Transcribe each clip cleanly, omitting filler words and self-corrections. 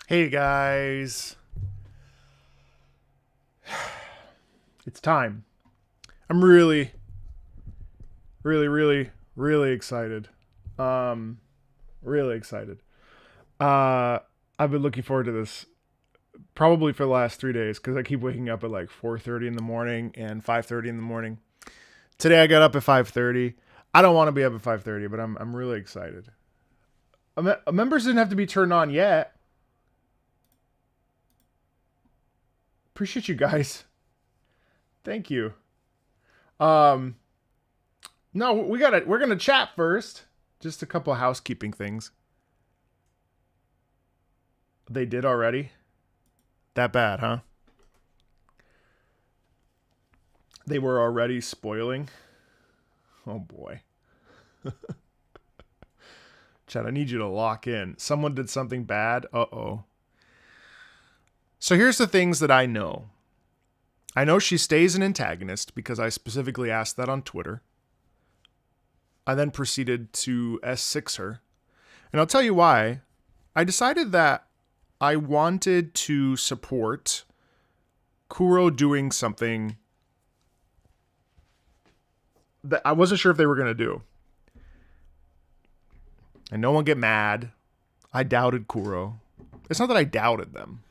Hey guys, it's time. I'm really excited. Um, really excited. Uh, I've been looking forward to this probably for the last 3 days because I keep waking up at like 4:30 in the morning and 5:30 in the morning. Today I got up at 5:30. I don't want to be up at 5:30, but I'm really excited. Members didn't have to be turned on yet. Appreciate you guys. Thank you. Um, no, we're gonna chat first. Just a couple of housekeeping things. They did already? That bad, huh? They were already spoiling? Oh boy. Chad, I need you to lock in. Someone did something bad? Uh-oh. So here's the things that I know. I know she stays an antagonist because I specifically asked that on Twitter. I then proceeded to S6 her. And I'll tell you why. I decided that I wanted to support Kuro doing something that I wasn't sure if they were going to do. And no one get mad. I doubted Kuro. It's not that I doubted them.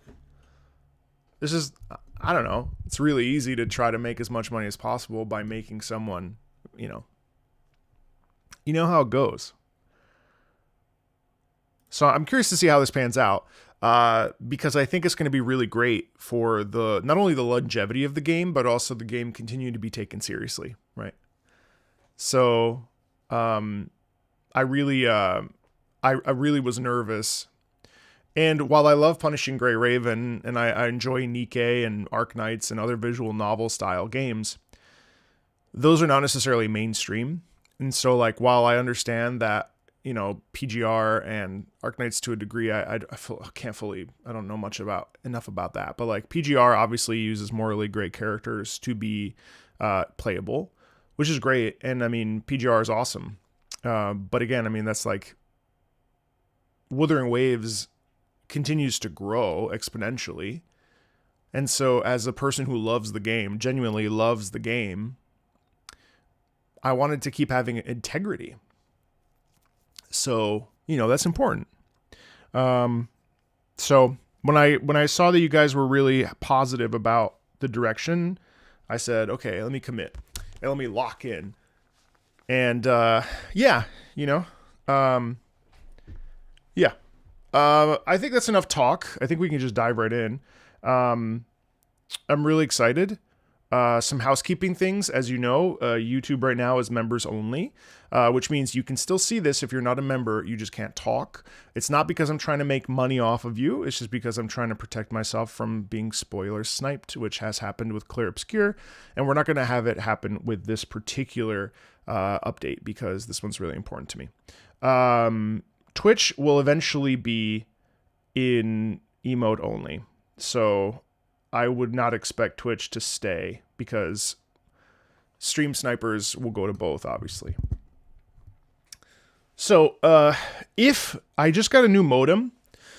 This is, I don't know. It's really easy to try to make as much money as possible by making someone, you know how it goes. So I'm curious to see how this pans out. Because I think it's going to be really great for the not only the longevity of the game, but also the game continuing to be taken seriously, right? So, I really was nervous. And while I love Punishing Grey Raven and I enjoy Nikke and Arknights and other visual novel style games, those are not necessarily mainstream. And so, like, while I understand that, PGR and Arknights to a degree, I don't know enough about that. But like PGR obviously uses morally great characters to be playable, which is great. And I mean, PGR is awesome. But again, I mean, that's like Wuthering Waves continues to grow exponentially. And so as a person who loves the game, genuinely loves the game, I wanted to keep having integrity. So, that's important. So when I saw that you guys were really positive about the direction, I said, okay, let me commit and let me lock in. And yeah. I think that's enough talk. I think we can just dive right in. I'm really excited. Some housekeeping things. As you know, YouTube right now is members only, which means you can still see this if you're not a member. You just can't talk. It's not because I'm trying to make money off of you. It's just because I'm trying to protect myself from being spoiler sniped, which has happened with Clear Obscure. And we're not going to have it happen with this particular update because this one's really important to me. Twitch will eventually be in emote only. So I would not expect Twitch to stay because stream snipers will go to both, obviously. So if I just got a new modem,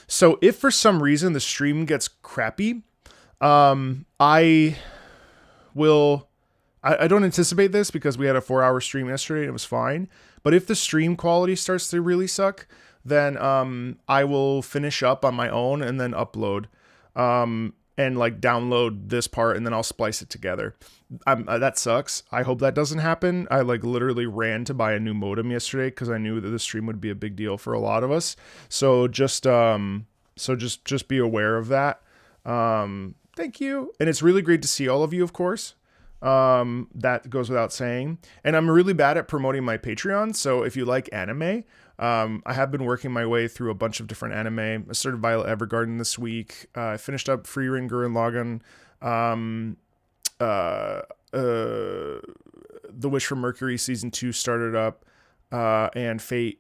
so if for some reason the stream gets crappy, I don't anticipate this because we had a 4-hour stream yesterday and it was fine. But if the stream quality starts to really suck, then I will finish up on my own and then upload and like download this part and then I'll splice it together. That sucks. I hope that doesn't happen. I like literally ran to buy a new modem yesterday because I knew that the stream would be a big deal for a lot of us. So just be aware of that. Thank you. And it's really great to see all of you, of course. That goes without saying. And I'm really bad at promoting my Patreon. So if you like anime, I have been working my way through a bunch of different anime. I started Violet Evergarden this week. I finished up Frieren Gurren Lagann. The Wish from Mercury season 2 started up, and Fate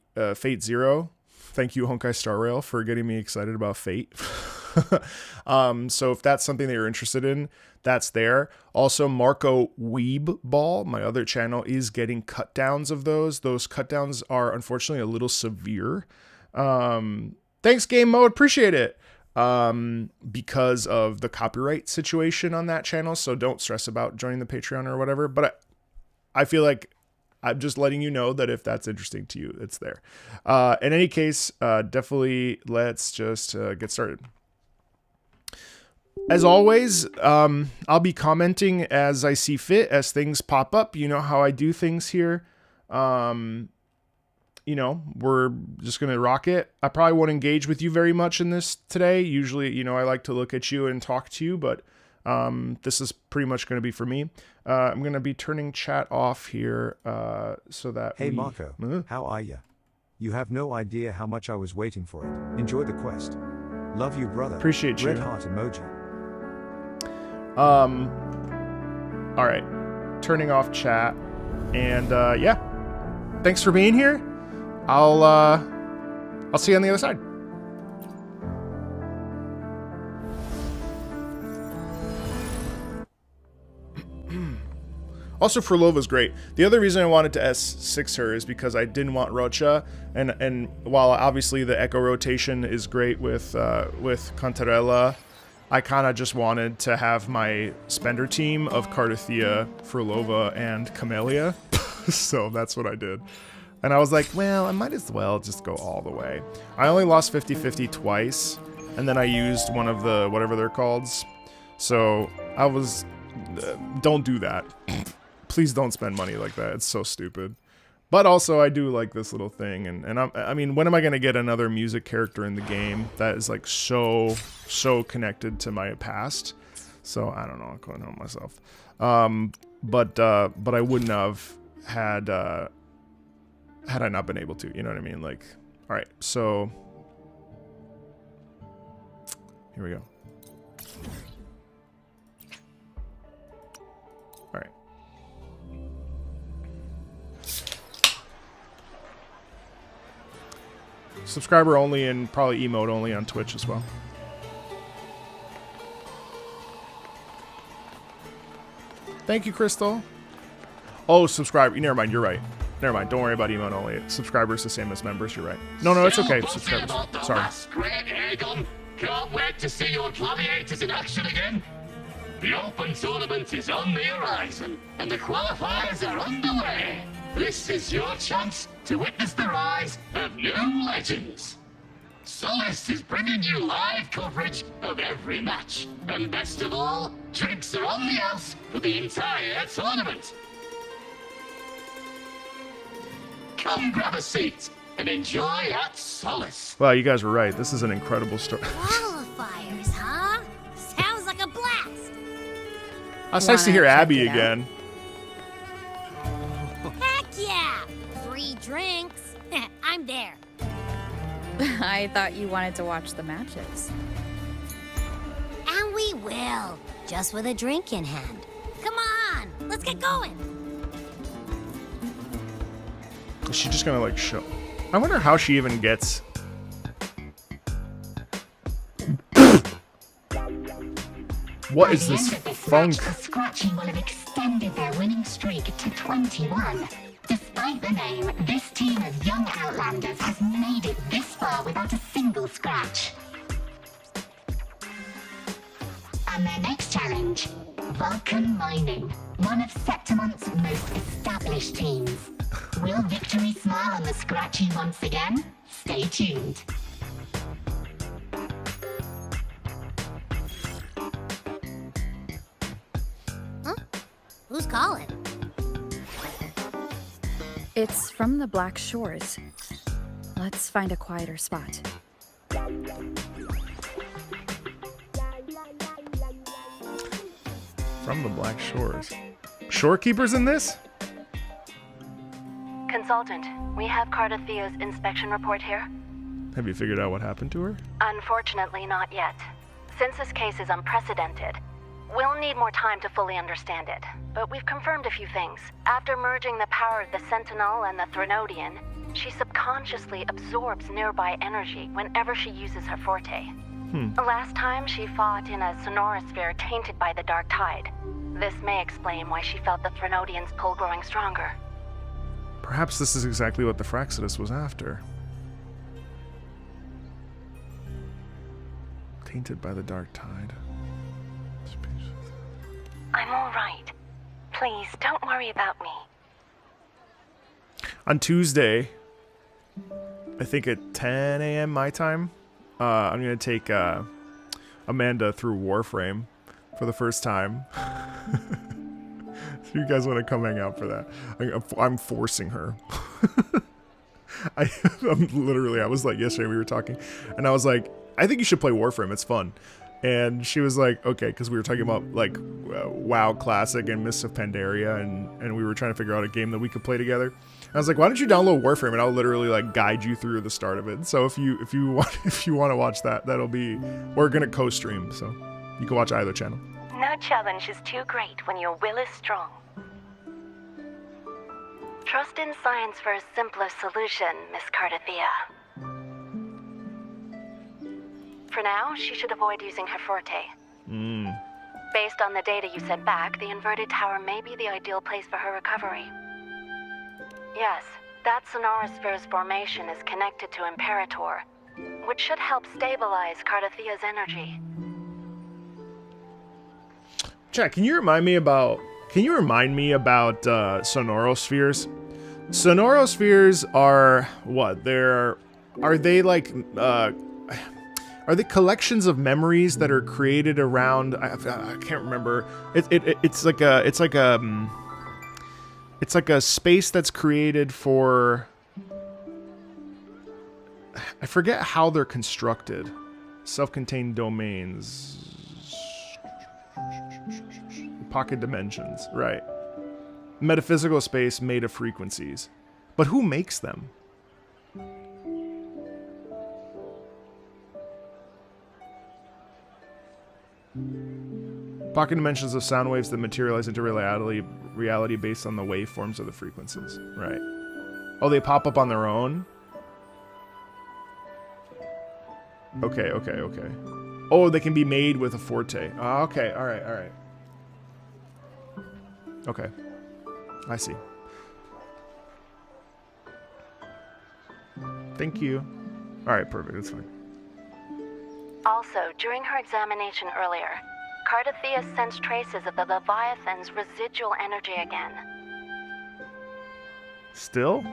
Zero. Thank you, Honkai Star Rail, for getting me excited about Fate. So if that's something that you're interested in, that's there. Also, Marco Weeb Ball, my other channel, is getting cut downs of those. Those cut downs are unfortunately a little severe. Thanks, Game Mode. Appreciate it. Because of the copyright situation on that channel. So don't stress about joining the Patreon or whatever. But I feel like I'm just letting you know that if that's interesting to you, it's there. In any case, definitely let's just get started. As always, I'll be commenting as I see fit, as things pop up. You know how I do things here. You know, we're just going to rock it. I probably won't engage with you very much in this today. Usually, you know, I like to look at you and talk to you, but this is pretty much going to be for me. I'm going to be turning chat off here so that Hey, Marco, how are you? You have no idea how much I was waiting for it. Enjoy the quest. Love you, brother. Appreciate you. Red heart emoji. All right. Turning off chat. And yeah. Thanks for being here. I'll see you on the other side. Also, Frolova's great. The other reason I wanted to S6 her is because I didn't want Rocha, and while obviously the echo rotation is great with Cantarella, I kind of just wanted to have my spender team of Cardathea, Frolova, and Camellia. So that's what I did. And I was like, well, I might as well just go all the way. I only lost 50-50 twice, and then I used one of the, whatever they're called. So I was, don't do that. Please don't spend money like that. It's so stupid. But also, I do like this little thing. And I mean, when am I going to get another music character in the game that is like so connected to my past? So I don't know. I'm going home myself. But I wouldn't have had I not been able to, you know what I mean? Like, all right, so here we go. All right. Subscriber only and probably emote only on Twitch as well. Thank you, Crystal. Oh, subscribe. Never mind, you're right. Never mind, don't worry about emote only. Subscribers the same as members, you're right. No, it's okay. Subscribers. Sorry. Can't wait to see your gladiators in action again. The Open Tournament is on the horizon, and the qualifiers are underway. This is your chance to witness the rise of new legends. Solace is bringing you live coverage of every match. And best of all, drinks are on the house for the entire tournament. Come grab a seat and enjoy at Solace. Wow, you guys were right. This is an incredible story. Qualifiers, huh? Sounds like a blast. It's nice to hear Abby again. Heck yeah! Free drinks. I'm there. I thought you wanted to watch the matches. And we will, just with a drink in hand. Come on, let's get going. Is she just gonna like show? I wonder how she even gets. What is this funk? Scratchy will have extended their winning streak to 21. Despite the name, this team of young Outlanders has made it this far without a single scratch. And their next challenge, Vulcan Mining, one of Septimont's most established teams. Will victory smile on the Scratchy once again? Stay tuned. Huh? Who's calling? It's from the Black Shores. Let's find a quieter spot. From the Black Shores. Shorekeepers in this? Consultant, we have Cardathea's inspection report here. Have you figured out what happened to her? Unfortunately, not yet. Since this case is unprecedented, we'll need more time to fully understand it. But we've confirmed a few things. After merging the power of the Sentinel and the Threnodian, she subconsciously absorbs nearby energy whenever she uses her forte. Last time, she fought in a sonorosphere tainted by the Dark Tide. This may explain why she felt the Threnodian's pull growing stronger. Perhaps this is exactly what the Fraxidus was after. Tainted by the Dark Tide. I'm all right. Please, don't worry about me. On Tuesday, I think at 10 a.m. my time, I'm going to take Amanda through Warframe for the first time. If you guys want to come hang out for that, I'm forcing her. I was like, yesterday we were talking, and I was like, I think you should play Warframe, it's fun. And she was like, okay, because we were talking about like WoW Classic and Mists of Pandaria, and we were trying to figure out a game that we could play together. And I was like, why don't you download Warframe and I'll literally like guide you through the start of it. So if you want to watch that, we're gonna co-stream, so you can watch either channel. No challenge is too great when your will is strong. Trust in science for a simpler solution, Miss Cardathea. For now, she should avoid using her forte. Based on the data you sent back, the inverted tower may be the ideal place for her recovery. Yes, that sonorosphere's formation is connected to Imperator, which should help stabilize Cardathea's energy. Jack, can you remind me about sonorospheres? Sonorospheres are what? Are they collections of memories that are created around? I can't remember. It's like a space that's created for. I forget how they're constructed. Self-contained domains. Pocket dimensions, right. Metaphysical space made of frequencies. But who makes them? Pocket dimensions of sound waves that materialize into reality based on the waveforms of the frequencies. Right. Oh, they pop up on their own? Okay. Oh, they can be made with a forte. Oh, okay, alright. Okay. I see. Thank you. Alright, perfect, that's fine. Also, during her examination earlier, Cardathea sensed traces of the Leviathan's residual energy again. Still?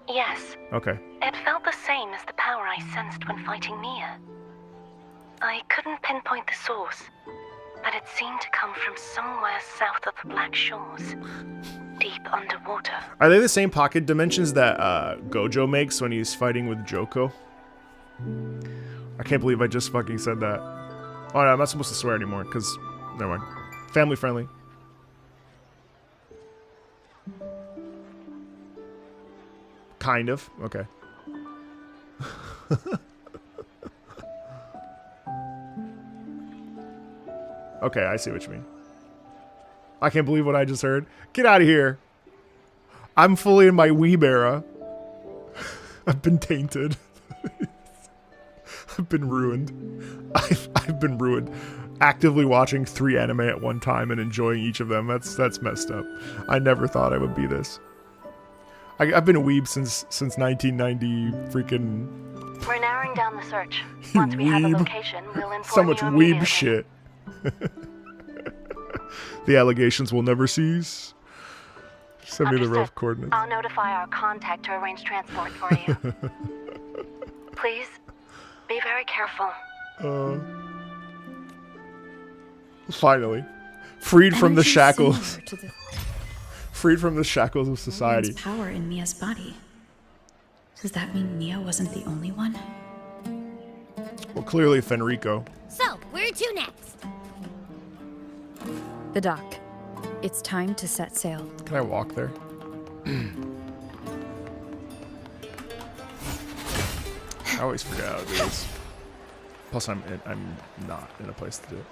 Yes. Okay. It felt the same as the power I sensed when fighting Mia. I couldn't pinpoint the source, but it seemed to come from somewhere south of the Black Shores, deep underwater. Are they the same pocket dimensions that Gojo makes when he's fighting with Joko? I can't believe I just fucking said that. Oh, no, I'm not supposed to swear anymore, because... Never mind. Family friendly. Kind of. Okay. Okay, I see what you mean. I can't believe what I just heard. Get out of here. I'm fully in my weeb era. I've been tainted. I've been ruined. I've been ruined. actively watching 3 anime at one time and enjoying each of them. That's messed up. I never thought I would be this. I've been a weeb since 1990 freaking... We're narrowing down the search. Once we have a Weeb. location, we'll inform So much you weeb immediately. shit. The allegations will never cease. Send me the rough Understood. coordinates. I'll notify our contact to arrange transport for you. Please, be very careful. Finally. Freed from the Energy shackles. similar to the Freed from the shackles of society. Throne power in Mia's body. Does that mean Mia wasn't the only one? Well, clearly Fenrico. So, where to next? The dock. It's time to set sail. Can I walk there? I always forget how to do this. Plus, I'm not in a place to do it.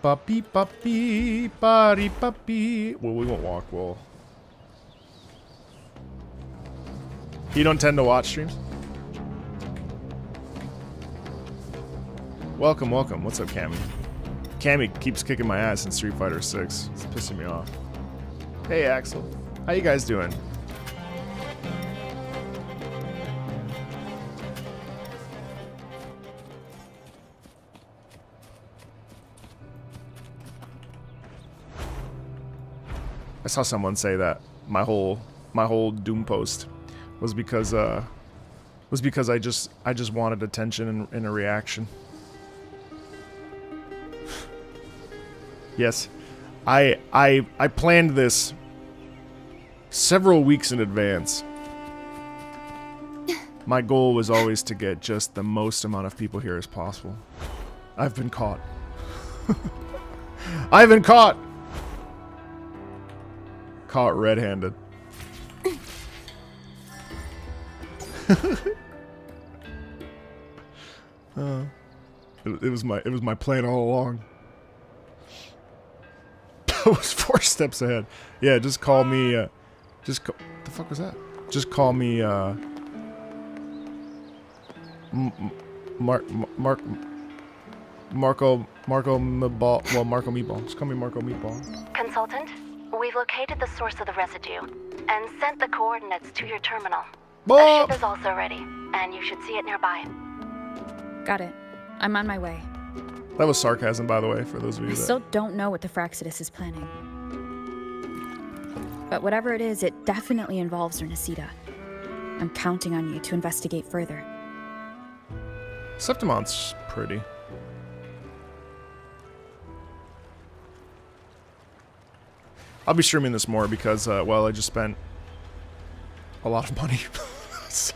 Papi papi pari papi. Well, we won't walk. Well, you don't tend to watch streams. Welcome, welcome. What's up, Cammy? Cammy keeps kicking my ass in Street Fighter 6. It's pissing me off. Hey, Axel. How you guys doing? I saw someone say that my whole Doom post was because I just wanted attention and a reaction. Yes, I planned this several weeks in advance. My goal was always to get just the most amount of people here as possible. I've been caught. I've been caught! Caught red-handed. It was my plan all along. I was 4 steps ahead. Yeah, just call me. What the fuck was that? Just call me. Marco Meatball. Well, Marco Meatball. Just call me Marco Meatball. Consultant, we've located the source of the residue and sent the coordinates to your terminal. A Bob! ship is also ready, and you should see it nearby. Got it. I'm on my way. That was sarcasm, by the way, for those of you I that. still don't know what the Fraxidus is planning. But whatever it is, it definitely involves Renesita. I'm counting on you to investigate further. Septimon's pretty. I'll be streaming this more because, well, I just spent a lot of money. So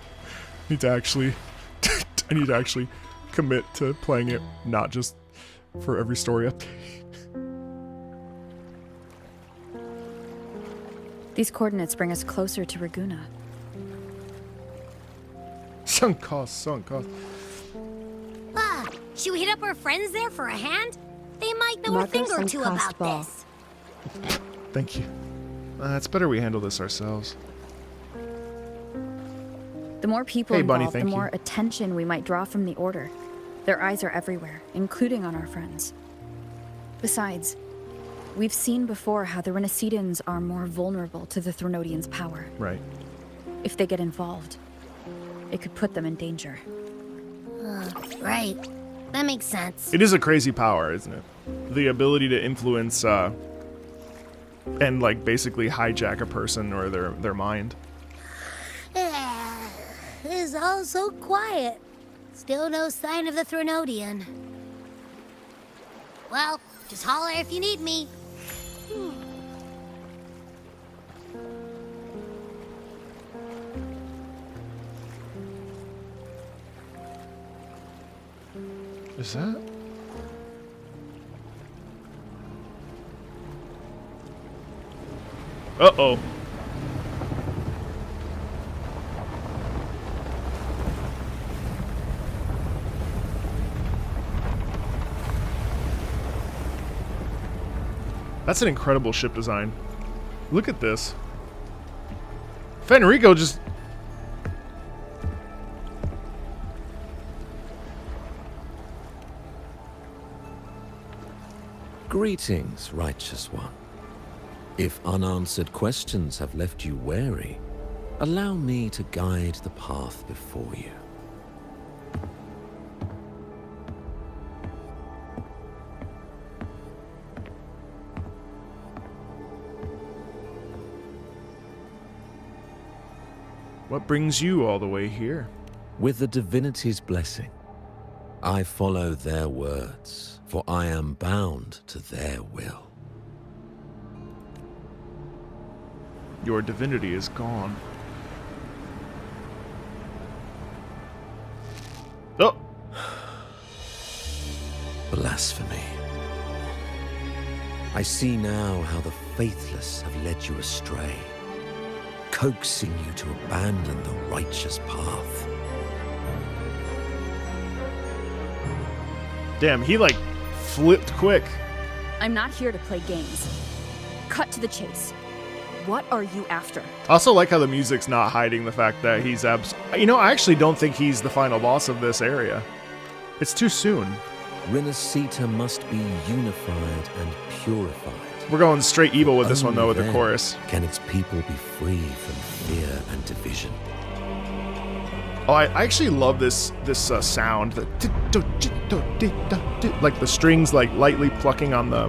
I need to actually commit to playing it, not just for every story update. These coordinates bring us closer to Raguna. Sunk cost. Ah, should we hit up our friends there for a hand? They might know a thing or two about this. Thank you. It's better we handle this ourselves. The more people Hey, Bunny, involved, the thank you. more attention we might draw from the Order. Their eyes are everywhere, including on our friends. Besides, we've seen before how the Renesitans are more vulnerable to the Thronodians' power. Right. If they get involved, it could put them in danger. Right. That makes sense. It is a crazy power, isn't it? The ability to influence, and, like, basically hijack a person or their mind. It's all so quiet. Still no sign of the Thronodian. Well, just holler if you need me. Is that? Uh-oh. That's an incredible ship design. Look at this. Fenrico just... Greetings, righteous one. If unanswered questions have left you wary, allow me to guide the path before you. What brings you all the way here? With the divinity's blessing, I follow their words, for I am bound to their will. Your divinity is gone. Oh! Blasphemy. I see now how the faithless have led you astray, coaxing you to abandon the righteous path. Damn, he like flipped quick. I'm not here to play games. Cut to the chase. What are you after? I also like how the music's not hiding the fact that he's You know, I actually don't think he's the final boss of this area. It's too soon. Renacita must be unified and purified. We're going straight evil with this one, though, with the Only chorus. then can its people be free from fear and division. Oh, I actually love this sound. Like the strings like lightly plucking on the...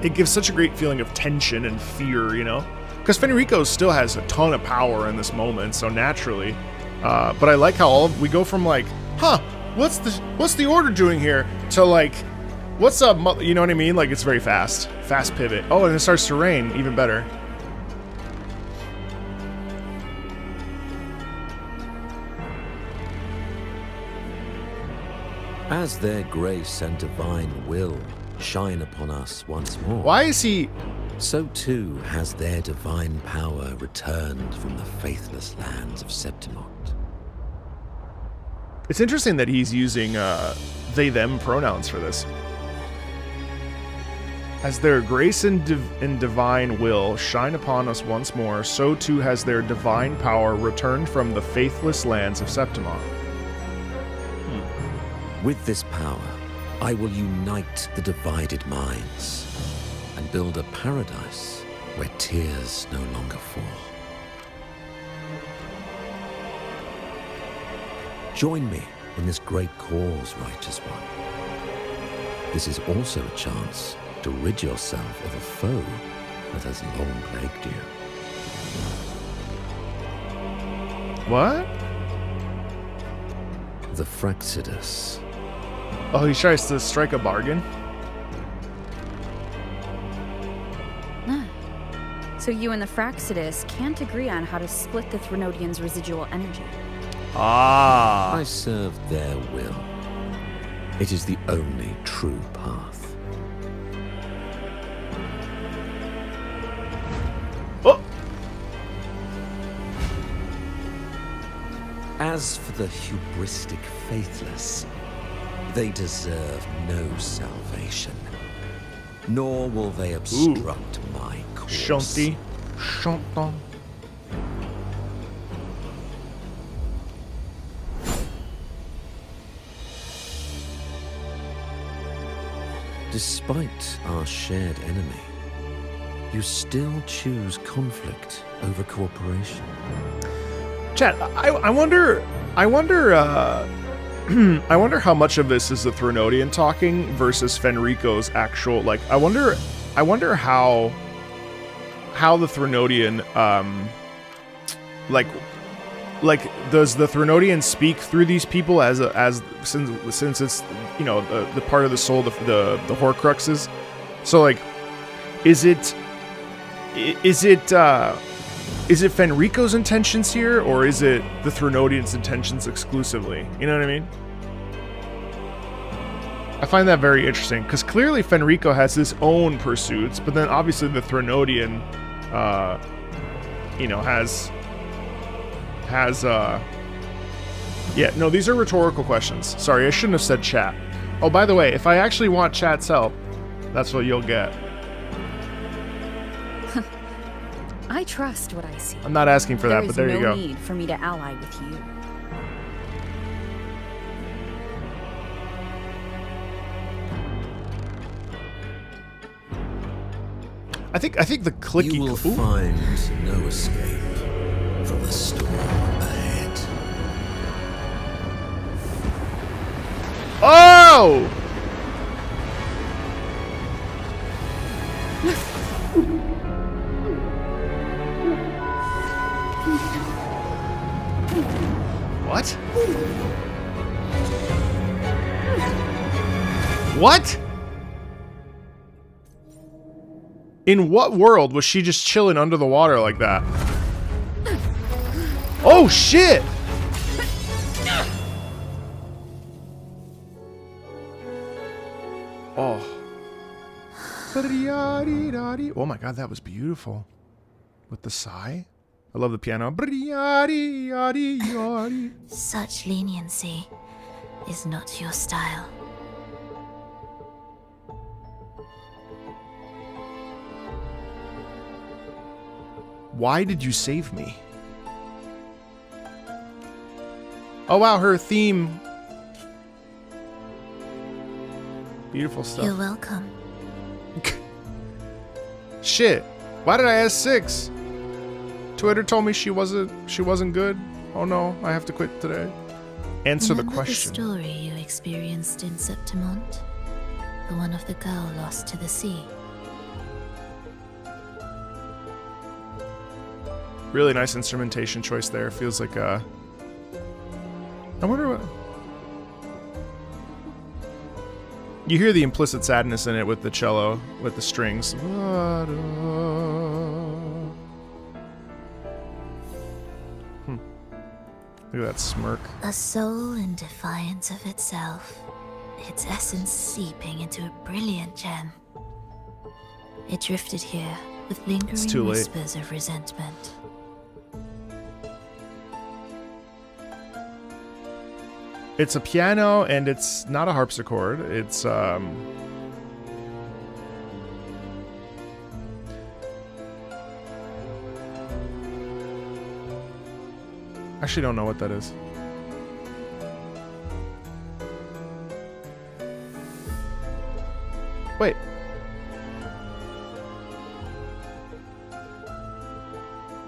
It gives such a great feeling of tension and fear, you know? Because Fenrico still has a ton of power in this moment, so naturally. But I like how we go from like, huh, what's the order doing here? To like, what's up, you know what I mean? Like, it's very fast. Fast pivot. Oh, and it starts to rain. Even better. As their grace and divine will shine upon us once more, Why is he... so too has their divine power returned from the faithless lands of Septimont. It's interesting that he's using they-them pronouns for this. As their grace and divine will shine upon us once more, so too has their divine power returned from the faithless lands of Septimont. With this power, I will unite the divided minds and build a paradise where tears no longer fall. Join me in this great cause, righteous one. This is also a chance to rid yourself of a foe that has long plagued you. What? The Fraxidus. Oh, he tries to strike a bargain? So you and the Fraxidus can't agree on how to split the Threnodian's residual energy. Ah. I serve their will. It is the only true path. Oh! As for the hubristic faithless, they deserve no salvation, nor will they obstruct my course. Shanti. Chanton. Despite our shared enemy, you still choose conflict over cooperation. Chat, I wonder I wonder how much of this is the Threnodian talking versus Fenrico's actual, like, I wonder how the Threnodian, like does the Threnodian speak through these people since it's, you know, the part of the soul, the Horcruxes? So, like, is it Fenrico's intentions here, or is it the Threnodian's intentions exclusively? You know what I mean? I find that very interesting, because clearly Fenrico has his own pursuits, but then obviously the Threnodian, you know, has yeah, no, these are rhetorical questions. Sorry, I shouldn't have said chat. Oh, by the way, if I actually want chat's help, that's what you'll get. I trust what I see. I'm not asking for that, but there you go. There is no need for me to ally with you. I think the clicky. You will Ooh. find no escape from the storm ahead. Oh! What? What? In what world was she just chilling under the water like that? Oh shit! Oh. Oh my god, that was beautiful. With the sigh? I love the piano. Such leniency is not your style. Why did you save me? Oh wow, her theme. Beautiful stuff. You're welcome. Shit. Why did I ask 6? Twitter told me she wasn't good. Oh no, I have to quit today. Answer the question. The story you experienced in Septimont? The one of the girl lost to the sea. Really nice instrumentation choice there. Feels like I wonder what. You hear the implicit sadness in it with the cello, with the strings. Look at that smirk. A soul in defiance of itself, its essence seeping into a brilliant gem. It drifted here with lingering whispers of resentment. It's a piano and it's not a harpsichord. It's actually don't know what that is. Wait.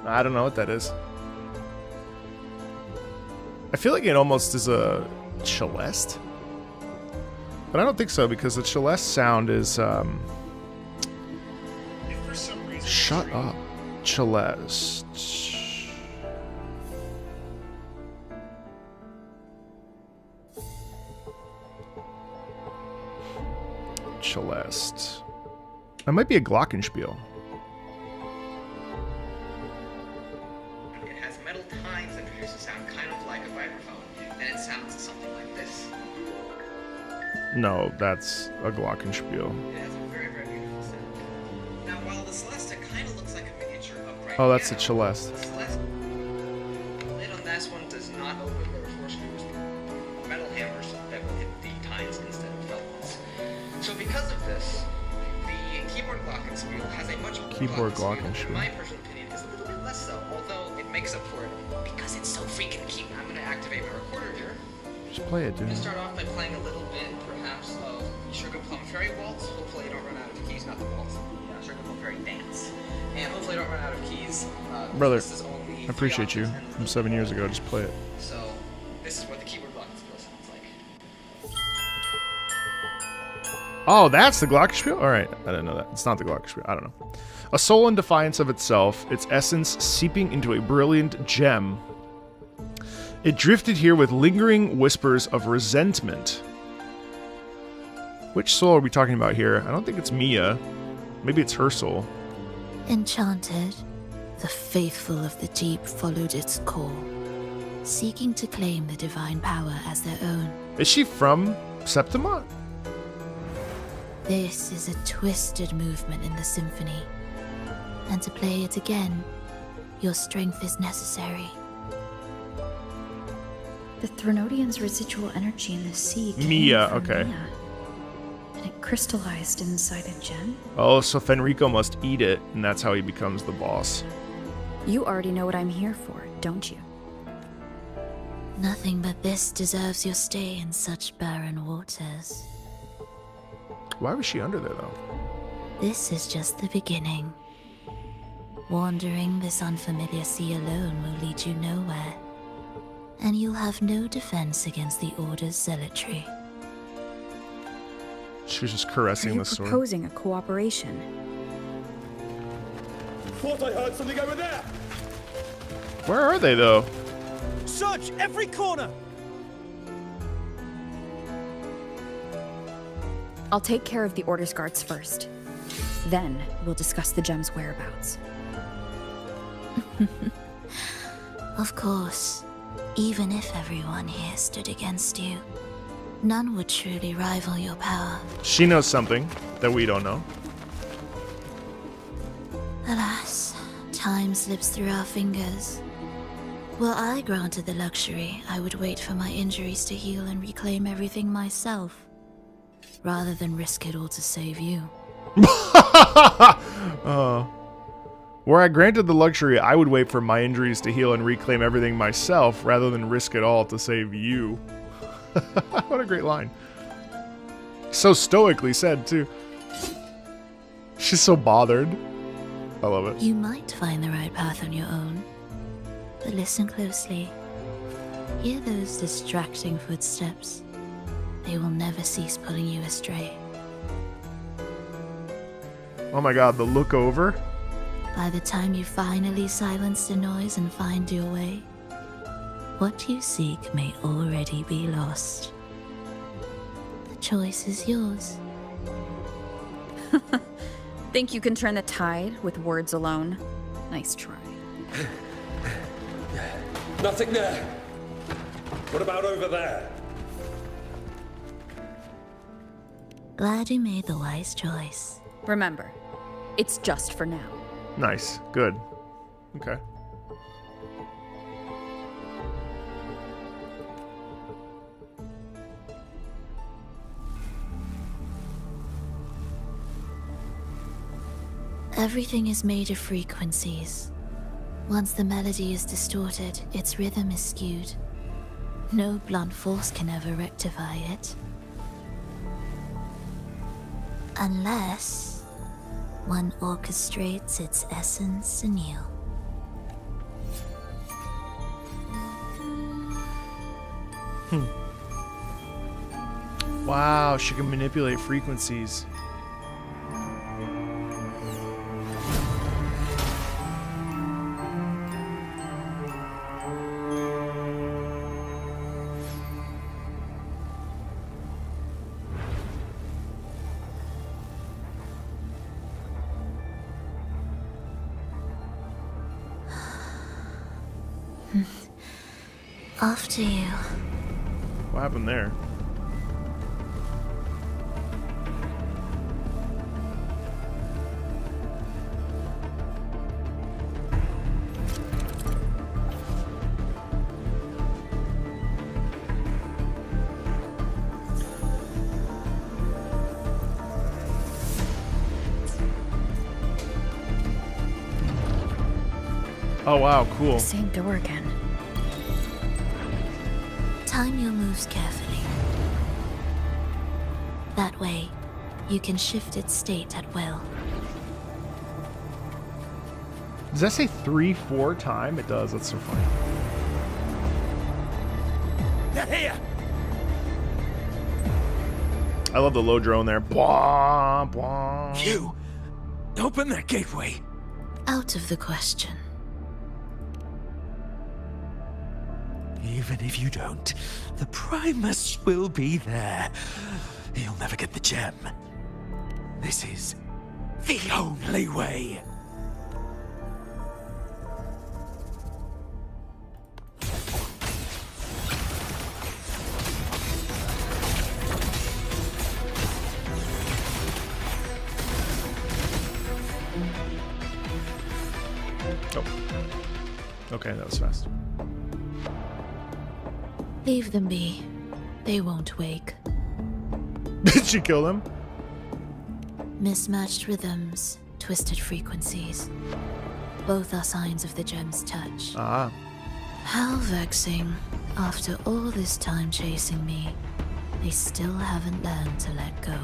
I don't know what that is. I feel like it almost is a celeste, but I don't think so because the celeste sound is shut up, celeste. Celeste. That might be a glockenspiel. It has metal tines that produce a sound kind of like a vibraphone, and it sounds something like this. No, that's a glockenspiel. It has a very, very beautiful sound. Now, while the Celeste kind of looks like a miniature upright Oh, that's a piano, celeste. the Celeste lid on this one does not open. There are four screws, metal hammers that will hit the tines instead of felt ones. So because of this, the keyboard glockenspiel has a much more Keyboard glockenspiel. In my glockenspiel. personal opinion, is a little bit less so, although it makes up for it because it's so freaking cute. I'm going to activate my recorder here. Just play it, I'm dude. going to start off by playing a little bit, perhaps, of the Sugar Plum Fairy Waltz. Hopefully you don't run out of keys, not the waltz, the Sugar Plum Fairy Dance. And hopefully you don't run out of keys. Brother, this is only I appreciate you from 7 years ago. Just play it. So, this is what the keyboard glockenspiel sounds like. Oh, that's the glockenspiel? Alright, I didn't know that. It's not the glockenspiel. I don't know. A soul in defiance of itself, its essence seeping into a brilliant gem. It drifted here with lingering whispers of resentment. Which soul are we talking about here? I don't think it's Mia. Maybe it's her soul. Enchanted, the faithful of the deep followed its call, seeking to claim the divine power as their own. Is she from Septimont? This is a twisted movement in the symphony, and to play it again, your strength is necessary. The Threnodian's residual energy in the sea came Mia, from okay. Mia, and it crystallized inside a gem. Oh, so Fenrico must eat it, and that's how he becomes the boss. You already know what I'm here for, don't you? Nothing but this deserves your stay in such barren waters. Why was she under there, though? This is just the beginning. Wandering this unfamiliar sea alone will lead you nowhere, and you'll have no defense against the Order's zealotry. She was just caressing Are the you sword. proposing a cooperation? Thought I heard something over there! Where are they, though? Search every corner! I'll take care of the Order's guards first. Then we'll discuss the gem's whereabouts. Of course, even if everyone here stood against you, none would truly rival your power. She knows something that we don't know. Alas, time slips through our fingers. Were I granted the luxury, I would wait for my injuries to heal and reclaim everything myself, rather than risk it all to save you. Were I granted the luxury, I would wait for my injuries to heal and reclaim everything myself, rather than risk it all to save you. What a great line. So stoically said, too. She's so bothered. I love it. You might find the right path on your own, but listen closely. Hear those distracting footsteps. They will never cease pulling you astray. Oh my god, the look over. By the time you finally silence the noise and find your way, what you seek may already be lost. The choice is yours. Think you can turn the tide with words alone? Nice try. Nothing there! What about over there? Glad you made the wise choice. Remember, it's just for now. Nice. Good. Okay. Everything is made of frequencies. Once the melody is distorted, its rhythm is skewed. No blunt force can ever rectify it. Unless one orchestrates its essence anew. Wow, she can manipulate frequencies. After you. What happened there? Oh wow, cool. Same door again. Time your moves carefully. That way, you can shift its state at will. Does that say 3-4 time? It does. That's so funny. They're here! I love the low drone there. Bwah, bwah. You! Open that gateway! Out of the question. Even if you don't, the Primus will be there. He'll never get the gem. This is the only way. Oh. Okay, that was fast. Leave them be. They won't wake. Did she kill them? Mismatched rhythms, twisted frequencies. Both are signs of the gem's touch. Ah. How vexing. After all this time chasing me, they still haven't learned to let go.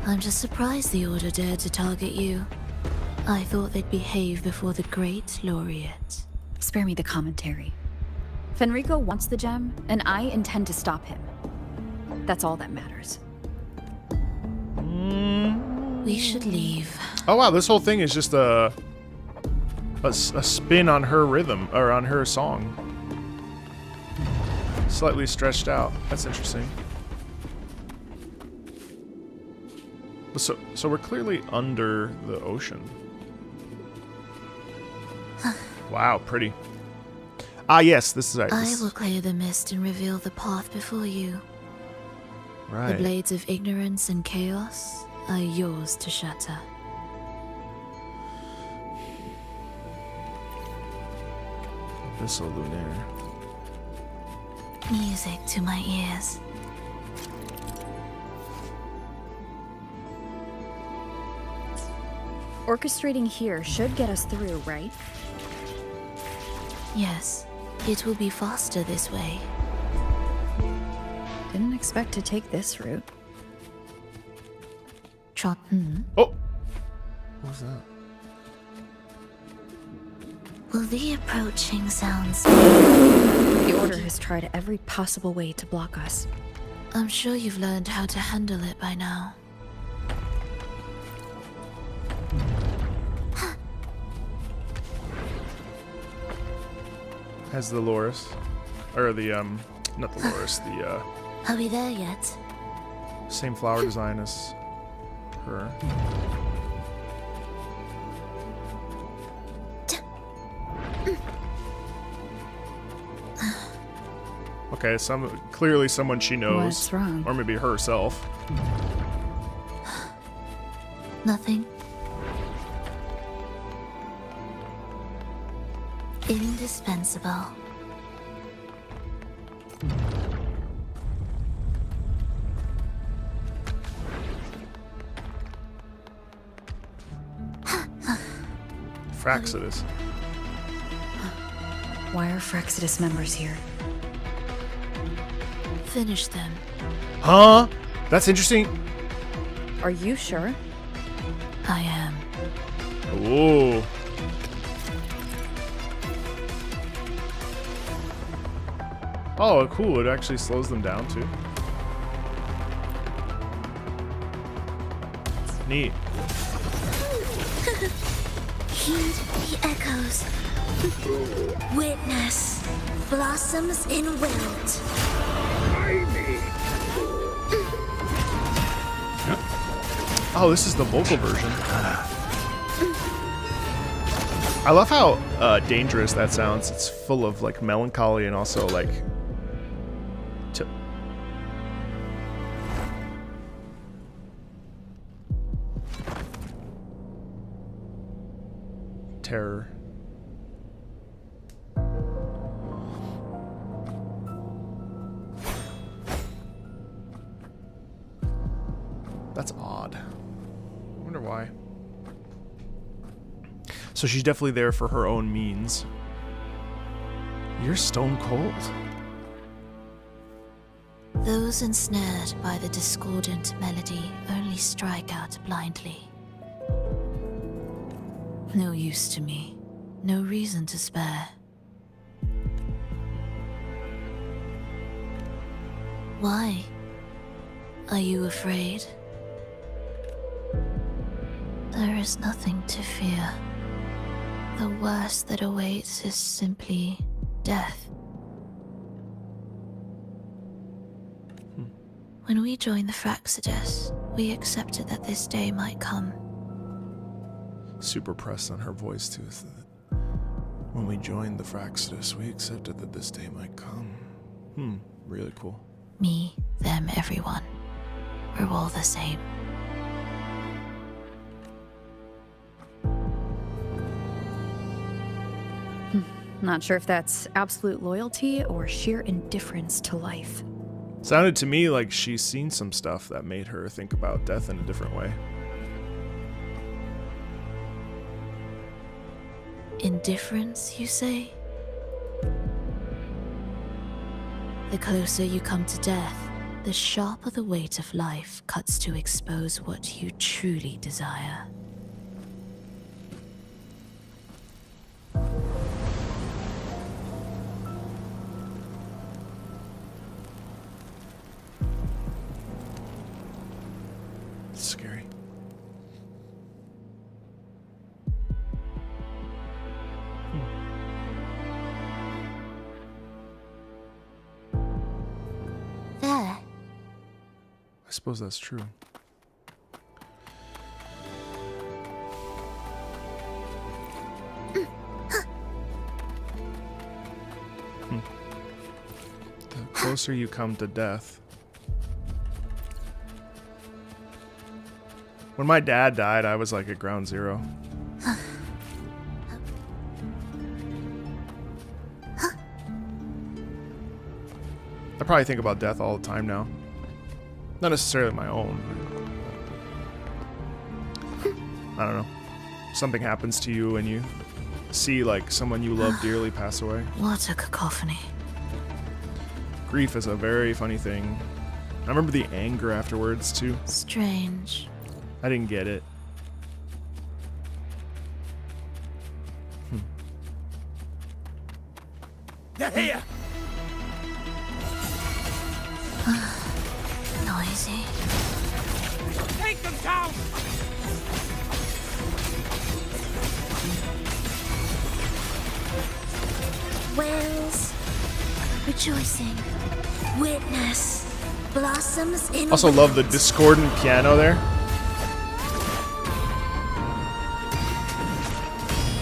I'm just surprised the Order dared to target you. I thought they'd behave before the great laureate. Spare me the commentary. Fenrico wants the gem, and I intend to stop him. That's all that matters. We should leave. Oh wow, this whole thing is just a spin on her rhythm, or on her song. Slightly stretched out. That's interesting. So we're clearly under the ocean. Wow, pretty. Ah yes, this is right. I will clear the mist and reveal the path before you. Right. The blades of ignorance and chaos are yours to shatter. Abyssal Lunaire. Music to my ears. Orchestrating here should get us through, right? Yes, it will be faster this way. Didn't expect to take this route. Oh! What was that? Will the approaching sounds... The Order has tried every possible way to block us. I'm sure you've learned how to handle it by now. Has the Loris, or the not the Loris, the Are we there yet? same flower design as her. Okay, clearly someone she knows. What's wrong? Or maybe herself. Nothing. Indispensable. Fraxidus. Why are Fraxidus members here? Finish them. Huh? That's interesting. Are you sure? I am. Ooh. Oh, cool. It actually slows them down, too. Neat. Heed the echoes. Witness blossoms in wilt. Oh, this is the vocal version. I love how dangerous that sounds. It's full of like melancholy and also like terror. That's odd. I wonder why. So she's definitely there for her own means. You're stone cold. Those ensnared by the discordant melody only strike out blindly. No use to me. No reason to spare. Why? Are you afraid? There is nothing to fear. The worst that awaits is simply death. When we joined the Fraxidus, we accepted that this day might come. Super pressed on her voice too. So that when we joined the Fraxidus, we accepted that this day might come. Really cool. Me, them, everyone. We're all the same. Not sure if that's absolute loyalty or sheer indifference to life. Sounded to me like she's seen some stuff that made her think about death in a different way. Indifference, you say? The closer you come to death, the sharper the weight of life cuts to expose what you truly desire. suppose that's true. The closer you come to death. When my dad died, I was like at ground zero. I probably think about death all the time now. Not necessarily my own. I don't know. Something happens to you and you see like someone you love dearly pass away. What a cacophony. Grief is a very funny thing. I remember the anger afterwards too. Strange. I didn't get it. They're here! Noisy. Take them down! Whales. Rejoicing. Witness. Blossoms in Also love the discordant piano there.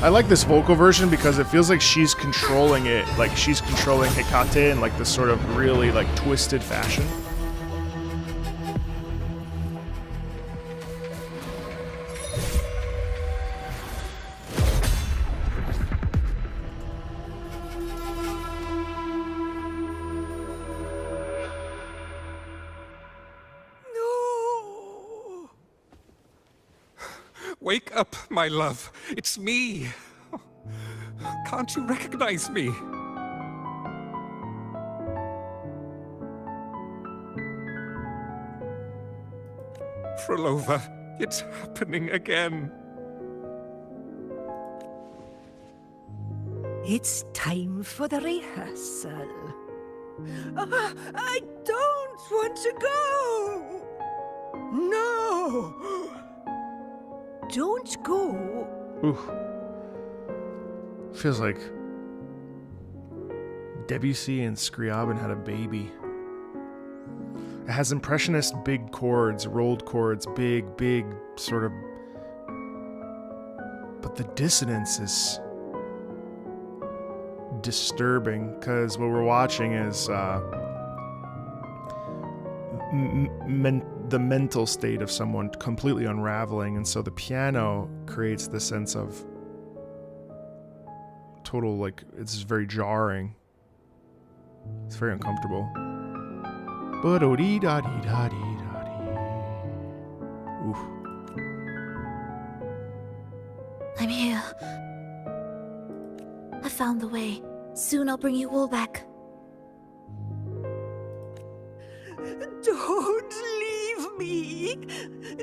I like this vocal version because it feels like she's controlling it, like she's controlling Hecate in like this sort of really like twisted fashion. No! Wake up, my love. It's me. Can't you recognize me? Frolova, it's happening again. It's time for the rehearsal. I don't want to go! No! Don't go! Ooh. Feels like Debussy and Scriabin had a baby. It has impressionist big chords, rolled chords, big sort of... But the dissonance is disturbing, because what we're watching is the mental state of someone completely unraveling, and so the piano creates the sense of total, like, it's very jarring. It's very uncomfortable. Oof. I'm here. I found the way. Soon I'll bring you all back. Don't leave me!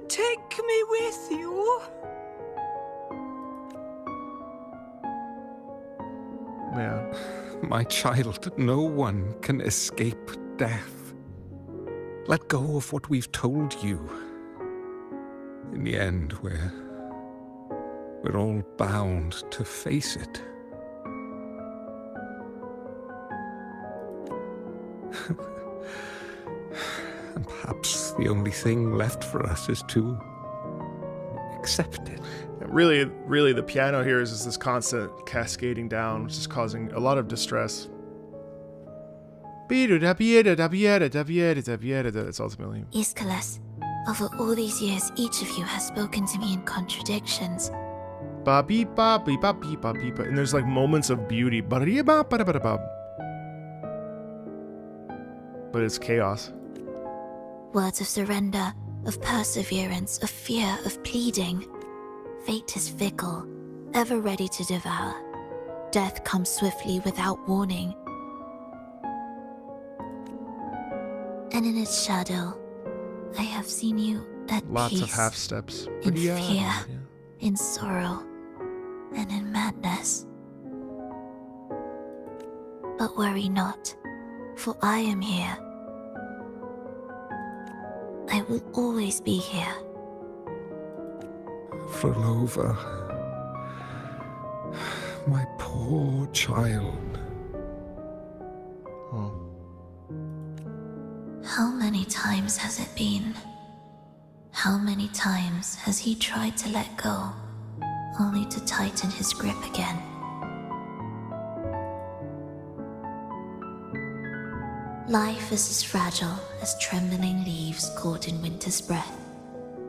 Take me with you! Man. My child, no one can escape death. Let go of what we've told you. In the end, we're all bound to face it. And perhaps the only thing left for us is to accept it. Really, the piano here is just this constant cascading down, which is causing a lot of distress. It's ultimately... Iskalas, over all these years, each of you has spoken to me in contradictions. And there's like moments of beauty. But it's chaos. Words of surrender, of perseverance, of fear, of pleading. Fate is fickle, ever ready to devour. Death comes swiftly without warning. And in its shadow, I have seen you at Lots peace. of half steps. In fear, in sorrow, and in madness. But worry not, for I am here. I will always be here. Frolova, my poor child. Oh. How many times has it been? How many times has he tried to let go, only to tighten his grip again? Life is as fragile as trembling leaves caught in winter's breath,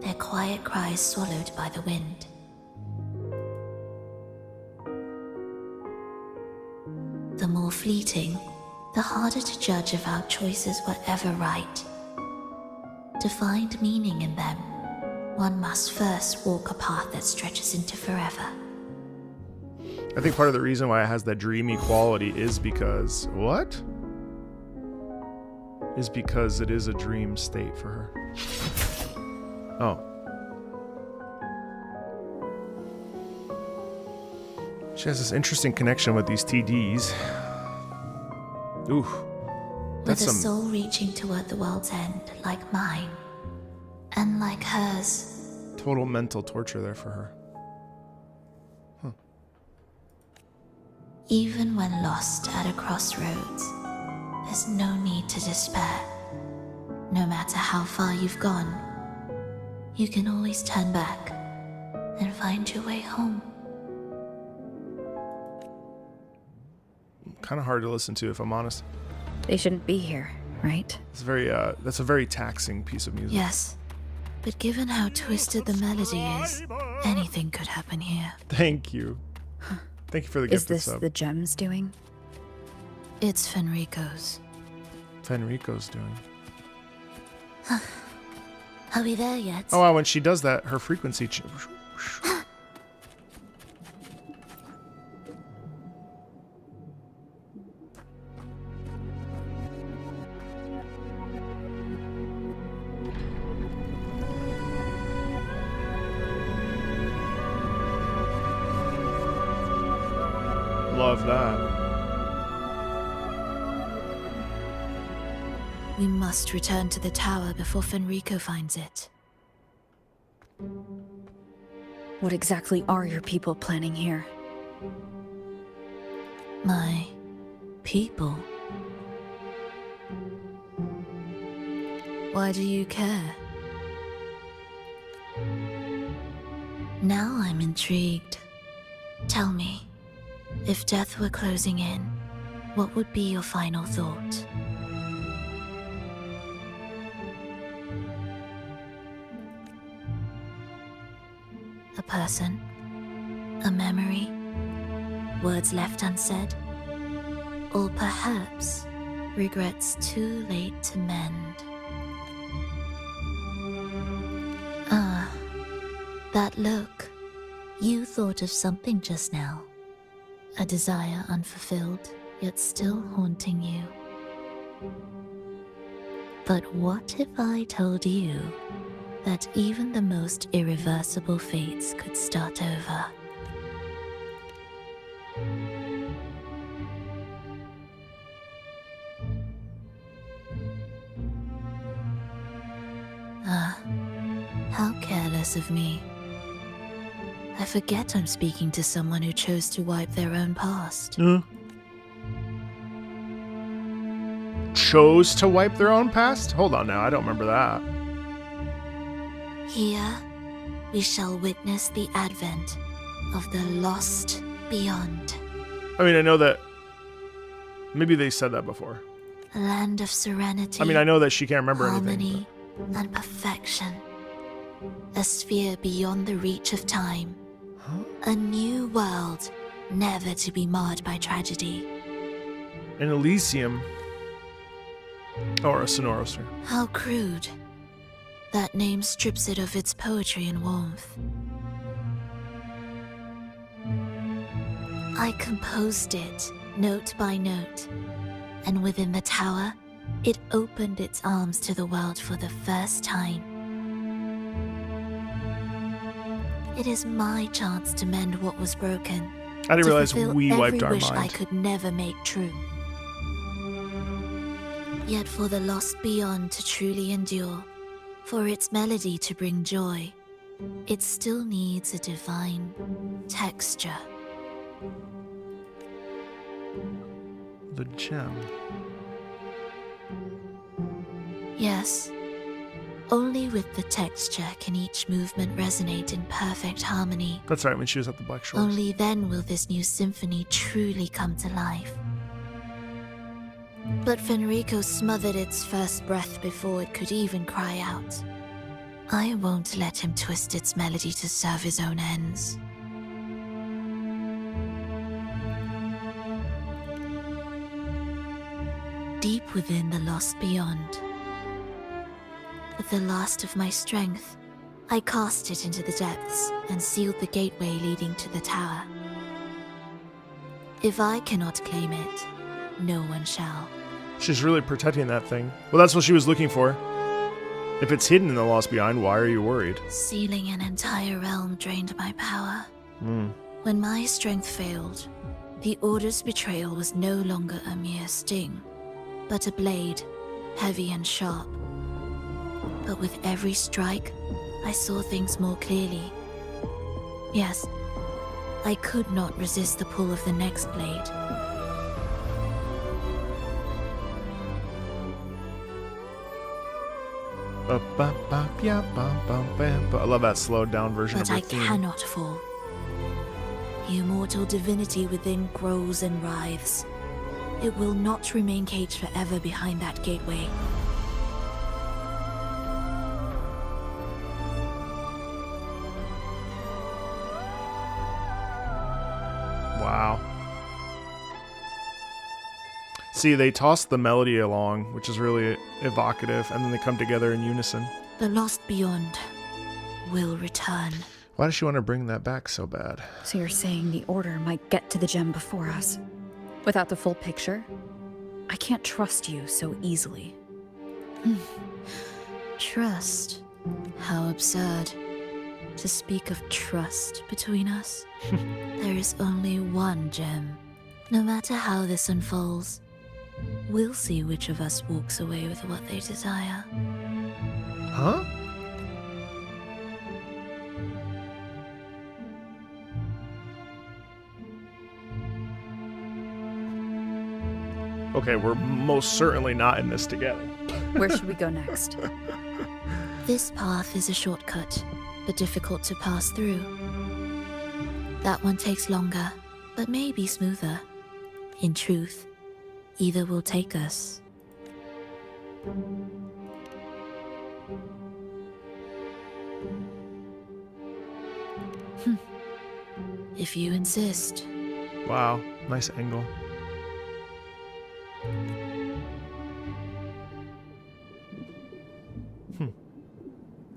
their quiet cries swallowed by the wind. The more fleeting, the harder to judge if our choices were ever right. To find meaning in them, one must first walk a path that stretches into forever. I think part of the reason why it has that dreamy quality is because... What? Is because it is a dream state for her. Oh. She has this interesting connection with these TDs. Ooh. With That's a some... soul reaching toward the world's end, like mine, and like hers. Total mental torture there for her. Huh. Even when lost at a crossroads, there's no need to despair. No matter how far you've gone, you can always turn back and find your way home. Kind of hard to listen to, if I'm honest. They shouldn't be here, right? It's very, that's a very taxing piece of music. Yes, but given how twisted the melody is, anything could happen here. Thank you. Thank you for the Is gift this sub. the gems doing? It's Fenrico's. Fenrico's doing. Are we there yet? Oh wow, when she does that, her frequency... Love that. We must return to the tower before Fenrico finds it. What exactly are your people planning here? My people? Why do you care? Now I'm intrigued. Tell me, if death were closing in, what would be your final thought? A person? A memory? Words left unsaid? Or perhaps regrets too late to mend? Ah, that look. You thought of something just now. A desire unfulfilled, yet still haunting you. But what if I told you that even the most irreversible fates could start over? Ah, how careless of me. I forget I'm speaking to someone who chose to wipe their own past. Chose to wipe their own past? Hold on now, I don't remember that. Here, we shall witness the advent of the lost beyond. I mean, I know that... Maybe they said that before. A land of serenity. I mean, I know that she can't remember harmony anything. and perfection. A sphere beyond the reach of time. A new world, never to be marred by tragedy. An Elysium. Or a Sonorosphere. How crude. That name strips it of its poetry and warmth. I composed it, note by note, and within the tower, it opened its arms to the world for the first time. It is my chance to mend what was broken. I didn't realize fulfill we wiped every our wish mind. I could never make true. Yet for the lost beyond to truly endure, for its melody to bring joy, it still needs a divine texture. The gem. Yes, Only with the texture can each movement resonate in perfect harmony. That's right, when she was at the Black Shores. Only then will this new symphony truly come to life. But Fenrico smothered its first breath before it could even cry out. I won't let him twist its melody to serve his own ends. Deep within the lost beyond, with the last of my strength, I cast it into the depths and sealed the gateway leading to the tower. If I cannot claim it, no one shall. She's really protecting that thing. Well, that's what she was looking for. If it's hidden in the Lost Beyond, why are you worried? Sealing an entire realm drained my power. When my strength failed, the Order's betrayal was no longer a mere sting, but a blade, heavy and sharp. But with every strike, I saw things more clearly. Yes, I could not resist the pull of the next blade. I love that slowed down version But of I the theme. cannot fall. The immortal divinity within grows and writhes. It will not remain caged forever behind that gateway. Wow. See, they toss the melody along, which is really evocative, and then they come together in unison. The lost beyond will return. Why does she want to bring that back so bad? So you're saying the Order might get to the gem before us? Without the full picture? I can't trust you so easily. Trust? How absurd. To speak of trust between us. There is only one gem. No matter how this unfolds, we'll see which of us walks away with what they desire. Huh? Okay, we're most certainly not in this together. Where should we go next? This path is a shortcut, but difficult to pass through. That one takes longer, but may be smoother. In truth, either will take us. If you insist. Wow, nice angle.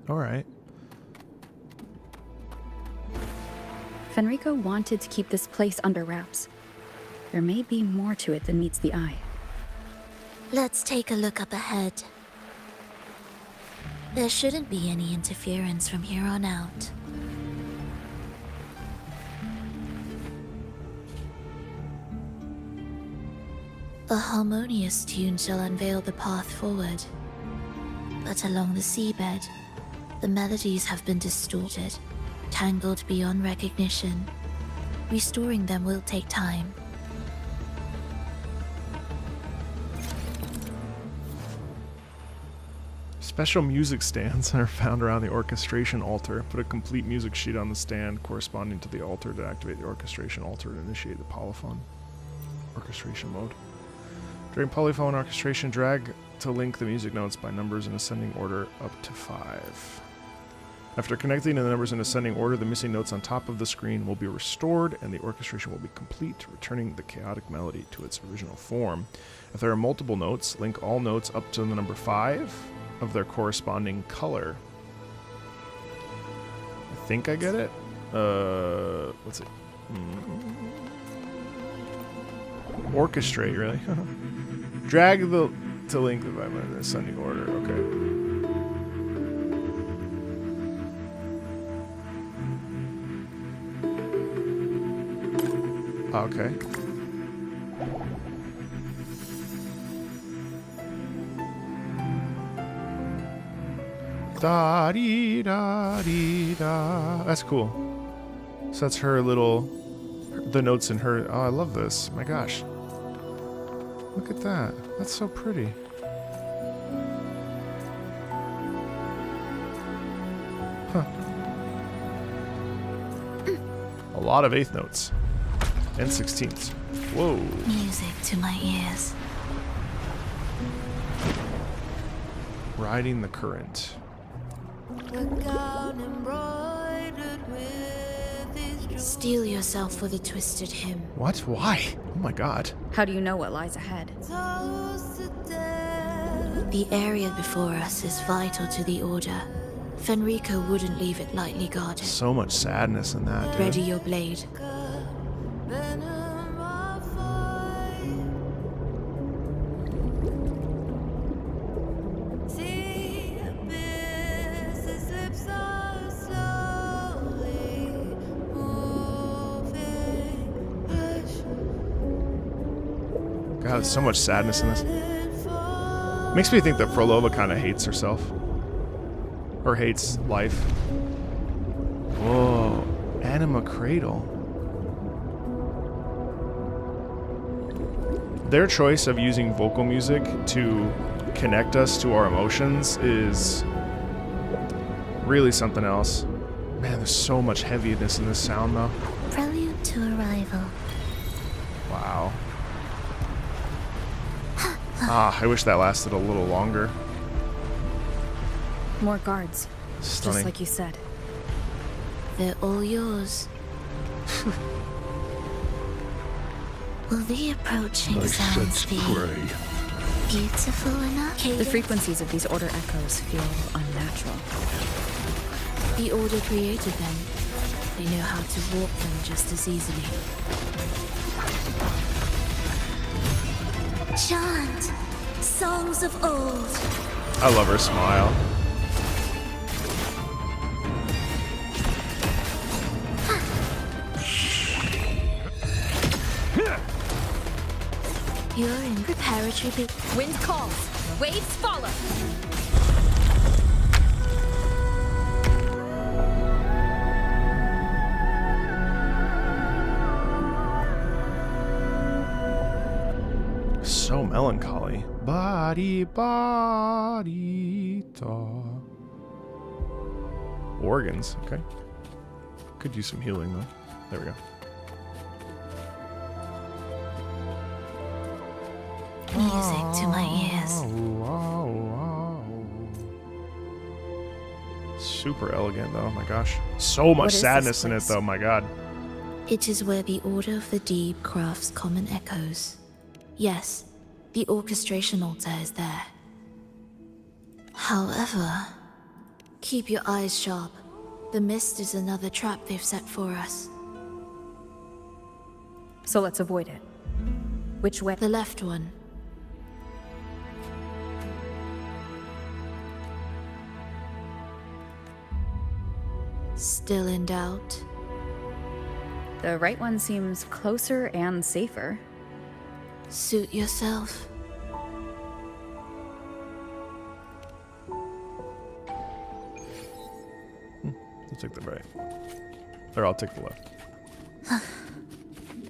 All right. Fenrico wanted to keep this place under wraps. There may be more to it than meets the eye. Let's take a look up ahead. There shouldn't be any interference from here on out. A harmonious tune shall unveil the path forward. But along the seabed, the melodies have been distorted, tangled beyond recognition. Restoring them will take time. Special music stands are found around the orchestration altar. Put a complete music sheet on the stand corresponding to the altar to activate the orchestration altar and initiate the polyphone orchestration mode. During polyphone orchestration, drag to link the music notes by numbers in ascending order up to 5. After connecting the numbers in ascending order, the missing notes on top of the screen will be restored and the orchestration will be complete, returning the chaotic melody to its original form. If there are multiple notes, link all notes up to the number 5 of their corresponding color. I think I get it. Let's see. Orchestrate, really? Drag to link the vibe in ascending order. Okay. Okay. Da dee da dee da. That's cool. So that's her little, the notes in her. Oh, I love this. My gosh. Look at that. That's so pretty. lot of eighth notes and 16ths. Whoa. Music to my ears. Riding the current. Steel yourself for the twisted hymn. What? Why? Oh my god. How do you know what lies ahead? The area before us is vital to the Order. Fenrico wouldn't leave it lightly guarded. So much sadness in that, dude. Ready your blade. God, there's so much sadness in this. Makes me think that Frolova kind of hates herself. Or hates life. Whoa. Anima Cradle. Their choice of using vocal music to connect us to our emotions is really something else. Man, there's so much heaviness in this sound, though. Prelude to Arrival. Wow. I wish that lasted a little longer. More guards. Stunning. Just like you said. They're all yours. Will the approaching sounds be beautiful enough? The frequencies of these Order echoes feel unnatural. The Order created them. They know how to warp them just as easily. Chant songs of old. I love her smile. You're in preparatory bit. Wind calls. Waves follow. So melancholy. Body, body, da. Organs, okay. Could use some healing though. There we go. Music to my ears. Super elegant though, my gosh. So much sadness in it though, my god. It is where the Order of the Deep crafts common echoes. Yes, the orchestration altar is there. However, keep your eyes sharp. The mist is another trap they've set for us. So let's avoid it. Which way? The left one. Still in doubt? The right one seems closer and safer. Suit yourself. I'll take the right. Or I'll take the left.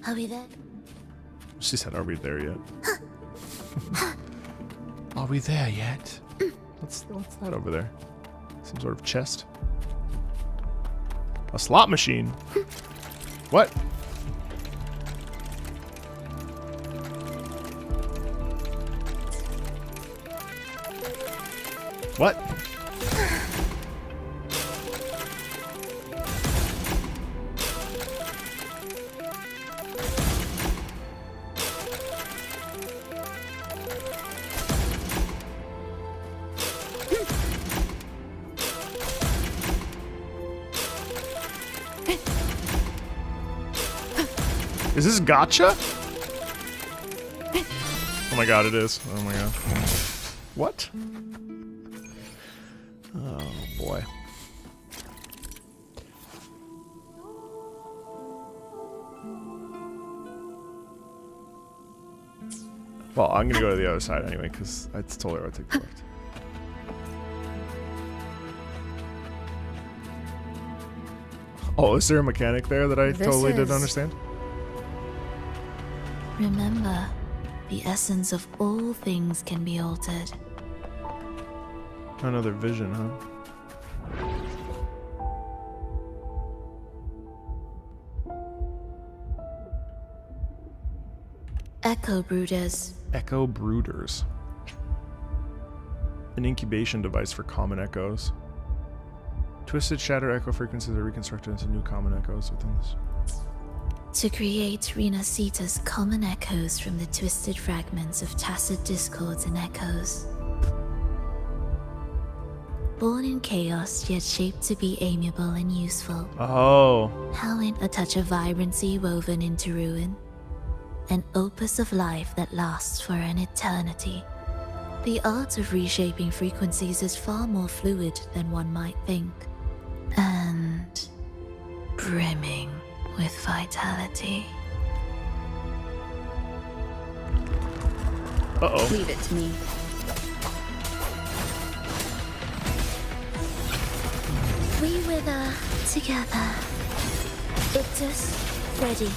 Are we there? She said, are we there yet? Are we there yet? What's that over there? Some sort of chest? A slot machine? What? What? Is this gotcha? Oh my god, it is. Oh my god. What? Oh boy. Well, I'm gonna go to the other side anyway, because I told her I would take the left. Oh, is there a mechanic there that I totally didn't understand? Remember, the essence of all things can be altered. Another vision, huh? Echo brooders. Echo brooders. An incubation device for common echoes. Twisted, shattered echo frequencies are reconstructed into new common echoes within this. To create Rena Sita's common echoes from the twisted fragments of tacit discords and echoes. Born in chaos, yet shaped to be amiable and useful. Oh. Howling a touch of vibrancy woven into ruin. An opus of life that lasts for an eternity. The art of reshaping frequencies is far more fluid than one might think. And brimming with vitality. Uh-oh. Leave it to me. We wither together. Ictus, ready.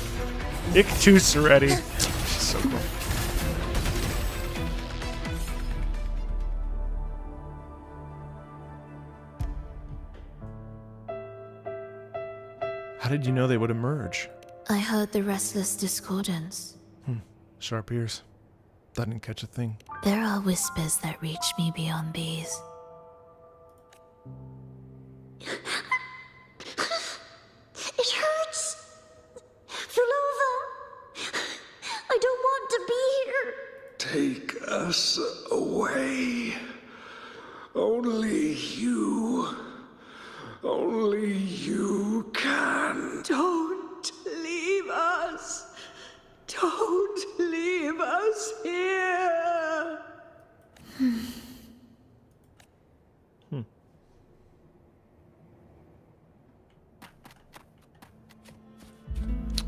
Ictus ready. So cool. How did you know they would emerge? I heard the restless discordance. Sharp ears. Didn't catch a thing. There are whispers that reach me beyond these. It hurts. Vulova. I don't want to be here. Take us away. Only you can. Don't leave us. Don't leave us here.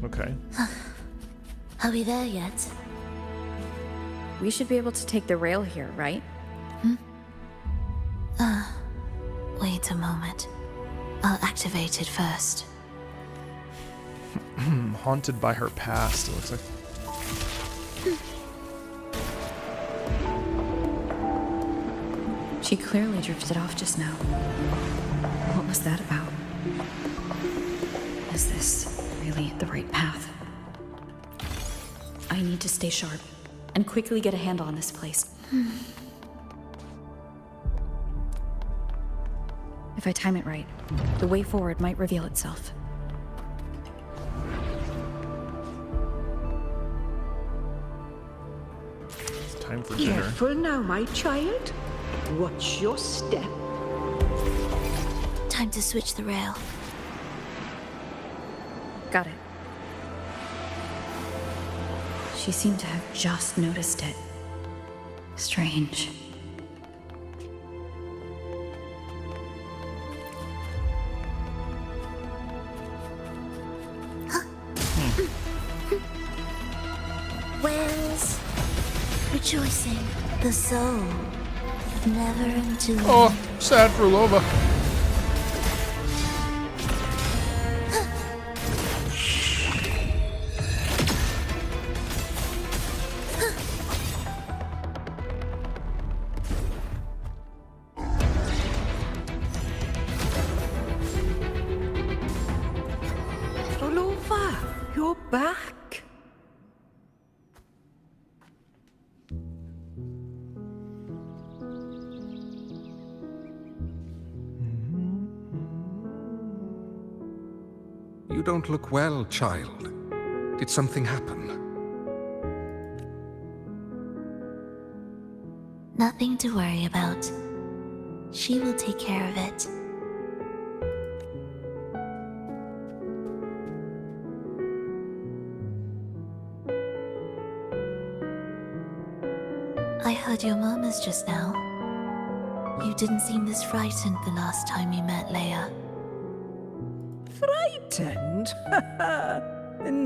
Okay. Are we there yet? We should be able to take the rail here, right? Wait a moment. I'll activate it first. Haunted by her past, it looks like. She clearly drifted off just now. What was that about? Is this really the right path? I need to stay sharp and quickly get a handle on this place. If I time it right, the way forward might reveal itself. It's time for dinner. Careful now, my child. Watch your step. Time to switch the rail. Got it. She seemed to have just noticed it. Strange. Wells, rejoicing, the soul, never entombed. Oh, sad for Lova. Rolova, you're back. You don't look well, child. Did something happen? Nothing to worry about. She will take care of it. I heard your murmurs just now. You didn't seem this frightened the last time you met Leia. Frightened?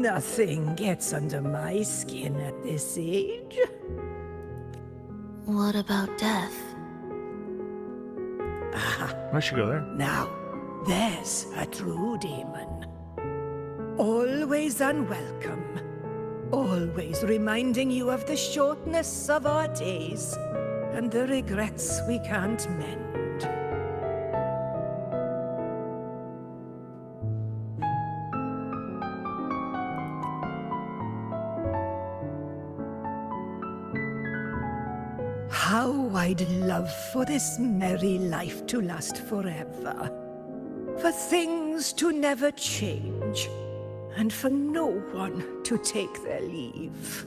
Nothing gets under my skin at this age. What about death? I should go there. Now, there's a true demon. Always unwelcome. Always reminding you of the shortness of our days and the regrets we can't mend. How I'd love for this merry life to last forever. For things to never change, and for no one to take their leave.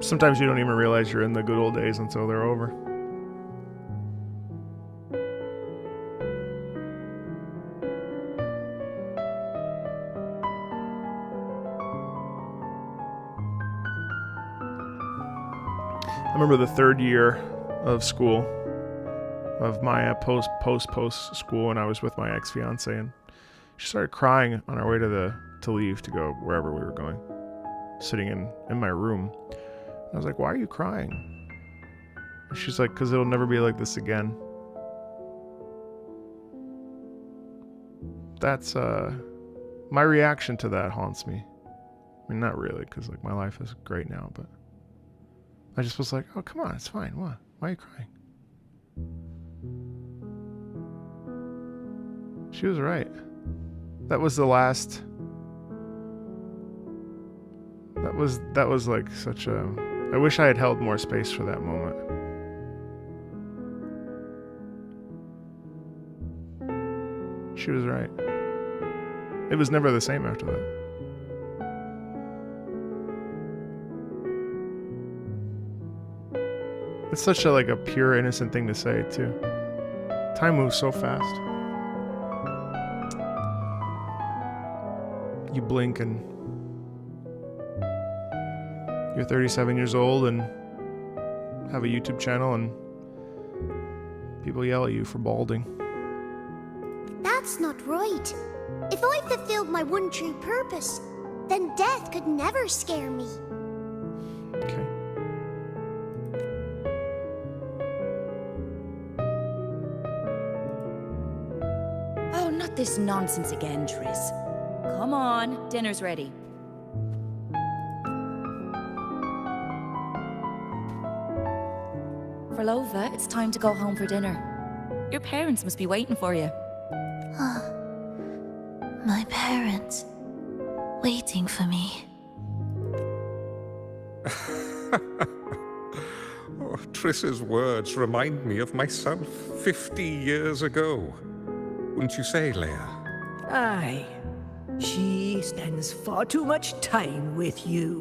Sometimes you don't even realize you're in the good old days until they're over. I remember the third year of school, of my post school, and I was with my ex-fiance, and she started crying on our way to leave to go wherever we were going, sitting in my room. I was like, why are you crying? And she's like, because it'll never be like this again. That's, my reaction to that haunts me. I mean, not really, because like my life is great now, but I just was like, oh, come on, it's fine. What? Why are you crying? She was right. That was the last. That was like such a. I wish I had held more space for that moment. She was right. It was never the same after that. It's such a pure, innocent thing to say too. Time moves so fast. You blink and you're 37 years old and have a YouTube channel and people yell at you for balding. That's not right. If I fulfilled my one true purpose, then death could never scare me. Okay. Oh, not this nonsense again, Tris. Come on, dinner's ready. Frolova, it's time to go home for dinner. Your parents must be waiting for you. My parents, waiting for me. Oh, Triss's words remind me of myself 50 years ago. Wouldn't you say, Leia? Aye. She spends far too much time with you.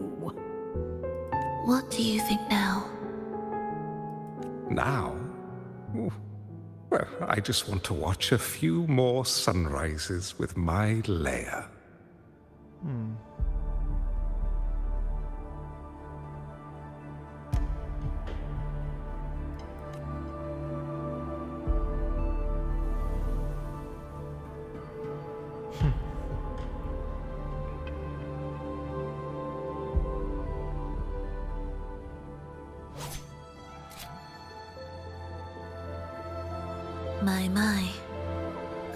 What do you think now? Now? Ooh. Well, I just want to watch a few more sunrises with my Leia. My.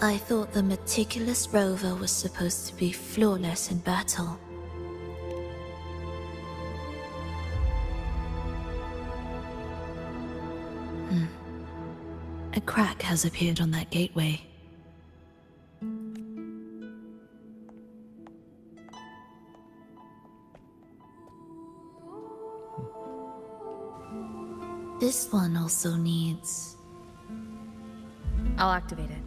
I thought the meticulous rover was supposed to be flawless in battle. A crack has appeared on that gateway. This one also needs... I'll activate it.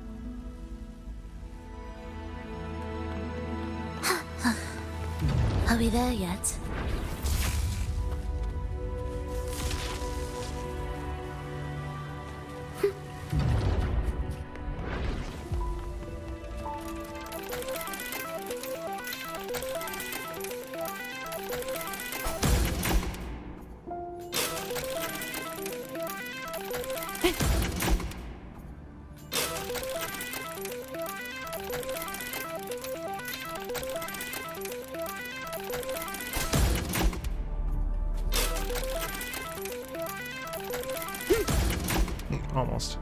Are we there yet? Almost.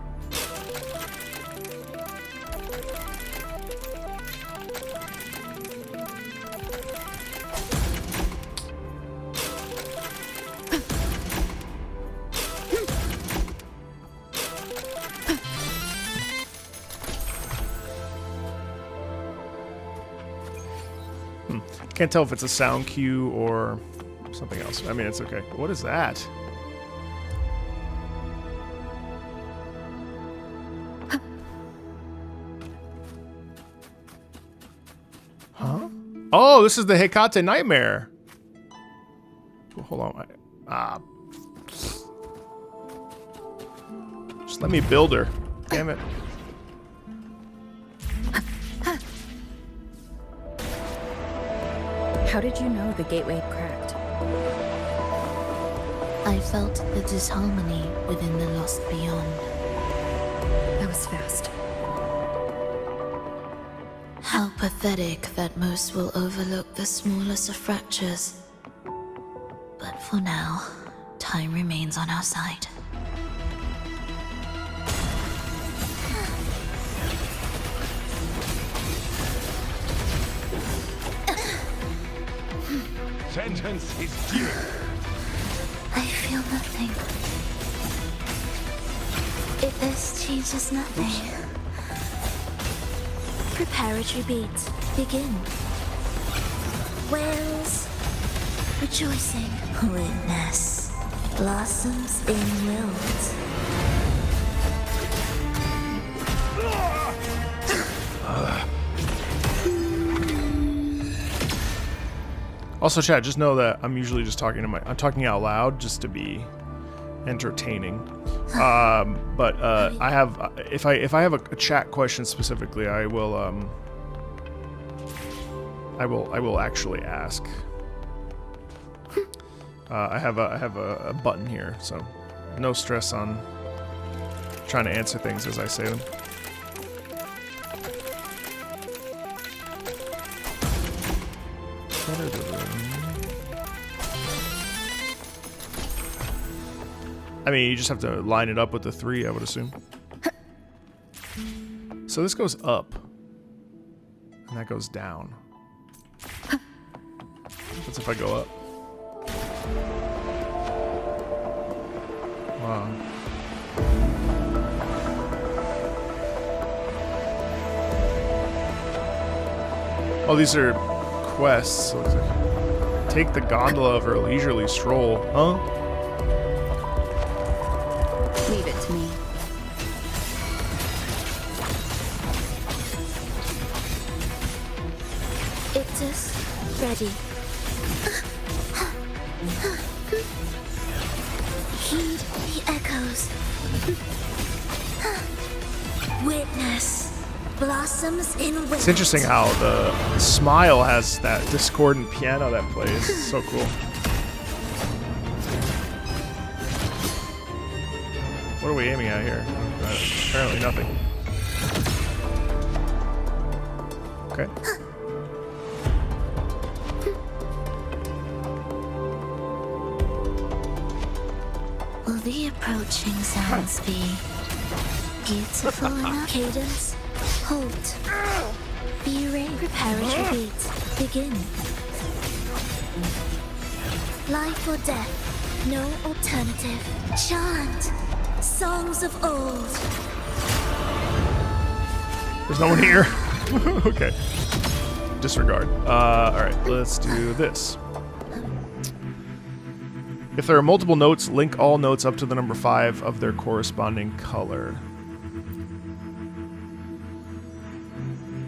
Can't tell if it's a sound cue or something else. I mean, it's okay. What is that? Huh? Oh, this is the Hecate Nightmare. Hold on. Just let me build her. Damn it. How did you know the gateway had cracked? I felt the disharmony within the lost beyond. That was fast. How pathetic that most will overlook the smallest of fractures. But for now, time remains on our side. Sentence is due. I feel nothing. This changes nothing. Preparatory beat. Begin. Wails. Rejoicing. Witness. Blossoms in wilt. Also, chat, just know that I'm usually just talking to I'm talking out loud just to be entertaining. But I have, if I have a chat question specifically, I will actually ask. I have a button here, so no stress on trying to answer things as I say them. I mean, you just have to line it up with the 3, I would assume. So this goes up, and that goes down. What's if I go up? Wow. Oh, these are quests. So like, take the gondola for a leisurely stroll. Huh? Leave it to me. Ictus, ready. Heed the echoes. Witness. Blossoms in wind. It's interesting how the smile has that discordant piano that plays. It's so cool. What are we aiming at here? Apparently nothing. Okay. Will the approaching sounds be beautiful enough? Cadence, halt. B-ray, preparatory beat, begin. Life or death, no alternative. Chant, songs of old. There's no one here. Okay. Disregard. Alright, let's do this. If there are multiple notes, link all notes up to the number 5 of their corresponding color.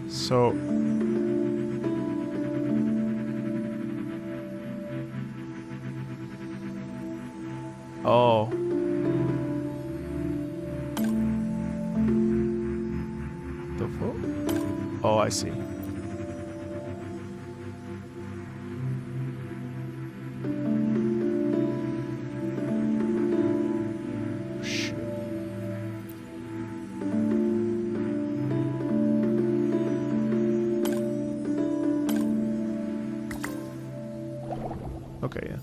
So... Oh. The vote? Oh, I see. Okay, yeah.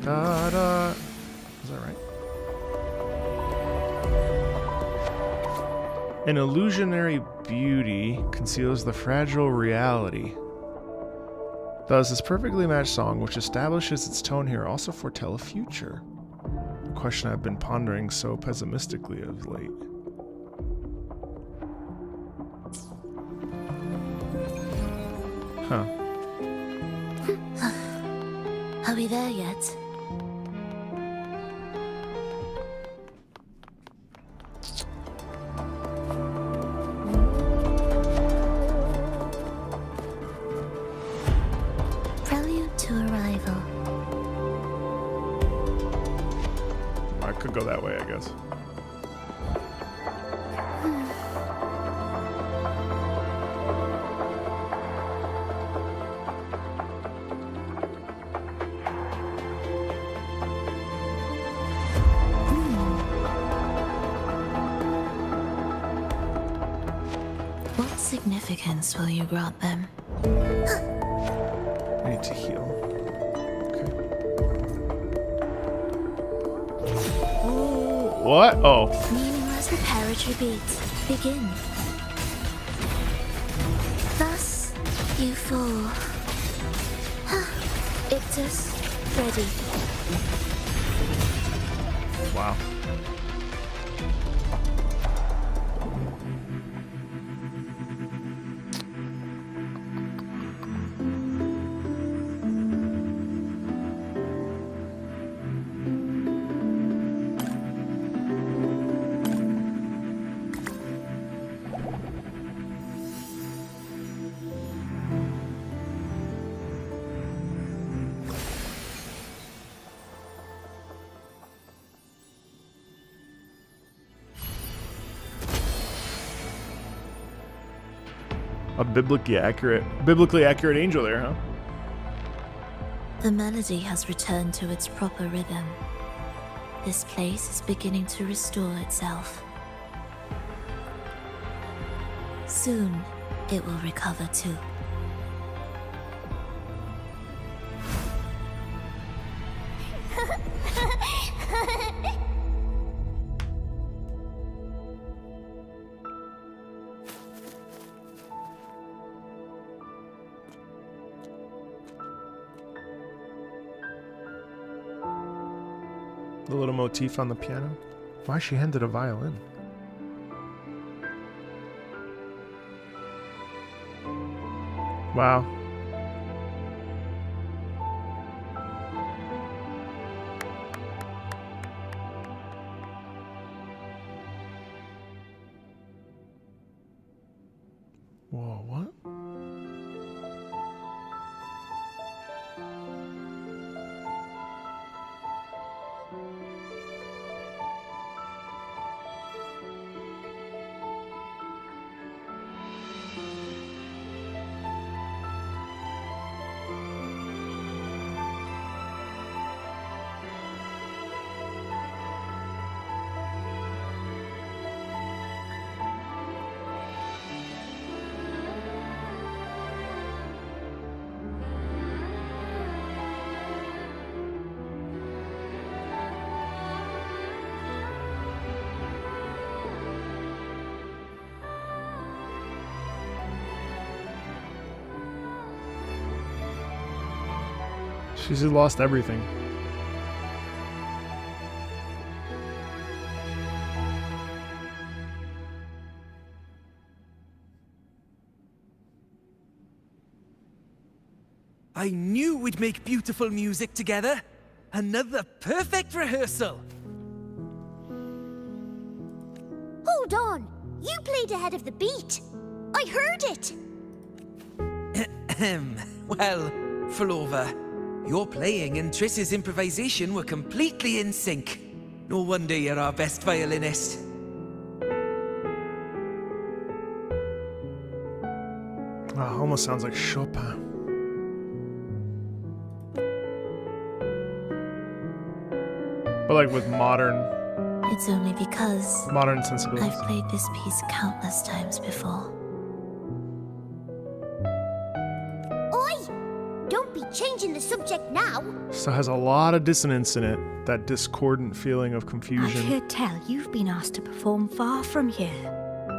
Ta-da! Is that right? An illusionary beauty conceals the fragile reality. Does this perfectly matched song, which establishes its tone here, also foretell a future? A question I've been pondering so pessimistically of late. Huh. Are we there yet? Prelude to arrival. I could go that way, I guess. What significance will you grant them? I need to heal. What? Oh. Meaningless preparatory beats begin. Thus, you fall. Ictus, ready. Wow. A biblically accurate angel there, huh? The melody has returned to its proper rhythm. This place is beginning to restore itself. Soon, it will recover too. The little motif on the piano. Why is she handed a violin? Wow. Whoa, what? She's lost everything. I knew we'd make beautiful music together. Another perfect rehearsal. Hold on! You played ahead of the beat! I heard it! Well, Flova, your playing and Triss's improvisation were completely in sync. No wonder you're our best violinist. Oh, almost sounds like Chopin. But like with modern It's only because sensibilities. I've played this piece countless times before. Oi! Don't be changing the subject now! So it has a lot of dissonance in it. That discordant feeling of I confusion. could tell you've been asked to perform far from here.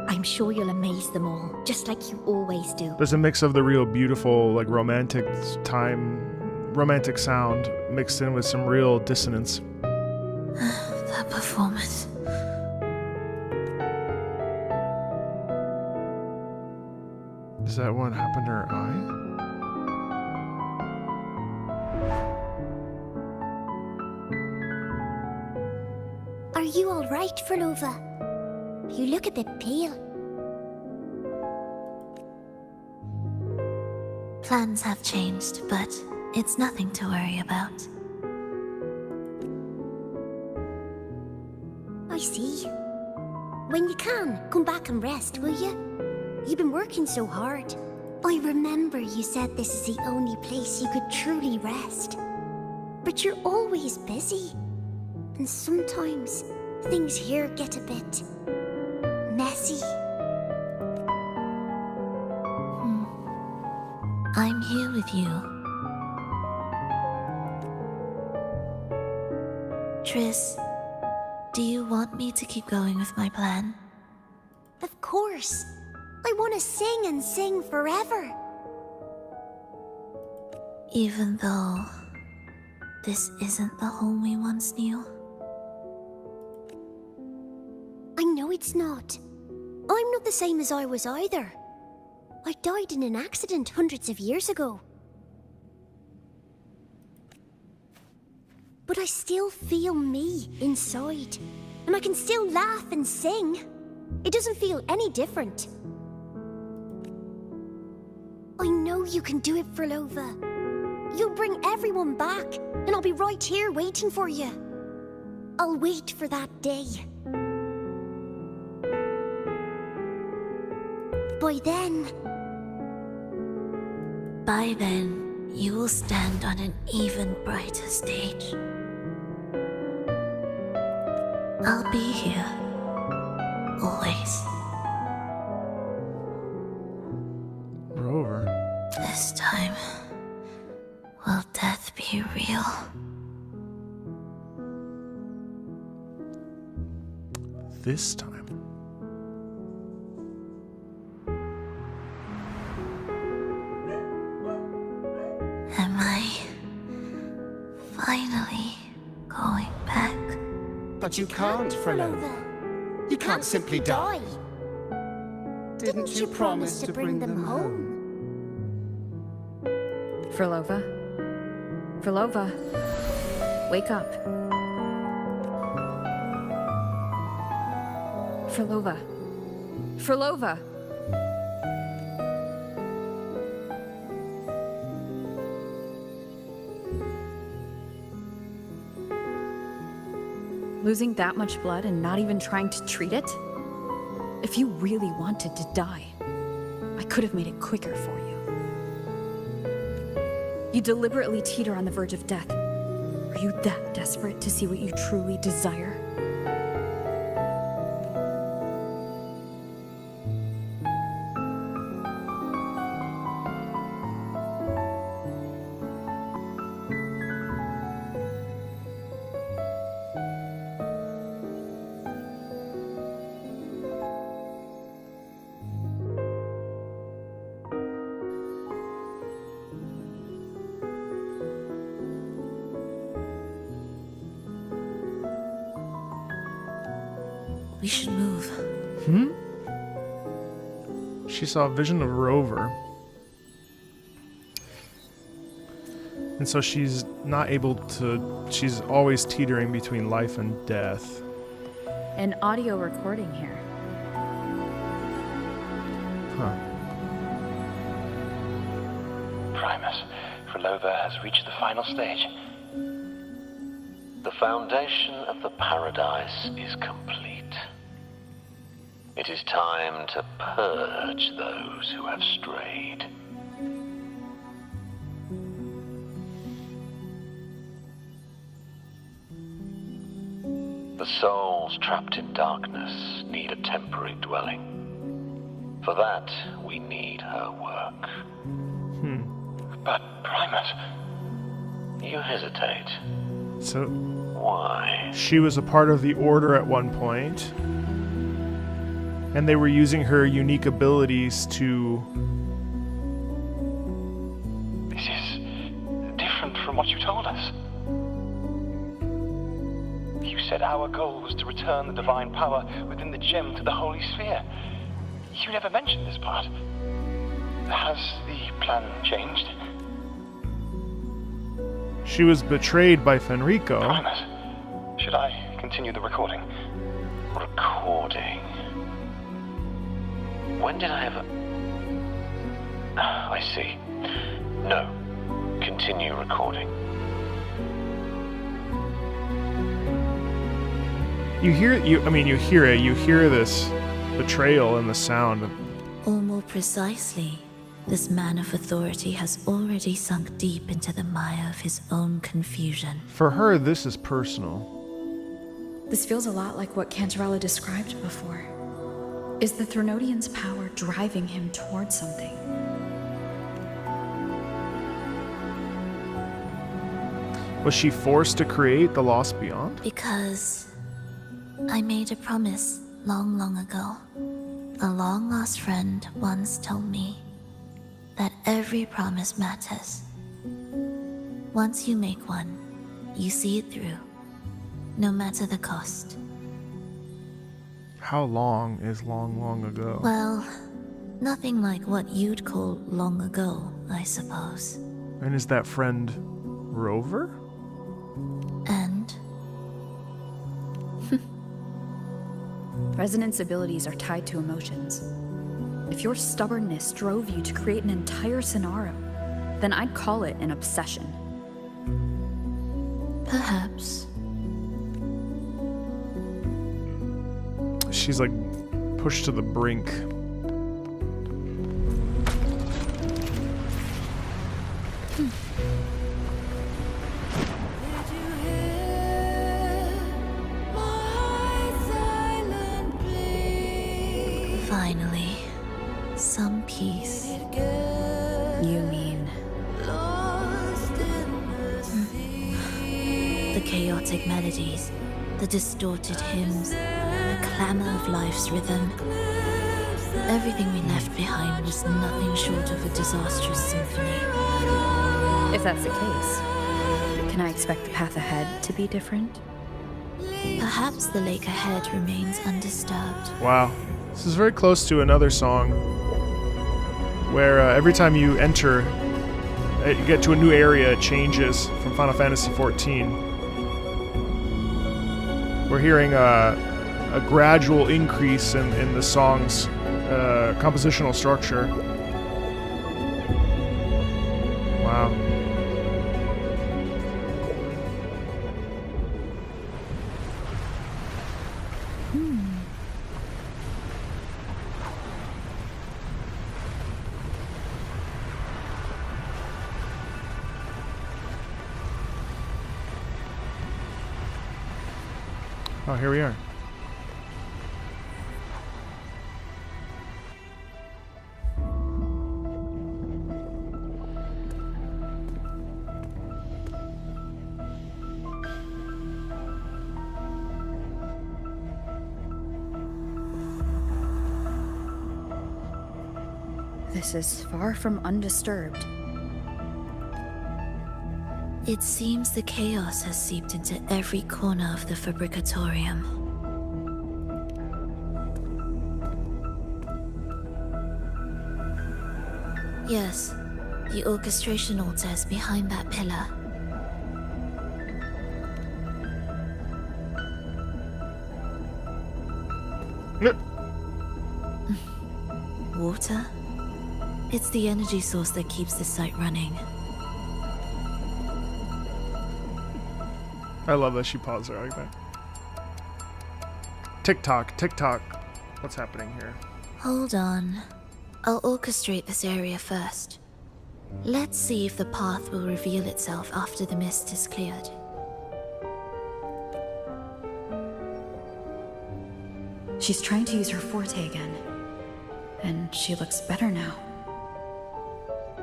I'm sure you'll amaze them all, just like you always do. There's a mix of the real beautiful, like romantic sound mixed in with some real dissonance. That performance. Is that what happened to her eye? you all right, Frolova? You look a bit pale. Plans have changed, but it's nothing to worry about. I see. When you can, come back and rest, will you? You've been working so hard. I remember you said this is the only place you could truly rest. But you're always busy. And sometimes things here get a bit messy. I'm here with you. Triss, do you want me to keep going with my plan? Of course. I want to sing and sing forever. Even though this isn't the home we once knew. I know it's not. I'm not the same as I was either. I died in an accident hundreds of years ago. But I still feel me inside. And I can still laugh and sing. It doesn't feel any different. I know you can do it, Frolova. You'll bring everyone back, and I'll be right here waiting for you. I'll wait for that day. By then, you will stand on an even brighter stage. I'll be here. Always. Rover. This time, will death be real? This time. Am I finally going back? But you can't, Frolova. You can't simply die. Didn't you promise to bring them home? Frolova? Frolova? Wake up. Frolova? Frolova? Losing that much blood and not even trying to treat it? If you really wanted to die, I could have made it quicker for you. You deliberately teeter on the verge of death. Are you that desperate to see what you truly desire? We should move. She saw a vision of Rover. And so she's not able to... She's always teetering between life and death. An audio recording here. Huh. Primus, Frolova has reached the final stage. The foundation of the paradise is complete. It is time to purge those who have strayed. The souls trapped in darkness need a temporary dwelling. For that, we need her work. But, Primus, you hesitate. So... Why? She was a part of the Order at one point. And they were using her unique abilities to... This is different from what you told us. You said our goal was to return the divine power within the gem to the Holy Sphere. You never mentioned this part. Has the plan changed? She was betrayed by Fenrico. Primus, should I Continue the recording. Recording. When did I ever... I see. No. Continue recording. You hear this betrayal in the sound. Or more precisely, this man of authority has already sunk deep into the mire of his own confusion. For her, this is personal. This feels a lot like what Cantarella described before. Is the Threnodian's power driving him towards something? Was she forced to create the Lost Beyond? Because I made a promise long, long ago. A long-lost friend once told me that every promise matters. Once you make one, you see it through, no matter the cost. How long is long, long ago? Well, nothing like what you'd call long ago, I suppose. And is that friend Rover? And? Resonance abilities are tied to emotions. If your stubbornness drove you to create an entire scenario, then I'd call it an obsession. Perhaps. She's like pushed to the brink. Finally, some peace. You mean? The chaotic melodies, the distorted hymns, the clamor of life's rhythm. Everything we left behind was nothing short of a disastrous symphony. If that's the case, can I expect the path ahead to be different? Perhaps the lake ahead remains undisturbed. Wow. This is very close to another song where every time you enter, you get to a new area, it changes from Final Fantasy XIV. We're hearing a gradual increase in the song's compositional structure. Wow. Oh, here we are. This is far from undisturbed. It seems the chaos has seeped into every corner of the Fabricatorium. Yes, the orchestration altar is behind that pillar. Water? It's the energy source that keeps the site running. I love that she paused there like that. Tick-tock, tick-tock. What's happening here? Hold on. I'll orchestrate this area first. Let's see if the path will reveal itself after the mist is cleared. She's trying to use her forte again. And she looks better now.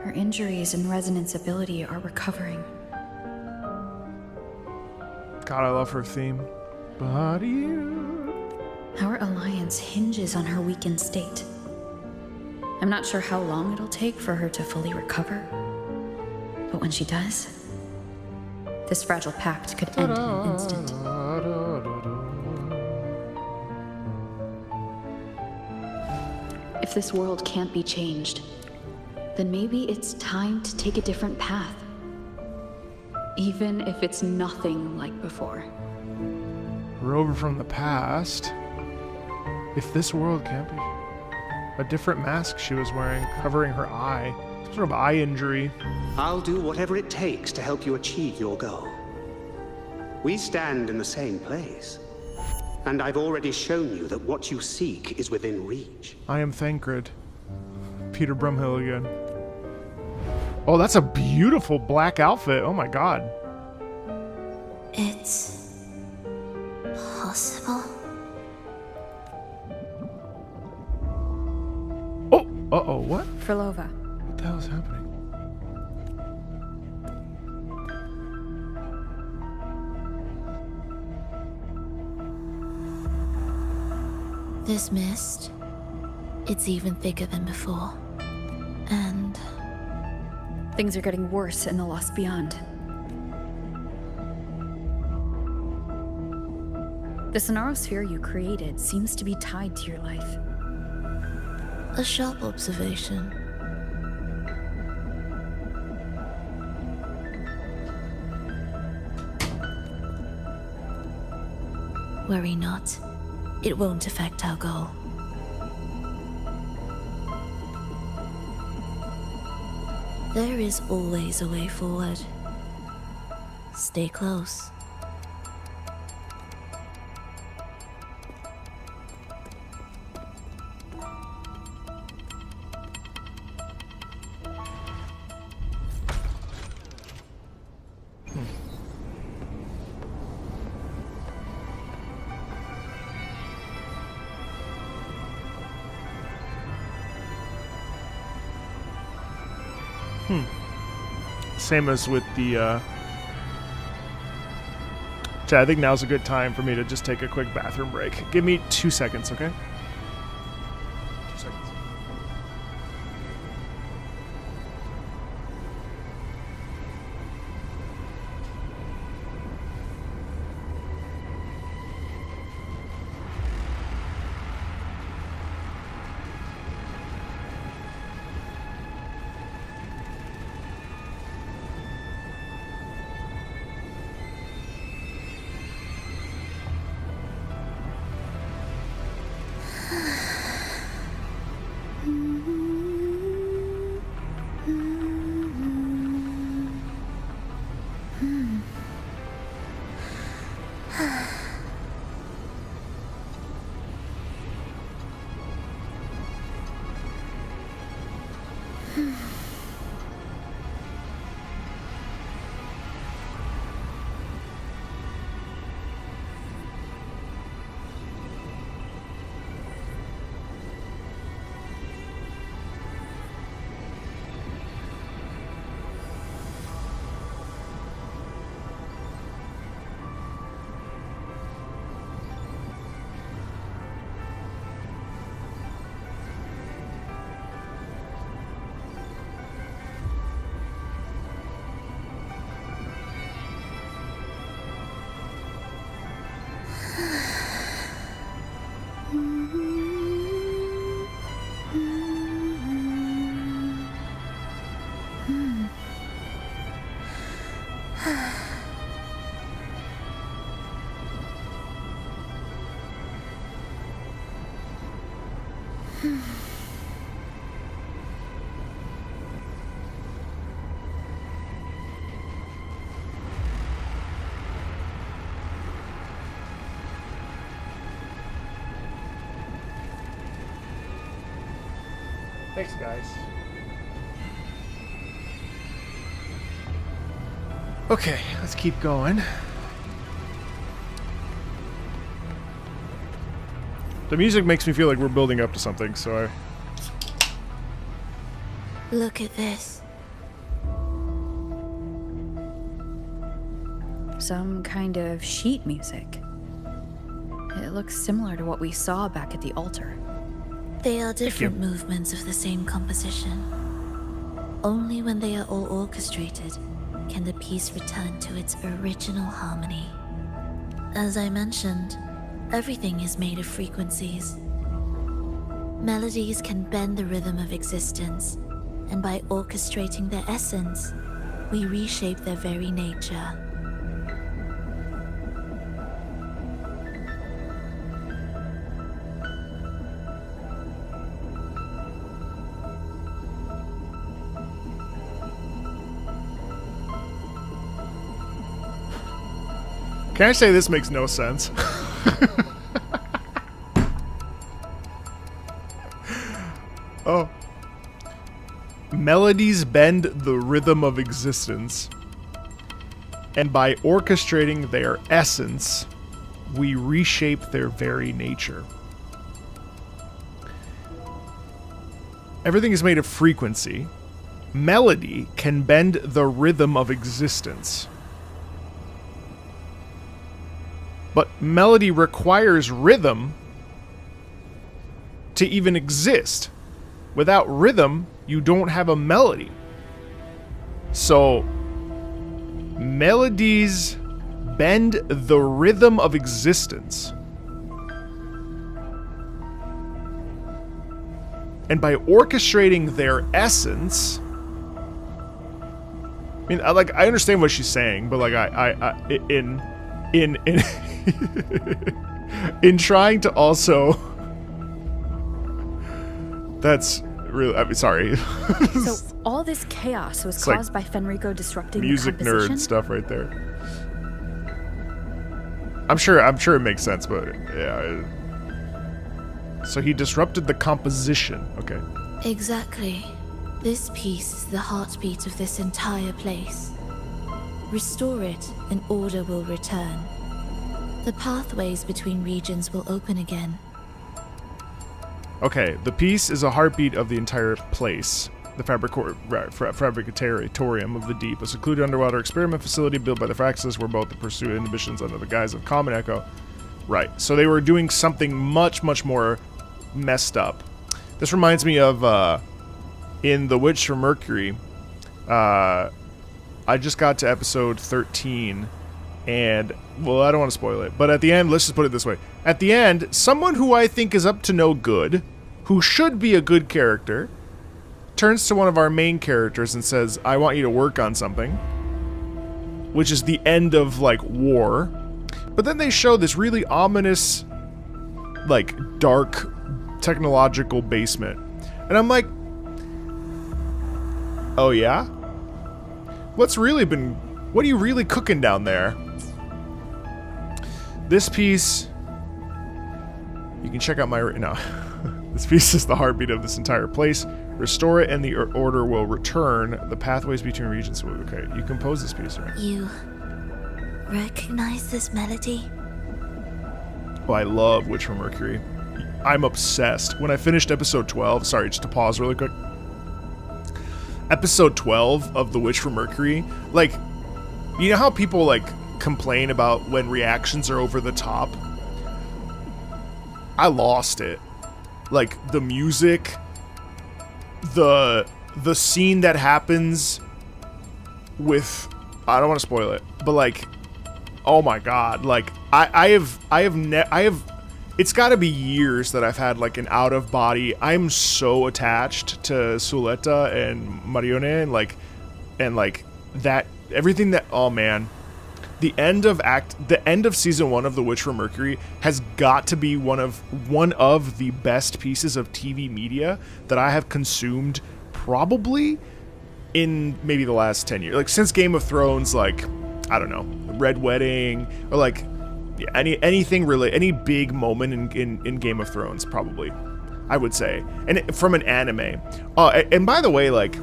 Her injuries and resonance ability are recovering. God, I love her theme. But you... Our alliance hinges on her weakened state. I'm not sure how long it'll take for her to fully recover. But when she does, this fragile pact could end in an instant. If this world can't be changed, then maybe it's time to take a different path. Even if it's nothing like before. Rover from the past. If this world can't be... A different mask she was wearing, covering her eye. Some sort of eye injury. I'll do whatever it takes to help you achieve your goal. We stand in the same place. And I've already shown you that what you seek is within reach. I am Thancred. Peter Brumhill again. Oh, that's a beautiful black outfit. Oh my god. It's possible. Oh! Uh-oh, what? Frolova. What the hell is happening? This mist, it's even thicker than before. And things are getting worse in the Lost Beyond. The Sonarosphere you created seems to be tied to your life. a sharp observation. Worry not. It won't affect our goal. There is always a way forward. Stay close. Same as with the, I think now's a good time for me to just take a quick bathroom break. Give me 2 seconds, okay? 2 seconds. Thanks, guys. Okay, let's keep going. The music makes me feel like we're building up to something, so Look at this. Some kind of sheet music. It looks similar to what we saw back at the altar. They are different movements of the same composition. Only when they are all orchestrated can the piece return to its original harmony. As I mentioned, everything is made of frequencies. Melodies can bend the rhythm of existence, and by orchestrating their essence, we reshape their very nature. Can I say this makes no sense? Oh. Melodies bend the rhythm of existence, and by orchestrating their essence, we reshape their very nature. Everything is made of frequency. Melody can bend the rhythm of existence. But melody requires rhythm to even exist. Without rhythm, you don't have a melody. So, melodies bend the rhythm of existence. And by orchestrating their essence, I mean, I understand what she's saying, but like, in in trying to also, that's really, I mean, sorry. So all this chaos was caused by Fenrico disrupting music the composition? nerd stuff right there. I'm sure it makes sense, but yeah. So he disrupted the composition. Okay. Exactly. This piece is the heartbeat of this entire place. Restore it, and order will return. The pathways between regions will open again. Okay, the piece is a heartbeat of the entire place. The Fabricatorium of the Deep, a secluded underwater experiment facility built by the Fraxis where both the pursue inhibitions under the guise of Common Echo. Right, so they were doing something much, much more messed up. This reminds me of, in The Witch from Mercury, I just got to episode 13, and, well, I don't want to spoil it, but at the end, let's just put it this way. At the end, someone who I think is up to no good, who should be a good character, turns to one of our main characters and says, I want you to work on something, which is the end of, like, war. But then they show this really ominous, like, dark technological basement. And I'm like, oh yeah? What are you really cooking down there? This piece, you can check out my, no. This piece is the heartbeat of this entire place. Restore it and the order will return. The pathways between regions. Okay, you compose this piece, right? You recognize this melody? Oh, I love Witch from Mercury. I'm obsessed. When I finished episode 12, sorry, just to pause really quick. Episode 12 of The Witch from Mercury, like, you know how people, like, complain about when reactions are over the top? I lost it. Like, the music, the scene that happens with, I don't want to spoil it, but like, oh my god, like I have it's got to be years that I've had like an out of body. I'm so attached to Suletta and Marione and like that, everything that, oh man, the end of season 1 of The Witch from Mercury has got to be one of the best pieces of TV media that I have consumed probably in maybe the last 10 years. Like since Game of Thrones, like, I don't know, Red Wedding, or like anything really, any big moment in Game of Thrones, probably, I would say. And from an anime. And by the way, like,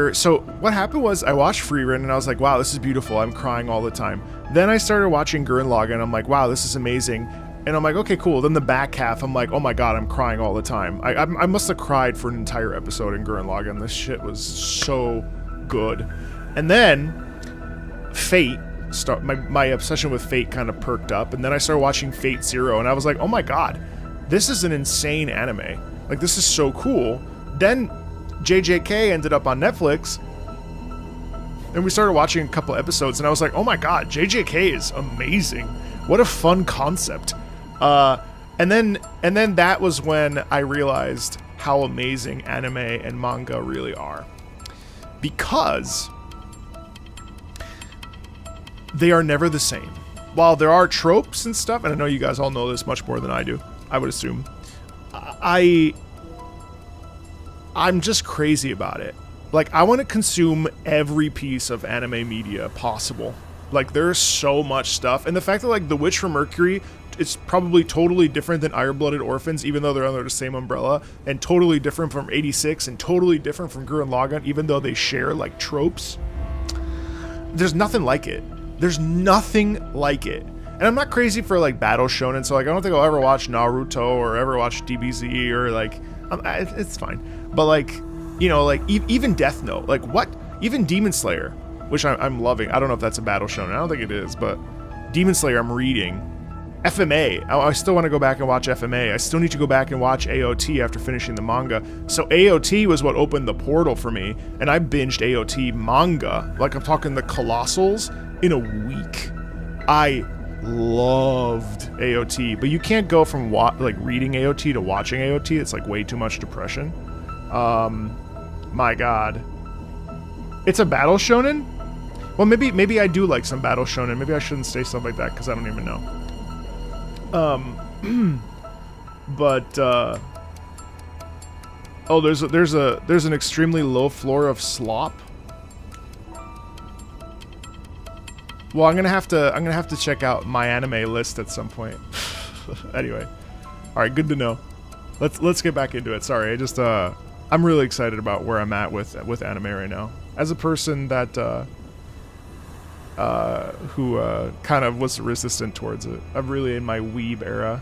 so what happened was I watched Freerun and I was like, wow, this is beautiful. I'm crying all the time. Then I started watching Gurren Lagann and I'm like, wow, this is amazing. And I'm like, okay, cool. Then the back half, I'm like, oh my god, I'm crying all the time. I must have cried for an entire episode in Gurren Lagann. This shit was so good. And then Fate, my obsession with Fate kind of perked up. And then I started watching Fate Zero and I was like, oh my god, this is an insane anime. Like, this is so cool. Then JJK ended up on Netflix, and we started watching a couple episodes, and I was like, oh my god, JJK is amazing. What a fun concept. And then that was when I realized how amazing anime and manga really are. Because they are never the same. While there are tropes and stuff, and I know you guys all know this much more than I do, I would assume, I'm just crazy about it. Like, I want to consume every piece of anime media possible. Like, there's so much stuff. And the fact that, like, The Witch from Mercury, it's probably totally different than Iron-Blooded Orphans, even though they're under the same umbrella, and totally different from 86, and totally different from Gurren Lagann, even though they share, like, tropes. There's nothing like it. There's nothing like it. And I'm not crazy for, like, battle shonen, so, like, I don't think I'll ever watch Naruto or ever watch DBZ or, like, it's fine. But, like, you know, like, even Death Note, like, what? Even Demon Slayer, which I'm loving. I don't know if that's a battle shonen. I don't think it is, but Demon Slayer I'm reading. FMA. I still want to go back and watch FMA. I still need to go back and watch AOT after finishing the manga. So AOT was what opened the portal for me, and I binged AOT manga, like I'm talking the Colossals, in a week. I loved AOT, but you can't go from like reading AOT to watching AOT. It's like way too much depression. My God. It's a battle shonen? Well, maybe I do like some battle shonen. Maybe I shouldn't say stuff like that because I don't even know. But oh, there's an extremely low floor of slop. Well, I'm gonna have to check out my anime list at some point. Anyway, all right, good to know. Let's get back into it. Sorry, I just I'm really excited about where I'm at with anime right now. As a person that who kind of was resistant towards it. I'm really in my weeb era.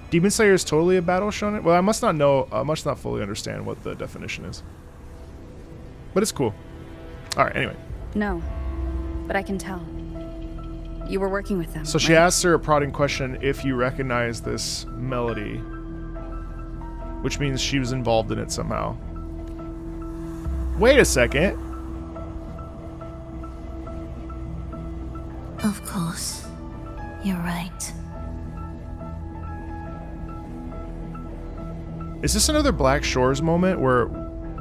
Demon Slayer is totally a battle shonen. Well, I must not fully understand what the definition is. But it's cool. All right, anyway. No, but I can tell. You were working with them. So she asks her a prodding question if you recognize this melody, which means she was involved in it somehow. Wait a second. Of course. You're right. Is this another Black Shores moment where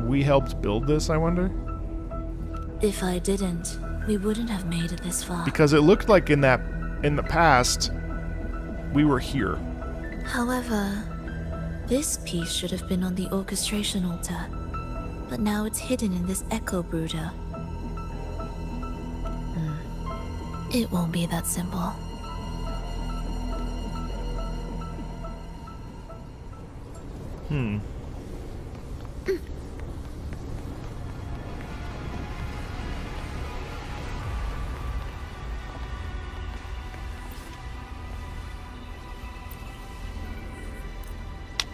we helped build this, I wonder? If I didn't, we wouldn't have made it this far. Because it looked like in the past, we were here. However, this piece should have been on the orchestration altar, but now it's hidden in this echo brooder. It won't be that simple.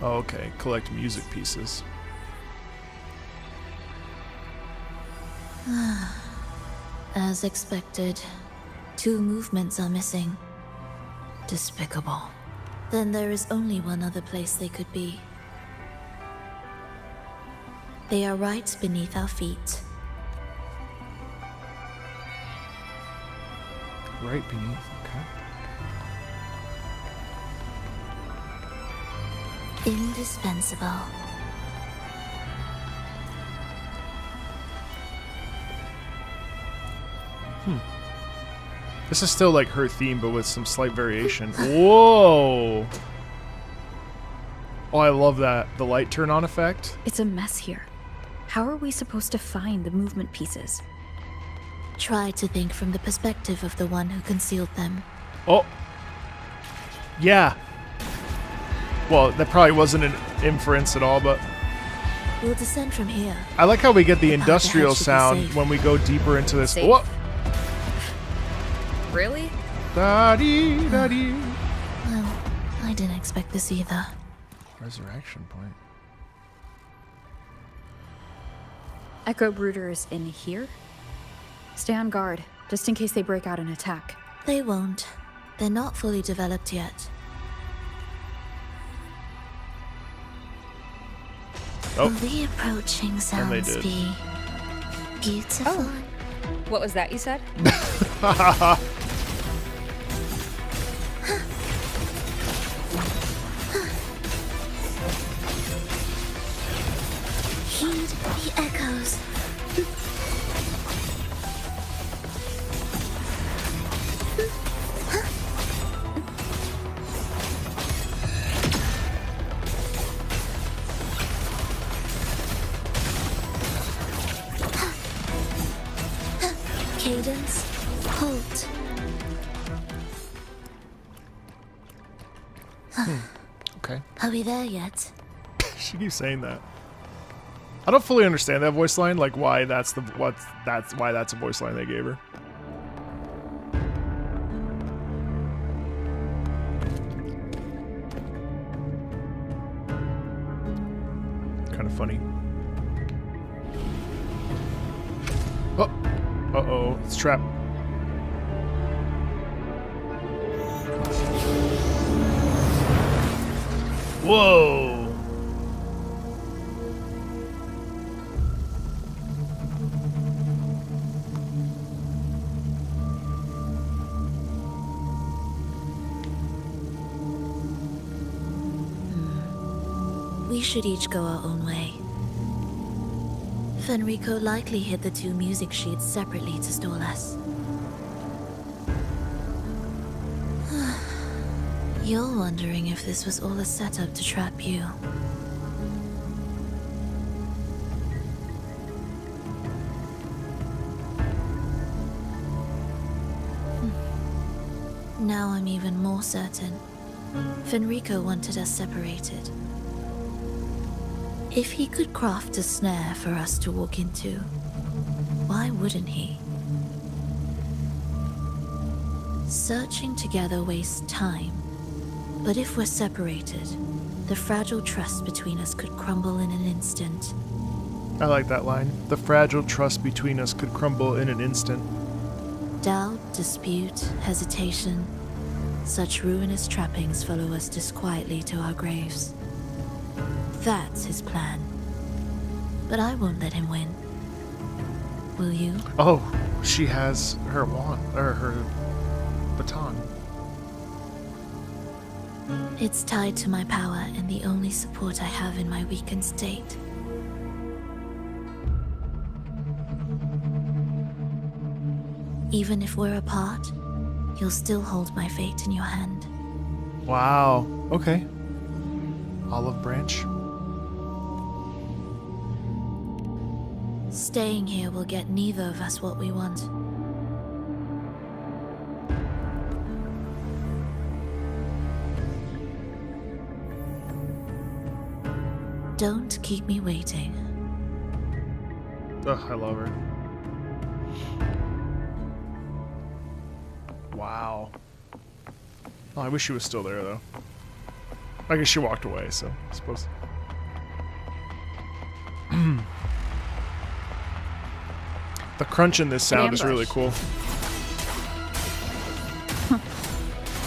Oh, okay, collect music pieces. As expected, 2 movements are missing. Despicable. Then there is only one other place they could be. They are right beneath our feet. Right beneath, okay. Indispensable. This is still like her theme, but with some slight variation. Whoa! Oh, I love that. The light turn on effect. It's a mess here. How are we supposed to find the movement pieces? Try to think from the perspective of the one who concealed them. Oh. Yeah. Well, that probably wasn't an inference at all, but... We'll descend from here. I like how we get the industrial sound when we go deeper into this. Safe. Whoa! Really? Da-dee, da-dee. Well, I didn't expect this either. Resurrection point. Echo Brooder is in here? Stay on guard, just in case they break out and attack. They won't. They're not fully developed yet. Oh. Will the approaching And sounds they did. be beautiful? Oh. What was that you said? Heed the echoes. Cadence, halt. Okay. Are we there yet? She keeps saying that. I don't fully understand that voice line, like why that's a voice line they gave her. Kind of funny. Oh, uh-oh, it's trapped. Whoa. We should each go our own way. Fenrico likely hid the two music sheets separately to stall us. You're wondering if this was all a setup to trap you. Now I'm even more certain. Fenrico wanted us separated. If he could craft a snare for us to walk into, why wouldn't he? Searching together wastes time, but if we're separated, the fragile trust between us could crumble in an instant. I like that line. The fragile trust between us could crumble in an instant. Doubt, dispute, hesitation, such ruinous trappings follow us disquietly to our graves. That's his plan. But I won't let him win. Will you? Oh, she has her wand, or her baton. It's tied to my power and the only support I have in my weakened state. Even if we're apart, you'll still hold my fate in your hand. Wow. Okay. Olive branch. Staying here will get neither of us what we want. Don't keep me waiting. Ugh, I love her. Wow. Oh, I wish she was still there, though. I guess she walked away, so I suppose. The crunch in this sound is really cool.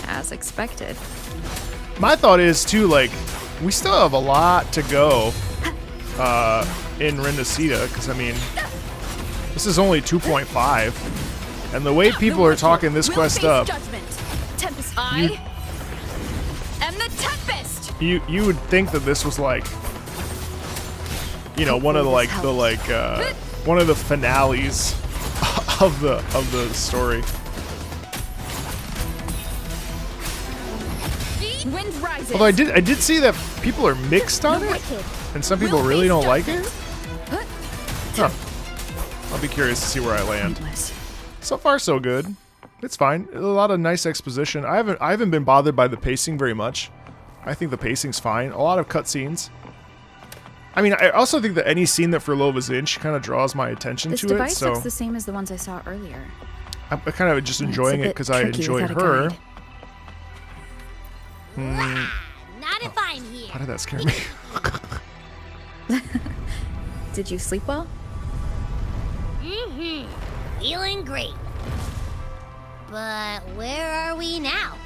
As expected. My thought is, too, like, we still have a lot to go in Rendicita, because, I mean, this is only 2.5, and the way people are talking this quest up, I am the Tempest. You would think that this was like, you know, one of the one of the finales of the story. Wind rises. Although I did see that people are mixed on it, and some people really don't like it. Huh. I'll be curious to see where I land. So far, so good. It's fine. A lot of nice exposition. I haven't been bothered by the pacing very much. I think the pacing's fine. A lot of cutscenes. I mean, I also think that any scene that Furlova's in, she kind of draws my attention This to device it. So looks the same as the ones I saw earlier. I'm kind of just enjoying it because I enjoy her. Not if I'm here. Why did that scare me? Did you sleep well? Feeling great. But where are we now?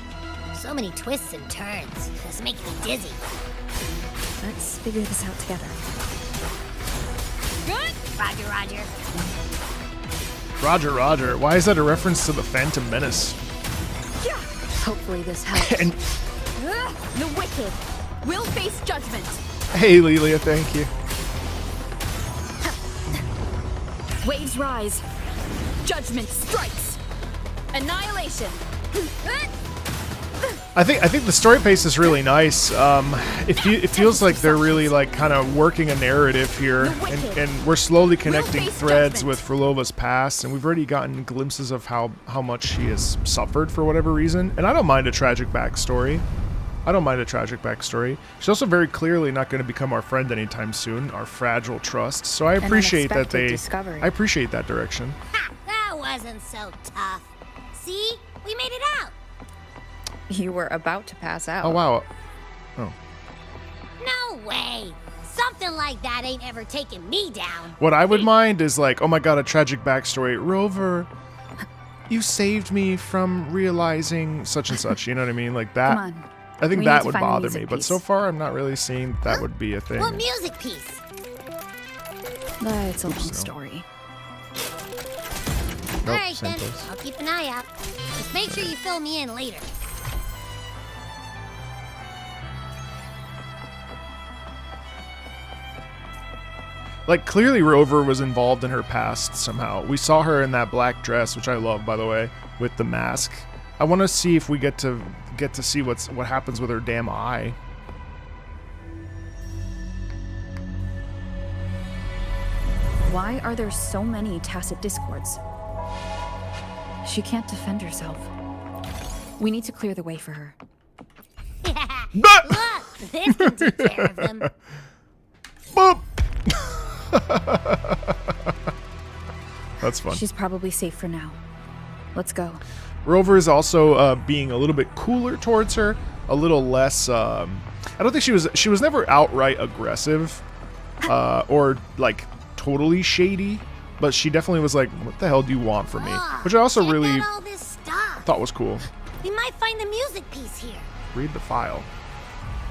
So many twists and turns. This makes me dizzy. Let's figure this out together. Good. Roger, Roger. Roger, Roger. Why is that a reference to the Phantom Menace? Hopefully this helps. And the wicked will face judgment. hey, Lilia, thank you. Waves rise. Judgment strikes. Annihilation. I think the story pace is really nice. It feels like they're really like kind of working a narrative here, and we're slowly connecting threads with Furlova's past, and we've already gotten glimpses of how much she has suffered for whatever reason. And I don't mind a tragic backstory. I don't mind a tragic backstory. She's also very clearly not going to become our friend anytime soon, our fragile trust. So I appreciate that discovery. I appreciate that direction. Ha! That wasn't so tough. See? We made it out. You were about to pass out. Oh, wow. Oh. No way. Something like that ain't ever taken me down. What I would mind is like, oh my god, a tragic backstory. Rover, you saved me from realizing such and such. You know what I mean? Like that. Come on. I think We that need to would find a bother music me. But piece. so far, I'm not really seeing that would be a thing. What music piece? It's a long story. Nope, All right, same then. place. I'll keep an eye out. Just make sure you fill me in later. Like, clearly Rover was involved in her past somehow. We saw her in that black dress, which I love, by the way, with the mask. I want to see if we get to see what happens with her damn eye. Why are there so many tacit discords? She can't defend herself. We need to clear the way for her. Look, this can take care of them. Boop. That's fun. She's probably safe for now. Let's go. Rover is also being a little bit cooler towards her, a little less. I don't think she was never outright aggressive, or like totally shady, but she definitely was like, "What the hell do you want from me?" Which I also Check really out all this stuff. thought was cool. We might find the music piece here. Read the file.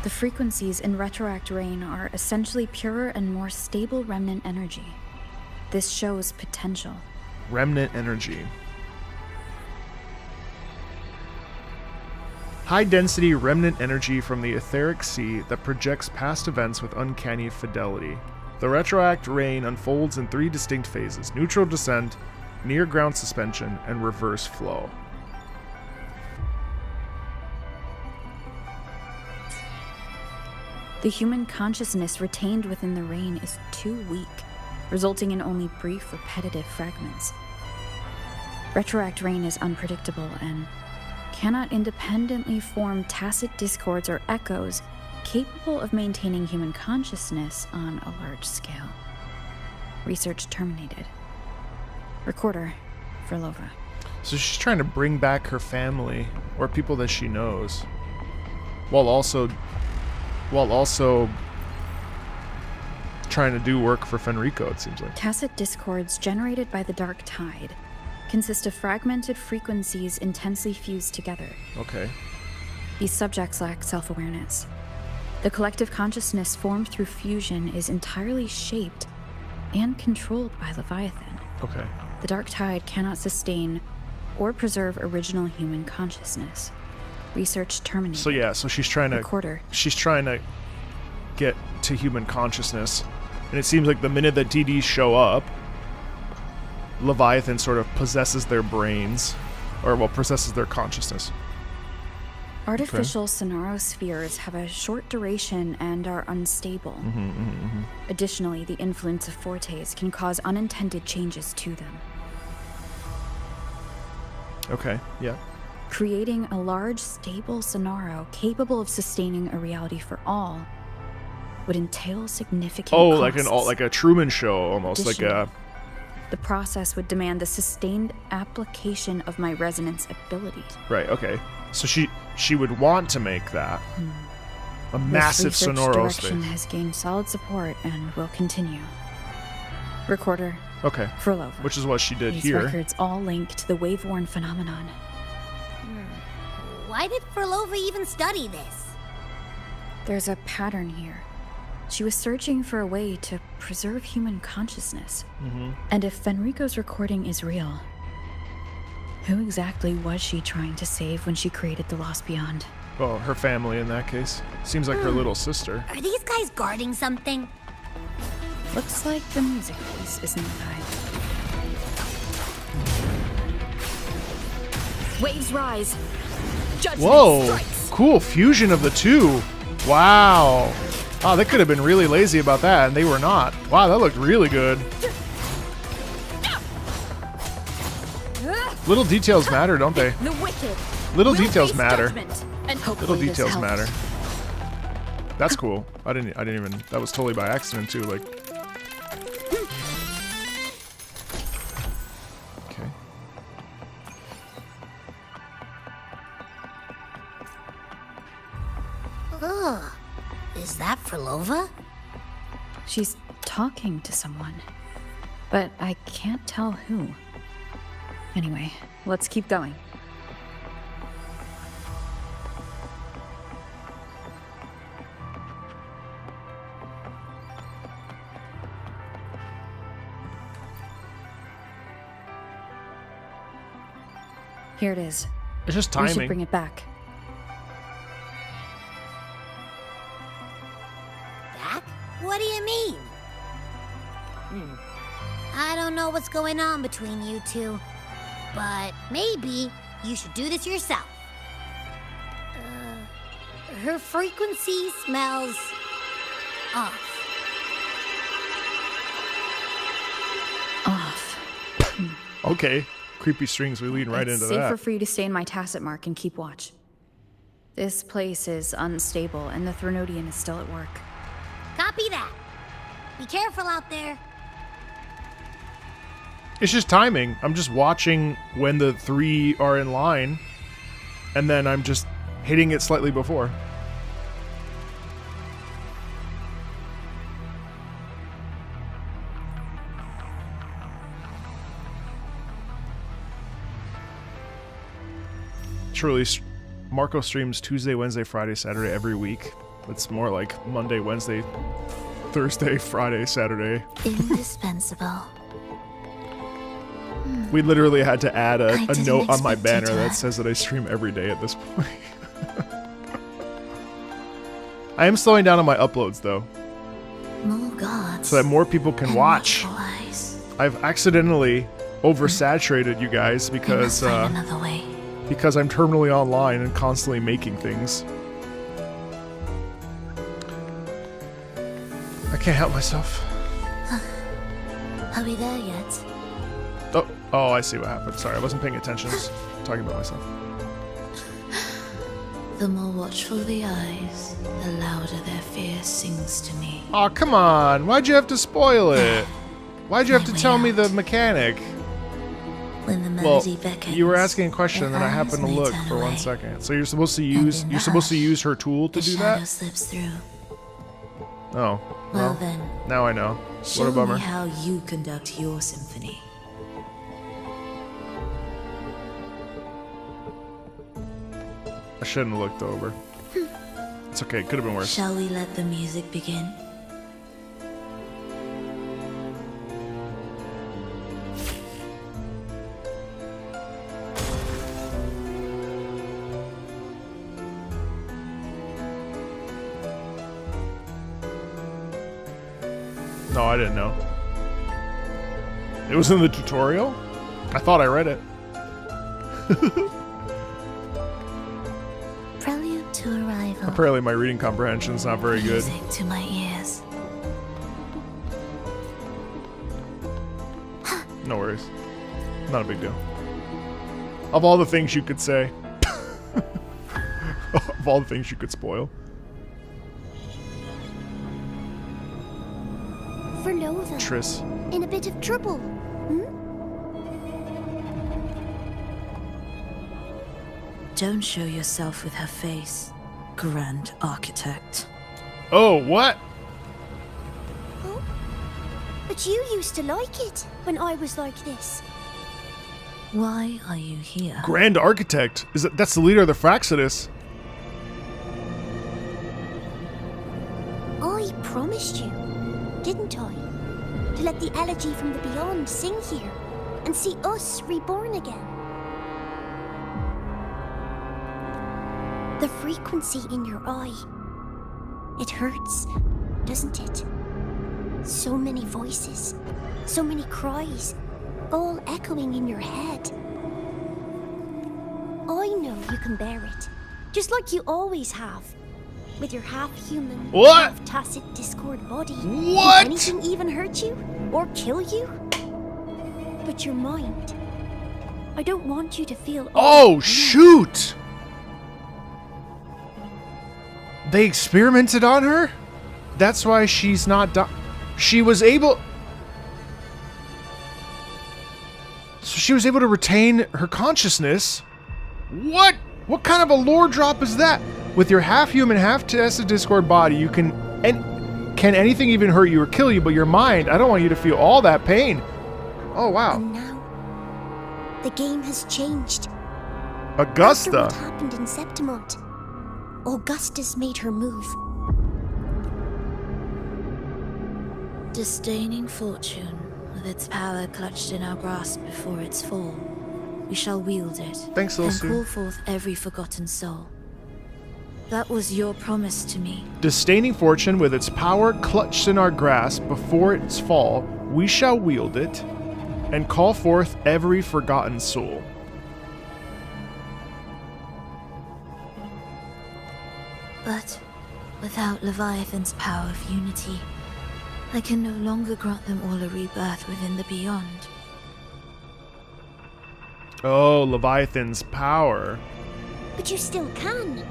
The frequencies in Retroact Rain are essentially purer and more stable remnant energy. This shows potential. Remnant energy. High-density remnant energy from the etheric sea that projects past events with uncanny fidelity. The Retroact Rain unfolds in 3 distinct phases: neutral descent, near-ground suspension, and reverse flow. The human consciousness retained within the rain is too weak, resulting in only brief, repetitive fragments. Retroact Rain is unpredictable and cannot independently form tacit discords or echoes capable of maintaining human consciousness on a large scale. Research terminated. Recorder, Frolova. So she's trying to bring back her family, or people that she knows, while also trying to do work for Fenrico, it seems like. Tacit discords generated by the Dark Tide consist of fragmented frequencies intensely fused together. Okay. These subjects lack self-awareness. The collective consciousness formed through fusion is entirely shaped and controlled by Leviathan. Okay. The Dark Tide cannot sustain or preserve original human consciousness. Research terminated. So yeah, so she's trying to Recorder. She's trying to get to human consciousness, and it seems like the minute that TDs show up, Leviathan sort of possesses their brains, or well, possesses their consciousness. Artificial sonarospheres have a short duration and are unstable. Additionally, the influence of fortes can cause unintended changes to them. Okay, yeah. Creating a large, stable sonaro capable of sustaining a reality for all would entail significant costs. like a Truman Show, almost like a. Additionally, the process would demand the sustained application of my resonance ability. Right. Okay. So she would want to make that a massive This research sonoro direction space. has gained solid support and will continue. Recorder. Okay. Frolova. Which is what she did These here. records all link to the wave-worn phenomenon. Why did Frolova even study this? There's a pattern here. She was searching for a way to preserve human consciousness. And if Fenrico's recording is real, who exactly was she trying to save when she created the Lost Beyond? Well, her family in that case. Seems like her little sister. Are these guys guarding something? Looks like the music piece is nearby. Waves rise. Judgment Whoa! strikes. Cool fusion of the two. Wow. Oh, they could have been really lazy about that, and they were not. Wow, that looked really good. Little details matter, don't they? The wicked Little We'll details face matter. judgment, and Little hopefully this details helped. matter. That's cool. I didn't even. That was totally by accident too. Like. Okay. Ugh. Is that Frolova? She's talking to someone, but I can't tell who. Anyway, let's keep going. Here it is. It's just We should timing. bring it back. Back? What do you mean? I don't know what's going on between you two, but maybe you should do this yourself. Her frequency smells off. Okay. Creepy strings. We lead right It's into safer that. for you to stay in my tacit mark and keep watch. This place is unstable, and the Threnodian is still at work. Copy that. Be careful out there. It's just timing. I'm just watching when the 3 are in line, and then I'm just hitting it slightly before. Truly, Marco streams Tuesday, Wednesday, Friday, Saturday every week. It's more like Monday, Wednesday, Thursday, Friday, Saturday. Indispensable. We literally had to add a didn't note on my expect you banner to. that says that I stream every day at this point. I am slowing down on my uploads though, More gods. so that more people can and watch. watchful eyes. I've accidentally oversaturated you guys because Find another way. because I'm terminally online and constantly making things. I can't help myself. Are we there yet? Oh, I see what happened. Sorry, I wasn't paying attention. Just talking about myself. The more watchful the eyes, the louder their fear sings to me. Oh, come on. Why'd you have to spoil it? Why'd you have to tell me the mechanic? When the Well, melody beckons, you were asking a question, and then I their happened to eyes may look turn for 1 away. second. So you're supposed to use her tool to the do shadow that? slips through. Oh, Well then, now I know. show What a bummer. me how you conduct your symphony. I shouldn't have looked over. It's okay. It could have been worse. Shall we let the music begin? No, I didn't know. It was in the tutorial? I thought I read it. Prelude to arrival. Apparently my reading comprehension's not very good. Music to my ears. No worries. Not a big deal. Of all the things you could say. Of all the things you could spoil. Frolova. Triss. In a bit of trouble. Don't show yourself with her face, Grand Architect. Oh, what? But you used to like it when I was like this. Why are you here? Grand Architect. That's the leader of the Fraxidus. I promised you, didn't I? To let the elegy from the beyond sing here and see us reborn again. The frequency in your eye. It hurts, doesn't it? So many voices, so many cries, all echoing in your head. I know you can bear it, just like you always have. With your half-human, What? half-tacit Discord body. What? Can anything even hurt you? Or kill you? But your mind. I don't want you to feel... Oh, shoot! They experimented on her? That's why she's not she was able... So she was able to retain her consciousness? What? What kind of a lore drop is that? With your half-human, half-Tacet Discord body, you can... And can anything even hurt you or kill you? But your mind, I don't want you to feel all that pain. Oh, wow. And now, the game has changed. Augusta? After what happened in Septimont, Augustus made her move. Disdaining fortune, with its power clutched in our grasp before its fall, we shall wield it. Thanks, and Ilsu. call forth every forgotten soul. That was your promise to me. Disdaining fortune with its power clutched in our grasp before its fall, we shall wield it and call forth every forgotten soul. But without Leviathan's power of unity, I can no longer grant them all a rebirth within the beyond. Oh, Leviathan's power. But you still can.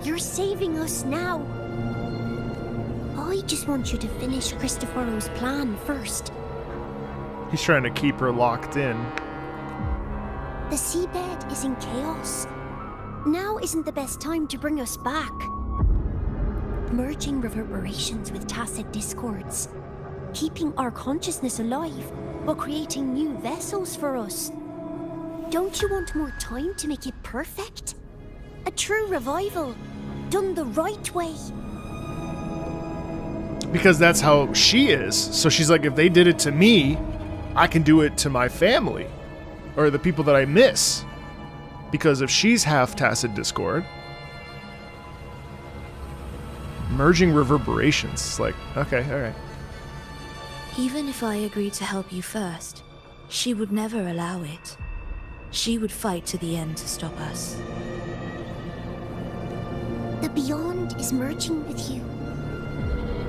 You're saving us now. I just want you to finish Cristoforo's plan first. He's trying to keep her locked in. The seabed is in chaos. Now isn't the best time to bring us back. Merging reverberations with tacit discords. Keeping our consciousness alive, but creating new vessels for us. Don't you want more time to make it perfect? A true revival, done the right way. Because that's how she is. So she's like, if they did it to me, I can do it to my family. Or the people that I miss. Because if she's half Tacit Discord, merging reverberations, like, okay, alright. Even if I agreed to help you first, she would never allow it. She would fight to the end to stop us. The Beyond is merging with you.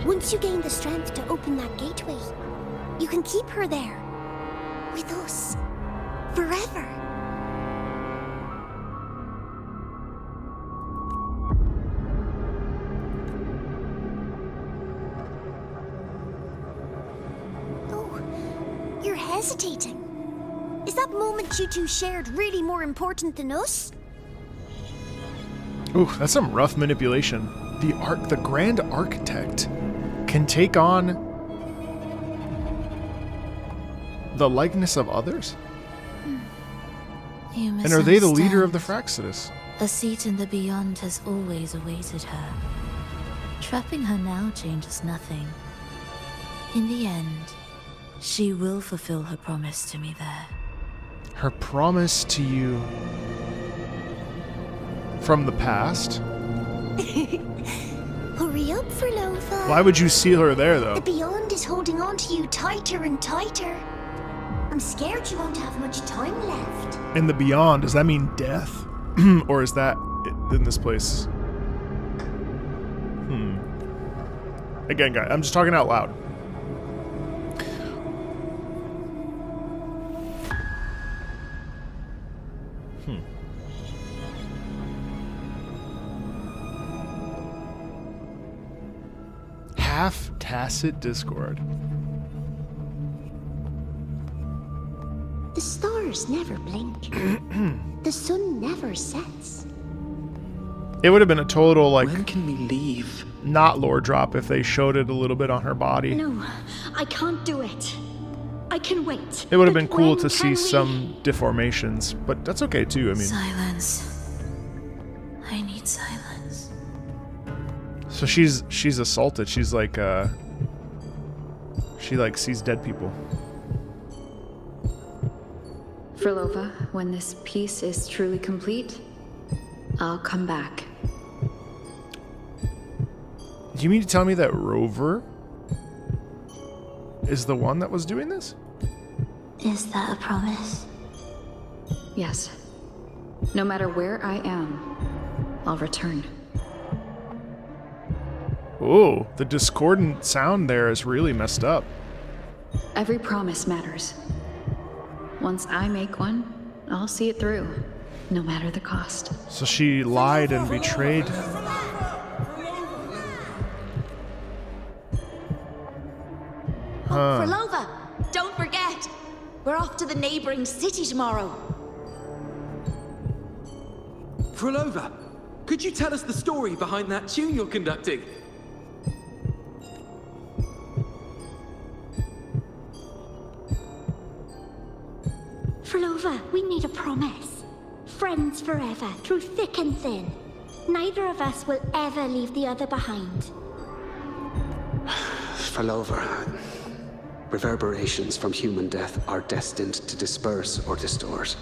Once you gain the strength to open that gateway, you can keep her there. With us. Forever. Oh, you're hesitating. Is that moment you two shared really more important than us? Ooh, that's some rough manipulation. The Grand Architect can take on the likeness of others? You And are they the leader of the misunderstand. Fraxidus? A seat in the Beyond has always awaited her. Trapping her now changes nothing. In the end, she will fulfill her promise to me there. Her promise to you from the past? Hurry up, Frolova. Why would you seal her there, though? The Beyond is holding on to you tighter and tighter. I'm scared you won't have much time left. In the Beyond, does that mean death? Or is that in this place? Again, guys, I'm just talking out loud. Half Tacit Discord. The stars never blink. The sun never sets. It would have been a total, like, when can we leave? Not lore drop if they showed it a little bit on her body. No, I can't do it. I can wait. It would have been But cool when to can see we? some deformations, but that's okay too. I mean, Silence. I need silence. so she's assaulted. She's like she like sees dead people. Frolova, when this piece is truly complete, I'll come back. Do you mean to tell me that Rover is the one that was doing this? Is that a promise? Yes. No matter where I am, I'll return. Oh, the discordant sound there is really messed up. Every promise matters. Once I make one, I'll see it through, no matter the cost. So she lied and betrayed. Frolova, don't forget! We're off to the neighboring city tomorrow. Frolova, could you tell us the story behind that tune you're conducting? Frolova, we made a promise. Friends forever, through thick and thin. Neither of us will ever leave the other behind. Frolova, reverberations from human death are destined to disperse or distort.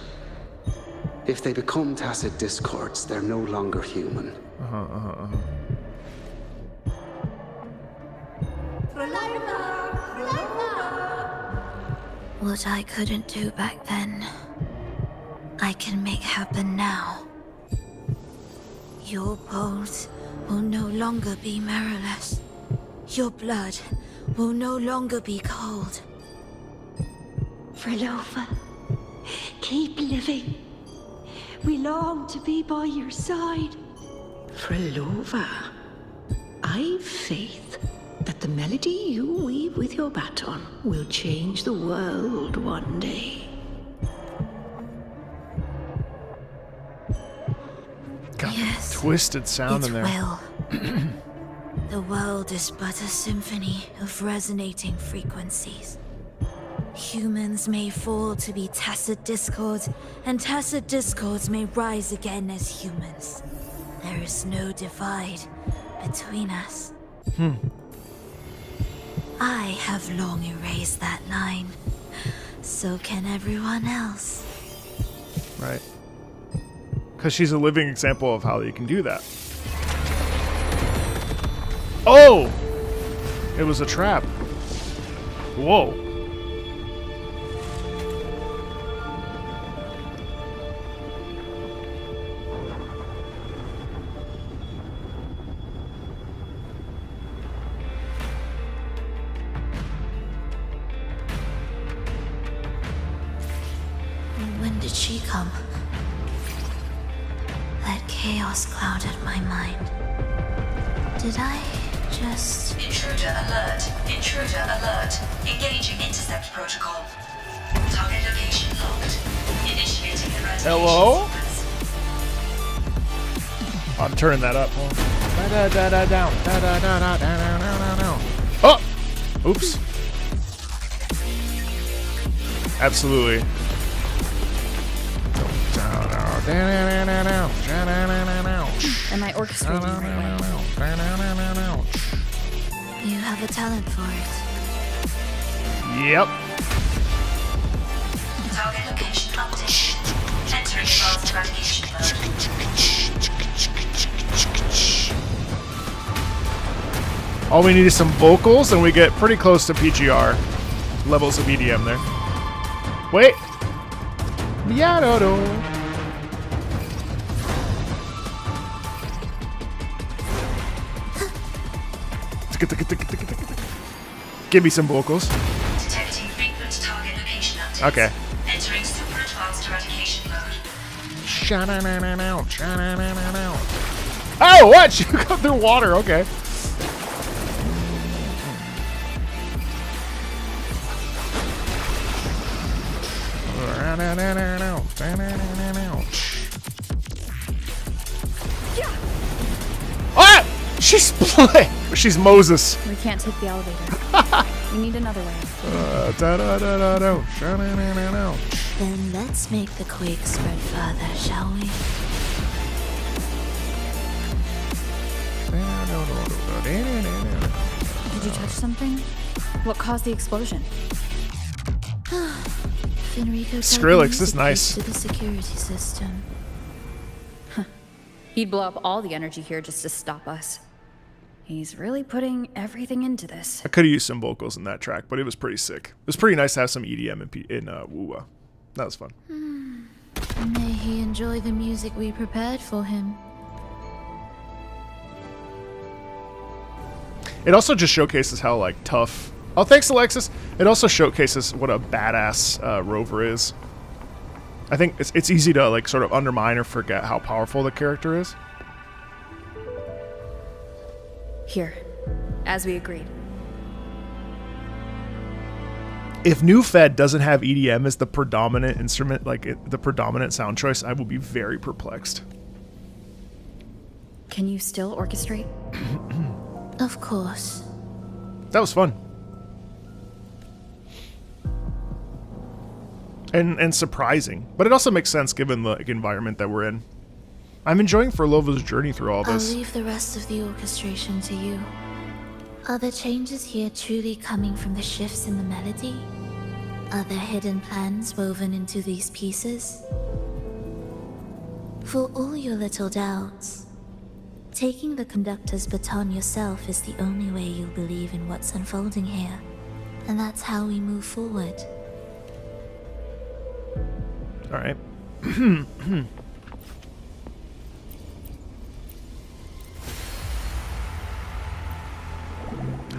If they become tacit discords, they're no longer human. What I couldn't do back then, I can make happen now. Your bones will no longer be marrowless. Your blood will no longer be cold. Frolova, keep living. We long to be by your side. Frolova, I've faith that the melody you weave with your baton will change the world one day. Got Yes, twisted sound it in there. will. The world is but a symphony of resonating frequencies. Humans may fall to be tacit discords, and tacit discords may rise again as humans. There is no divide between us. I have long erased that line. So can everyone else. Right. Because she's a living example of how you can do that. Oh! It was a trap. Whoa. When did she come? That chaos clouded my mind. Did I just... Intruder alert. Intruder alert. Engaging intercept protocol. Target location locked. Initiating eradication. Hello? I'm turning that up. Oh! Oops. Absolutely. Am I orchestrating the right way? You have a talent for it. Yep. Target location updated. Entering advanced eradication mode. All we need is some vocals, and we get pretty close to PGR levels of EDM there. Wait. Miadodo. Give me some vocals. Detecting frequent target location updates. Okay. Entering super advanced eradication mode. Oh, what? You got through water. Okay. Ah! She's split. She's Moses. We can't take the elevator. We need another way. Then let's make the quake spread further, shall we? Did you touch something? What caused the explosion? Fenrico Skrillex is nice. to the security system. He'd blow up all the energy here just to stop us. He's really putting everything into this. I could have used some vocals in that track, but it was pretty sick. It was pretty nice to have some EDM in Wuwa. That was fun. May he enjoy the music we prepared for him. It also just showcases how like tough. Oh, thanks, Alexis. It also showcases what a badass Rover is. I think it's easy to like sort of undermine or forget how powerful the character is. Here, as we agreed. If New Fed doesn't have EDM as the predominant instrument, like the predominant sound choice, I will be very perplexed. Can you still orchestrate? Of course. That was fun. And surprising. But it also makes sense given the environment that we're in. I'm enjoying Furlova's journey through all this. I'll leave the rest of the orchestration to you. Are the changes here truly coming from the shifts in the melody? Are there hidden plans woven into these pieces? For all your little doubts, taking the conductor's baton yourself is the only way you'll believe in what's unfolding here. And that's how we move forward. All right.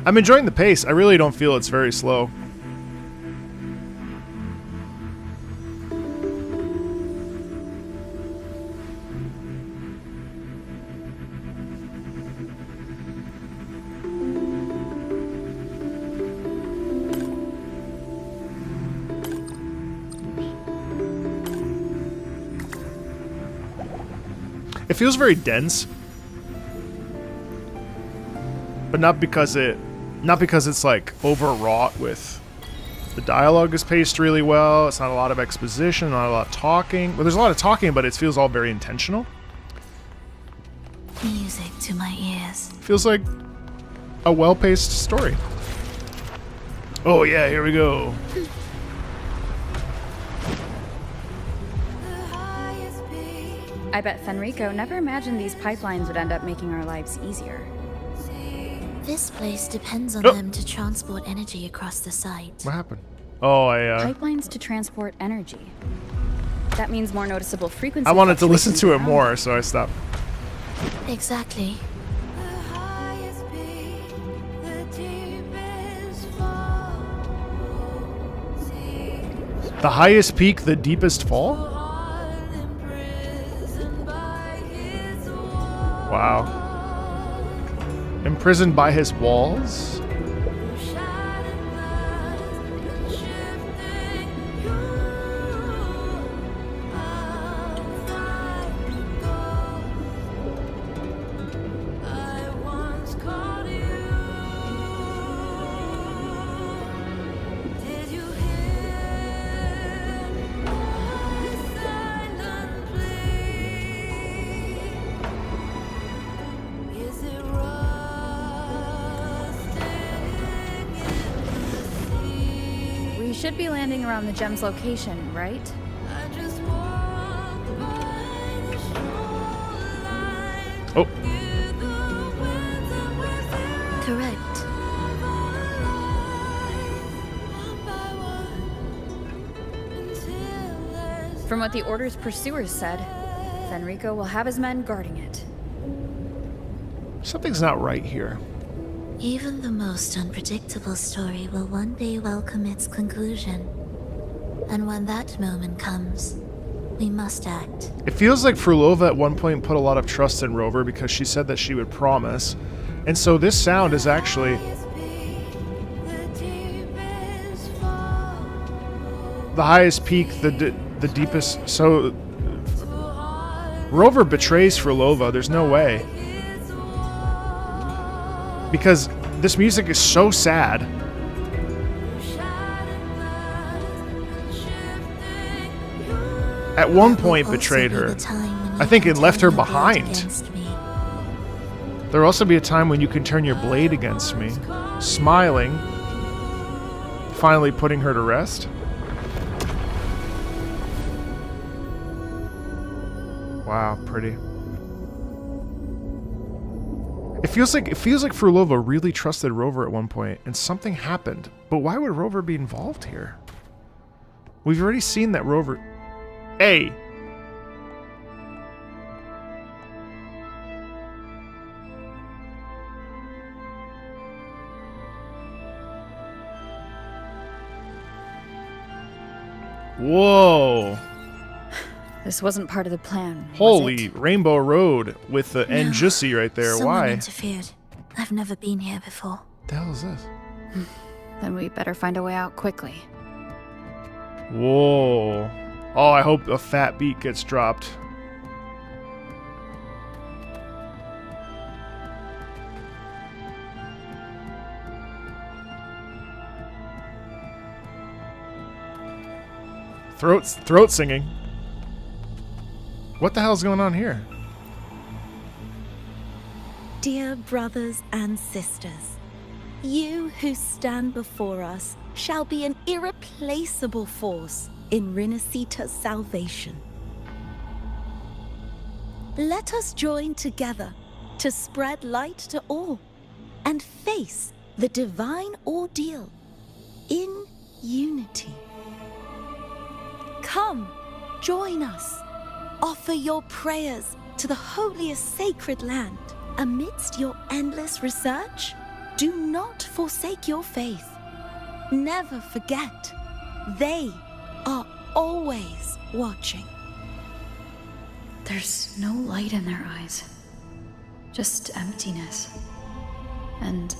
I'm enjoying the pace. I really don't feel it's very slow. It feels very dense, but not because it's like overwrought with the dialogue is paced really well. It's not a lot of exposition, not a lot of talking. Well, there's a lot of talking, but it feels all very intentional. Music to my ears. Feels like a well-paced story. Oh yeah, here we go. I bet Fenrico never imagined these pipelines would end up making our lives easier. This place depends on them to transport energy across the site. What happened? Oh, Pipelines to transport energy. That means more noticeable frequency. I wanted to listen to it more, so I stopped. Exactly. The highest peak, the deepest fall? Wow. Imprisoned by his walls? Should be landing around the gem's location, right? Oh. Correct. From what the Order's pursuers said, Fenrico will have his men guarding it. Something's not right here. Even the most unpredictable story will one day welcome its conclusion. And when that moment comes, we must act. It feels like Frulova at one point put a lot of trust in Rover because she said that she would promise. And so this sound is actually the highest peak, the deepest. So Rover betrays Frulova. There's no way. Because this music is so sad. At one point betrayed her. I think it left her behind. There'll also be a time when you can turn your blade against me. Smiling. Finally putting her to rest. Wow, pretty. It feels like Frulova really trusted Rover at one point, and something happened. But why would Rover be involved here? We've already seen that Rover... Hey! Whoa! This wasn't part of the plan. Holy Rainbow Road with the Njussi right there. Someone Why? interfered. I've never been here before. The hell is this? Then we better find a way out quickly. Whoa. Oh, I hope a fat beat gets dropped. Throat singing. What the hell's going on here? Dear brothers and sisters, you who stand before us shall be an irreplaceable force in Renacita's salvation. Let us join together to spread light to all and face the divine ordeal in unity. Come, join us. Offer your prayers to the holiest sacred land. Amidst your endless research, do not forsake your faith. Never forget, they are always watching. There's no light in their eyes. Just emptiness. And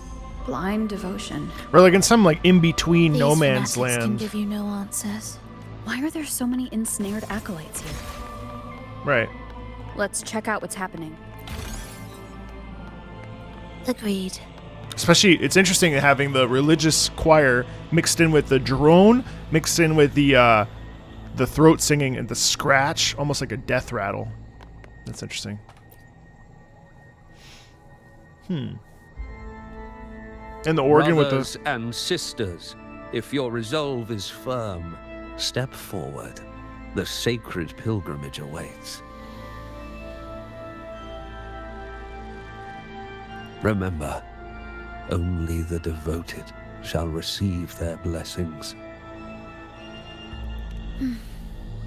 blind devotion. Or like in some like in-between These no man's fanatics can land. give you no answers. Why are there so many ensnared acolytes here? Right. Let's check out what's happening. Agreed. Especially, it's interesting having the religious choir mixed in with the drone, mixed in with the throat singing and the scratch, almost like a death rattle. That's interesting. And the organ Brothers with the... and sisters, if your resolve is firm, step forward. The sacred pilgrimage awaits. Remember, only the devoted shall receive their blessings.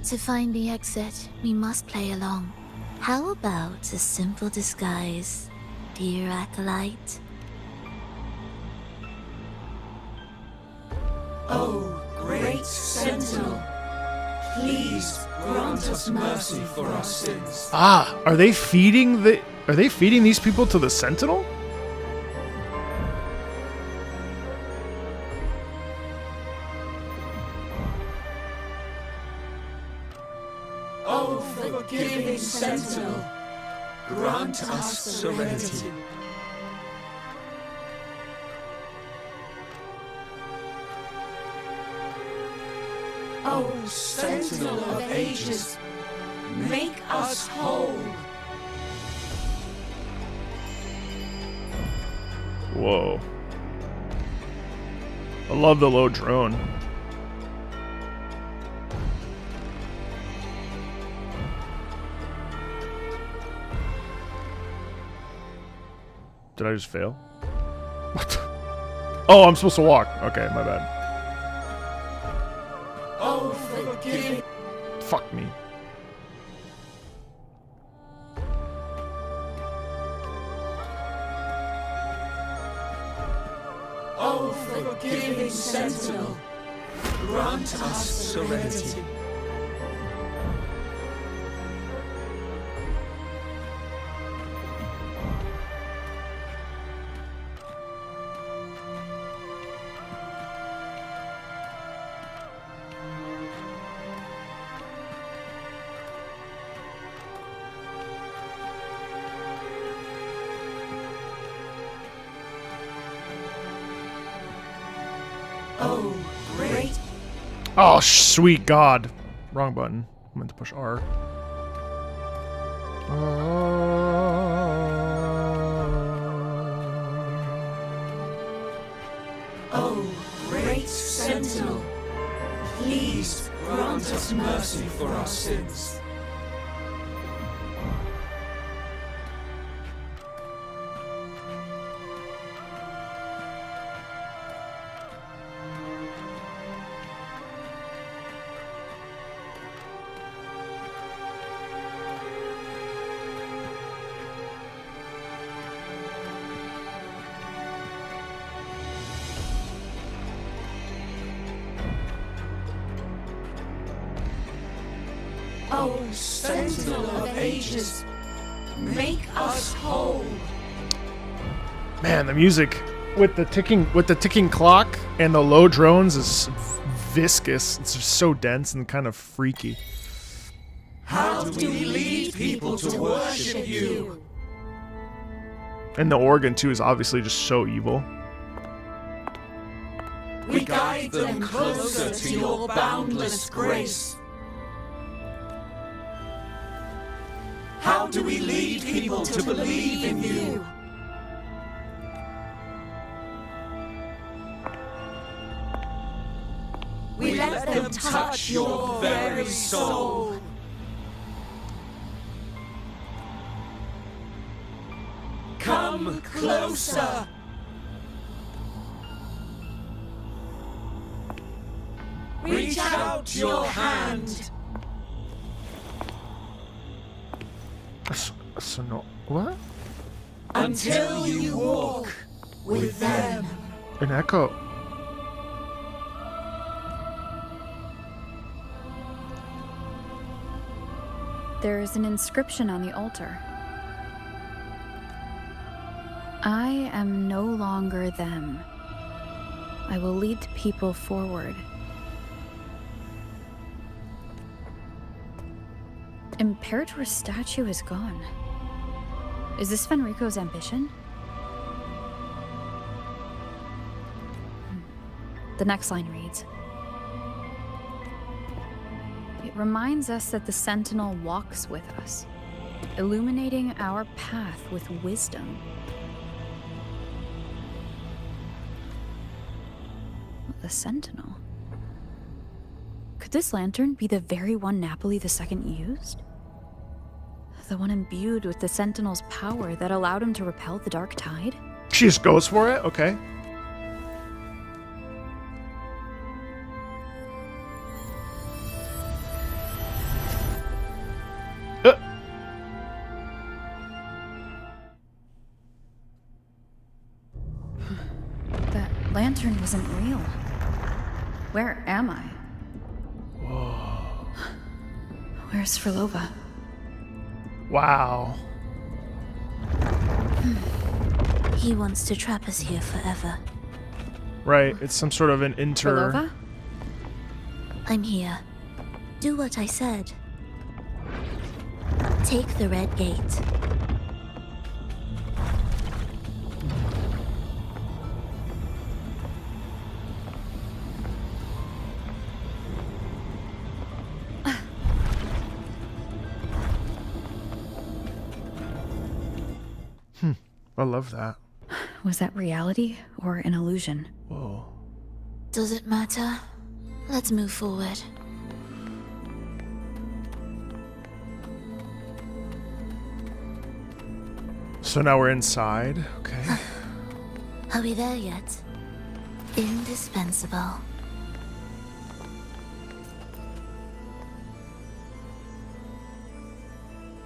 To find the exit, we must play along. How about a simple disguise, dear acolyte? Oh, great Sentinel, please grant us mercy for our sins. Ah, are they feeding these people to the Sentinel? Oh, forgiving Sentinel, grant us serenity. Oh, Sentinel of ages, make us whole. Whoa. I love the low drone. Did I just fail? What? Oh, I'm supposed to walk. Okay, my bad. Oh, forgive. Fuck me. Oh, forgiving Sentinel, grant us serenity. Oh, great. Oh, sweet God. Wrong button. I meant to push R. Oh, great Sentinel, please grant us mercy for our sins. Oh, Sentinel of ages, make us whole. Man, the music with the ticking clock and the low drones is viscous. It's just so dense and kind of freaky. How do we lead people to worship you? And the organ, too, is obviously just so evil. We guide them closer to your boundless grace. How do we lead people to believe in you? We let them touch your very soul. Come closer. Reach out your hand. So no, what? Until you walk with them. An echo. There is an inscription on the altar. I am no longer them. I will lead the people forward. Imperator's statue is gone. Is this Fenrico's ambition? The next line reads, it reminds us that the Sentinel walks with us, illuminating our path with wisdom. The Sentinel? Could this lantern be the very one Napoli II used? The one imbued with the Sentinel's power that allowed him to repel the Dark Tide? She just goes for it? Okay. That lantern wasn't real. Where am I? Whoa. Where's Frolova? Wow. He wants to trap us here forever. Right, it's some sort of an Frolova? I'm here. Do what I said. Take the red gate. I love that. Was that reality or an illusion? Whoa. Does it matter? Let's move forward. So now we're inside. Okay. Are we there yet? Indispensable.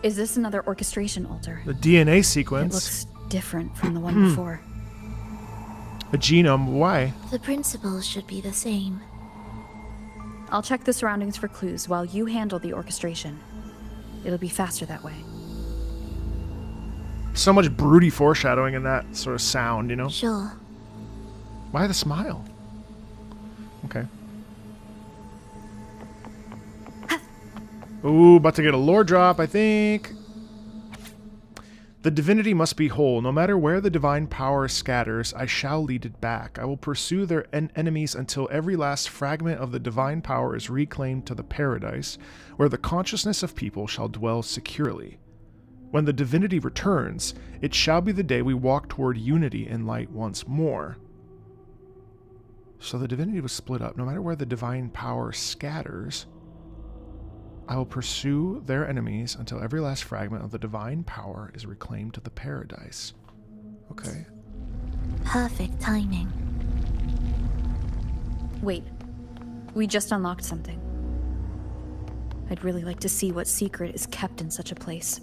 Is this another orchestration altar? The DNA It sequence. looks different from the one before. A genome. Why? The principles should be the same. I'll check the surroundings for clues while you handle the orchestration. It'll be faster that way. So much broody foreshadowing in that sort of sound, you know? Sure. Why the smile? Okay. Ooh, about to get a lore drop, I think. The divinity must be whole. No matter where the divine power scatters, I shall lead it back. I will pursue their enemies until every last fragment of the divine power is reclaimed to the paradise, where the consciousness of people shall dwell securely. When the divinity returns, it shall be the day we walk toward unity and light once more. So the divinity was split up. No matter where the divine power scatters, I will pursue their enemies until every last fragment of the divine power is reclaimed to the paradise. Okay. Perfect timing. Wait. We just unlocked something. I'd really like to see what secret is kept in such a place.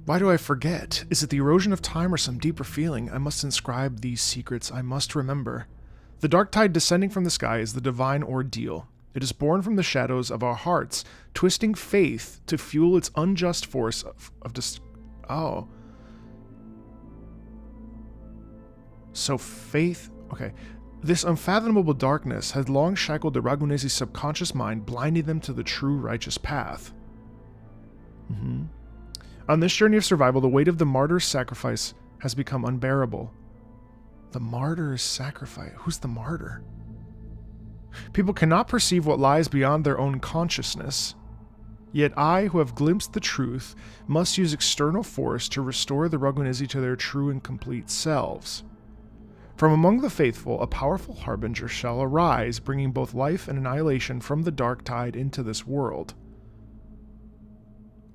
Why do I forget? Is it the erosion of time or some deeper feeling? I must inscribe these secrets. I must remember. The dark tide descending from the sky is the divine ordeal. It is born from the shadows of our hearts, twisting faith to fuel its unjust force of So faith... Okay. This unfathomable darkness had long shackled the Ragunese's subconscious mind, blinding them to the true righteous path. On this journey of survival, the weight of the martyr's sacrifice has become unbearable. The martyr's sacrifice? Who's the martyr? People cannot perceive what lies beyond their own consciousness. Yet I, who have glimpsed the truth, must use external force to restore the Ragunesi to their true and complete selves. From among the faithful, a powerful harbinger shall arise, bringing both life and annihilation from the dark tide into this world.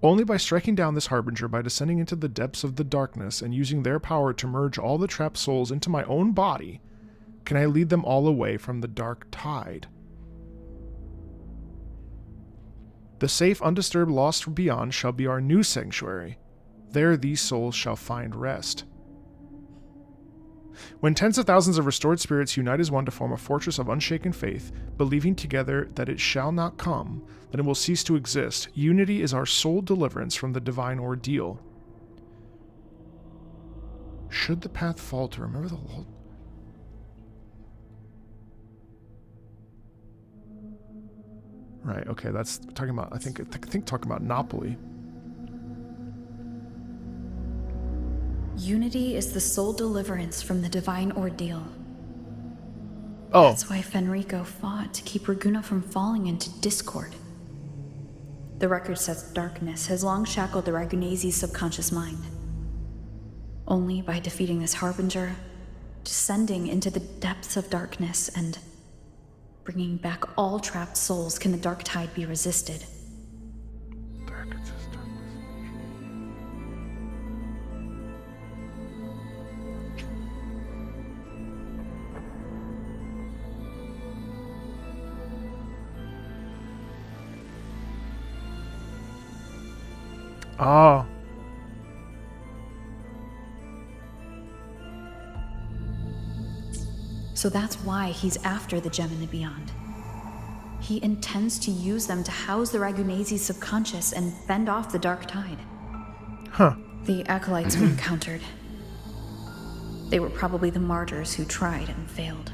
Only by striking down this harbinger, by descending into the depths of the darkness and using their power to merge all the trapped souls into my own body, can I lead them all away from the dark tide. The safe, undisturbed lost beyond shall be our new sanctuary. There these souls shall find rest. When tens of thousands of restored spirits unite as one to form a fortress of unshaken faith, believing together that it shall not come, then it will cease to exist. Unity is our sole deliverance from the divine ordeal. Should the path falter, remember the Lord. Right, okay, that's talking about, I think talking about Napoli. Unity is the sole deliverance from the divine ordeal. Oh. That's why Fenrico fought to keep Raguna from falling into discord. The record says darkness has long shackled the Ragunese's subconscious mind. Only by defeating this harbinger, descending into the depths of darkness, and bringing back all trapped souls can the dark tide be resisted. Oh. So that's why he's after the gem in the beyond. He intends to use them to house the Ragunese's subconscious and fend off the dark tide. Huh. The acolytes we encountered. They were probably the martyrs who tried and failed.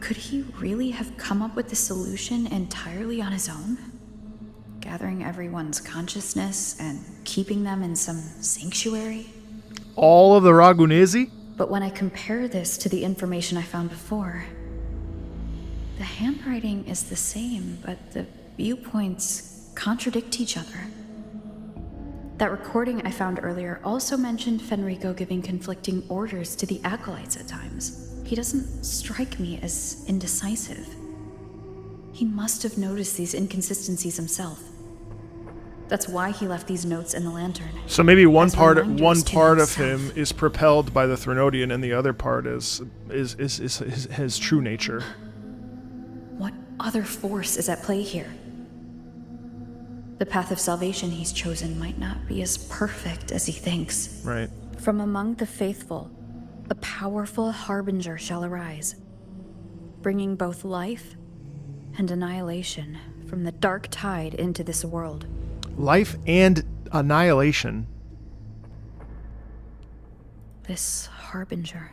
Could he really have come up with the solution entirely on his own? Gathering everyone's consciousness and keeping them in some sanctuary? All of the Ragunesi? But when I compare this to the information I found before, the handwriting is the same, but the viewpoints contradict each other. That recording I found earlier also mentioned Fenrico giving conflicting orders to the acolytes at times. He doesn't strike me as indecisive. He must have noticed these inconsistencies himself. That's why he left these notes in the lantern. So maybe one part of him is propelled by the Threnodian, and the other part is his true nature. What other force is at play here? The path of salvation he's chosen might not be as perfect as he thinks. Right. From among the faithful, a powerful harbinger shall arise, bringing both life and annihilation from the dark tide into this world. Life and annihilation. This harbinger.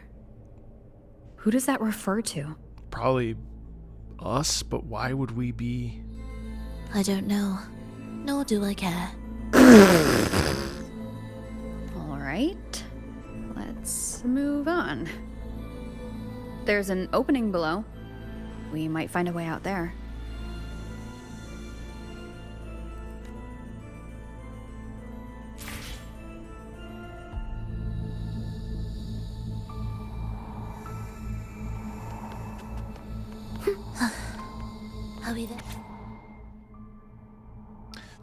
Who does that refer to? Probably us, but why would we be? I don't know. Nor do I care. All right. Let's move on. There's an opening below. We might find a way out there. Are we there?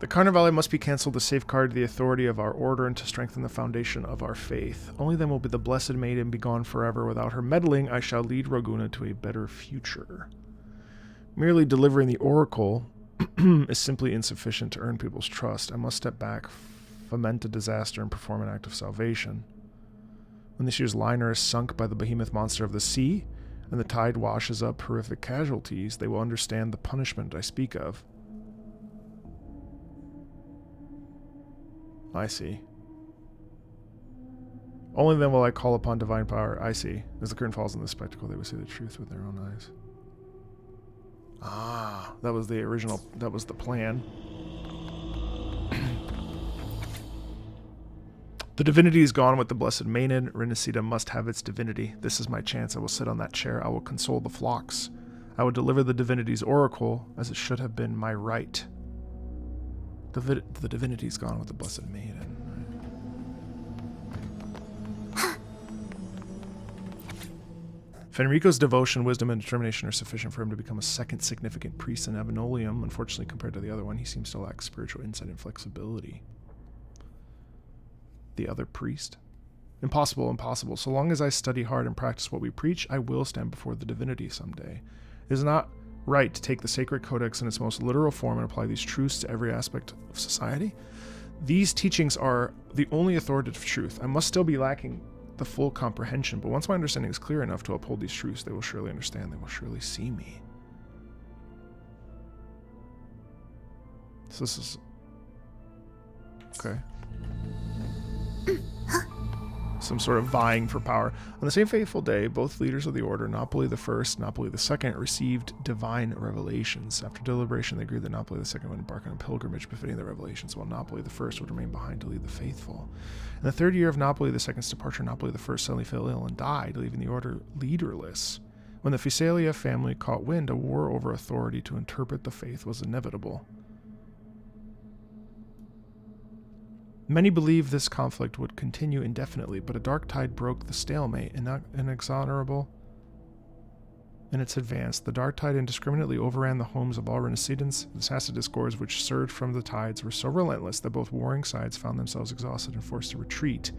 The Carnivale must be cancelled to safeguard the authority of our order and to strengthen the foundation of our faith. Only then will the blessed maiden be gone forever. Without her meddling, I shall lead Raguna to a better future. Merely delivering the oracle is simply insufficient to earn people's trust. I must step back, foment a disaster, and perform an act of salvation. When this year's liner is sunk by the behemoth monster of the sea, and the tide washes up horrific casualties, they will understand the punishment I speak of. I see. Only then will I call upon divine power. I see. As the curtain falls on this spectacle, they will see the truth with their own eyes. Ah, that was the original, that was the plan. The divinity is gone with the blessed maiden. Renacida must have its divinity. This is my chance. I will sit on that chair. I will console the flocks. I will deliver the divinity's oracle, as it should have been my right. The divinity is gone with the blessed maiden. Fenrico's devotion, wisdom, and determination are sufficient for him to become a second significant priest in Avenolium. Unfortunately, compared to the other one, he seems to lack spiritual insight and flexibility. The other priest? Impossible, impossible. So long as I study hard and practice what we preach, I will stand before the divinity someday. It is not right to take the sacred codex in its most literal form and apply these truths to every aspect of society. These teachings are the only authoritative truth. I must still be lacking the full comprehension, but once my understanding is clear enough to uphold these truths, they will surely understand, they will surely see me. So this is... okay. Some sort of vying for power. On the same fateful day, both leaders of the order, Napoli I, Napoli II, received divine revelations. After deliberation, they agreed that Napoli II would embark on a pilgrimage befitting the revelations, while Napoli I would remain behind to lead the faithful. In the third year of Napoli II's departure, Napoli I suddenly fell ill and died, leaving the order leaderless. When the Fisalia family caught wind, a war over authority to interpret the faith was inevitable. Many believed this conflict would continue indefinitely, but a dark tide broke the stalemate, inexorable in its advance. The dark tide indiscriminately overran the homes of all Renacidents. The Sassa discords which surged from the tides were so relentless that both warring sides found themselves exhausted and forced to retreat.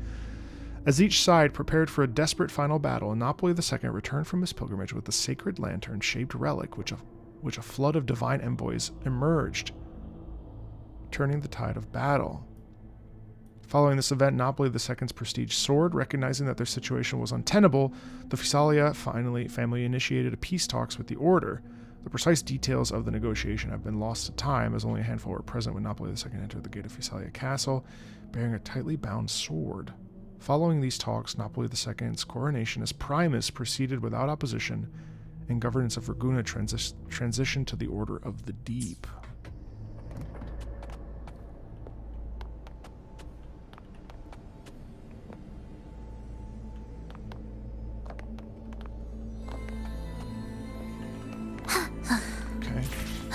As each side prepared for a desperate final battle, Napoli II returned from his pilgrimage with the sacred lantern-shaped relic, which a flood of divine envoys emerged, turning the tide of battle. Following this event, Napoli II's prestige soared. Recognizing that their situation was untenable, the Fisalia family initiated a peace talks with the order. The precise details of the negotiation have been lost to time, as only a handful were present when Napoli II entered the gate of Fisalia Castle, bearing a tightly bound sword. Following these talks, Napoli II's coronation as Primus proceeded without opposition, and governance of Ragusa transitioned to the Order of the Deep.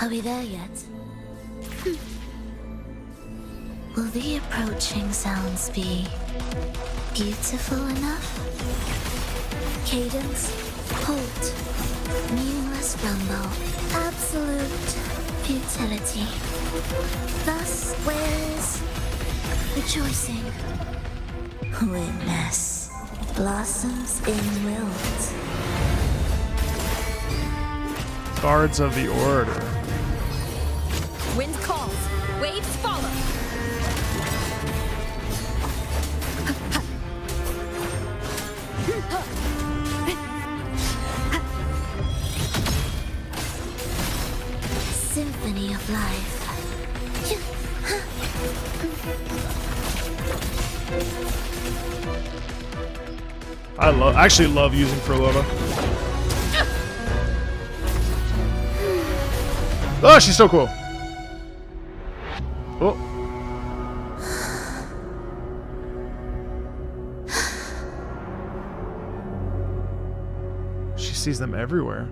Are we there yet? Will the approaching sounds be beautiful enough? Cadence, halt, meaningless rumble, absolute futility. Thus, where's rejoicing? Witness blossoms in wilt. Guards of the Order. Wind calls, waves follow. Symphony of life. I actually love using Furlova. Oh, she's so cool. Oh. She sees them everywhere.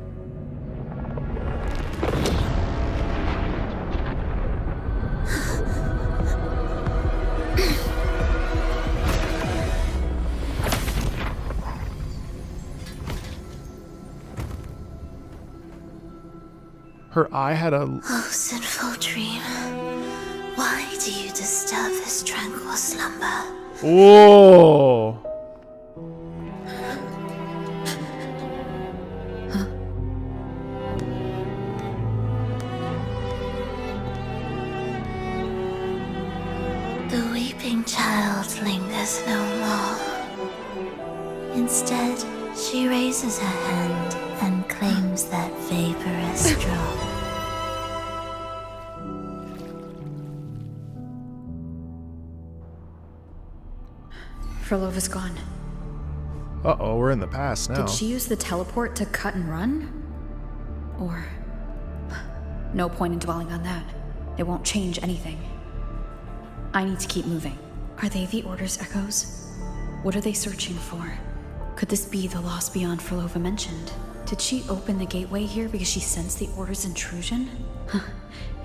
Her eye had a... Oh, sinful dream. Why do you disturb this tranquil slumber? Whoa! The weeping child lingers no more. Instead, she raises her hand and claims that vaporous drop. Furlova's gone. Uh-oh, we're in the past now. Did she use the teleport to cut and run? Or... No point in dwelling on that. It won't change anything. I need to keep moving. Are they the Order's echoes? What are they searching for? Could this be the lost beyond Frolova mentioned? Did she open the gateway here because she sensed the Order's intrusion? Huh.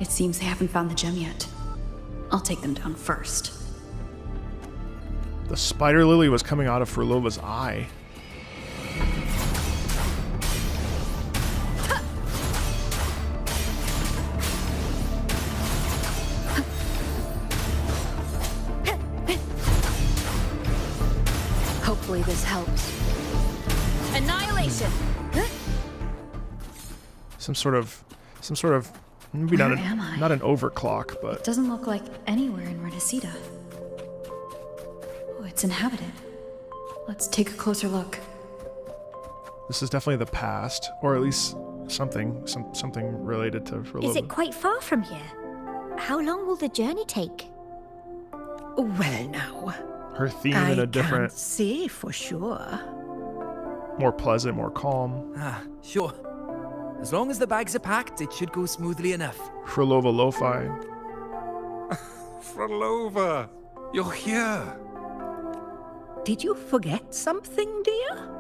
It seems they haven't found the gem yet. I'll take them down first. The spider lily was coming out of Frolova's eye. Hopefully this helps. Annihilation! Some sort of maybe Where not am I? not an overclock, but It doesn't look like anywhere in Renacida. Oh, it's inhabited. Let's take a closer look. this is definitely the past, or at least something related to Frolova. Is it quite far from here? How long will the journey take? Well, now. Her theme in a I different, can't say for sure. more pleasant, more calm. Ah, sure. As long as the bags are packed, it should go smoothly enough. Frolova lo-fi. Frolova, you're here. Did you forget something, dear?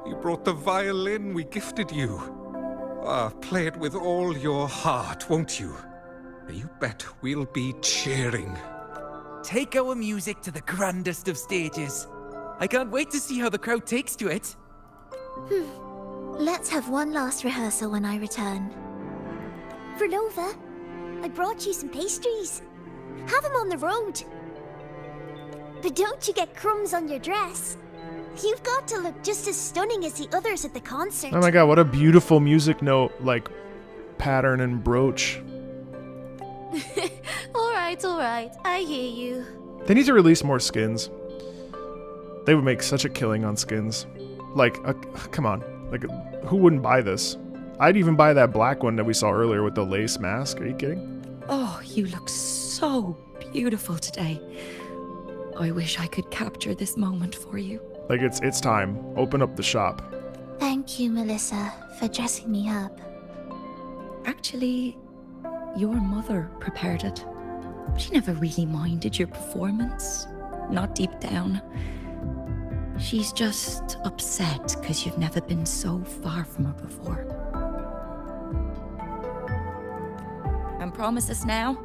You brought the violin we gifted you. Play it with all your heart, won't you? You bet we'll be cheering. Take our music to the grandest of stages. I can't wait to see how the crowd takes to it. Let's have one last rehearsal when I return. Frolova, I brought you some pastries. Have them on the road. But don't you get crumbs on your dress. You've got to look just as stunning as the others at the concert. Oh my god, what a beautiful music note, like, pattern and brooch. Alright, I hear you. They need to release more skins. They would make such a killing on skins. Like, come on. Like, who wouldn't buy this? I'd even buy that black one that we saw earlier with the lace mask. Are you kidding? Oh, you look so beautiful today. I wish I could capture this moment for you. Like, it's time. Open up the shop. Thank you, Melissa, for dressing me up. Actually, your mother prepared it. She never really minded your performance. Not deep down. She's just upset because you've never been so far from her before. And promise us now,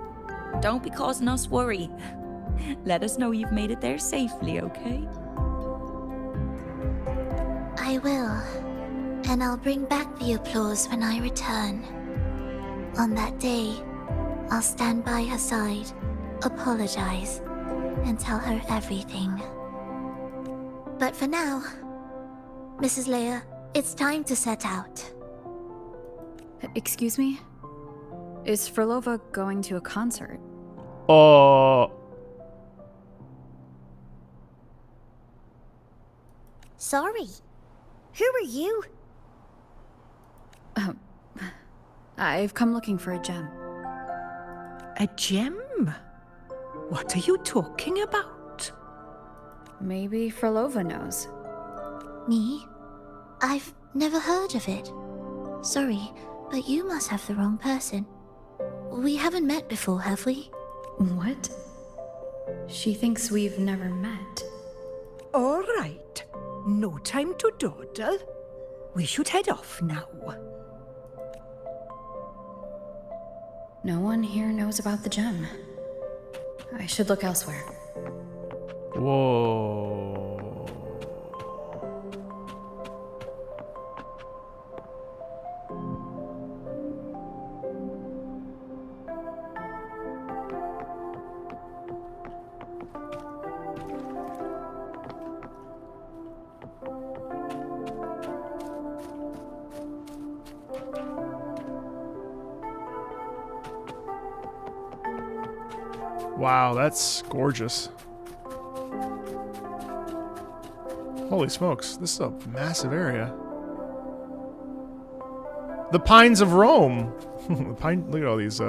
don't be causing us worry. Let us know you've made it there safely, okay? I will. And I'll bring back the applause when I return. On that day, I'll stand by her side, apologize, and tell her everything. But for now, Mrs. Leia, it's time to set out. Excuse me? Is Frolova going to a concert? Sorry. Who are you? I've come looking for a gem. A gem? What are you talking about? Maybe Frolova knows. Me? I've never heard of it. Sorry, but you must have the wrong person. We haven't met before, have we? What? She thinks we've never met. All right. No time to dawdle. We should head off now. No one here knows about the gem. I should look elsewhere. Whoa. Wow, that's gorgeous. Holy smokes, this is a massive area. The Pines of Rome. Look at all these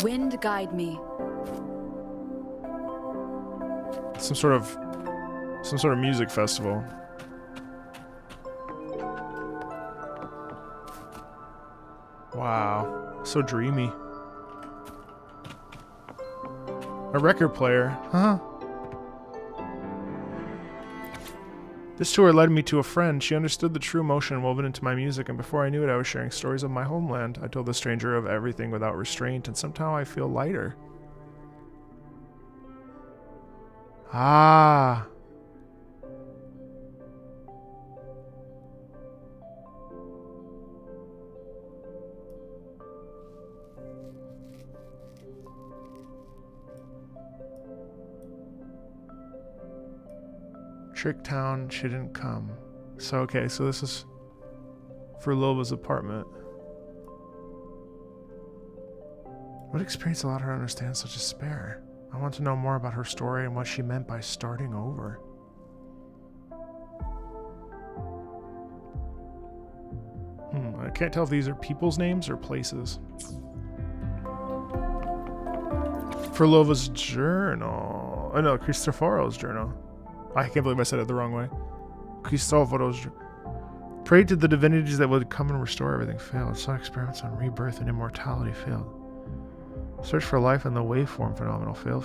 Wind guide me. Some sort of music festival. Wow, so dreamy. A record player, huh? This tour led me to a friend. She understood the true emotion woven into my music, and before I knew it, I was sharing stories of my homeland. I told the stranger of everything without restraint, and somehow I feel lighter. Ah. Trick Town, she didn't come. So, okay, so this is for Lova's apartment. What experience allowed her to understand such despair? I want to know more about her story and what she meant by starting over. I can't tell if these are people's names or places. For Lova's journal. Oh no, Cristoforo's journal. I can't believe I said it the wrong way. Cristoforo's prayed to the divinities that would come and restore everything failed. Saw experiments on rebirth and immortality failed. Search for life in the waveform phenomenal. Fail.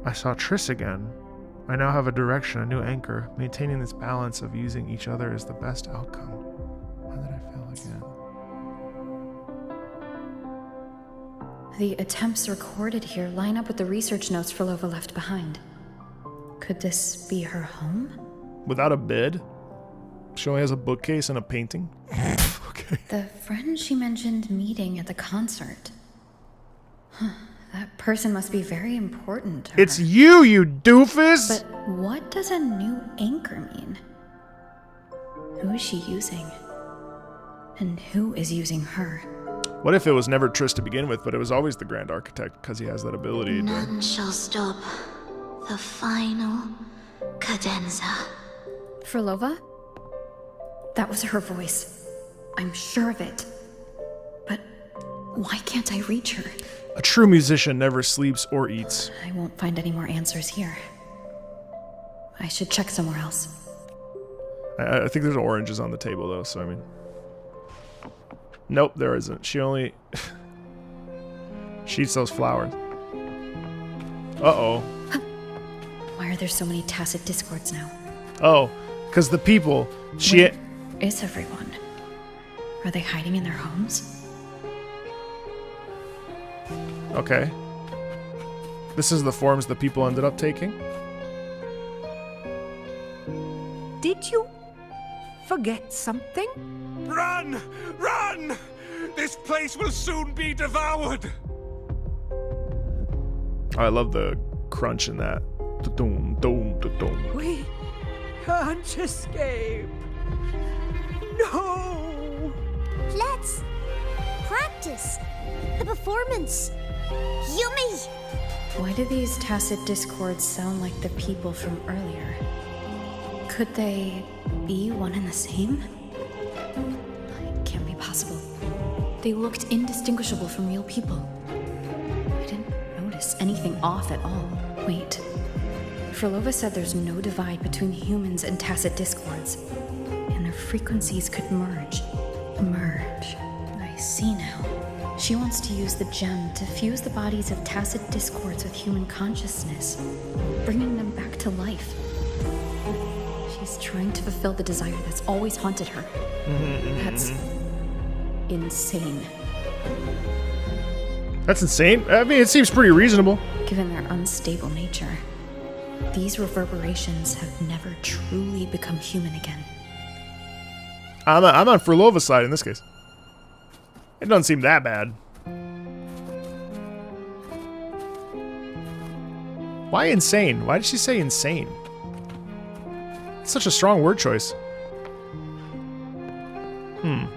I saw Triss again. I now have a direction, a new anchor. Maintaining this balance of using each other is the best outcome. Why did I fail again? The attempts recorded here line up with the research notes Frolova left behind. Could this be her home? Without a bed? She only has a bookcase and a painting? Okay. The friend she mentioned meeting at the concert. Huh, that person must be very important to her. It's you doofus! But what does a new anchor mean? Who is she using? And who is using her? What if it was never Triss to begin with, but it was always the Grand Architect because he has that ability None shall stop the final cadenza. Frolova? That was her voice. I'm sure of it. But why can't I reach her? A true musician never sleeps or eats. I won't find any more answers here. I should check somewhere else. I think there's oranges on the table though, so I mean... Nope, there isn't. She only... she eats those flowers. Uh-oh. Why are there so many tacit discords now? Oh, because the people... Where is everyone? Are they hiding in their homes? Okay. This is the forms the people ended up taking? Did you forget something? Run! Run! This place will soon be devoured! Oh, I love the crunch in that. Da-dum, dum, da-dum. We can't escape. No! Let's practice the performance. Yummy! Why do these tacit discords sound like the people from earlier? Could they be one and the same? It can't be possible. They looked indistinguishable from real people. I didn't notice anything off at all. Wait. Frolova said there's no divide between humans and tacit discords, and their frequencies could merge. Merge. I see now. She wants to use the gem to fuse the bodies of tacit discords with human consciousness, bringing them back to life. She's trying to fulfill the desire that's always haunted her. That's insane. That's insane? I mean, it seems pretty reasonable. Given their unstable nature, these reverberations have never truly become human again. I'm on Frolova's side in this case. It doesn't seem that bad. Why insane? Why did she say insane? It's such a strong word choice.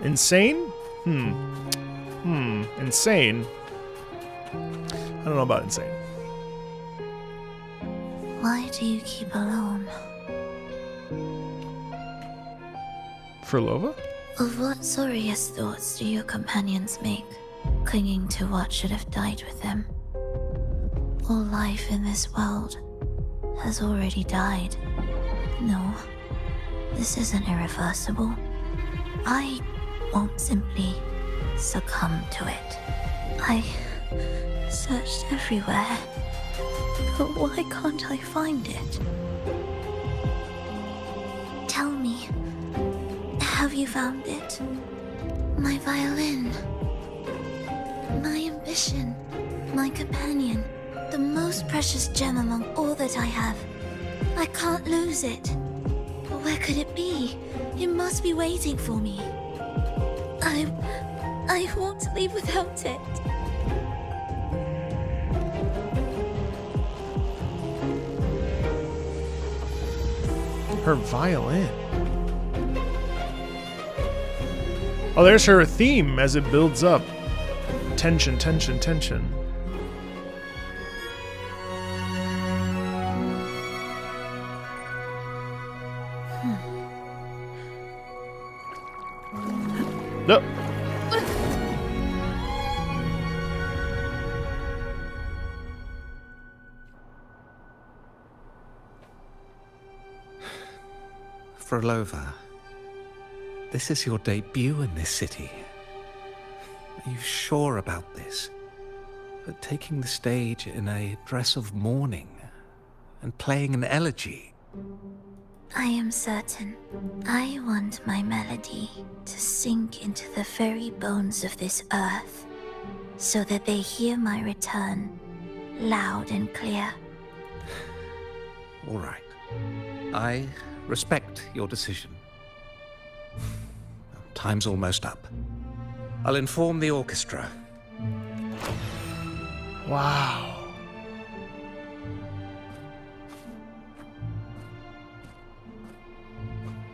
Insane? Insane. I don't know about insane. Why do you keep alone? Frolova? Of what sorriest thoughts do your companions make? clinging to what should have died with them. All life in this world has already died. No, this isn't irreversible. I won't simply succumb to it. I searched everywhere, but why can't I find it? Tell me, have you found it? My violin. My ambition. My companion. The most precious gem among all that I have. I can't lose it. But where could it be? It must be waiting for me. I won't leave without it. Her violin. Oh, there's her theme as it builds up. Tension, tension, tension. No. Frolova, this is your debut in this city. Are you sure about this? But taking the stage in a dress of mourning and playing an elegy. I am certain. I want my melody to sink into the very bones of this earth, so that they hear my return, loud and clear. All right. I respect your decision. Time's almost up. I'll inform the orchestra. Wow.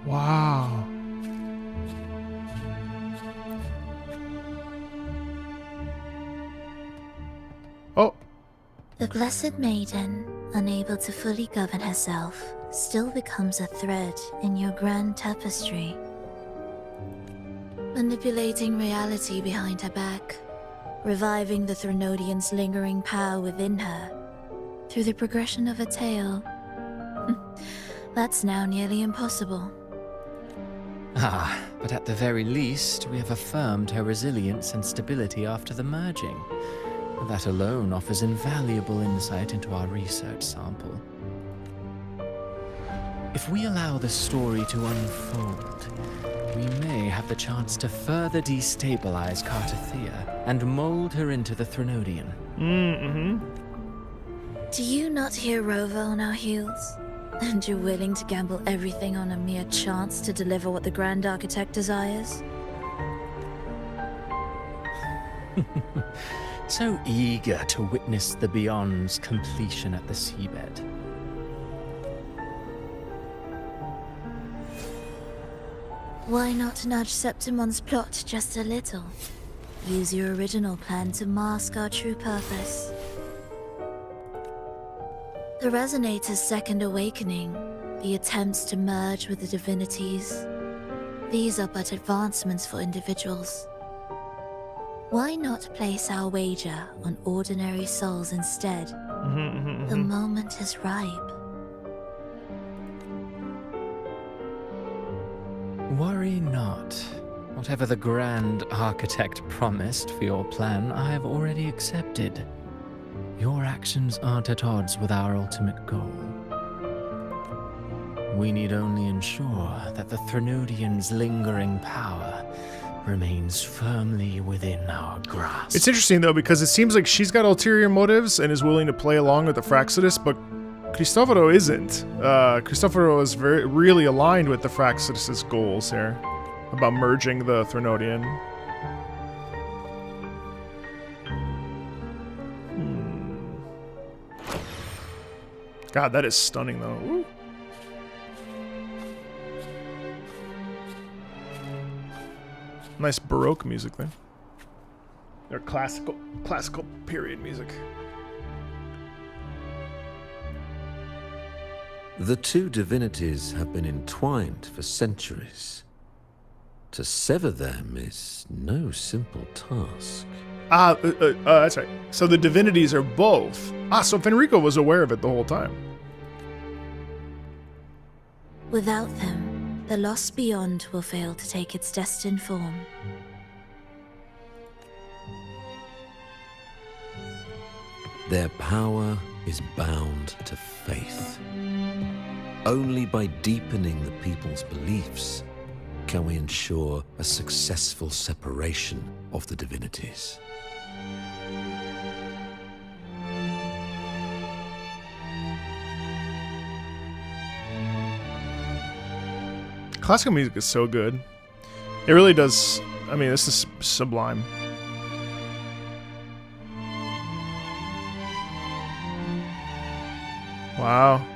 Wow. Oh. The Blessed Maiden, unable to fully govern herself, still becomes a thread in your grand tapestry. Manipulating reality behind her back, reviving the Threnodian's lingering power within her, through the progression of a tale. That's now nearly impossible. Ah, but at the very least, we have affirmed her resilience and stability after the merging. That alone offers invaluable insight into our research sample. If we allow the story to unfold, we may have the chance to further destabilize Cartathea and mold her into the Threnodian. Do you not hear Rover on our heels? And you're willing to gamble everything on a mere chance to deliver what the Grand Architect desires? So eager to witness the Beyond's completion at the seabed. Why not nudge Septimon's plot just a little? Use your original plan to mask our true purpose. The Resonator's second awakening, the attempts to merge with the divinities, these are but advancements for individuals. Why not place our wager on ordinary souls instead? The moment is ripe. Worry not. Whatever the Grand Architect promised for your plan, I have already accepted. Your actions aren't at odds with our ultimate goal. We need only ensure that the Threnodian's lingering power remains firmly within our grasp. It's interesting, though, because it seems like she's got ulterior motives and is willing to play along with the Fraxidus, but Cristoforo isn't. Cristoforo is really aligned with the Fraxidus's goals here about merging the Threnodian. God, that is stunning, though. Ooh. Nice Baroque music there. Or classical period music. The two divinities have been entwined for centuries. To sever them is no simple task. That's right. So the divinities are both. So Fenrico was aware of it the whole time. Without them, the lost beyond will fail to take its destined form. Their power is bound to faith. Only by deepening the people's beliefs can we ensure a successful separation of the divinities. Classical music is so good. It really does. I mean, this is sublime. Wow.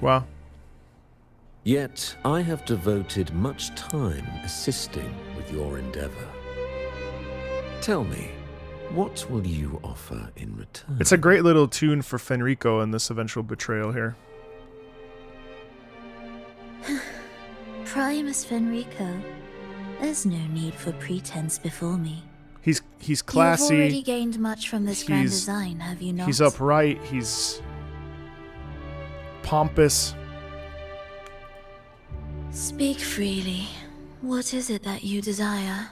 Wow. Yet I have devoted much time assisting with your endeavor. Tell me, what will you offer in return? It's a great little tune for Fenrico and this eventual betrayal here. Primus Fenrico, there's no need for pretense before me. He's classy. You've already gained much from this grand design, have you not? He's upright. He's pompous. Speak freely. What is it that you desire?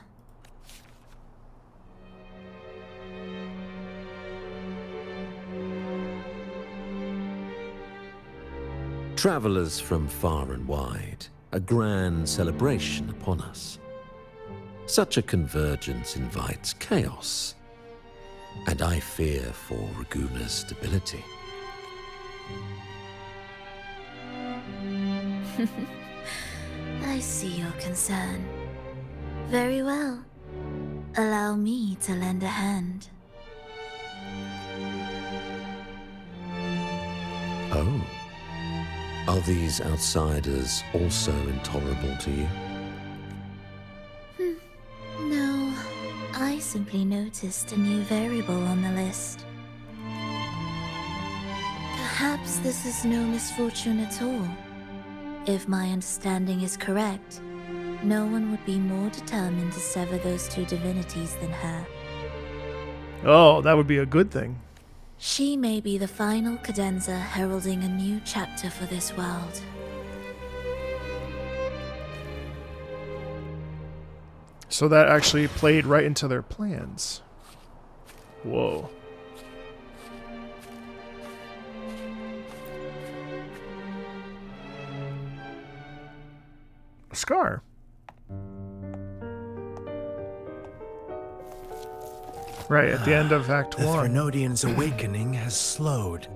Travelers from far and wide, a grand celebration upon us. Such a convergence invites chaos, and I fear for Raguna's stability. I see your concern. Very well. Allow me to lend a hand. Oh. Are these outsiders also intolerable to you? No, I simply noticed a new variable on the list. Perhaps this is no misfortune at all. If my understanding is correct, no one would be more determined to sever those two divinities than her. Oh, that would be a good thing. She may be the final cadenza heralding a new chapter for this world. So that actually played right into their plans. Whoa. A scar. Right, at the end of Act 1. The Threnodian's awakening has slowed.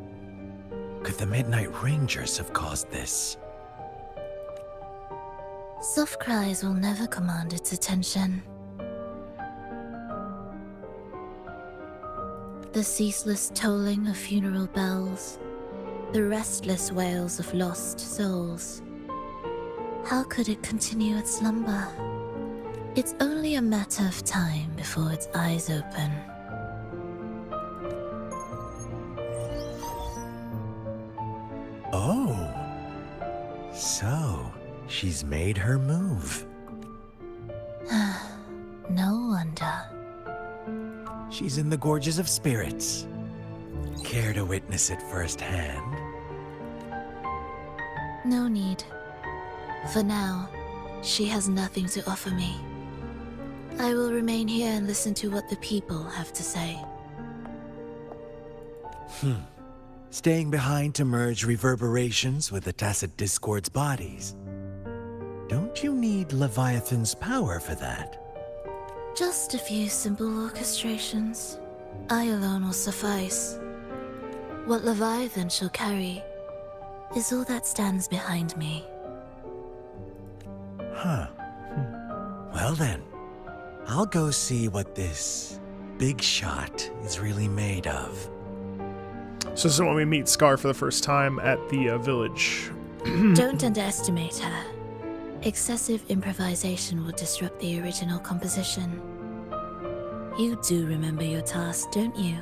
Could the Midnight Rangers have caused this? Soft cries will never command its attention. The ceaseless tolling of funeral bells, the restless wails of lost souls. How could it continue its slumber? It's only a matter of time before its eyes open. Oh. So, she's made her move. No wonder. She's in the Gorges of Spirits. Care to witness it firsthand? No need. For now, she has nothing to offer me. I will remain here and listen to what the people have to say. Staying behind to merge reverberations with the Tacit Discord's bodies. Don't you need Leviathan's power for that? Just a few simple orchestrations. I alone will suffice. What Leviathan shall carry is all that stands behind me. Well then, I'll go see what this big shot is really made of. So this is when we meet Scar for the first time at the village. Don't underestimate her. Excessive improvisation will disrupt the original composition. You do remember your task, don't you?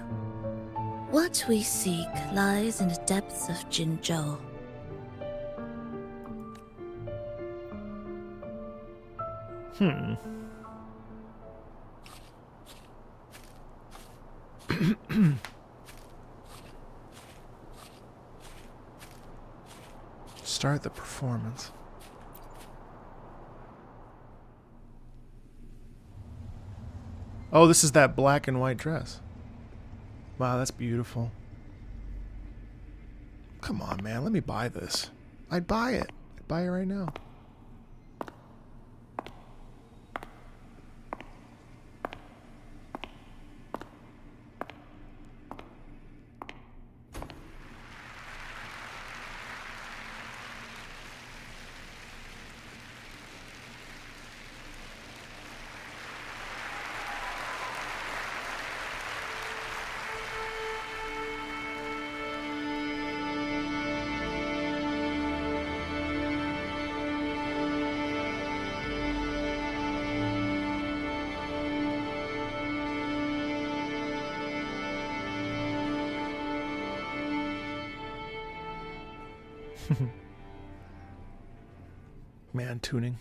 What we seek lies in the depths of Jinzhou. Start the performance. Oh, this is that black and white dress. Wow, that's beautiful. Come on, man. Let me buy this. I'd buy it. I'd buy it right now. Man, tuning.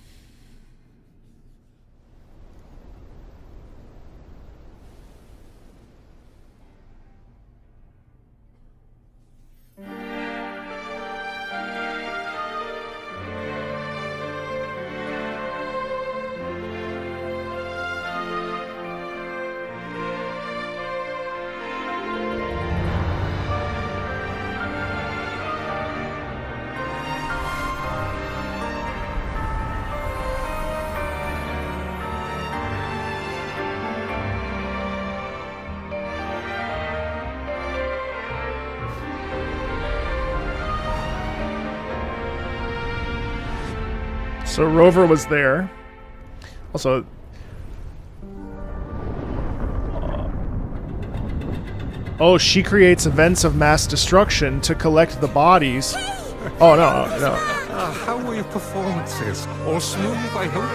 So Rover was there. Also, oh, she creates events of mass destruction to collect the bodies. Oh, no. How were your performances? All smooth, I hope?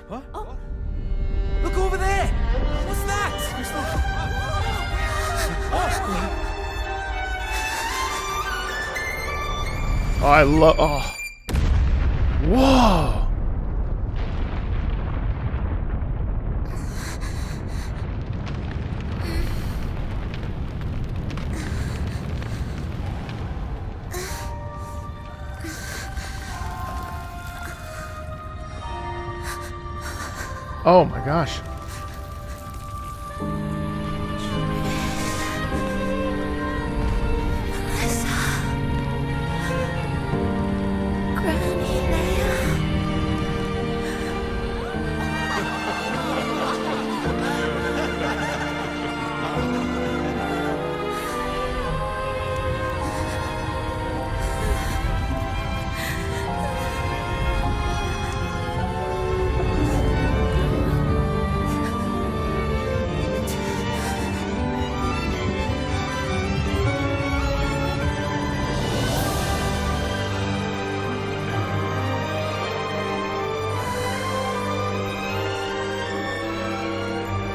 What? Oh. Look over there! What's that? Oh, I love... Oh. Whoa! Oh my gosh.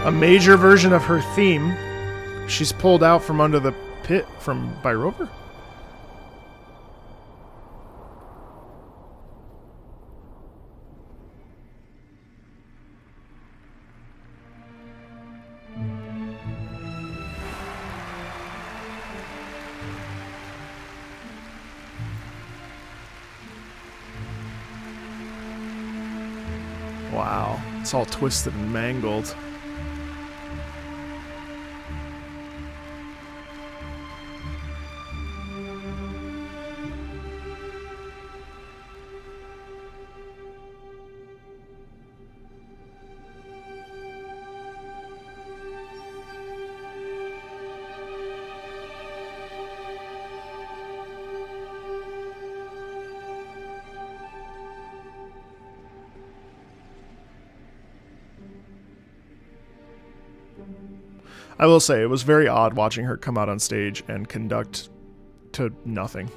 A major version of her theme. She's pulled out from under the pit by Rover. Wow, it's all twisted and mangled. I will say, it was very odd watching her come out on stage and conduct to nothing.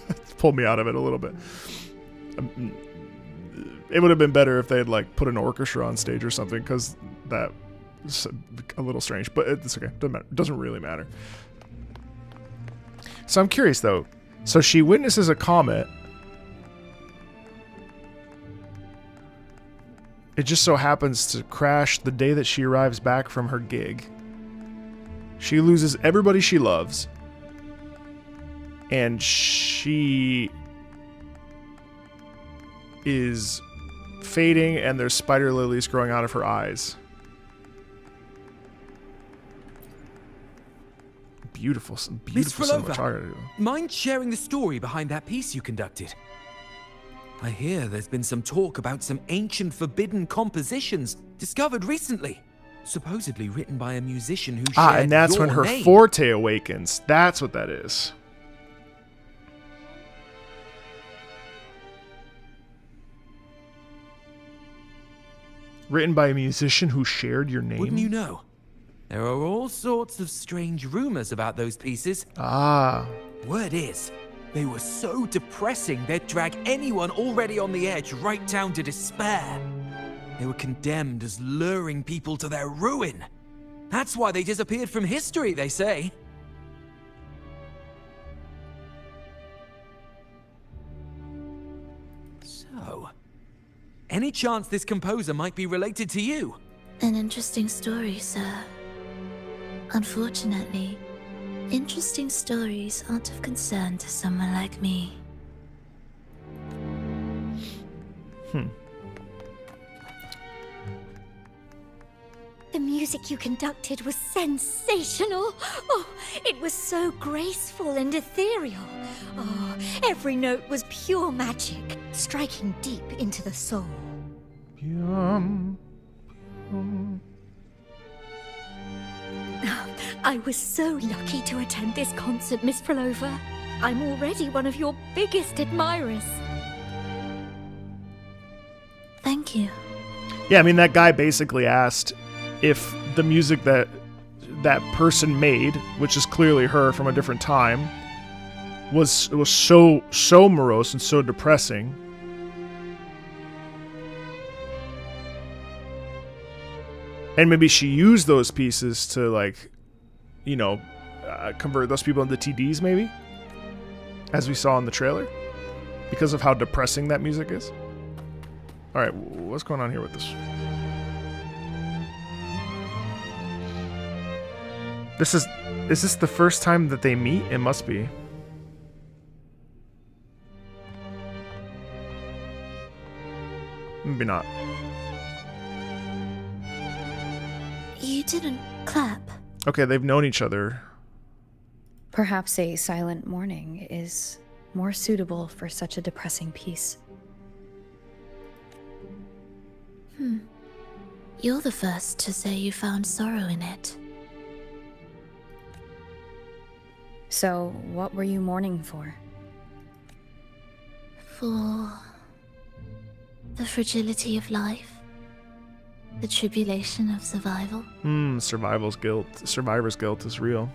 It pulled me out of it a little bit. It would have been better if they had like put an orchestra on stage or something, because that was a little strange, but it's okay. It doesn't really matter. So I'm curious though, So she witnesses a comet. It just so happens to crash the day that she arrives back from her gig. She loses everybody she loves. And she is fading, and there's spider lilies growing out of her eyes. Beautiful, beautiful cinematography. Mind sharing the story behind that piece you conducted? I hear there's been some talk about some ancient forbidden compositions discovered recently, supposedly written by a musician who shared and that's your when her name. forte awakens. That's what that is. Written by a musician who shared your name? Wouldn't you know? There are all sorts of strange rumors about those pieces. Ah. Word is, they were so depressing they'd drag anyone already on the edge right down to despair. They were condemned as luring people to their ruin. That's why they disappeared from history, they say. So, any chance this composer might be related to you? An interesting story, sir. Unfortunately, interesting stories aren't of concern to someone like me. The music you conducted was sensational. Oh, it was so graceful and ethereal. Oh, every note was pure magic, striking deep into the soul. I was so lucky to attend this concert, Miss Frolova. I'm already one of your biggest admirers. Thank you. Yeah, I mean, that guy basically asked if the music that that person made, which is clearly her from a different time, was so morose and so depressing. And maybe she used those pieces to, like, you know, convert those people into TDs, maybe? As we saw in the trailer? Because of how depressing that music is? Alright, what's going on here with this? Is this the first time that they meet? It must be. Maybe not. You didn't clap. Okay, they've known each other. Perhaps a silent mourning is more suitable for such a depressing piece. You're the first to say you found sorrow in it. So, what were you mourning for? For the fragility of life, the tribulation of survival. Survivor's guilt is real.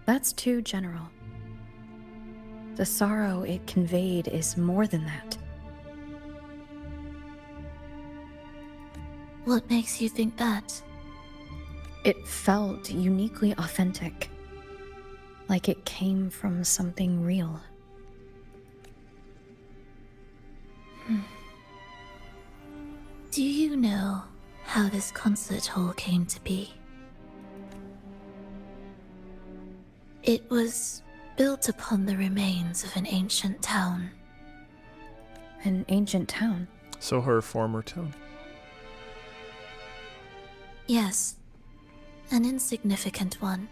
That's too general. The sorrow it conveyed is more than that. What makes you think that? It felt uniquely authentic. Like it came from something real. Do you know how this concert hall came to be? It was built upon the remains of an ancient town. An ancient town? So her former town. Yes, an insignificant one.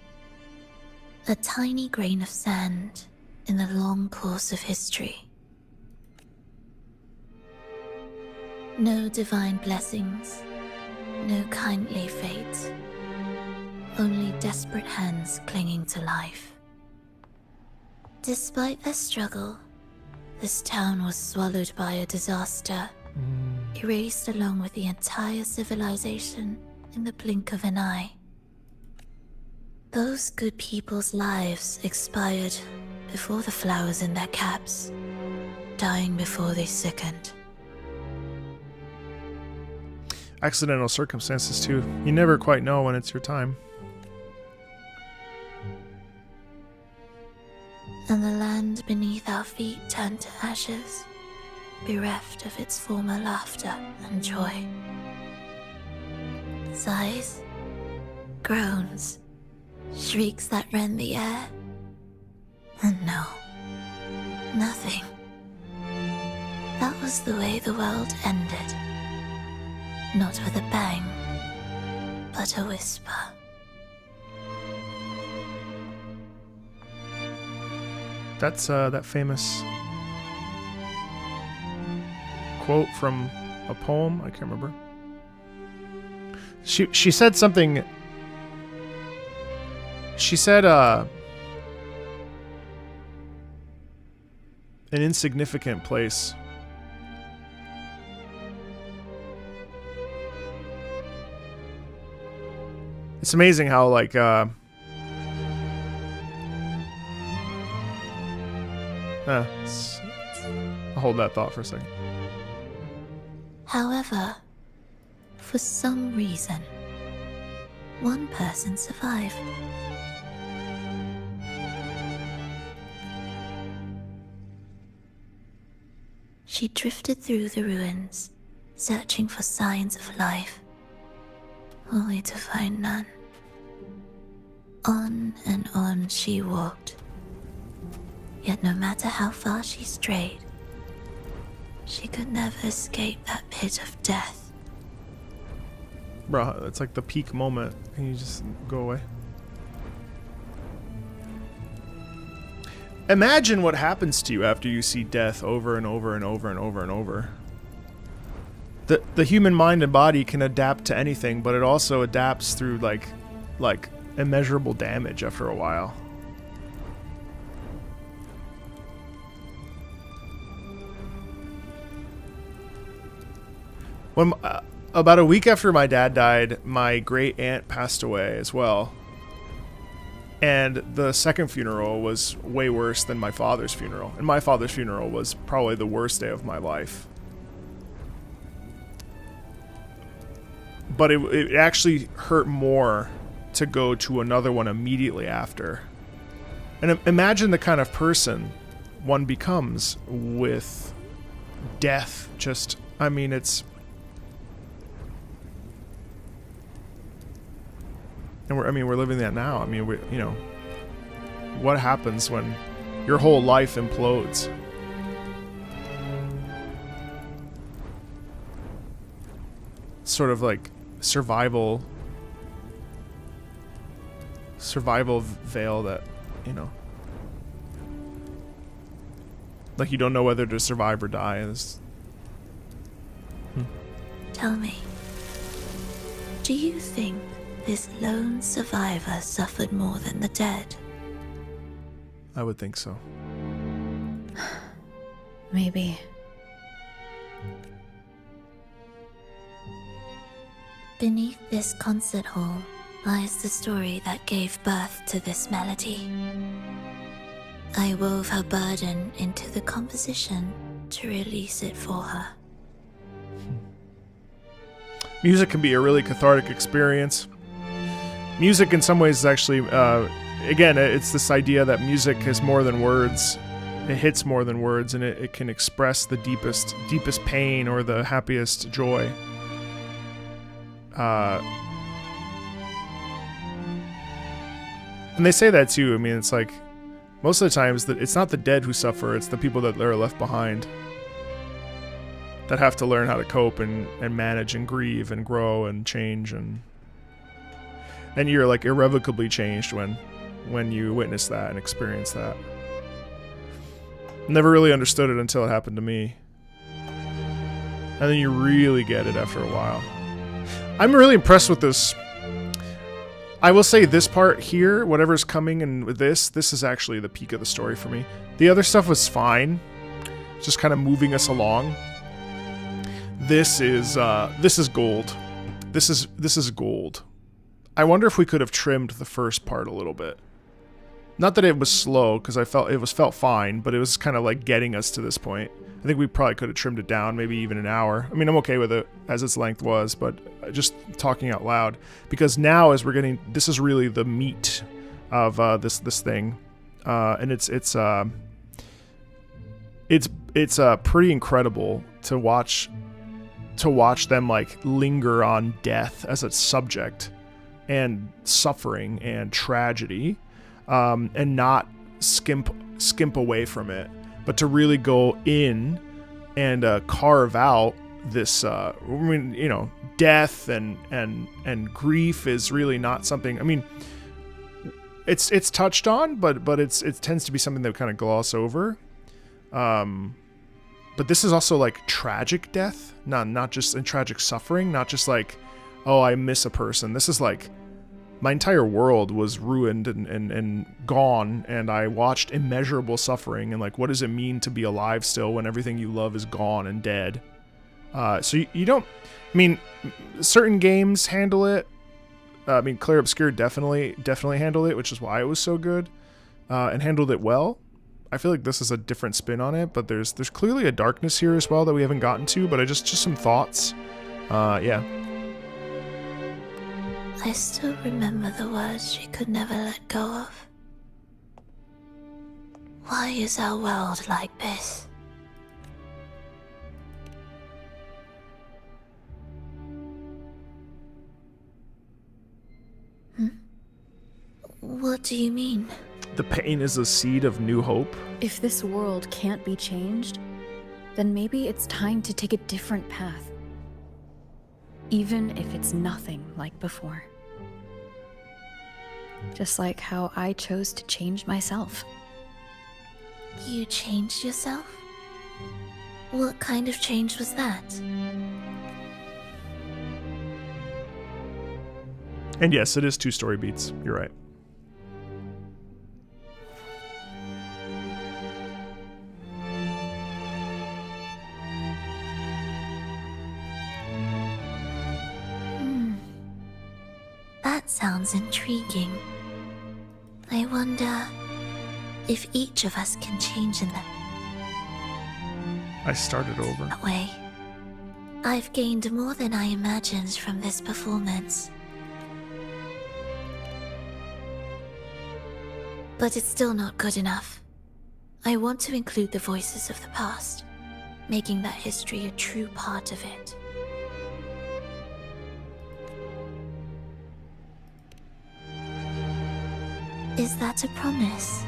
A tiny grain of sand in the long course of history. No divine blessings, no kindly fate. Only desperate hands clinging to life. Despite their struggle, this town was swallowed by a disaster, erased along with the entire civilization in the blink of an eye. Those good people's lives expired before the flowers in their caps, dying before they sickened. Accidental circumstances, too. You never quite know when it's your time. and the land beneath our feet turned to ashes, bereft of its former laughter and joy. Sighs, groans, shrieks that rend the air, and no, nothing. That was the way the world ended. Not with a bang, but a whisper. That's that famous quote from a poem. I can't remember. She said something. She said an insignificant place. It's amazing how like I'll hold that thought for a second. However, for some reason, one person survived. She drifted through the ruins, searching for signs of life, only to find none. On and on she walked. Yet no matter how far she strayed, she could never escape that pit of death. Bro, it's like the peak moment. Can you just go away? Imagine what happens to you after you see death over and over and over and over and over. The human mind and body can adapt to anything, but it also adapts through like immeasurable damage after a while. When about a week after my dad died, my great aunt passed away as well. And the second funeral was way worse than my father's funeral. And my father's funeral was probably the worst day of my life. But it actually hurt more to go to another one immediately after. And imagine the kind of person one becomes with death. Just, I mean, it's... And we're living that now. I mean, you know, what happens when your whole life implodes? Sort of like survival veil that, you know, like you don't know whether to survive or die. Tell me, do you think this lone survivor suffered more than the dead? I would think so. Maybe. Beneath this concert hall lies the story that gave birth to this melody. I wove her burden into the composition to release it for her. Music can be a really cathartic experience. Music in some ways is actually, again, it's this idea that music is more than words. It hits more than words, and it can express the deepest pain or the happiest joy. And they say that too. I mean, it's like most of the times that it's not the dead who suffer, it's the people that are left behind that have to learn how to cope and manage and grieve and grow and change, and you're like irrevocably changed when you witness that and experience that. Never really understood it until it happened to me, and then you really get it after a while. I'm really impressed with this. I will say this part here, whatever's coming and with this is actually the peak of the story for me. The other stuff was fine, just kind of moving us along. This is gold. This is gold. I wonder if we could have trimmed the first part a little bit. Not that it was slow, because I felt it felt fine, but it was kind of like getting us to this point. I think we probably could have trimmed it down, maybe even an hour. I mean, I'm okay with it as its length was, but just talking out loud, because now as we're getting, this is really the meat of this thing. and it's pretty incredible to watch them like linger on death as a subject and suffering and tragedy, and not skimp away from it, but to really go in and carve out this. I mean, you know, death and grief is really not something. I mean, it's touched on, but it tends to be something that we kind of gloss over. But this is also like tragic death, not just in tragic suffering, not just like, oh, I miss a person. This is like my entire world was ruined and gone, and I watched immeasurable suffering, and like, what does it mean to be alive still when everything you love is gone and dead? So you don't, I mean, certain games handle it. I mean, Clair Obscur definitely handled it, which is why it was so good, and handled it well. I feel like this is a different spin on it, but there's clearly a darkness here as well that we haven't gotten to, but I just some thoughts. Yeah. I still remember the words she could never let go of. Why is our world like this? What do you mean? The pain is a seed of new hope. If this world can't be changed, then maybe it's time to take a different path. Even if it's nothing like before. Just like how I chose to change myself. You changed yourself? What kind of change was that? And yes, it is 2 story beats. You're right. That sounds intriguing. I wonder if each of us can change in them. I started over. That way, I've gained more than I imagined from this performance. But it's still not good enough. I want to include the voices of the past, making that history a true part of it. Is that a promise?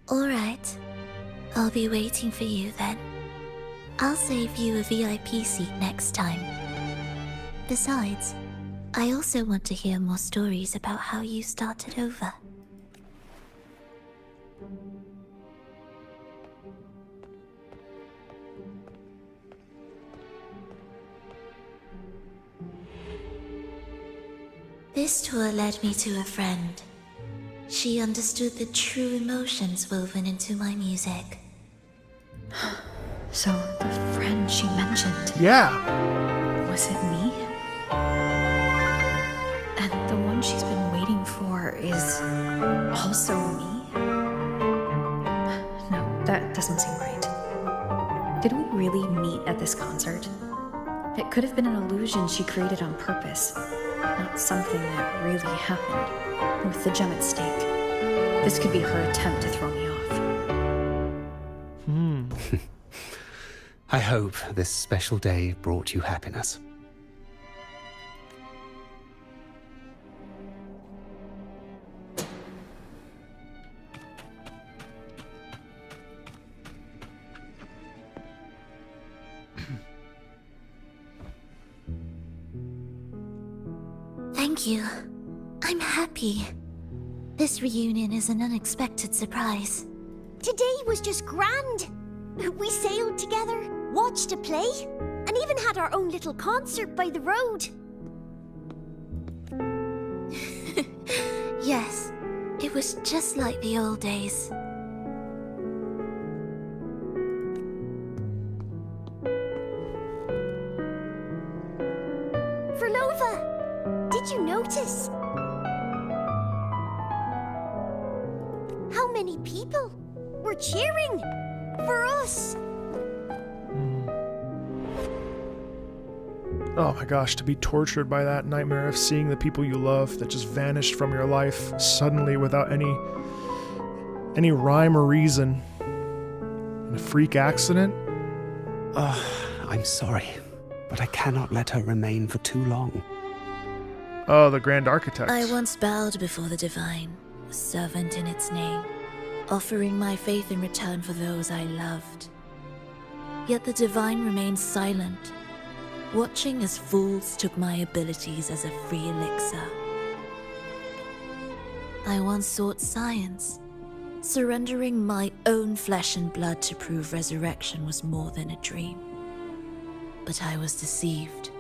All right. I'll be waiting for you then. I'll save you a VIP seat next time. Besides, I also want to hear more stories about how you started over. This tour led me to a friend. She understood the true emotions woven into my music. So, the friend she mentioned... Yeah! Was it me? And the one she's been waiting for is... also me? No, that doesn't seem right. Did we really meet at this concert? It could have been an illusion she created on purpose. Not something that really happened. With the gem at stake, this could be her attempt to throw me off. I hope this special day brought you happiness. Thank you. I'm happy. This reunion is an unexpected surprise. Today was just grand. We sailed together, watched a play, and even had our own little concert by the road. Yes, it was just like the old days. Verlova, did you notice? How many people were cheering for us? Oh my gosh, to be tortured by that nightmare of seeing the people you love that just vanished from your life suddenly without any rhyme or reason. In a freak accident? I'm sorry, but I cannot let her remain for too long. Oh, the Grand Architect. I once bowed before the Divine, a servant in its name, offering my faith in return for those I loved. Yet the Divine remained silent, watching as fools took my abilities as a free elixir. I once sought science, surrendering my own flesh and blood to prove resurrection was more than a dream. But I was deceived,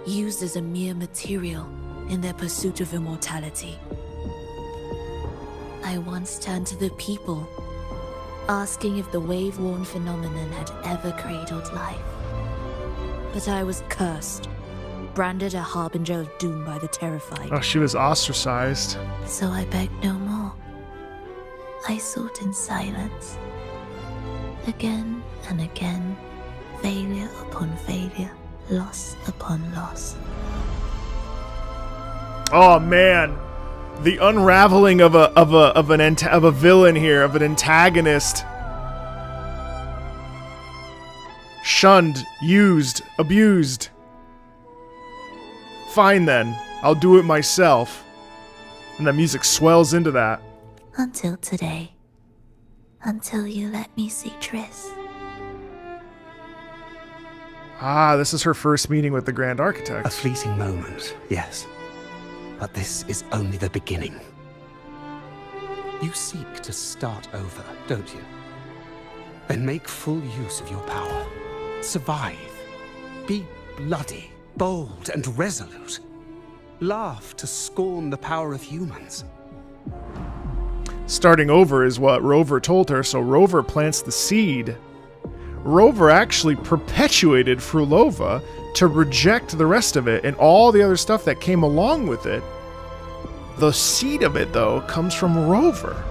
used as a mere material in their pursuit of immortality. I once turned to the people, asking if the wave-worn phenomenon had ever cradled life. But I was cursed, branded a harbinger of doom by the terrified. Oh, she was ostracized. So I begged no more. I sought in silence. Again and again, failure upon failure, loss upon loss. Oh man, the unraveling of a villain here, of an antagonist. Shunned, used, abused. Fine then, I'll do it myself. And the music swells into that. Until today. Until you let me see Triss. Ah, this is her first meeting with the Grand Architect. A fleeting moment, yes. But this is only the beginning. You seek to start over, don't you? Then make full use of your power. Survive. Be bloody, bold, and resolute. Laugh to scorn the power of humans. Starting over is what Rover told her, so Rover plants the seed. Rover actually perpetuated Frulova to reject the rest of it and all the other stuff that came along with it. The seed of it, though, comes from Rover.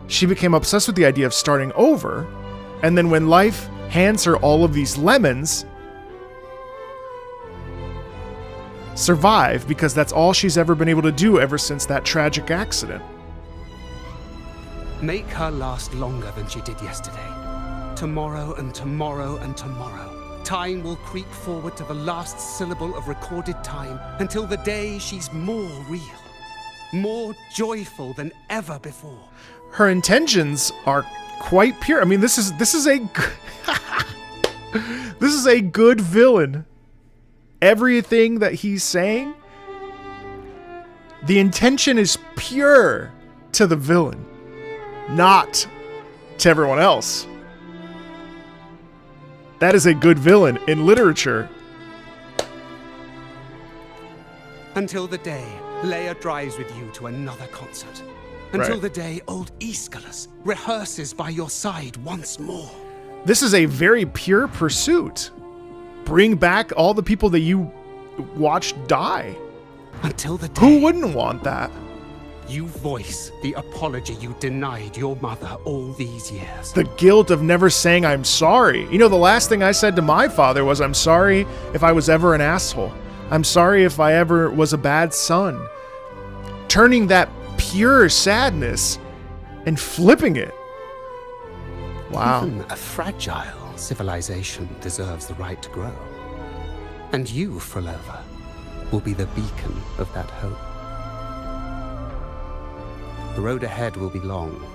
She became obsessed with the idea of starting over, and then when life hands her all of these lemons, survive, because that's all she's ever been able to do ever since that tragic accident. Make her last longer than she did yesterday. Tomorrow and tomorrow and tomorrow. Time will creep forward to the last syllable of recorded time until the day she's more real, more joyful than ever before. Her intentions are quite pure. I mean, this is a this is a good villain. Everything that he's saying, the intention is pure to the villain, not to everyone else. That is a good villain in literature. Until the day Leia drives with you to another concert. Until the day old Aeschylus rehearses by your side once more. This is a very pure pursuit. Bring back all the people that you watched die. Until the day who wouldn't want that? You voice the apology you denied your mother all these years. The guilt of never saying I'm sorry. You know, the last thing I said to my father was, I'm sorry if I was ever an asshole. I'm sorry if I ever was a bad son. Turning that pure sadness and flipping it. Wow. Even a fragile civilization deserves the right to grow. And you, Frulova, will be the beacon of that hope. The road ahead will be long,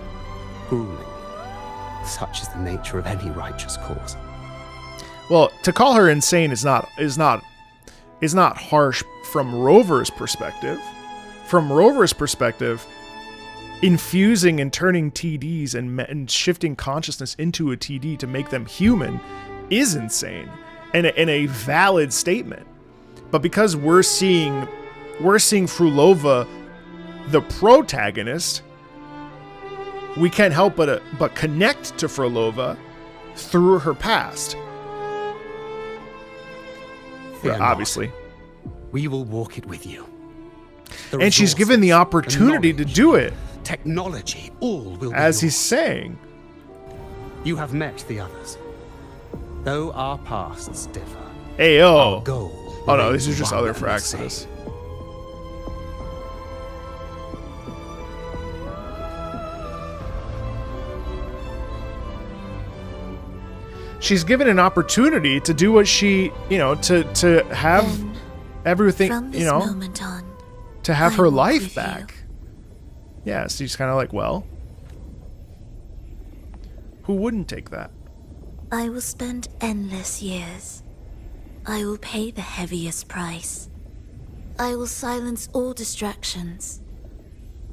grueling. Such is the nature of any righteous cause. Well, to call her insane is not harsh from Rover's perspective. From Rover's perspective, infusing and turning TDs and shifting consciousness into a TD to make them human is insane and a valid statement. But because we're seeing Frulova, the protagonist, we can't help but connect to Frulova through her past. Fear obviously. not. We will walk it with you. And she's given the opportunity to do it. Technology, all will be as yours. He's saying. You have met the others. Though our pasts differ, Ayo. our goal Oh no, remains these are just one other and for the Exodus. same. She's given an opportunity to do what she, you know, to have everything, From this you know, moment on, to have I her walk life with back. Yeah, so she's kind of like, well, who wouldn't take that? I will spend endless years. I will pay the heaviest price. I will silence all distractions.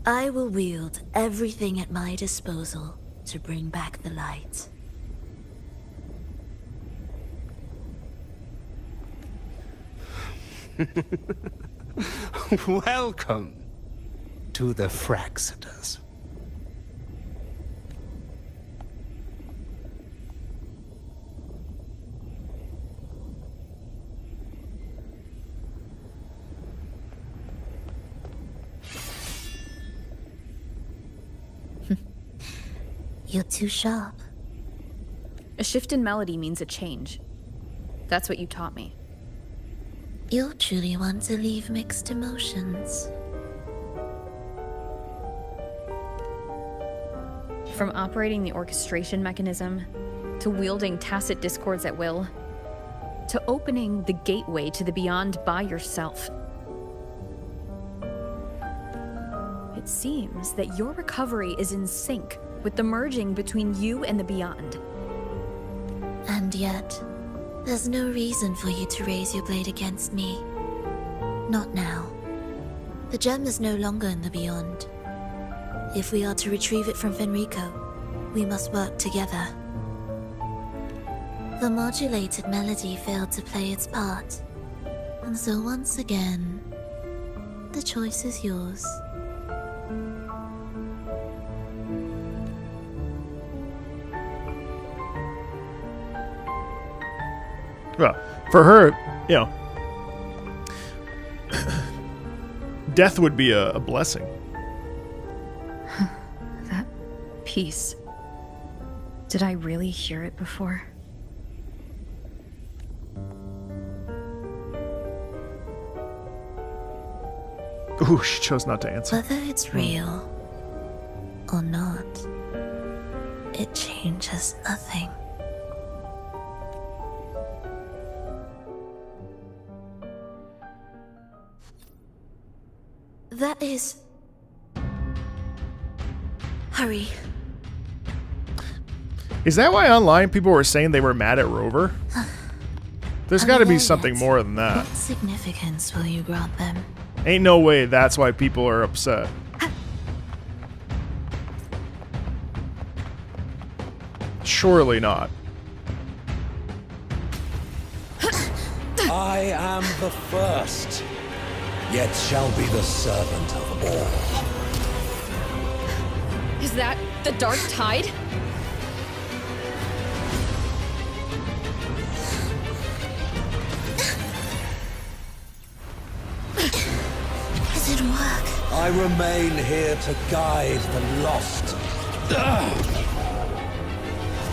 I will wield everything at my disposal to bring back the light. Welcome to the Fraxiters. You're too sharp. A shift in melody means a change. That's what you taught me. You're truly one to leave mixed emotions. From operating the orchestration mechanism, to wielding tacit discords at will, to opening the gateway to the beyond by yourself. It seems that your recovery is in sync with the merging between you and the beyond. And yet, there's no reason for you to raise your blade against me. Not now. The gem is no longer in the beyond. If we are to retrieve it from Fenrico, we must work together. The modulated melody failed to play its part, and so once again, the choice is yours. Well, for her, you know, death would be a blessing. That piece. Did I really hear it before? Ooh, she chose not to answer. Whether it's real or not, it changes nothing. That is... Hurry. Is that why online people were saying they were mad at Rover? There's got to be something more than that. What significance will you grant them? Ain't no way that's why people are upset. Surely not. I am the first, yet shall be the servant of all. Is that the Dark Tide? Does it work? I remain here to guide the lost.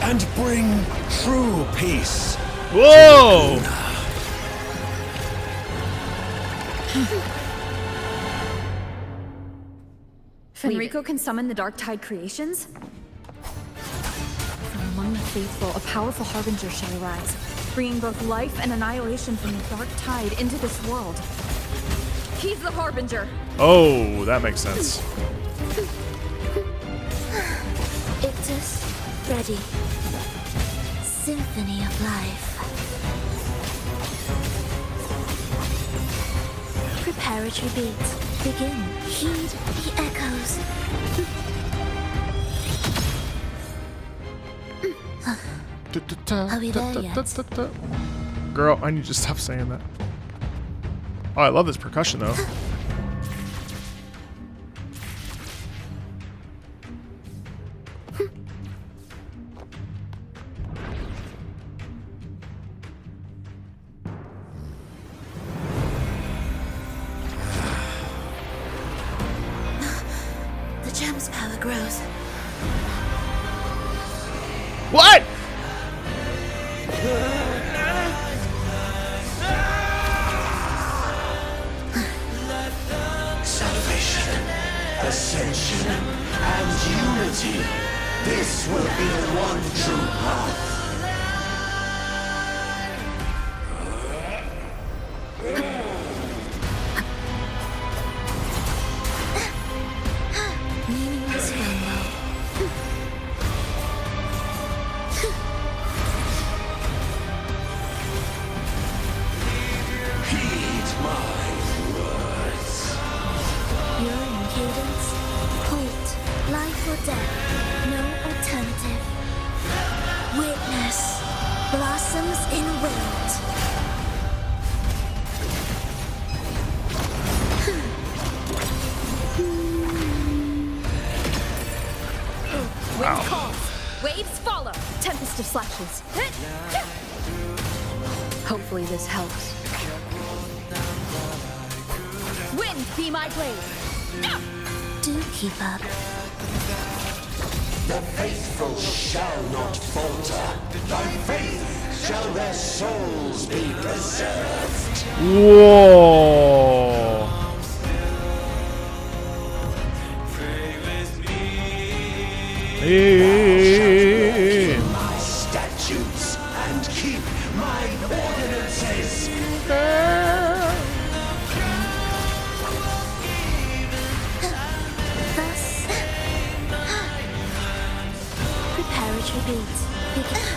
And bring true peace. Whoa! Fenrico can summon the Dark Tide creations? From among the faithful, a powerful harbinger shall arise, bringing both life and annihilation from the Dark Tide into this world. He's the harbinger! Oh, that makes sense. It is ready. Symphony of life. Preparatory beat. Begin. Heed the echoes. Are we there yet? Girl, I need to stop saying that. Oh, I love this percussion though. The gem's power grows. What? ascension, and unity. This will be the one true path. Meaningless rumble. Heed my words. You're in cadence. Halt. Life or death. No alternative. Witness. Blossoms in wilt. Wind calls. Waves follow. Tempest of slashes. Hopefully this helps. Wind, be my blade. Do keep up. The faithful shall not falter. By faith shall their souls be preserved. Whoa. Hey. My statutes and keep my ordinances. Thus. Preparatory beats. Begin.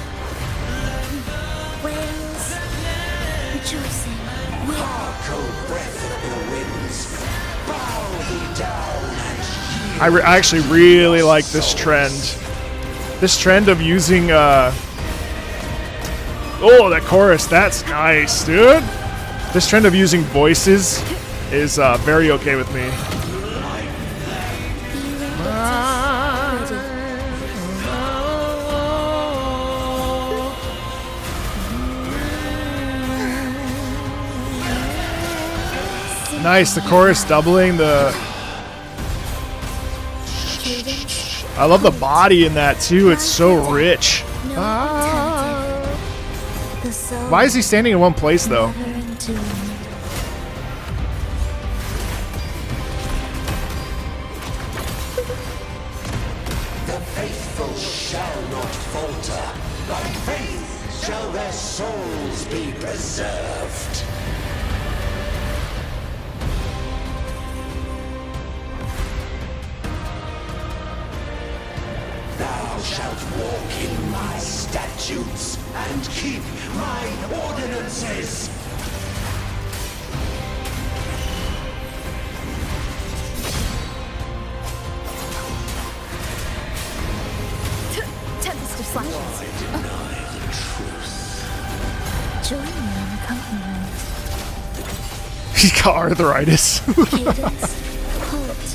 Whales. Rejoicing. Harco breath of the winds. Bow thee down and I actually really like this trend. This trend of using, oh, that chorus, that's nice, dude. This trend of using voices is very okay with me. Nice, the chorus doubling the... I love the body in that too, it's so rich. Why is he standing in one place though? the faithful shall not falter. By faith shall their souls be preserved. Thou shalt walk in my statutes and keep my ordinances. Tempest of slashes. Join me on accompaniment. He's got arthritis. Cadence. Halt.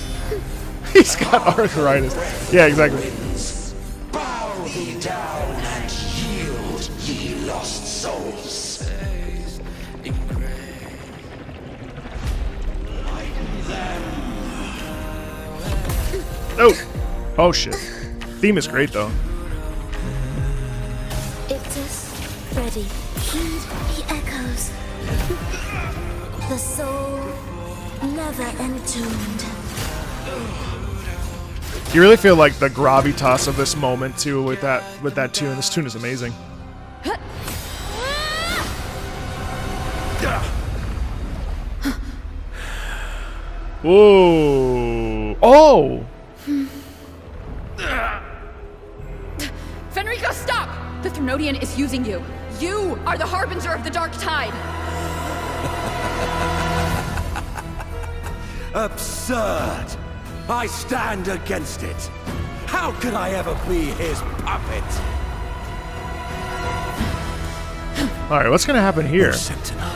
He's got arthritis. Yeah, exactly. Bow thee down and yield, ye lost souls. Oh! Oh shit. Theme is great though. Ictus, ready. Heed the echoes. The soul never entombed. You really feel like the gravitas of this moment too with that tune. This tune is amazing. Whoa! Oh! Fenrico, stop! The Threnodian is using you. You are the harbinger of the dark tide. Absurd! I stand against it. How could I ever be his puppet? Alright, what's gonna happen here? Sentinel,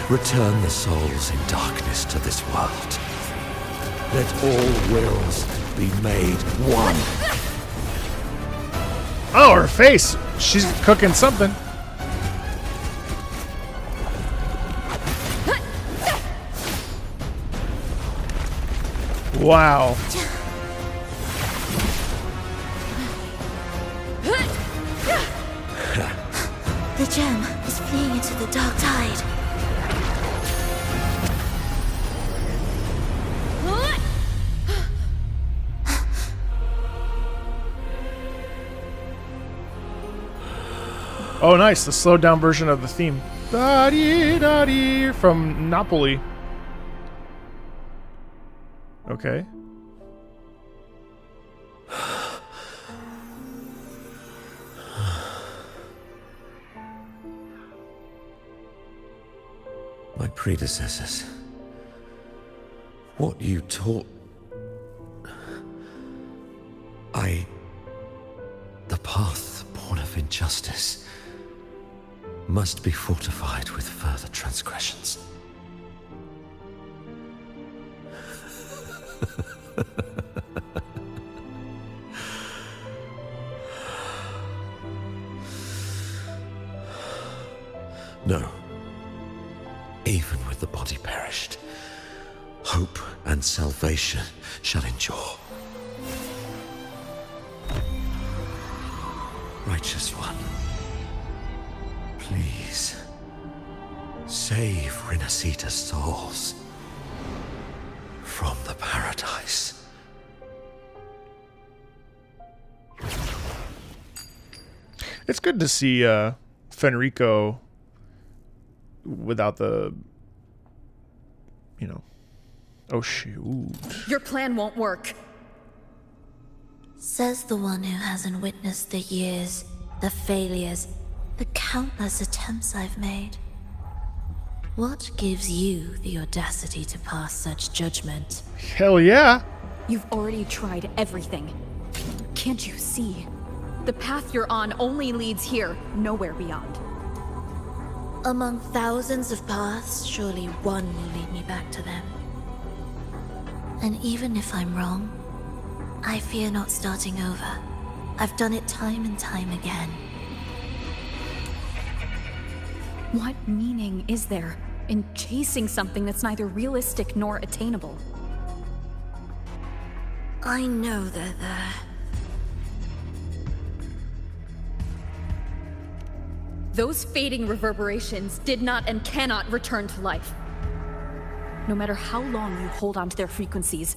return the souls in darkness to this world. Let all wills be made one. Oh, her face! She's cooking something. Wow. The gem is fleeing into the dark tide. Oh, nice. The slowed down version of the theme. Da-dee-da-dee from Napoli. Okay. My predecessors. What you taught... The path born of injustice must be fortified with further transgressions. No. Even with the body perished, hope and salvation shall endure. Righteous One, please save Renacita's souls from the paradise. It's good to see Fenrico without the, you know. Oh shoot. Your plan won't work. Says the one who hasn't witnessed the years, the failures, the countless attempts I've made. What gives you the audacity to pass such judgment? Hell yeah. You've already tried everything. Can't you see? The path you're on only leads here, nowhere beyond. Among thousands of paths, surely one will lead me back to them. And even if I'm wrong, I fear not starting over. I've done it time and time again. What meaning is there in chasing something that's neither realistic nor attainable? I know they're there. Those fading reverberations did not and cannot return to life. No matter how long you hold on to their frequencies,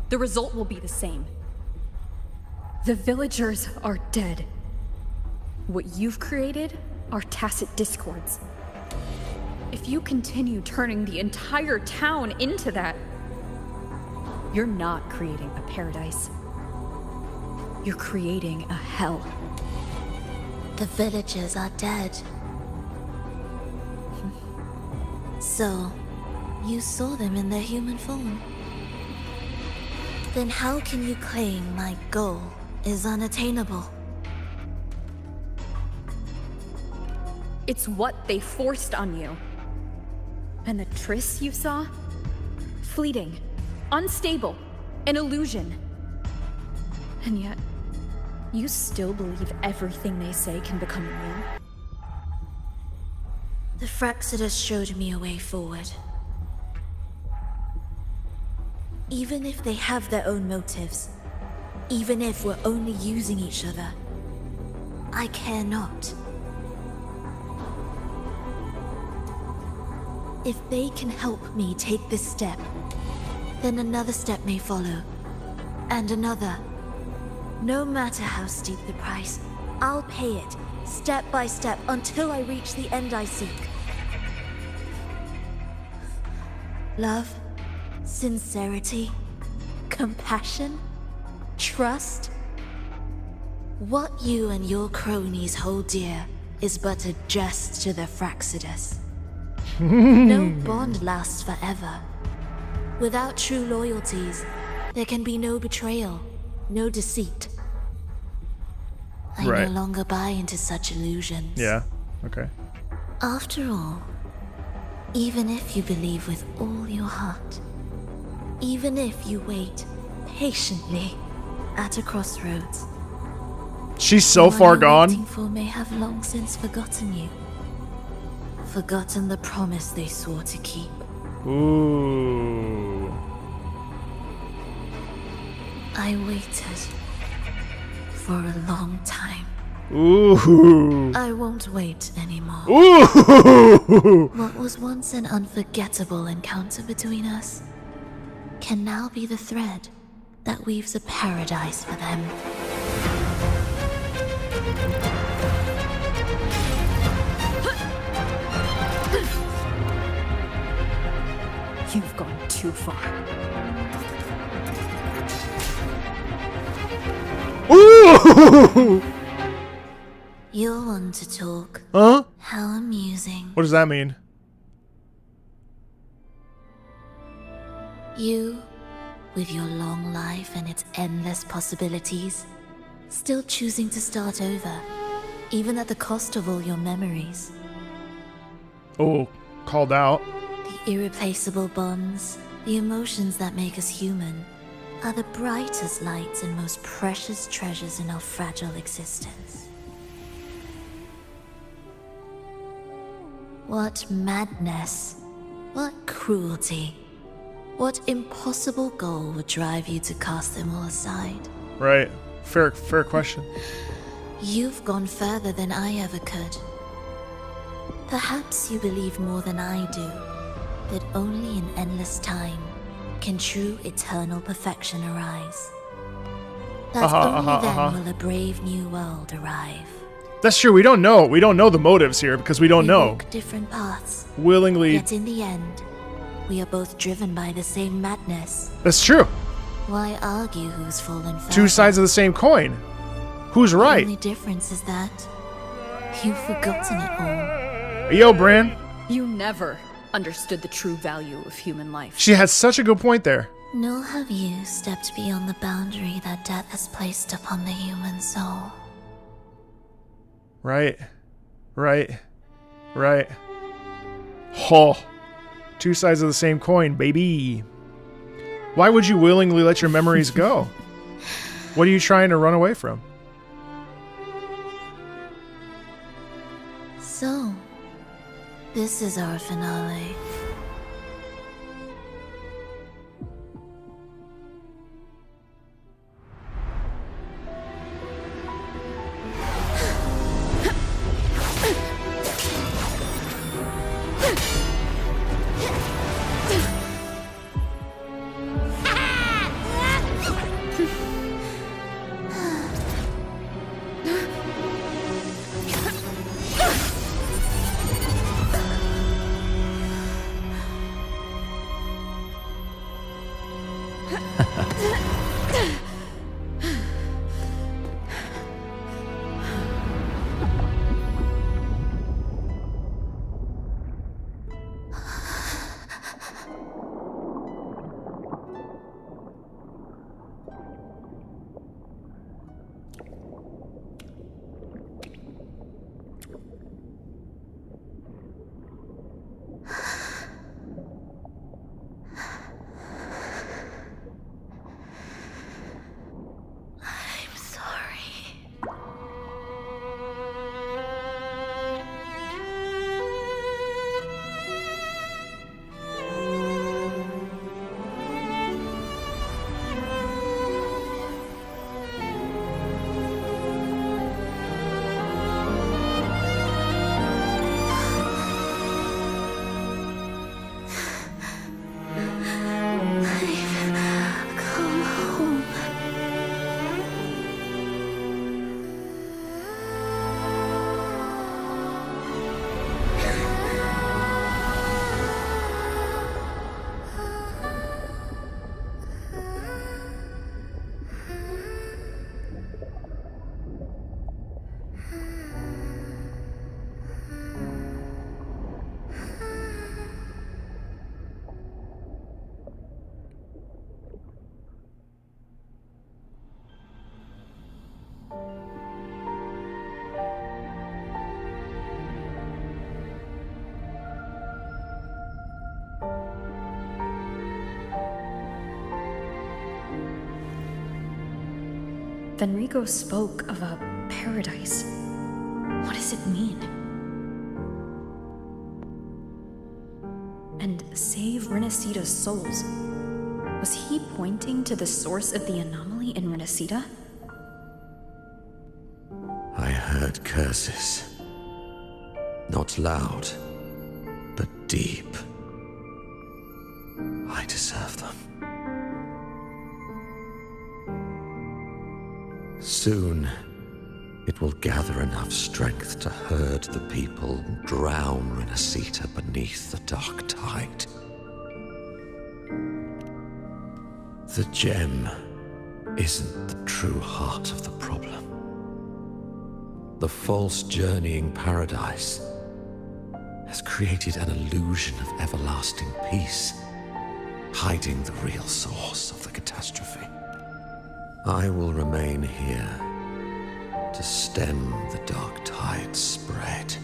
the result will be the same. The villagers are dead. What you've created are tacit discords. If you continue turning the entire town into that, you're not creating a paradise. You're creating a hell. The villagers are dead. So, you saw them in their human form. Then how can you claim my goal is unattainable? It's what they forced on you. And the tryst you saw? Fleeting, unstable, an illusion. And yet, you still believe everything they say can become real? The Fraxidus showed me a way forward. Even if they have their own motives, even if we're only using each other, I care not. If they can help me take this step, then another step may follow, and another. No matter how steep the price, I'll pay it, step by step, until I reach the end I seek. Love, sincerity, compassion, trust. What you and your cronies hold dear is but a jest to the Fraxidus. No bond lasts forever. Without true loyalties, there can be no betrayal, no deceit. I no longer buy into such illusions. Yeah, okay. After all, even if you believe with all your heart, even if you wait patiently at a crossroads, she's so far gone. Waiting for may have long since forgotten you. Forgotten the promise they swore to keep. Ooh. I waited for a long time. Ooh. I won't wait anymore. Ooh. What was once an unforgettable encounter between us can now be the thread that weaves a paradise for them. You've gone too far. Ooh! You're one to talk. Huh? How amusing. What does that mean? You, with your long life and its endless possibilities, still choosing to start over, even at the cost of all your memories. Oh, called out. The irreplaceable bonds, the emotions that make us human, are the brightest lights and most precious treasures in our fragile existence. What madness, what cruelty, what impossible goal would drive you to cast them all aside? Right. Fair question. You've gone further than I ever could. Perhaps you believe more than I do, that only in endless time can true eternal perfection arise. That only then will a brave new world arrive. That's true. We don't know. We don't know the motives here because we don't know. Walk different paths. Willingly. Yet in the end, we are both driven by the same madness. That's true. Why argue who's fallen further? Two sides of the same coin. Who's right? The only difference is that you've forgotten it all. Yo, Bran. You never understood the true value of human life. She had such a good point there. Nor have you stepped beyond the boundary that death has placed upon the human soul. Right. Oh. Two sides of the same coin, baby. Why would you willingly let your memories go? What are you trying to run away from? So, this is our finale. Fenrico spoke of a paradise. What does it mean? And save Renacita's souls. Was he pointing to the source of the anomaly in Renacita? I heard curses. Not loud, but deep. I deserve them. Soon, it will gather enough strength to herd the people and drown Renacita beneath the dark tide. The gem isn't the true heart of the problem. The false journeying paradise has created an illusion of everlasting peace, hiding the real source of the catastrophe. I will remain here to stem the dark tide's spread.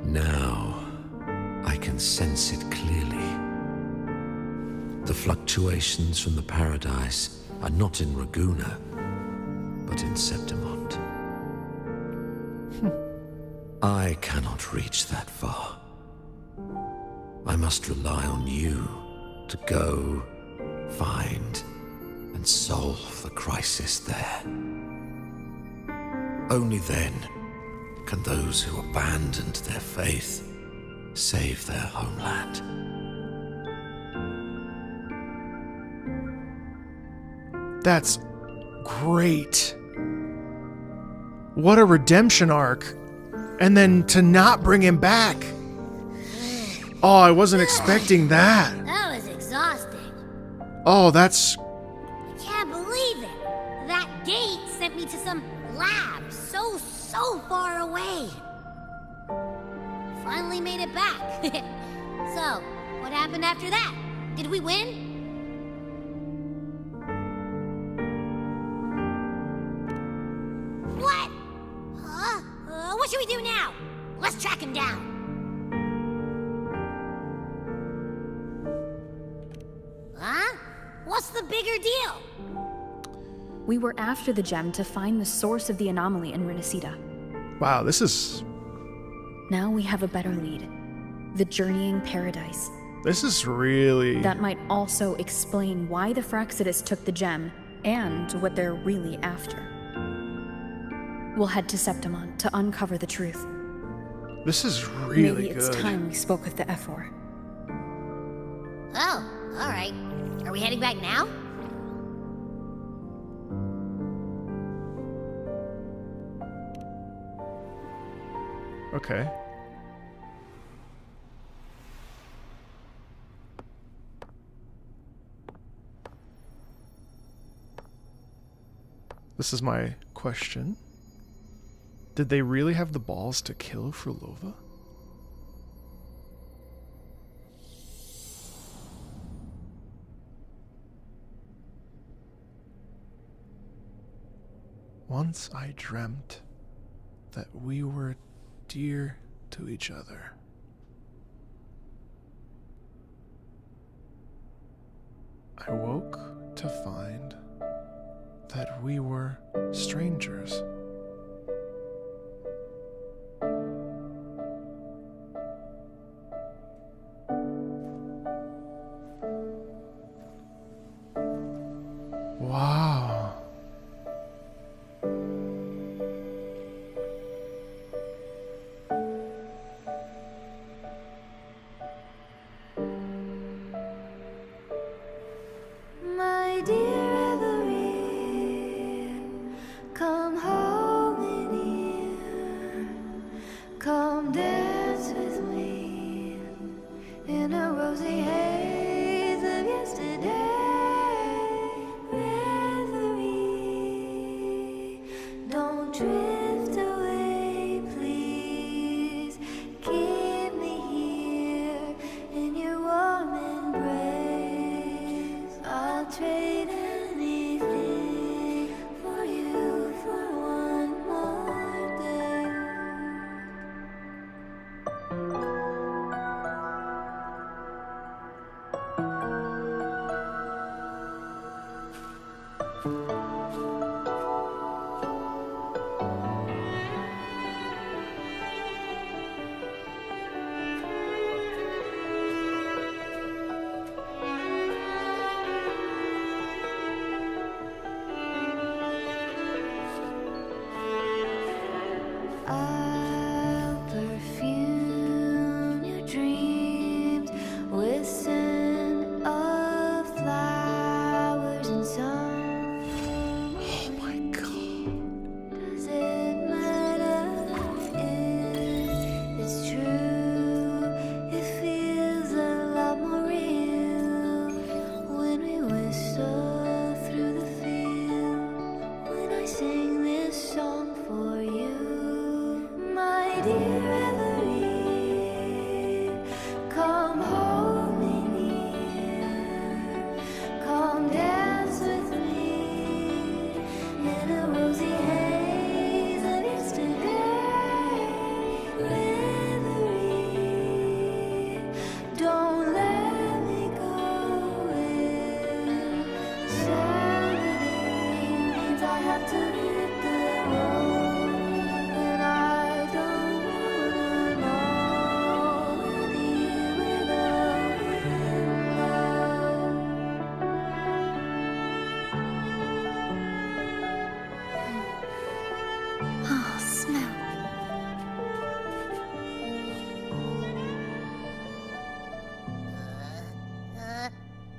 Now, I can sense it clearly. The fluctuations from the paradise are not in Raguna, but in Septimont. I cannot reach that far. I must rely on you to go, find, and solve the crisis there. Only then can those who abandoned their faith save their homeland. That's great. What a redemption arc. And then to not bring him back. Oh, I wasn't expecting that. That was exhausting. Oh, that's... I can't believe it. That gate sent me to some lab so far away. Finally made it back. So, what happened after that? Did we win? What? Huh? What should we do now? Let's track him down. Huh? What's the bigger deal? We were after the gem to find the source of the anomaly in Renacida. Wow, this is... Now we have a better lead. The journeying paradise. This is really... That might also explain why the Fraxidus took the gem, and what they're really after. We'll head to Septimont to uncover the truth. This is really good. Maybe it's time we spoke with the F4. Oh, alright. Are we heading back now? Okay. This is my question. Did they really have the balls to kill Frulova? Once I dreamt that we were dear to each other. I woke to find that we were strangers. Wow. My dear Evelyn, come home in here. Come dance with me in a rosy haze of yesterday. Reverie, don't drift away, please. Keep me here in your warm embrace. I'll trade anything for you for one more day.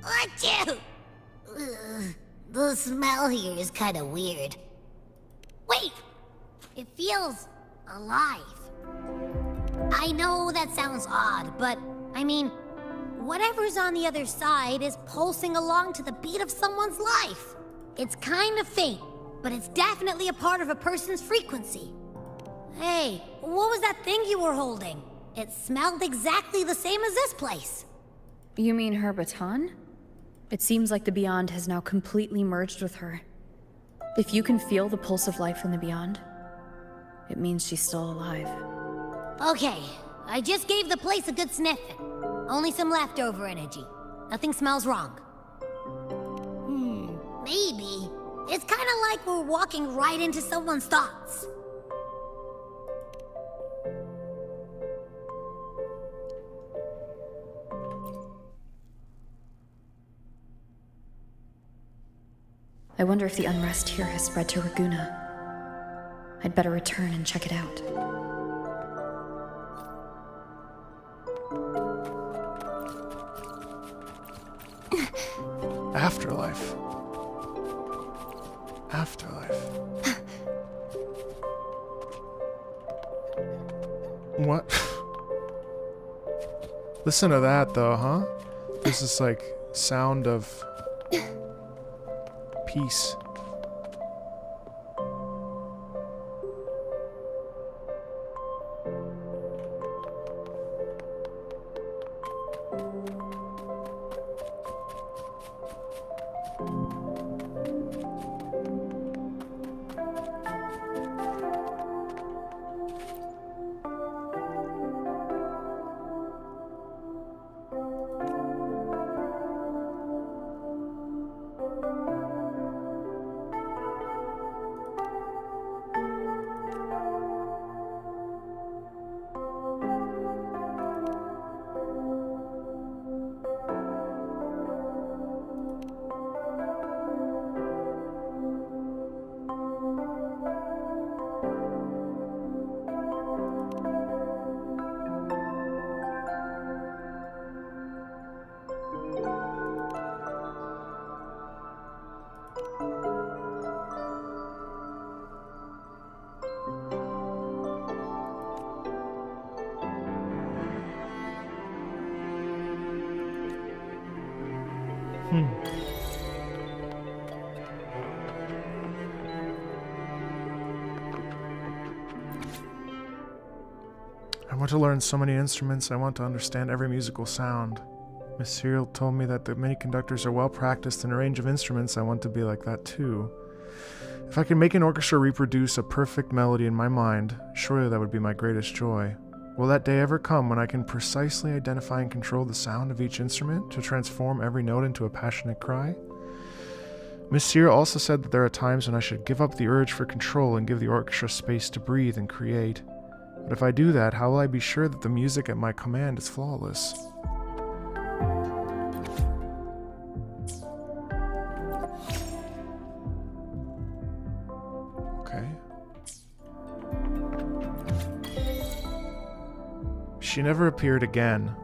Achoo! Ugh, the smell here is kind of weird. Wait! It feels alive. I know that sounds odd, but I mean, whatever's on the other side is pulsing along to the beat of someone's life. It's kind of faint, but it's definitely a part of a person's frequency. Hey, what was that thing you were holding? It smelled exactly the same as this place. You mean her baton? It seems like the Beyond has now completely merged with her. If you can feel the pulse of life from the Beyond, it means she's still alive. Okay, I just gave the place a good sniff. Only some leftover energy. Nothing smells wrong. Maybe. It's kind of like we're walking right into someone's thoughts. I wonder if the unrest here has spread to Raguna. I'd better return and check it out. Afterlife. Afterlife. What? Listen to that though, huh? This is like sound of peace. I want to learn so many instruments. I want to understand every musical sound. Miss Cyril told me that the many conductors are well practiced in a range of instruments. I want to be like that too. If I could make an orchestra reproduce a perfect melody in my mind, surely that would be my greatest joy. Will that day ever come when I can precisely identify and control the sound of each instrument to transform every note into a passionate cry? Miss Cyril also said that there are times when I should give up the urge for control and give the orchestra space to breathe and create. But if I do that, how will I be sure that the music at my command is flawless? Okay. She never appeared again.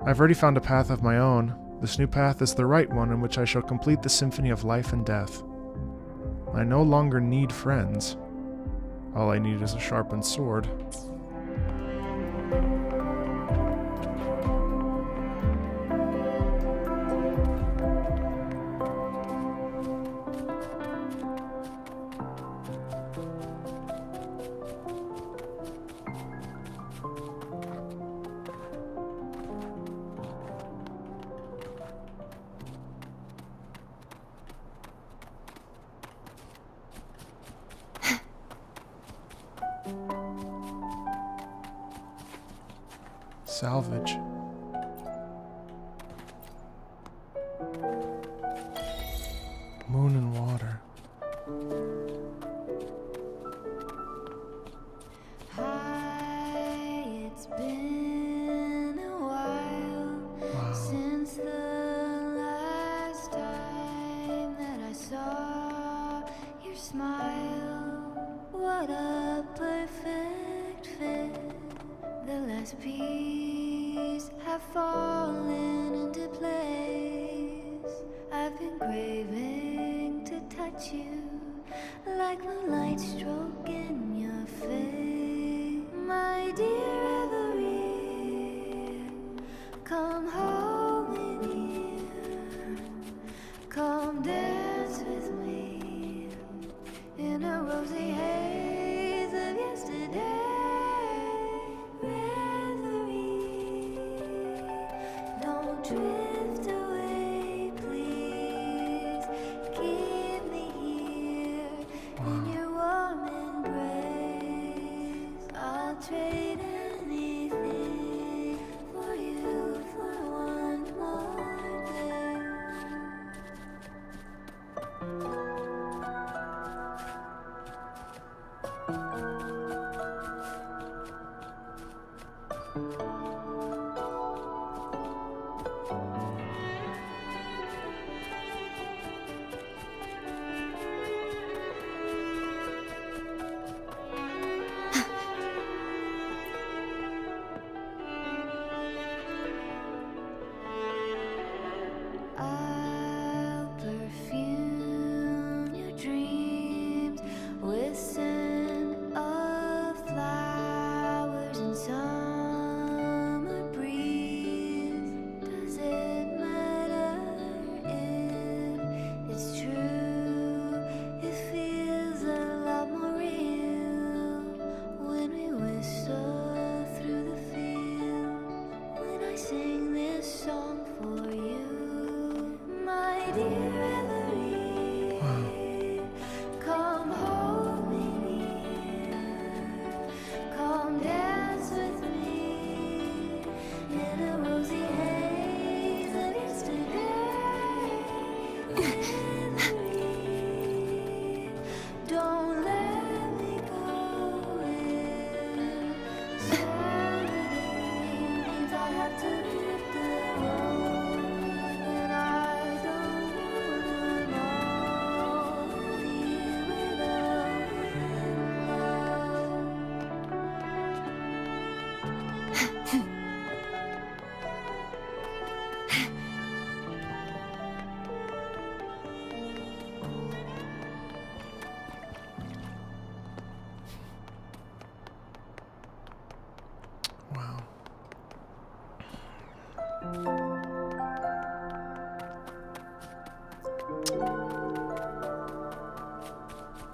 I've already found a path of my own. This new path is the right one in which I shall complete the symphony of life and death. I no longer need friends. All I need is a sharpened sword. Salvage. Moon and water. It's been a while since the last time that I saw your smile. What a perfect fit. The last piece have fallen into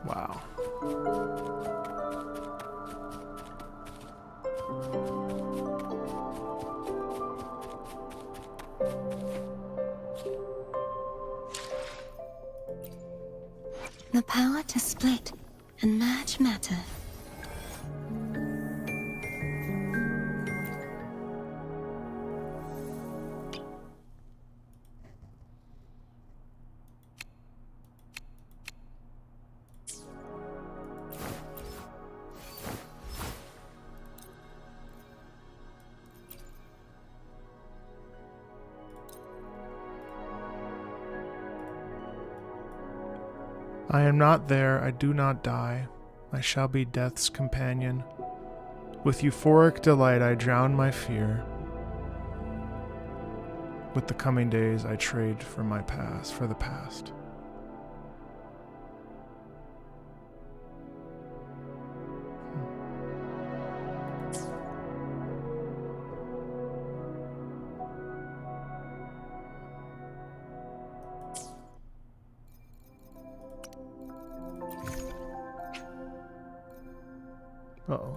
Wow. The power to split and merge matter. I am not there, I do not die. I shall be death's companion. With euphoric delight I drown my fear. With the coming days I trade for my past, for the past. Uh-oh.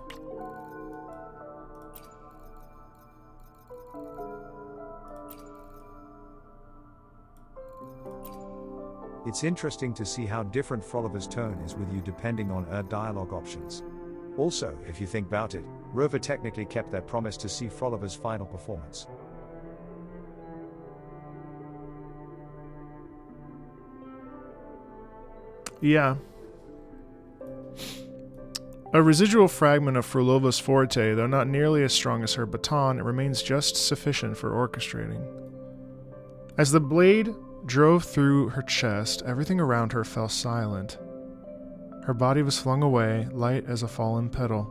It's interesting to see how different Froliver's tone is with you depending on her dialogue options. Also, if you think about it, Rover technically kept their promise to see Froliver's final performance. Yeah. A residual fragment of Frulova's forte, though not nearly as strong as her baton, it remains just sufficient for orchestrating. As the blade drove through her chest, everything around her fell silent. Her body was flung away, light as a fallen petal.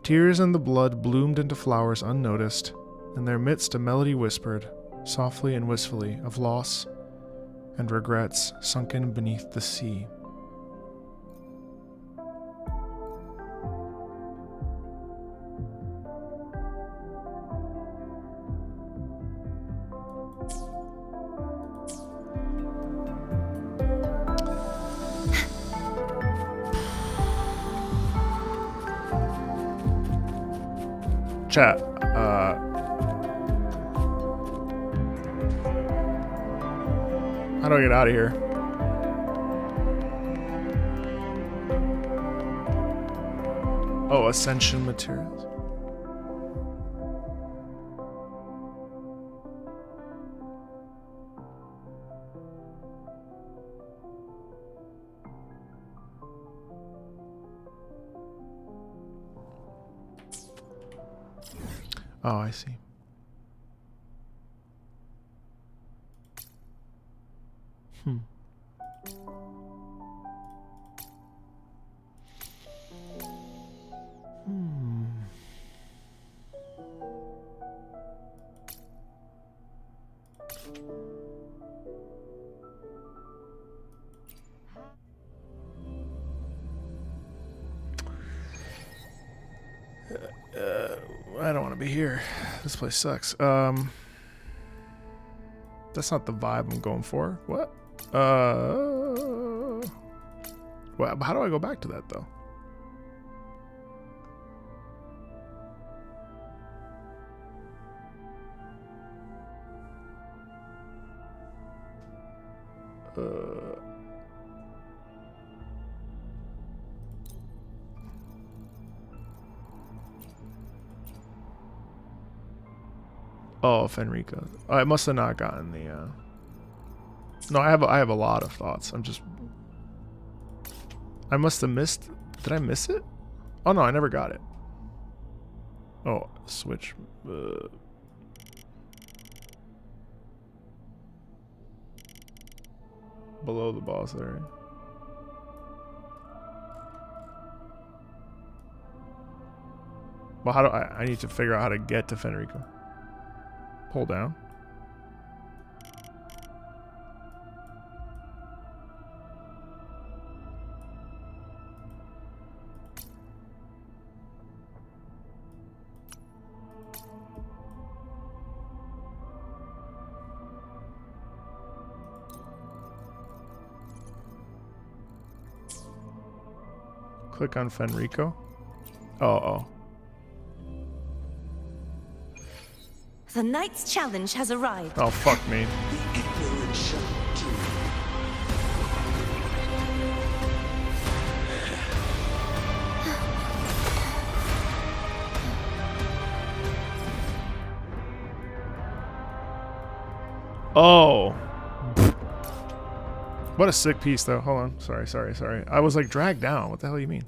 Tears and the blood bloomed into flowers unnoticed. In their midst a melody whispered, softly and wistfully, of loss and regrets sunken beneath the sea. Chat, how do I get out of here? Oh, Ascension materials. Oh, I see. I don't want to be here. This place sucks. That's not the vibe I'm going for. What? Well, how do I go back to that though? Oh, Fenrico. I must have not gotten the. No, I have a lot of thoughts. I must have missed. Did I miss it? Oh no, I never got it. Oh, switch. Below the boss area. Well, how do I need to figure out how to get to Fenrico. Pull down. Click on Fenrico. Oh. The Knight's challenge has arrived. Oh, fuck me. Oh. What a sick piece, though. Hold on. Sorry. I was like dragged down. What the hell do you mean?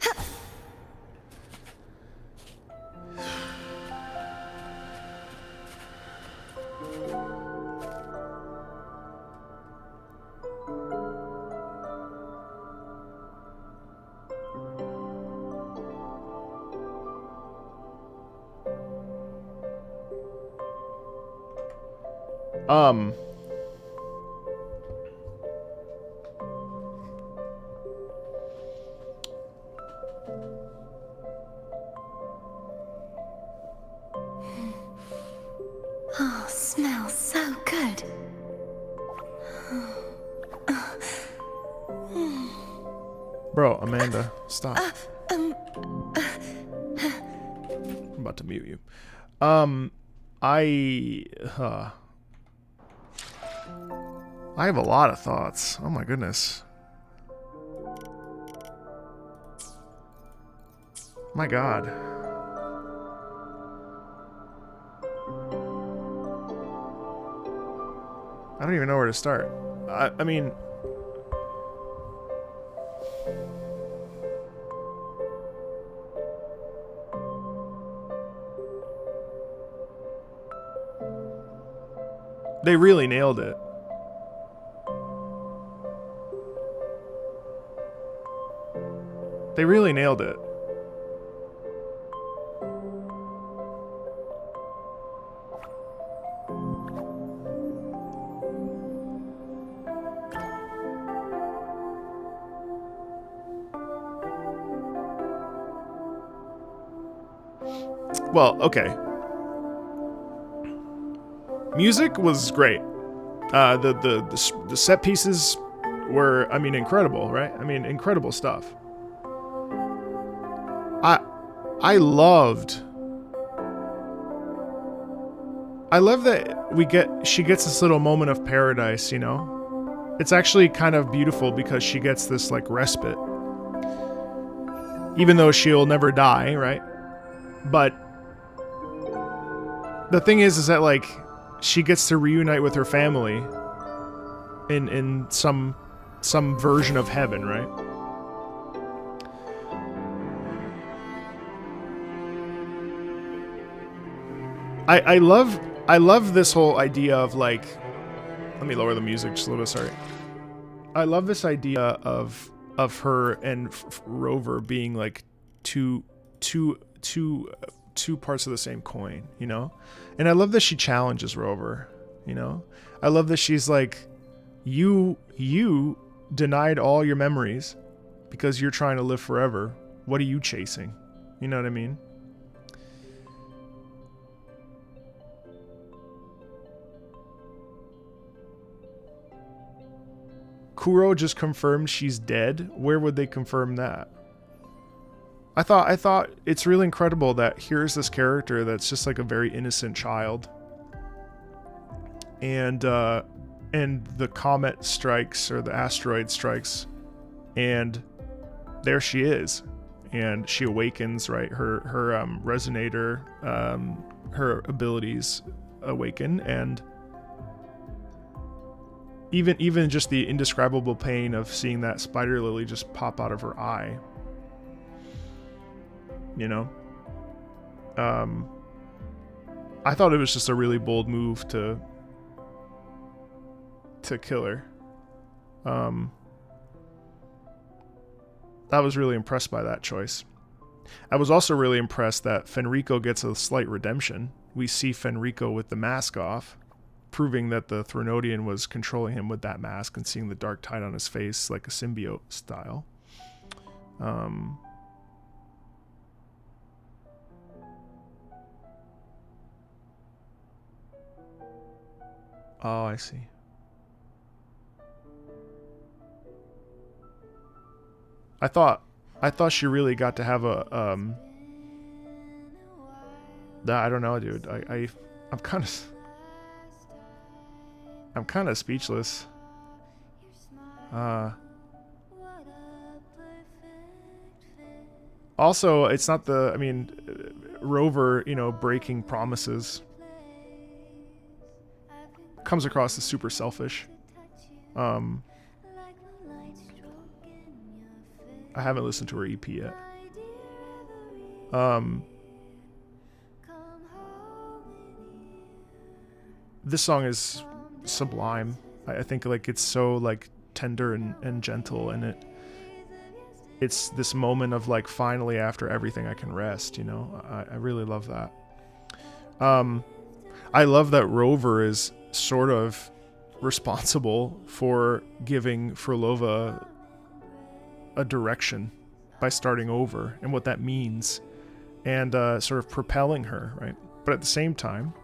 Oh, smells so good. Bro, Amanda, stop. I'm about to mute you. I have a lot of thoughts. Oh my goodness. My God. I don't even know where to start. I mean... They really nailed it. They really nailed it. Well, okay. Music was great. The set pieces were, I mean, incredible, right? I mean, incredible stuff. I love that she gets this little moment of paradise, you know? It's actually kind of beautiful because she gets this like respite. Even though she'll never die, right? But the thing is that like she gets to reunite with her family in some version of heaven, right? I love this whole idea of like, let me lower the music just a little bit, sorry. I love this idea of her and Rover being like two parts of the same coin, you know? And I love that she challenges Rover, you know? I love that she's like, you denied all your memories because you're trying to live forever. What are you chasing? You know what I mean? Kuro just confirmed she's dead. Where would they confirm that? I thought it's really incredible that here's this character that's just like a very innocent child. And the comet strikes, or the asteroid strikes, and there she is. And she awakens, right? Her resonator, her abilities awaken, and even just the indescribable pain of seeing that spider lily just pop out of her eye. You know? I thought it was just a really bold move to kill her. I was really impressed by that choice. I was also really impressed that Fenrico gets a slight redemption. We see Fenrico with the mask off, proving that the Threnodian was controlling him with that mask, and seeing the dark tide on his face like a symbiote style. Oh, I see. I thought I thought she really got to have a I don't know, dude. I'm kind of speechless. Also, it's not Rover, breaking promises comes across as super selfish. I haven't listened to her EP yet. This song is sublime. I think like it's so like tender and gentle, and it's this moment of like finally after everything I can rest. I really love that. I love that Rover is sort of responsible for giving Frolova a direction by starting over and what that means, and sort of propelling her, right? But at the same time,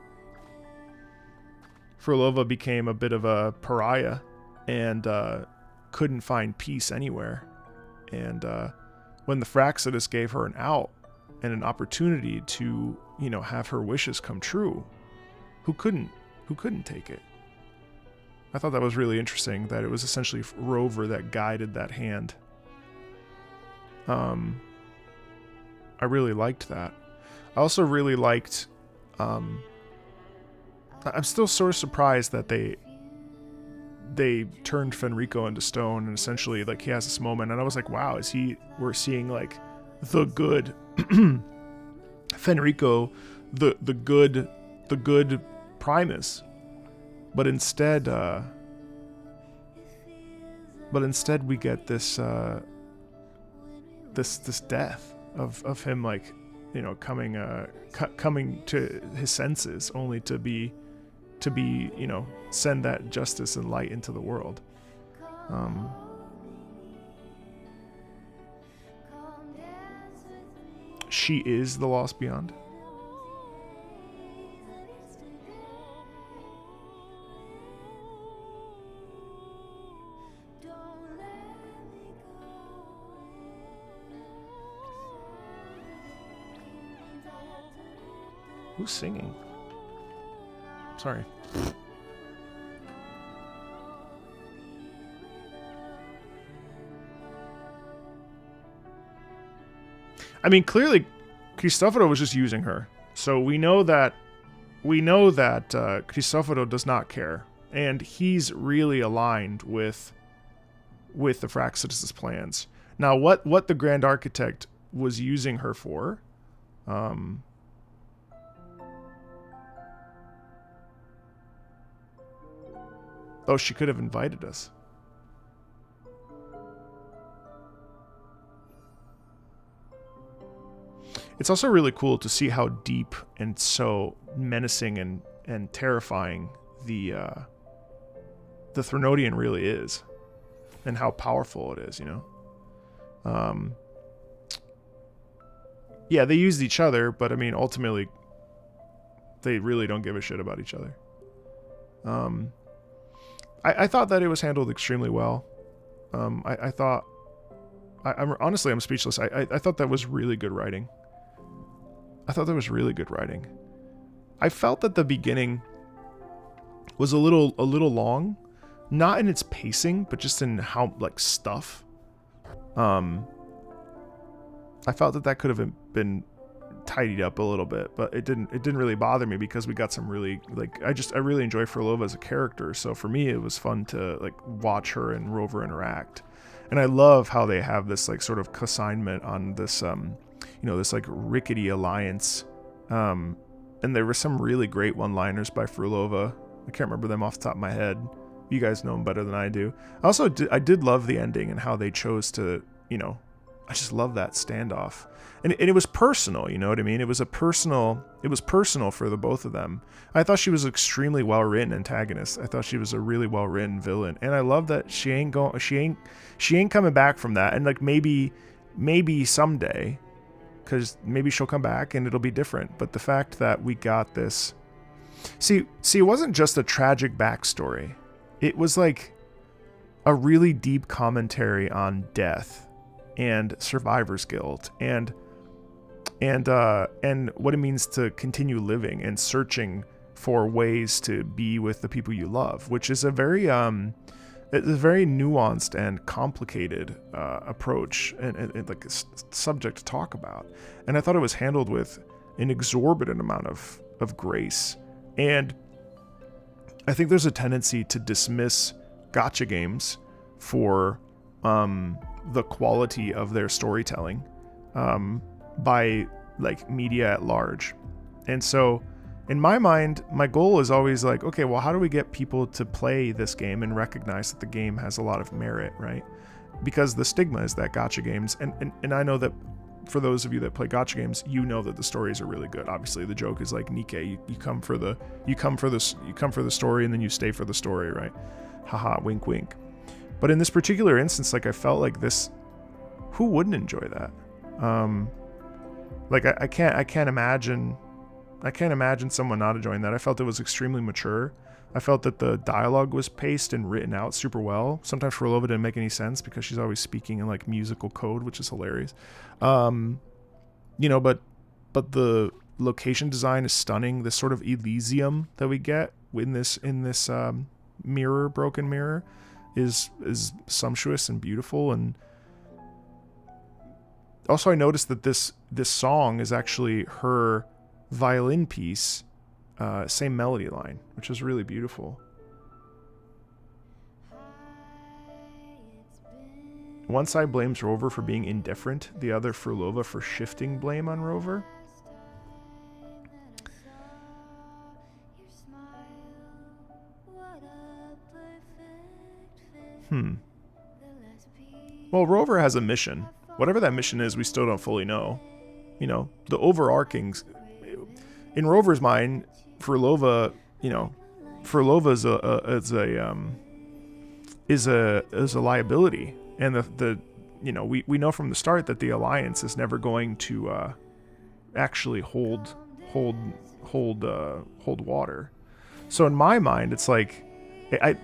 Frolova became a bit of a pariah and couldn't find peace anywhere. And when the Fraxidus gave her an out and an opportunity to, have her wishes come true, who couldn't take it? I thought that was really interesting, that it was essentially Rover that guided that hand. I really liked that. I also really liked, I'm still sort of surprised that they turned Fenrico into stone, and essentially like he has this moment, and I was like, wow, we're seeing like the good Fenrico, the good Primus, but instead we get this this death of him, like, coming to his senses, only to be send that justice and light into the world. She is the Lost Beyond. Who's singing? Sorry. I mean, clearly, Cristoforo was just using her. So we know that Cristoforo does not care, and he's really aligned with the Fraxidus' plans. Now, what the Grand Architect was using her for, oh, she could have invited us. It's also really cool to see how deep and so menacing and terrifying the Threnodian really is, and how powerful it is, Yeah, they used each other, but I mean, ultimately, they really don't give a shit about each other. I thought that it was handled extremely well. I thought, I'm speechless. I thought that was really good writing. I felt that the beginning was a little long, not in its pacing, but just in how, like, stuff. I felt that could have been tidied up a little bit, but it didn't really bother me, because we got some really, like, I really enjoy Frolova as a character, so for me it was fun to, like, watch her and Rover interact. And I love how they have this, like, sort of consignment on this this, like, rickety alliance, and there were some really great one-liners by Frolova. I can't remember them off the top of my head. You guys know them better than I do. I did love the ending and how they chose to, I just love that standoff. And it was personal, you know what I mean? It was personal for the both of them. I thought she was an extremely well-written antagonist. I thought she was a really well-written villain. And I love that she ain't coming back from that. And, like, maybe someday, because maybe she'll come back and it'll be different. But the fact that we got this, see, it wasn't just a tragic backstory. It was like a really deep commentary on death and survivor's guilt and what it means to continue living and searching for ways to be with the people you love, which is a very nuanced and complicated approach and like a subject to talk about. And I thought it was handled with an exorbitant amount of grace. And I think there's a tendency to dismiss gacha games for the quality of their storytelling by like media at large. And so in my mind, my goal is always like, okay, well, how do we get people to play this game and recognize that the game has a lot of merit, right? Because the stigma is that gacha games, and I know that for those of you that play gacha games, you know that the stories are really good. Obviously, the joke is like Nikkei, you come for the story and then you stay for the story, right? Haha, wink, wink. But in this particular instance, like I felt like this, who wouldn't enjoy that? Like I can't imagine someone not enjoying that. I felt it was extremely mature. I felt that the dialogue was paced and written out super well. Sometimes Frolova didn't make any sense because she's always speaking in like musical code, which is hilarious. You know, but the location design is stunning. This sort of Elysium that we get in this mirror, broken mirror, is sumptuous and beautiful. And also I noticed that this song is actually her violin piece, same melody line, which is really beautiful. One side blames Rover for being indifferent, the other Frolova for shifting blame on Rover. Well, Rover has a mission. Whatever that mission is, we still don't fully know. You know, the overarching, in Rover's mind, Frolova, you know, Frolova is a liability, and the you know, we know from the start that the Alliance is never going to actually hold water. So in my mind, it's like,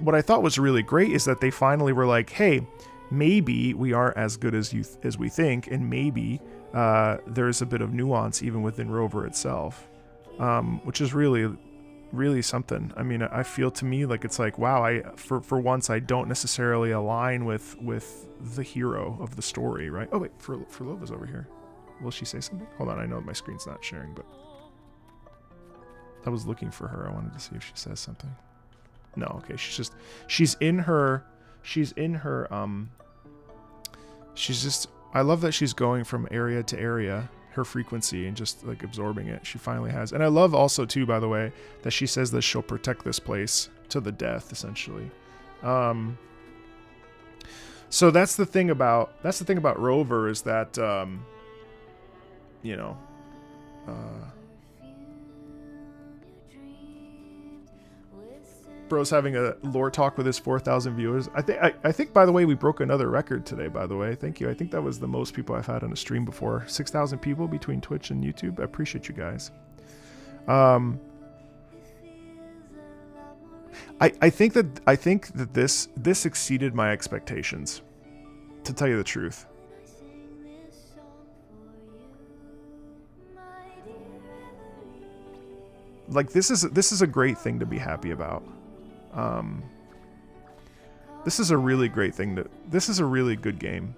what I thought was really great is that they finally were like, hey, maybe we aren't as good as we think, and maybe there's a bit of nuance even within Rover itself, which is really, really something. I mean, I feel to me like it's like, wow, for once I don't necessarily align with the hero of the story, right? Oh wait, Frolova's over here. Will she say something? Hold on, I know my screen's not sharing, but I was looking for her. I wanted to see if she says something. No, okay, she's in her, I love that she's going from area to area, her frequency, and just like absorbing it. She finally has. And I love also too, by the way, that she says that she'll protect this place to the death, essentially. So that's the thing about Rover, is that you know, bro's having a lore talk with his 4,000 viewers. I think by the way, we broke another record today, by the way. Thank you. I think that was the most people I've had on a stream before. 6,000 people between Twitch and YouTube. I appreciate you guys. I think that this exceeded my expectations, to tell you the truth. Like this is a great thing to be happy about. This is a really great thing this is a really good game.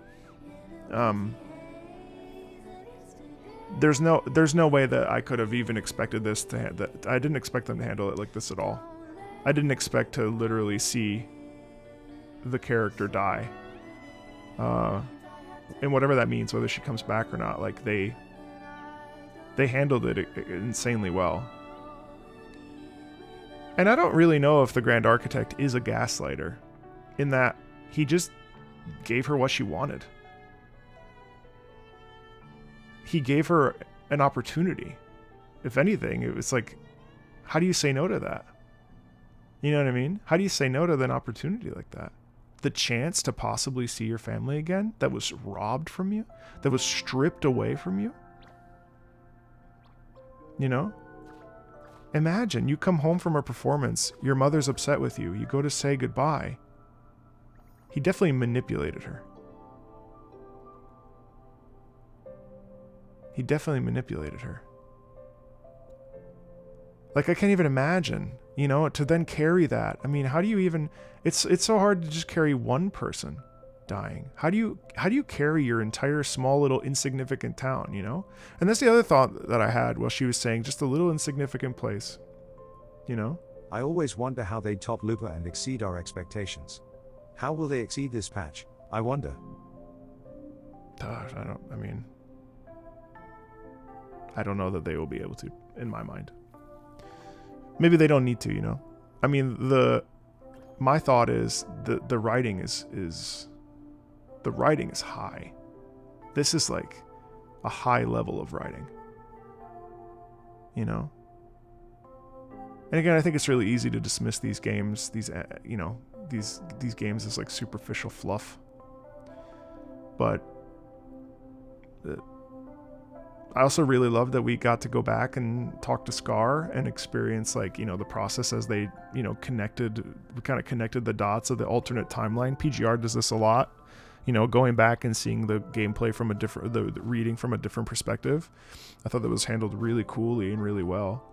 There's no way that I could have even expected this I didn't expect them to handle it like this at all. I didn't expect to literally see the character die. And whatever that means, whether she comes back or not, like they handled it insanely well. And I don't really know if the Grand Architect is a gaslighter, in that he just gave her what she wanted. He gave her an opportunity. If anything, it was like, how do you say no to that? You know what I mean? How do you say no to an opportunity like that? The chance to possibly see your family again that was robbed from you, that was stripped away from you. You know? Imagine you come home from a performance, your mother's upset with you, you go to say goodbye. He definitely manipulated her. He definitely manipulated her. Like, I can't even imagine, you know, to then carry that. I mean, how do you even, it's so hard to just carry one person dying. How do you carry your entire small little insignificant town, you know? And that's the other thought that I had while she was saying just a little insignificant place, you know? I always wonder how they top Lupa and exceed our expectations. How will they exceed this patch? I wonder. I don't know that they will be able to, in my mind. Maybe they don't need to, you know? I mean, my thought is the writing is the writing is high. This is like a high level of writing, you know? And again, I think it's really easy to dismiss these games, these games as like superficial fluff. But I also really love that we got to go back and talk to Scar and experience, like, you know, the process as they, you know, we kind of connected the dots of the alternate timeline. PGR does this a lot, you know, going back and seeing the gameplay from the reading from a different perspective. I thought that was handled really coolly and really well.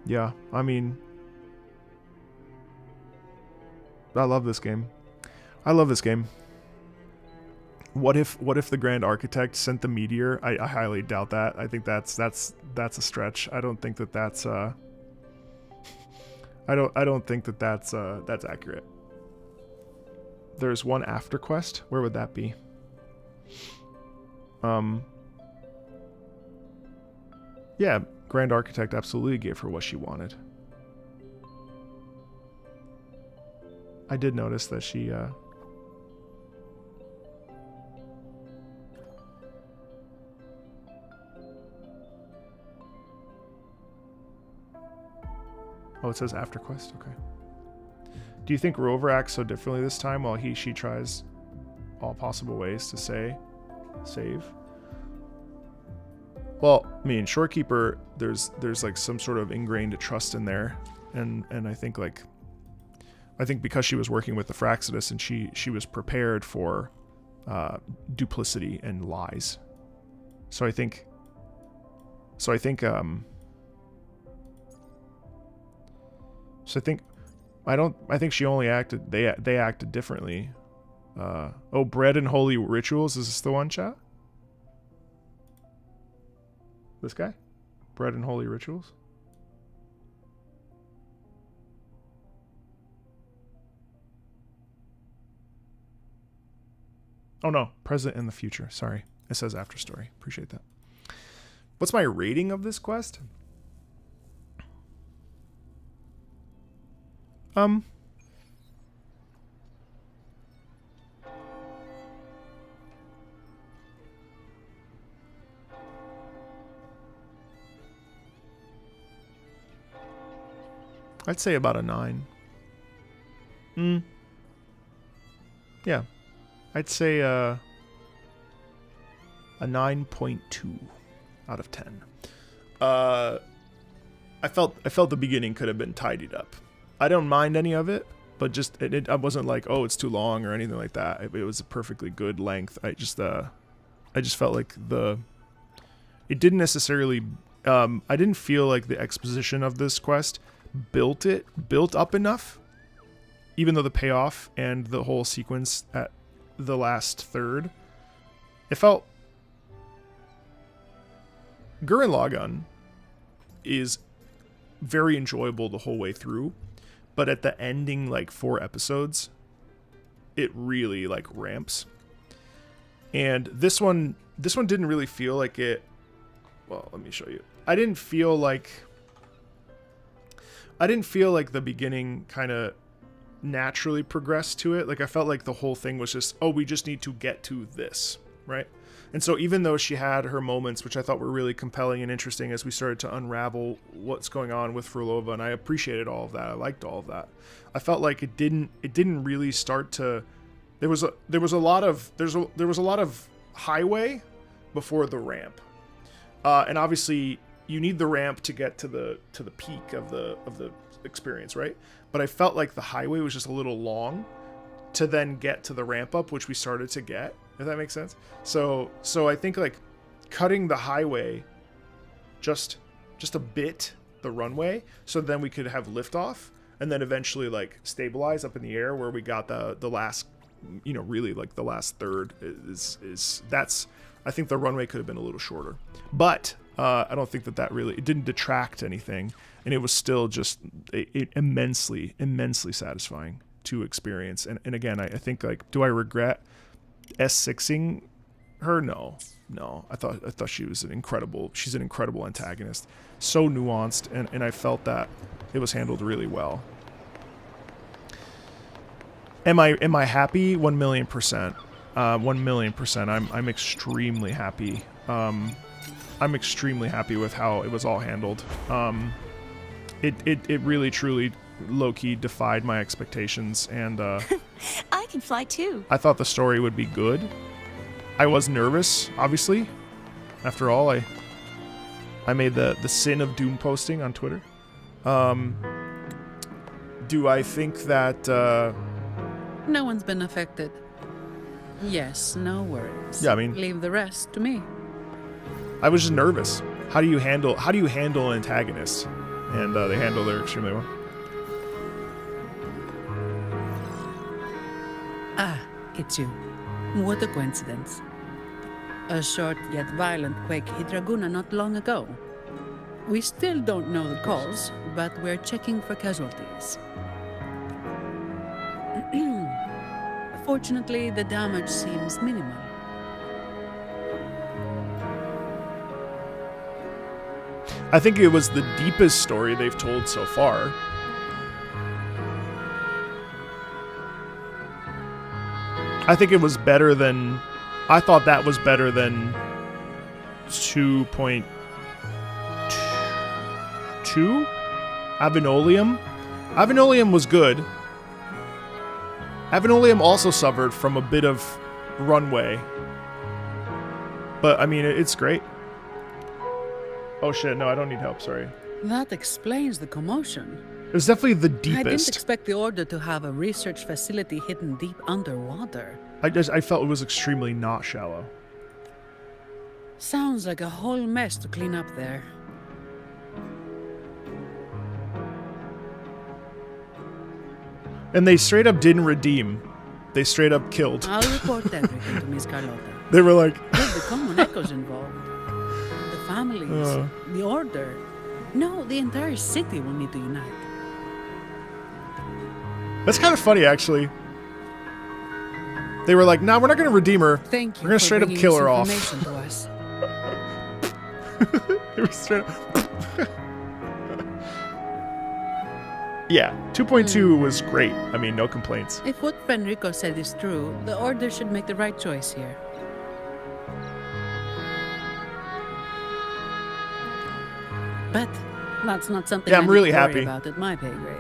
Yeah, I mean, I love this game. What if the Grand Architect sent the meteor? I highly doubt that. I think that's a stretch. I don't think that's I don't think that's accurate. There's one after quest. Where would that be? Yeah, Grand Architect absolutely gave her what she wanted. I did notice that she Oh, it says after quest. Okay. Do you think Rover acts so differently this time while she tries all possible ways to save? Well, I mean, Shorekeeper, there's like some sort of ingrained trust in there, and I think because she was working with the Fraxidus and she was prepared for duplicity and lies. So I think she only acted. They acted differently. Bread and holy rituals. Is this the one, chat? This guy? Bread and holy rituals. Oh no, present and the future. Sorry, it says after story. Appreciate that. What's my rating of this quest? I'd say about a 9. Yeah. I'd say a 9.2 out of 10. I felt the beginning could have been tidied up. I don't mind any of it, but just I wasn't like, oh, it's too long or anything like that. It was a perfectly good length. I just felt like it didn't necessarily I didn't feel like the exposition of this quest built up enough, even though the payoff and the whole sequence at the last third, it felt Gurren Lagann is very enjoyable the whole way through, but at the ending, like 4 episodes, it really like ramps. And this one didn't really feel like it. Well, let me show you. I didn't feel like the beginning kind of naturally progressed to it. Like I felt like the whole thing was just, oh, we just need to get to this, right? And so even though she had her moments, which I thought were really compelling and interesting as we started to unravel what's going on with Frolova, and I appreciated all of that. I liked all of that. I felt like it didn't really start to. There was a lot of highway before the ramp, and obviously you need the ramp to get to the peak of the experience, right? But I felt like the highway was just a little long to then get to the ramp up, which we started to get. if that makes sense. So I think like cutting the highway just a bit, the runway, so then we could have liftoff and then eventually like stabilize up in the air where we got the last, you know, really like the last third is that's, I think the runway could have been a little shorter, but I don't think that really, it didn't detract anything, and it was still just immensely satisfying to experience. And again, I think like, do I regret S6ing her? No. I thought she's an incredible antagonist, so nuanced, and I felt that it was handled really well. Am I happy? 1,000,000%. 1,000,000%. I'm extremely happy. I'm extremely happy with how it was all handled. It really truly low-key defied my expectations, and I can fly too. I thought the story would be good. I was nervous, obviously. After all, I made the sin of doom posting on Twitter. Do I think that no one's been affected? Yes, no worries. Yeah, I mean, leave the rest to me. I was just nervous. How do you handle antagonists? And they handled it extremely well. Ah, it's you. What a coincidence. A short yet violent quake hit Raguna not long ago. We still don't know the cause, but we're checking for casualties. Fortunately, the damage seems minimal. I think it was the deepest story they've told so far. I think it was better than... I thought that was better than 2.2? Avenolium? Avenolium was good. Avenolium also suffered from a bit of runway. But, I mean, it's great. Oh shit, no, I don't need help, sorry. That explains the commotion. It was definitely the deepest. I didn't expect the Order to have a research facility hidden deep underwater. I felt it was extremely not shallow. Sounds like a whole mess to clean up there. And they straight up didn't redeem. They straight up killed. I'll report everything to Miss Carlotta. They were like... With the common echoes involved. The families, the Order. No, the entire city will need to unite. That's kind of funny, actually. They were like, nah, we're not going to redeem her. Thank you. We're going to straight up kill her off. To us. It was straight up... Yeah, 2.2 was great. I mean, no complaints. If what Fenrico said is true, the Order should make the right choice here. But that's not something I'm really happy about at my pay grade.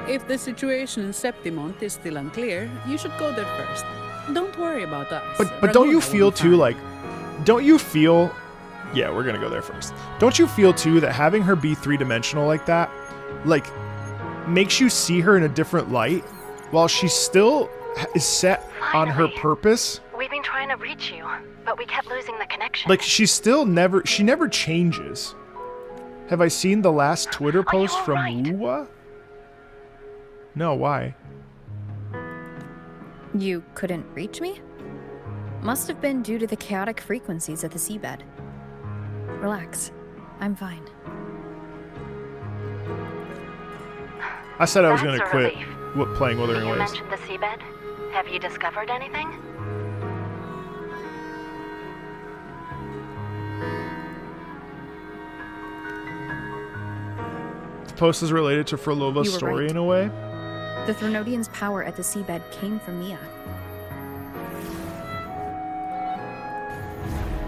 If the situation in Septimont is still unclear, you should go there first. Don't worry about us. But don't you feel too like... Don't you feel... Yeah, we're gonna go there first. Don't you feel too that having her be three-dimensional like that, like, makes you see her in a different light, while she still is set on her purpose? We've been trying to reach you, but we kept losing the connection. Like, she never changes. Have I seen the last Twitter post from Wuwa? No, why? You couldn't reach me? Must have been due to the chaotic frequencies at the seabed. Relax. I'm fine. I said I was going to That's a quit relief. playing Wuthering You Waves. mentioned the seabed. Have you discovered anything? The post is related to Frolova's You were story right. in a way. The Threnodian's power at the seabed came from Mia.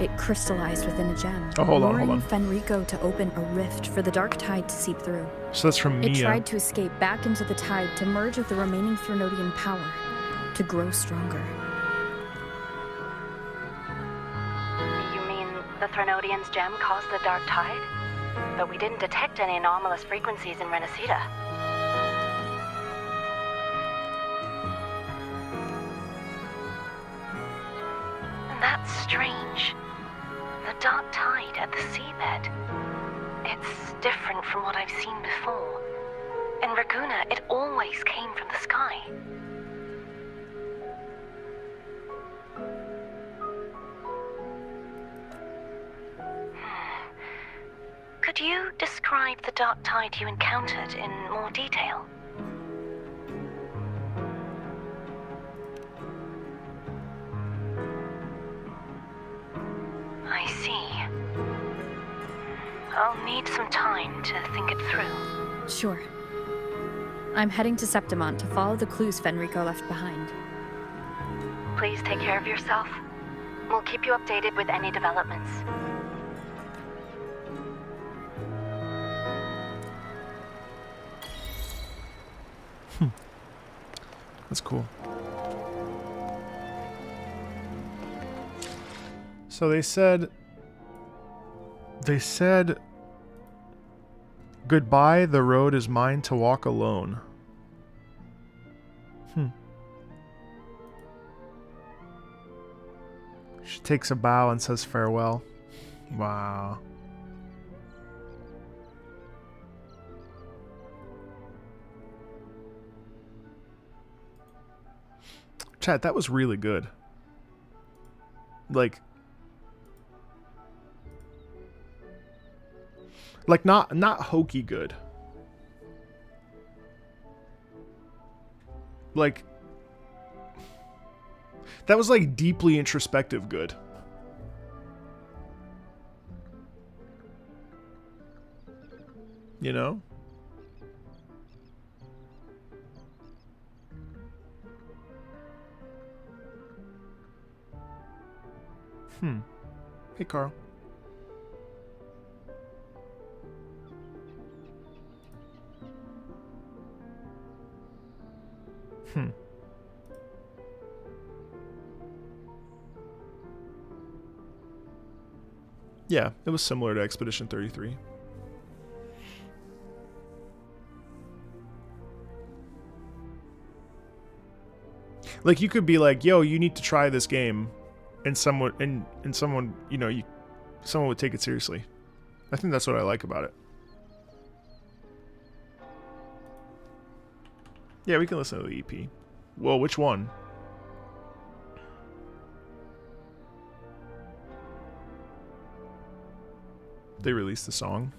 It crystallized within a gem, Oh, hold on. luring Fenrico to open a rift for the dark tide to seep through. So that's from It Mia. tried to escape back into the tide to merge with the remaining Threnodian power, to grow stronger. You mean the Threnodian's gem caused the dark tide? But we didn't detect any anomalous frequencies in Renacita. dark tide at the seabed. It's different from what I've seen before. In Raguna, it always came from the sky. Could you describe the dark tide you encountered in more detail? I see. I'll need some time to think it through. Sure. I'm heading to Septimont to follow the clues Fenrico left behind. Please take care of yourself. We'll keep you updated with any developments. That's cool. So they said goodbye, the road is mine to walk alone. She takes a bow and says farewell. Wow. Chat, that was really good. Like not hokey good. Like that was like deeply introspective good. You know? Hey, Carl. Yeah, it was similar to Expedition 33. Like you could be like, "Yo, you need to try this game," and someone, you know, someone would take it seriously. I think that's what I like about it. Yeah, we can listen to the EP. Well, which one? They released the song.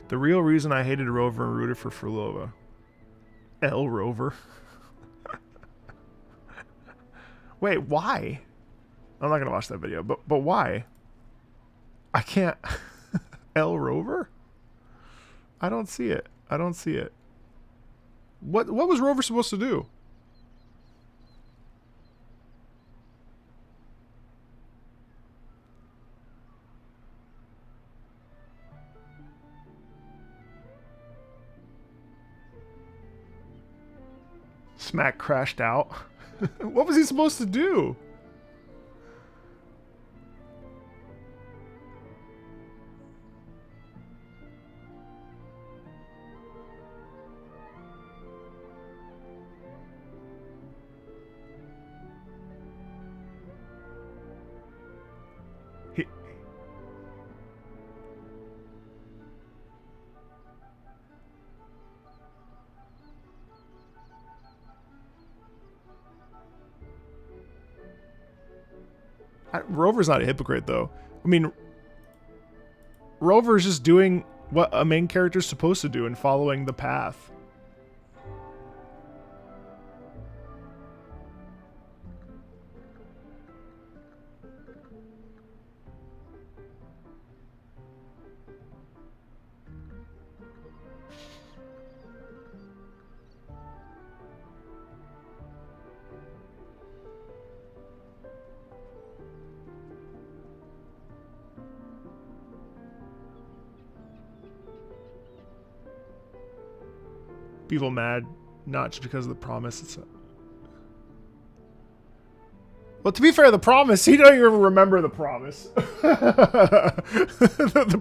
The real reason I hated Rover and rooted for Frulova. L Rover. Wait, why? I'm not gonna watch that video, but why? I can't. L Rover? I don't see it. I don't see it. What was Rover supposed to do? Smack crashed out. What was he supposed to do? Rover's not a hypocrite, though. I mean, Rover's just doing what a main character's supposed to do and following the path. People mad, not just because of the promise. It's Well, to be fair, the promise, he don't even remember the promise. the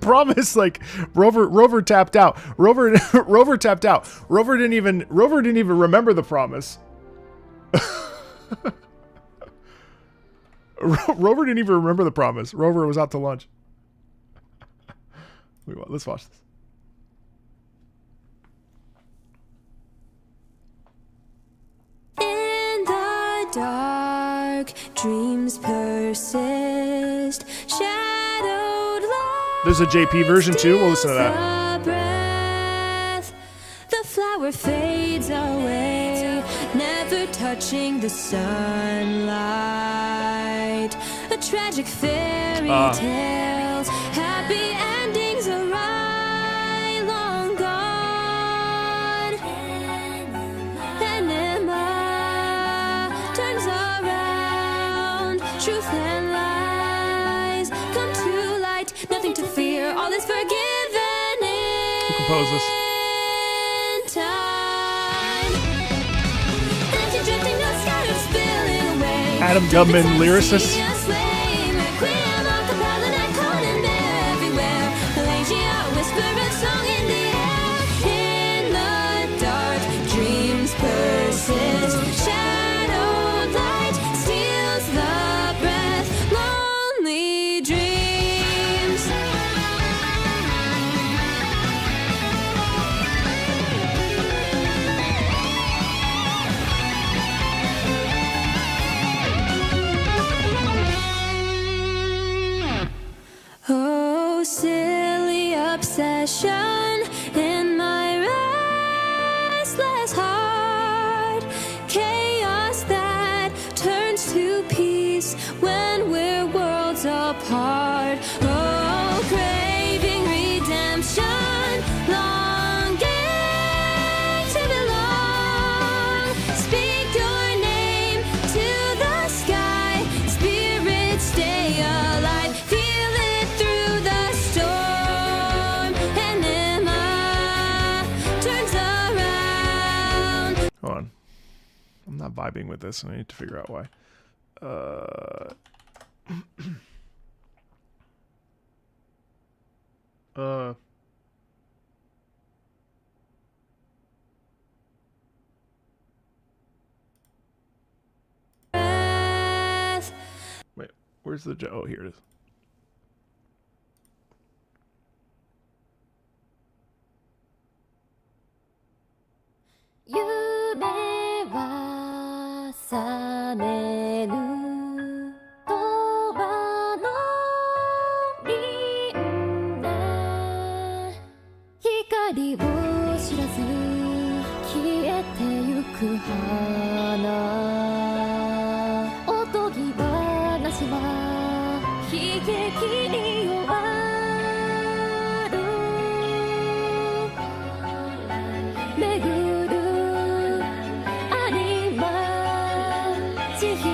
promise, like, Rover tapped out. Rover tapped out. Rover didn't even remember the promise. Rover didn't even remember the promise. Rover was out to lunch. Let's watch this. In the dark, dreams persist. Shadowed light. There's a JP version too. We'll listen to that. Breath, the flower fades away, never touching the sunlight. A tragic fairy tales, happy endings are right long gone. Enema turns around, truth and lies come to light. Nothing to fear, all is forgiven in Who composed this? time. Anti-drifting, no scattered, spilling away. Adam Gubman, lyricist. Shadowed light steals the breath, lonely dreams. Oh, silly obsession in my restless heart. Chaos that turns to peace when we're worlds apart. Oh, craving redemption, longing to belong. Speak your name to the sky. Spirits stay alive. Feel it through the storm. Enema turns around. Hold on. I'm not vibing with this. I need to figure out why. Wait, where's the... Oh, here it is.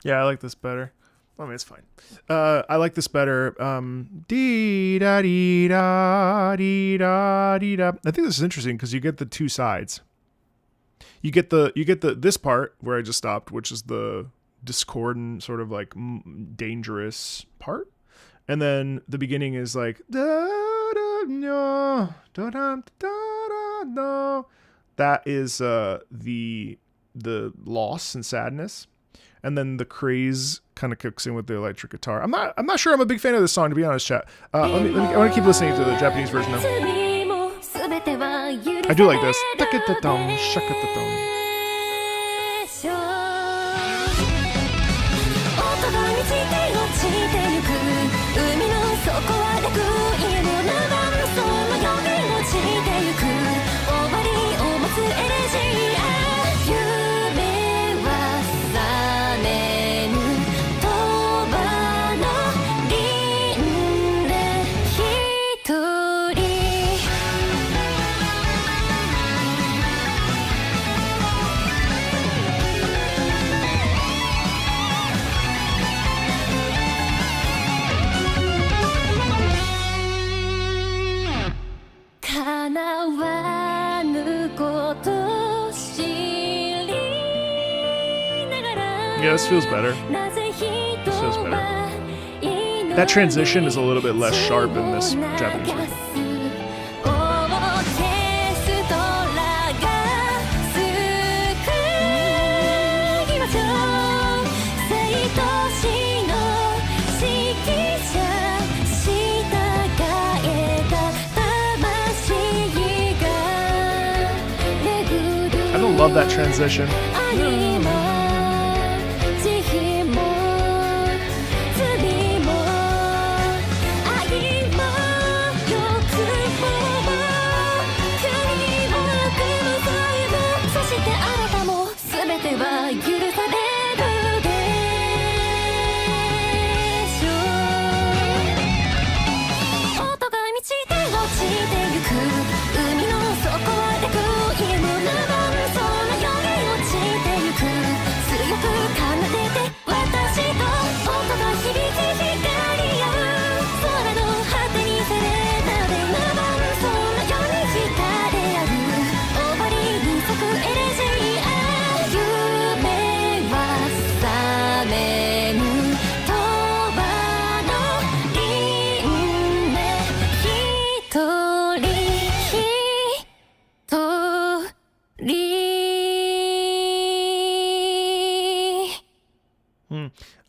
Yeah, I like this better. I mean, it's fine. I like this better. Dee da dee da dee da dee da. I think this is interesting because you get the two sides. You get this part where I just stopped, which is the discordant sort of like dangerous part, and then the beginning is like da da no da da da da. That is the loss and sadness. And then the craze kind of kicks in with the electric guitar. I'm not sure I'm a big fan of this song, to be honest, chat. I want to keep listening to the Japanese version though. I do like this. Yeah, this feels better. This feels better. That transition is a little bit less sharp in this Japanese version. I don't love that transition.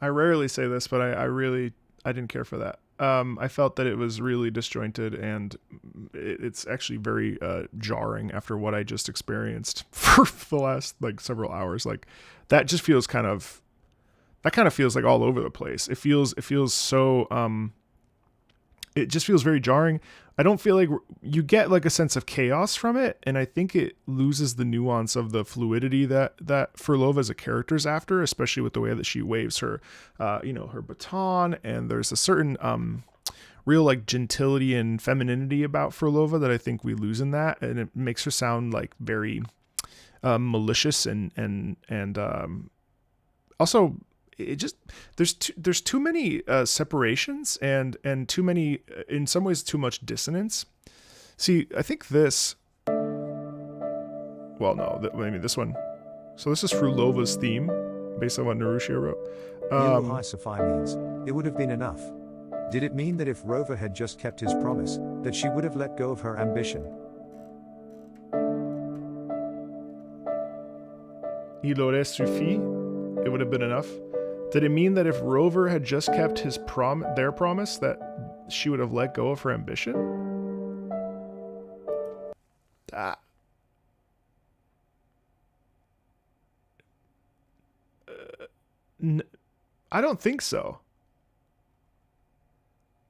I rarely say this, but I didn't care for that. I felt that it was really disjointed, and it's actually very jarring after what I just experienced for the last like several hours. Like that just feels kind of feels like all over the place. It feels so it just feels very jarring. I don't feel like you get like a sense of chaos from it, and I think it loses the nuance of the fluidity that Frolova as a character is after, especially with the way that she waves her, her baton, and there's a certain real like gentility and femininity about Frolova that I think we lose in that, and it makes her sound like very malicious and also. It just there's too many separations and too many, in some ways, too much dissonance. See, I think this. Well, no, maybe this one. So this is Frulova's theme, based on what Narushia wrote. High Safai means it would have been enough. Did it mean that if Rover had just kept his promise, that she would have let go of her ambition? Il aurait suffi. It would have been enough. Did it mean that if Rover had just kept their promise, that she would have let go of her ambition? I don't think so.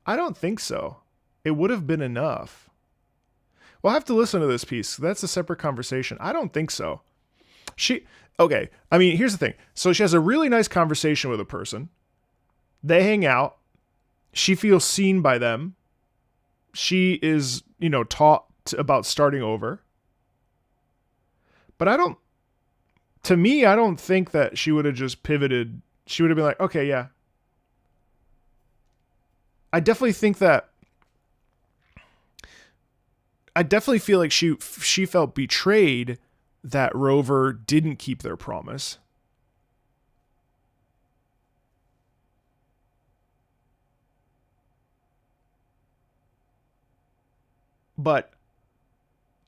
I don't think so. It would have been enough. We'll have to listen to this piece. That's a separate conversation. I don't think so. Okay, I mean, here's the thing. So she has a really nice conversation with a person. They hang out. She feels seen by them. She is, taught about starting over. But I don't think that she would have just pivoted. She would have been like, okay, yeah. I definitely feel like she felt betrayed that Rover didn't keep their promise. But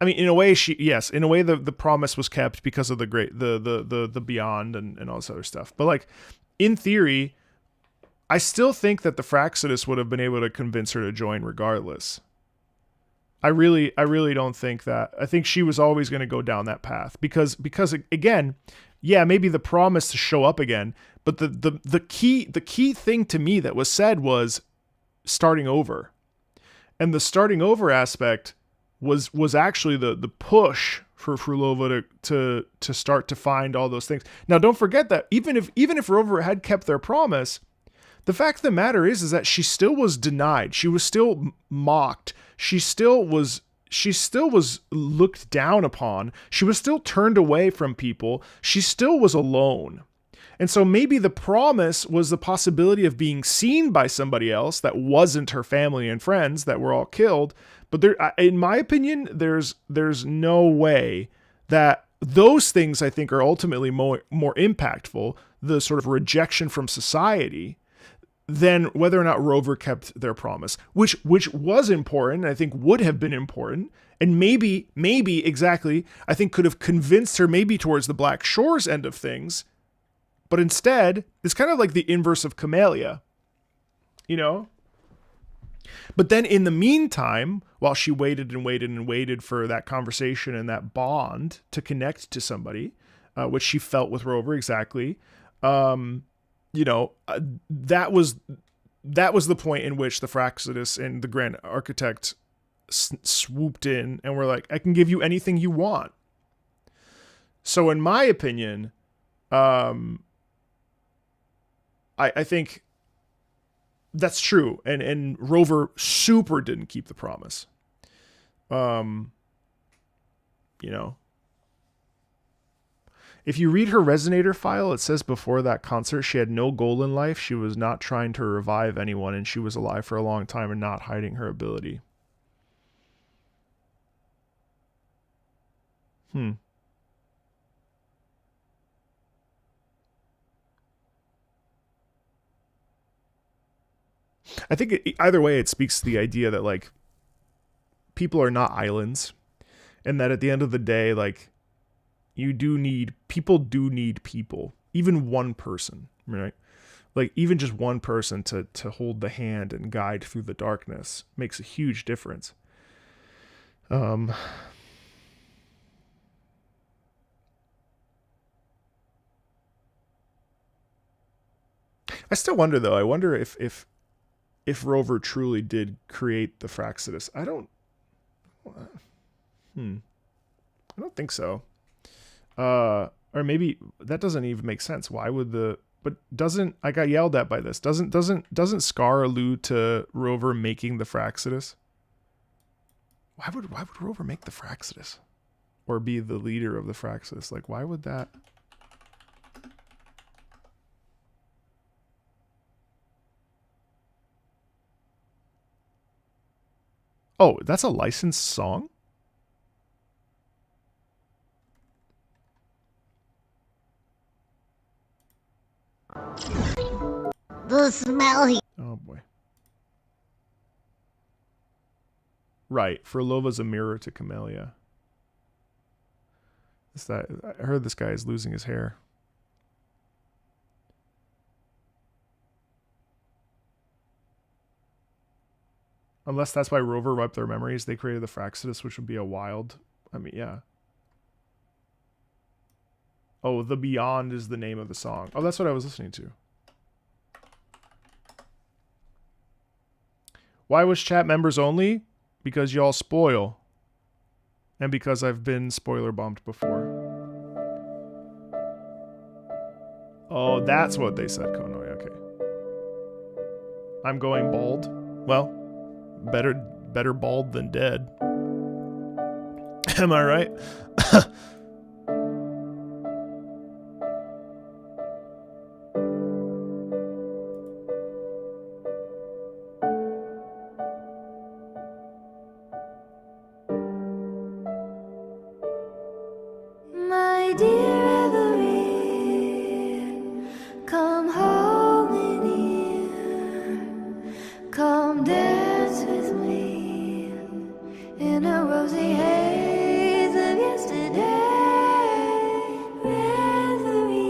I mean, in a way, the promise was kept because of the beyond and all this other stuff. But like, in theory, I still think that the Fraxidus would have been able to convince her to join regardless. I really don't think that. I think she was always going to go down that path because again, yeah, maybe the promise to show up again, but the key thing to me that was said was starting over, and the starting over aspect was actually the push for Frulova to start to find all those things. Now, don't forget that even if Rover had kept their promise, the fact of the matter is that she still was denied. She was still mocked. She still was looked down upon. She was still turned away from people. She still was alone. And so maybe the promise was the possibility of being seen by somebody else that wasn't her family and friends that were all killed. But there, in my opinion, there's no way that those things, I think, are ultimately more impactful. The sort of rejection from society than whether or not Rover kept their promise, which was important. I think would have been important, and maybe exactly, I think could have convinced her maybe towards the Black Shores end of things. But instead, it's kind of like the inverse of Camellia, you know? But then in the meantime, while she waited and waited and waited for that conversation and that bond to connect to somebody, which she felt with Rover exactly, that was the point in which the Fraxidus and the Grand Architect swooped in and were like, I can give you anything you want. So in my opinion, I think that's true. And Rover super didn't keep the promise. If you read her Resonator file, it says before that concert, she had no goal in life. She was not trying to revive anyone, and she was alive for a long time and not hiding her ability. I think either way, it speaks to the idea that like people are not islands, and that at the end of the day, like people do need people, even one person, right? Like even just one person to hold the hand and guide through the darkness makes a huge difference. I still wonder though. I wonder if Rover truly did create the Fraxidus. I don't think so. Or maybe that doesn't even make sense. Why would I got yelled at by this. Doesn't Scar allude to Rover making the Fraxidus? Why would Rover make the Fraxidus? Or be the leader of the Fraxidus? Like, why would that? Oh, that's a licensed song? The smell here. Oh boy. Right, Furlova's a mirror to Camellia. I heard this guy is losing his hair. Unless that's why Rover wiped their memories, they created the Fraxidus, which would be a wild... I mean, yeah. Oh, The Beyond is the name of the song. Oh, that's what I was listening to. Why was chat members only? Because y'all spoil. And because I've been spoiler bombed before. Oh, that's what they said, Konoi. Okay. I'm going bald. Well, better bald than dead. Am I right? My dear Everine, come home in here. Come dance with me in a rosy haze of yesterday. Reverie.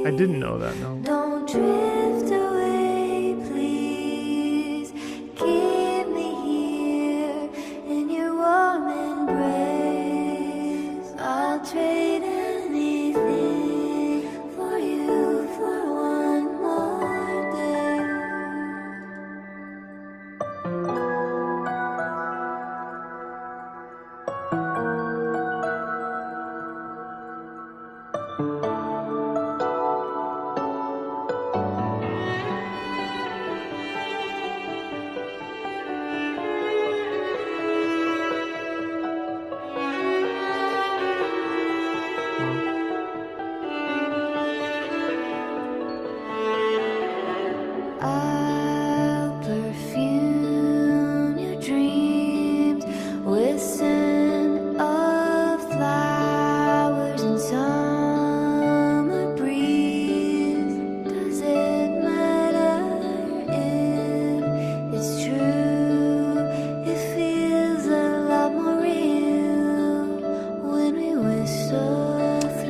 I didn't know that, no. Don't drift away, please. Keep me here in your warm embrace. I'll trade anything for you for one more day.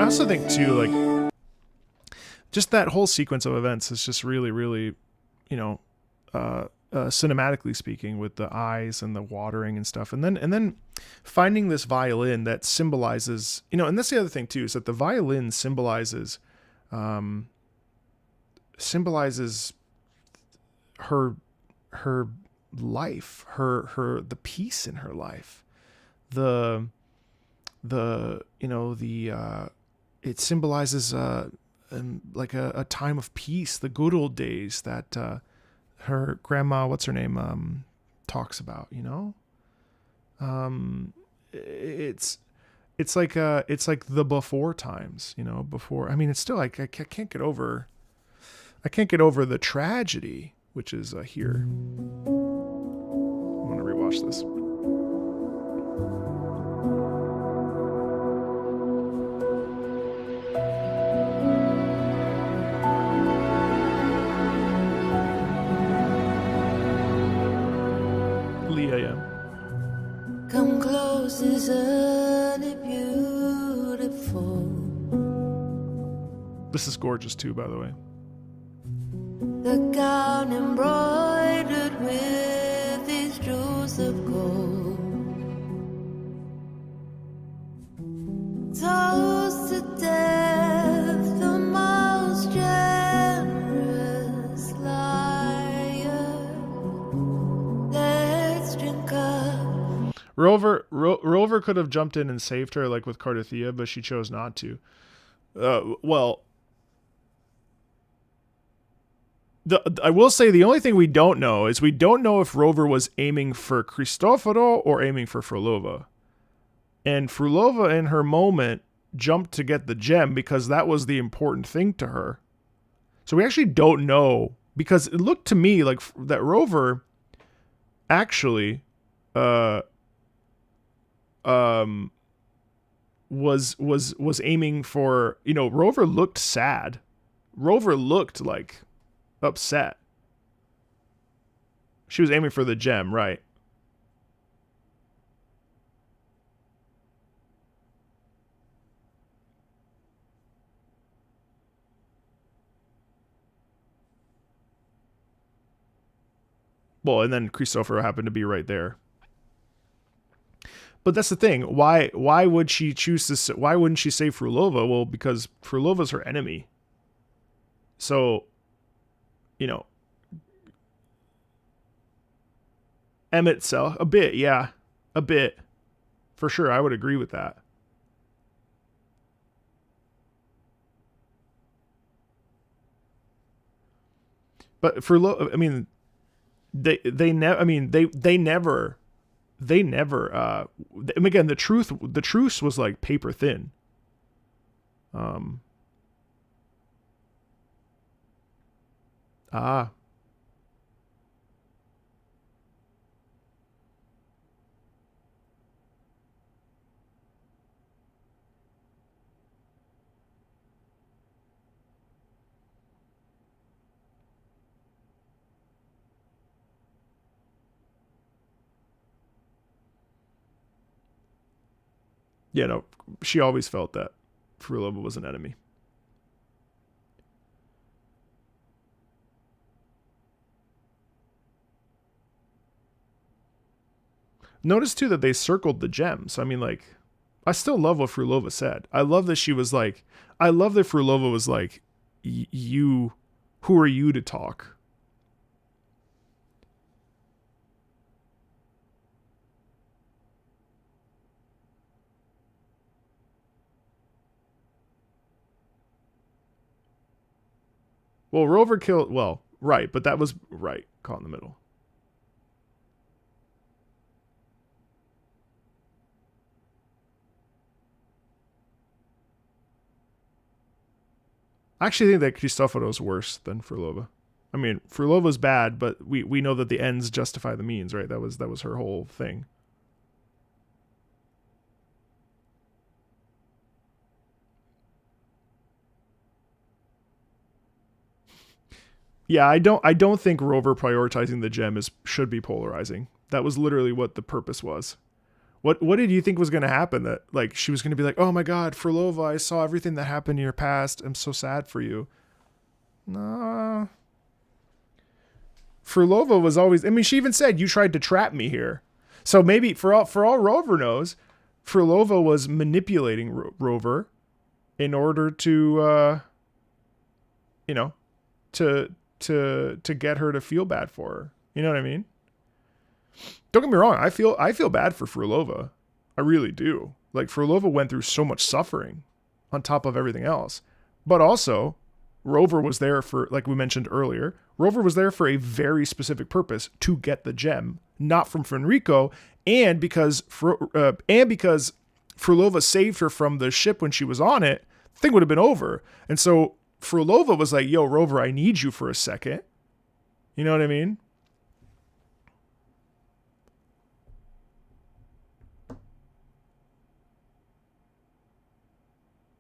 also think too, like, just that whole sequence of events is just really, really, cinematically speaking, with the eyes and the watering and stuff, and then finding this violin that symbolizes, and that's the other thing too, is that the violin symbolizes her life, the peace in her life, it symbolizes like a time of peace, the good old days that her grandma, what's her name, talks about. It's like the before times, before. I mean, it's still like I can't get over the tragedy, which is here. I want to rewatch this. Come close, isn't it beautiful? This is gorgeous too, by the way. The gown embroidered with these jewels of gold. Toast to death, the most generous liar. Let's drink up. Rover could have jumped in and saved her, like with Cardathia, but she chose not to. I will say the only thing we don't know is we don't know if Rover was aiming for Cristoforo or aiming for Frulova. And Frulova, in her moment, jumped to get the gem because that was the important thing to her. So we actually don't know, because it looked to me like that Rover actually was aiming for, Rover looked sad. Rover looked like upset. She was aiming for the gem, right? Well, and then Christopher happened to be right there. But that's the thing. Why would she choose this? Why wouldn't she say Frulova? Well, because Frulova's her enemy. So, Emmett Cell, a bit, yeah. A bit. For sure, I would agree with that. But for they never again, the truce was like paper thin. Yeah, no, she always felt that Frulova was an enemy. Notice too that they circled the gems. I mean, like, I still love what Frulova said. I love that she was like, I love that Frulova was like, you, who are you to talk? Well, Rover killed, well, right, but that was right, caught in the middle. I actually think that Cristoforo is worse than Frulova. I mean, Frulova's bad, but we know that the ends justify the means, right? That was her whole thing. Yeah, I don't think Rover prioritizing the gem should be polarizing. That was literally what the purpose was What did you think was going to happen? That like she was going to be like, oh my God, Frolova, I saw everything that happened in your past. I'm so sad for you. Nah. Frolova was always, I mean, she even said, you tried to trap me here. So maybe for all Rover knows, Frolova was manipulating Rover in order to, you know, to get her to feel bad for her. You know what I mean? Don't get me wrong. I feel bad for Frolova. I really do. Like Frolova went through so much suffering on top of everything else, but also Rover was there for, like we mentioned earlier, Rover was there for a very specific purpose, to get the gem, not from Fenrico, and because Frolova saved her from the ship when she was on it, the thing would have been over. And so Frolova was like, yo, Rover, I need you for a second. You know what I mean?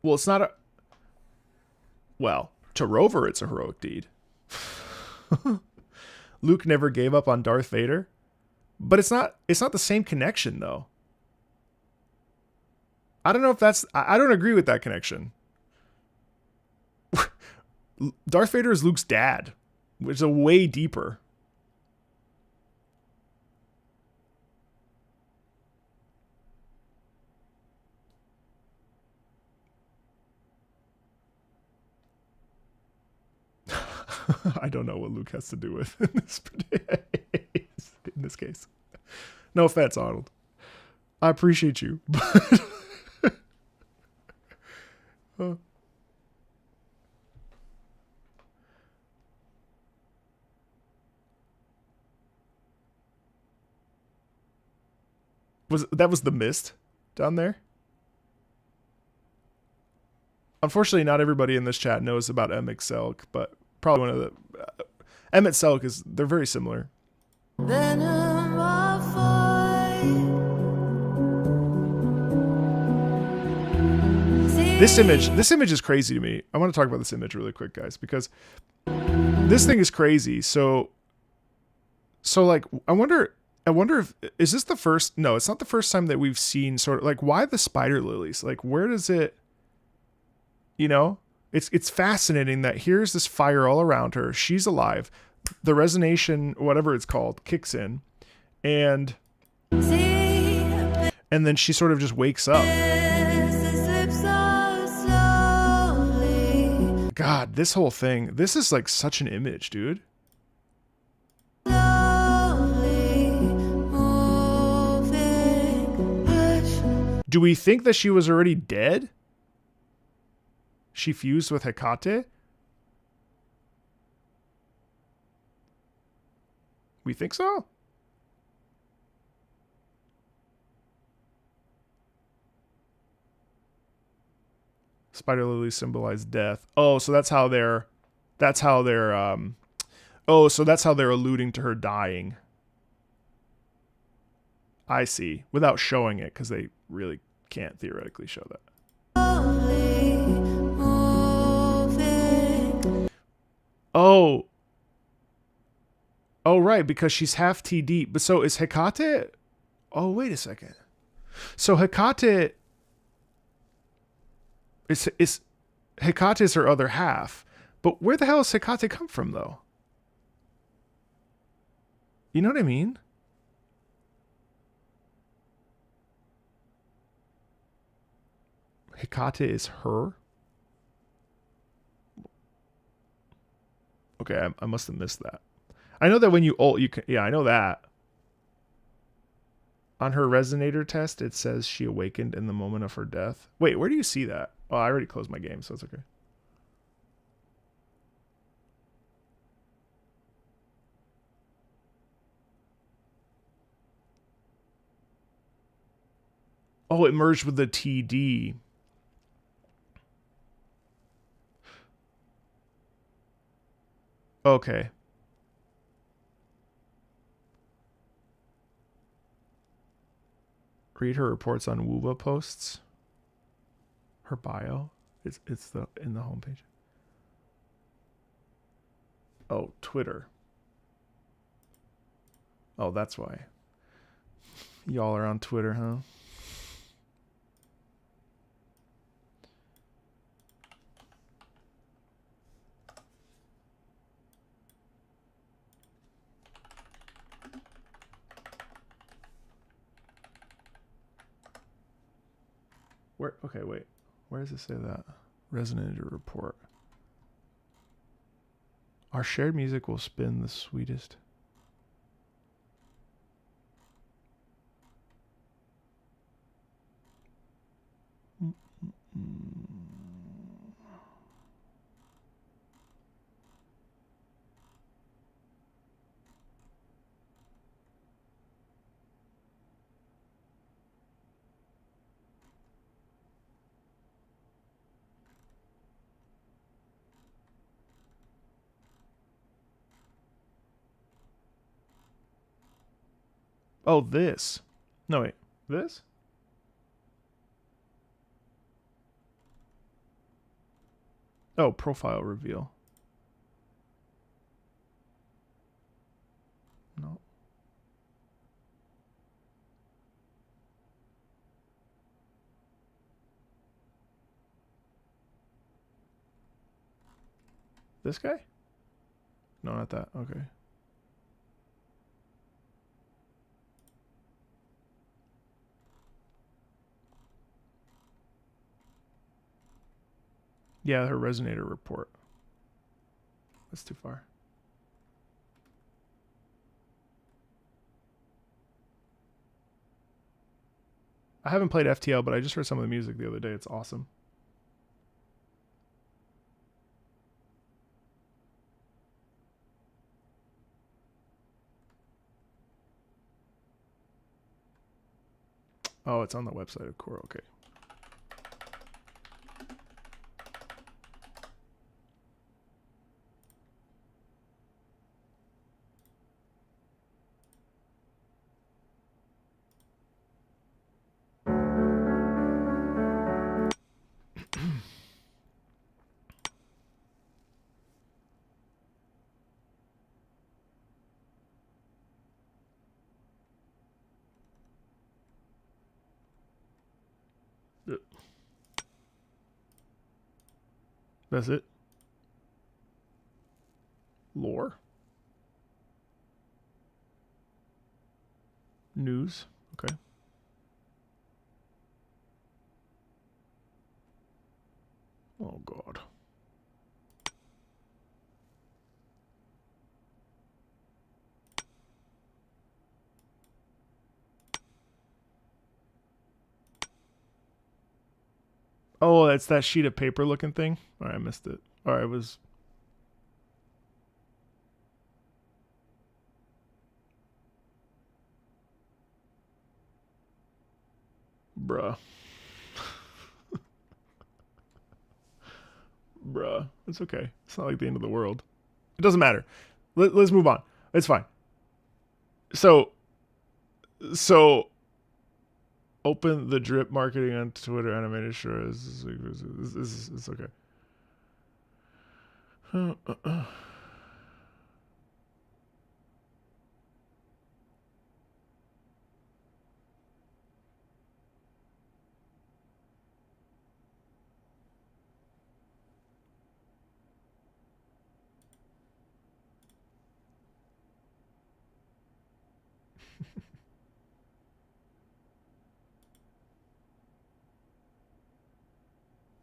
Well, it's not a... Well, to Rover, it's a heroic deed. Luke never gave up on Darth Vader. But it's not the same connection, though. I don't know if that's... I don't agree with that connection. Darth Vader is Luke's dad, which is a way deeper. I don't know what Luke has to do with in this case. No offense, Arnold. I appreciate you, but was the mist down there? Unfortunately, not everybody in this chat knows about Emmett Selk, but probably one of the Emmett Selk is, they're very similar. This image is crazy to me. I want to talk about this image really quick, guys, because this thing is crazy. So like, I wonder if, is this the first? No, it's not the first time that we've seen sort of like, why the spider lilies? Like, where does it, you know, it's fascinating that here's this fire all around her. She's alive. The resonation, whatever it's called, kicks in, and then she sort of just wakes up. God, this whole thing, this is like such an image, dude. Do we think that she was already dead? She fused with Hecate? We think so? Spider lilies symbolize death. Oh, so that's how they're alluding to her dying. I see. Without showing it, because they really can't theoretically show that. Oh, right, because she's half TD. But so is Hecate? Oh, wait a second. So Hecate is Hecate is her other half. But where the hell does Hecate come from, though? You know what I mean? Hecate is her? Okay, I must have missed that. I know that when you ult, you can... Yeah, I know that. On her resonator test, it says she awakened in the moment of her death. Wait, where do you see that? Oh, I already closed my game, so it's okay. Oh, it merged with the TD. Okay. Read her reports on Wuwa posts. Her bio. It's in the homepage. Oh, Twitter. Oh, that's why. Y'all are on Twitter, huh? Where? Okay, wait. Where does it say that? Resonator report. Our shared music will spin the sweetest. Oh, this. No, wait. This? Oh, profile reveal. No. This guy? No, not that. Okay. Yeah, her resonator report. That's too far. I haven't played FTL, but I just heard some of the music the other day. It's awesome. Oh, it's on the website of Core. Okay. That's it. Lore. News. Okay. Oh, God. Oh, that's that sheet of paper looking thing? All right, I missed it. All right, it was... Bruh. Bruh. It's okay. It's not like the end of the world. It doesn't matter. Let's move on. It's fine. So... Open the drip marketing on Twitter animated sure it's okay.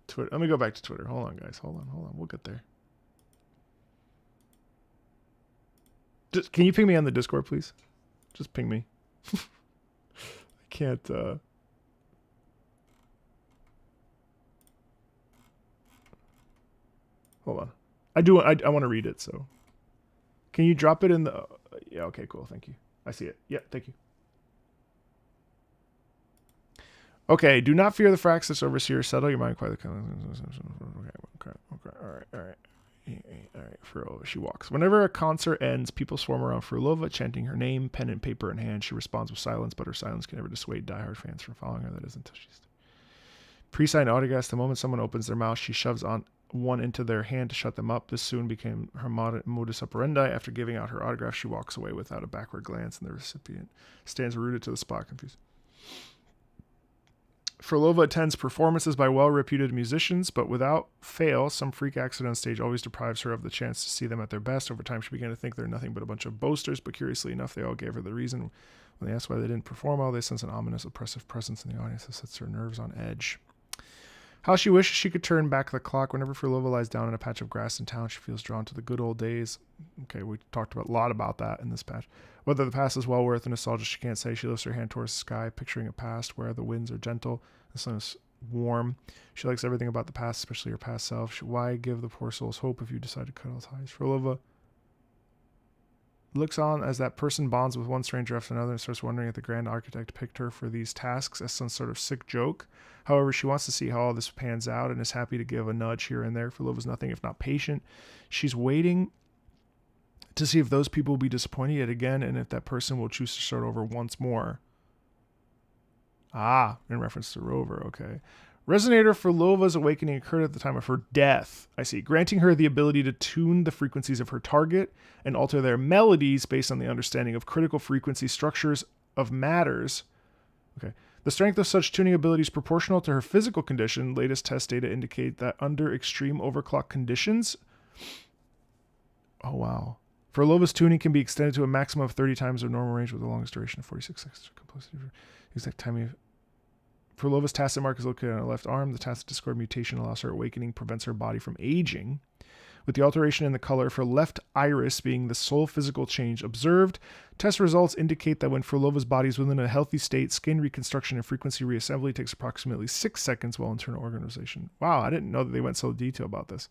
Twitter. Let me go back to Twitter. Hold on, guys. Hold on. We'll get there. Just, can you ping me on the Discord, please? Just ping me. I can't. Hold on. I want to read it. So, can you drop it in the? Yeah. Okay. Cool. Thank you. I see it. Yeah. Thank you. Okay, do not fear the Fraxis overseer. Settle your mind quietly. Okay. All right. Frulova, she walks. Whenever a concert ends, people swarm around Frulova, chanting her name, pen and paper in hand. She responds with silence, but her silence can never dissuade diehard fans from following her. That is until she's pre-signed autographs. The moment someone opens their mouth, she shoves on one into their hand to shut them up. This soon became her modus operandi. After giving out her autograph, she walks away without a backward glance, and the recipient stands rooted to the spot, confused. Frolova attends performances by well-reputed musicians, but without fail, some freak accident on stage always deprives her of the chance to see them at their best. Over time, she began to think they're nothing but a bunch of boasters, but curiously enough, they all gave her the reason. When they asked why they didn't perform well, they sense an ominous, oppressive presence in the audience that sets her nerves on edge. How she wishes she could turn back the clock. Whenever Frolova lies down in a patch of grass in town, she feels drawn to the good old days. Okay, we talked about a lot about that in this patch. Whether the past is well worth the nostalgia, she can't say. She lifts her hand towards the sky, picturing a past where the winds are gentle, the sun is warm. She likes everything about the past, especially her past self. Why give the poor souls hope if you decide to cut all ties? Frolova looks on as that person bonds with one stranger after another and starts wondering if the grand architect picked her for these tasks as some sort of sick joke. However, she wants to see how all this pans out and is happy to give a nudge here and there. Frolova's nothing if not patient. She's waiting to see if those people will be disappointed yet again and if that person will choose to start over once more. Ah, in reference to Rover, okay. Resonator Frolova's awakening occurred at the time of her death. I see. Granting her the ability to tune the frequencies of her target and alter their melodies based on the understanding of critical frequency structures of matters. Okay. The strength of such tuning abilities is proportional to her physical condition. Latest test data indicate that under extreme overclock conditions... Oh, wow. Frolova's tuning can be extended to a maximum of 30 times her normal range with the longest duration of 46 seconds. Exact timing. Frolova's tacit mark is located on her left arm. The tacit discord mutation allows her awakening, prevents her body from aging. With the alteration in the color of her left iris being the sole physical change observed, test results indicate that when Frolova's body is within a healthy state, skin reconstruction and frequency reassembly takes approximately 6 seconds, while internal organization. Wow, I didn't know that they went so detailed about this.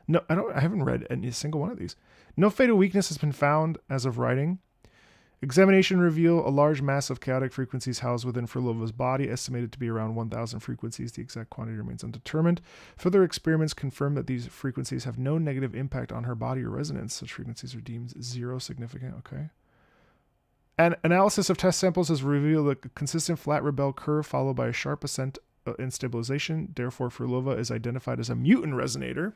No, I haven't read any single one of these. No fatal weakness has been found as of writing. Examination reveal a large mass of chaotic frequencies housed within Frolova's body, estimated to be around 1,000 frequencies. The exact quantity remains undetermined. Further experiments confirm that these frequencies have no negative impact on her body or resonance. Such frequencies are deemed zero significant. Okay. An analysis of test samples has revealed a consistent flat rebel curve followed by a sharp ascent in stabilization. Therefore, Frolova is identified as a mutant resonator.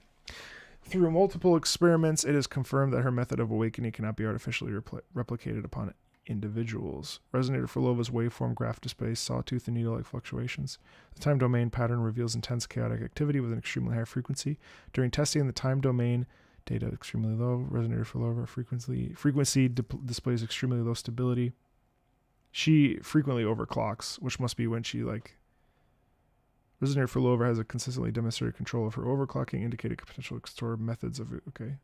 Through multiple experiments, it is confirmed that her method of awakening cannot be artificially replicated upon individuals. Resonator Frolova's waveform graph displays sawtooth and needle-like fluctuations. The time domain pattern reveals intense chaotic activity with an extremely high frequency. During testing, the time domain data extremely low. Resonator Frolova frequency displays extremely low stability. She frequently overclocks, which must be when she Resonator Frolova has a consistently demonstrated control of her overclocking, indicating potential extort methods of it. Okay.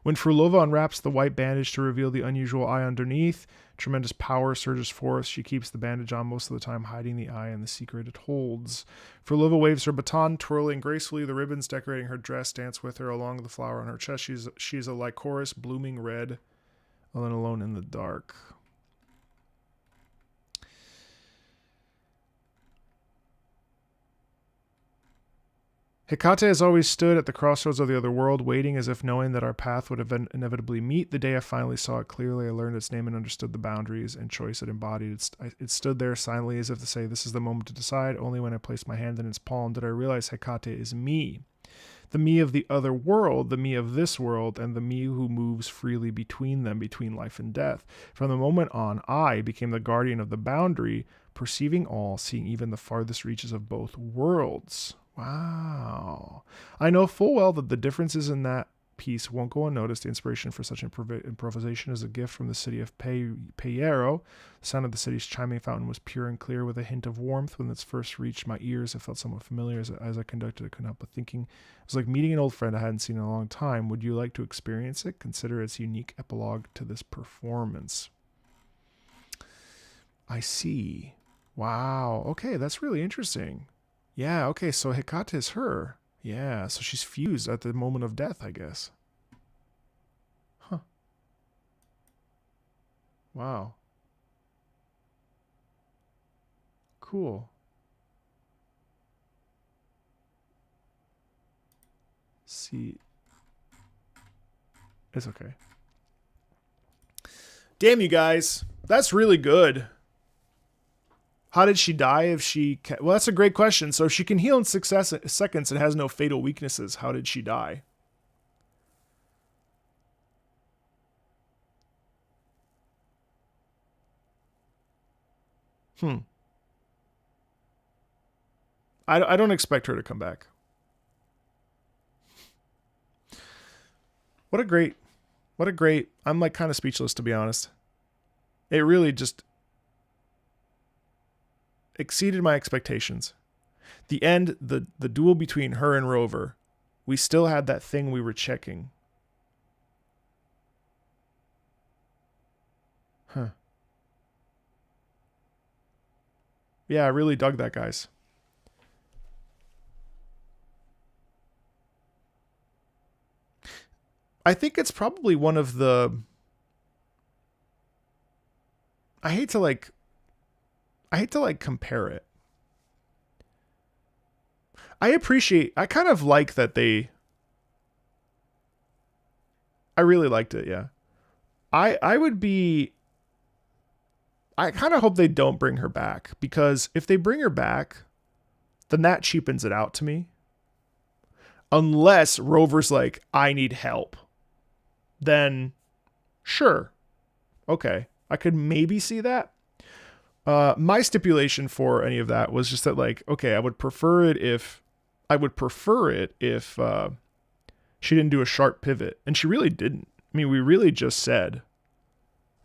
When Frolova unwraps the white bandage to reveal the unusual eye underneath, tremendous power surges forth. She keeps the bandage on most of the time, hiding the eye and the secret it holds. Frolova waves her baton, twirling gracefully. The ribbons decorating her dress dance with her along the flower on her chest. She's a lycoris, blooming red, alone in the dark. Hecate has always stood at the crossroads of the other world, waiting as if knowing that our path would inevitably meet. The day I finally saw it clearly, I learned its name and understood the boundaries and choice it embodied. It stood there silently as if to say, this is the moment to decide. Only when I placed my hand in its palm did I realize Hecate is me. The me of the other world, the me of this world, and the me who moves freely between them, between life and death. From the moment on, I became the guardian of the boundary, perceiving all, seeing even the farthest reaches of both worlds. Wow. I know full well that the differences in that piece won't go unnoticed. The inspiration for such improvisation is a gift from the city of Payero. The sound of the city's chiming fountain was pure and clear with a hint of warmth. When it first reached my ears, it felt somewhat familiar. As I conducted, I couldn't help but thinking. It was like meeting an old friend I hadn't seen in a long time. Would you like to experience it? Consider its unique epilogue to this performance. I see. Wow. Okay, that's really interesting. Yeah, okay, so Hecate is her. Yeah, so she's fused at the moment of death, I guess. Huh. Wow. Cool. See. It's okay. Damn, you guys. That's really good. How did she die if she can... Well, that's a great question. So if she can heal in 6 seconds and has no fatal weaknesses, how did she die? I don't expect her to come back. What a great, I'm like kind of speechless, to be honest. It really just exceeded my expectations. The end, the duel between her and Rover, we still had that thing we were checking. Huh. Yeah, I really dug that, guys. I think it's probably one of the... I hate to compare it. I kind of like that I really liked it, yeah. I kind of hope they don't bring her back, because if they bring her back, then that cheapens it out to me. Unless Rover's like, I need help. Then sure. Okay. I could maybe see that. My stipulation for any of that was just that, like, okay, I would prefer it if she didn't do a sharp pivot, and she really didn't. I mean, we really just said,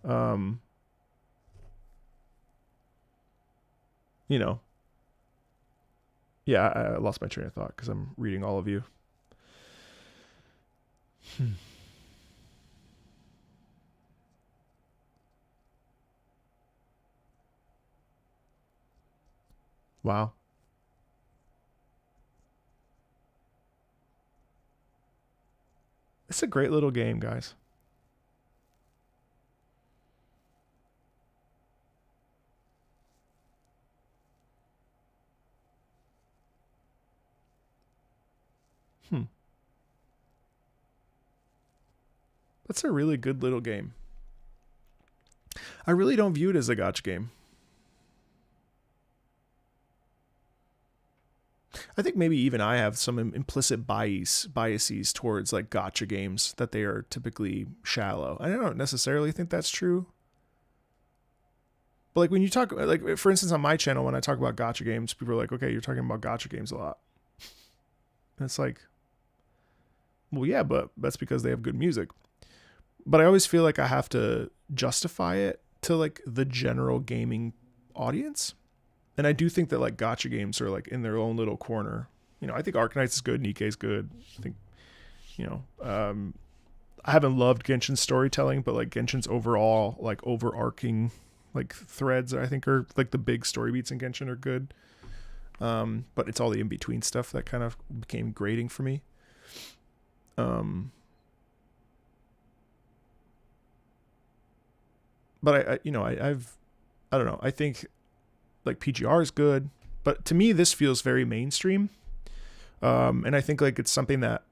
you know, yeah, I lost my train of thought because I'm reading all of you. Wow. It's a great little game, guys. That's a really good little game. I really don't view it as a gacha game. I think maybe even I have some implicit biases towards like gacha games, that they are typically shallow. I don't necessarily think that's true. But like when you talk, like for instance on my channel, when I talk about gacha games, people are like, okay, you're talking about gacha games a lot. And it's like, well, yeah, but that's because they have good music. But I always feel like I have to justify it to like the general gaming audience. And I do think that like gacha games are like in their own little corner. You know, I think Arknights is good, Nikkei's good. I think, you know, I haven't loved Genshin's storytelling, but like Genshin's overall like overarching like threads, I think, are like the big story beats in Genshin are good. But it's all the in between stuff that kind of became grating for me. But I don't know. I think like PGR is good, but to me, this feels very mainstream. And I think like it's something that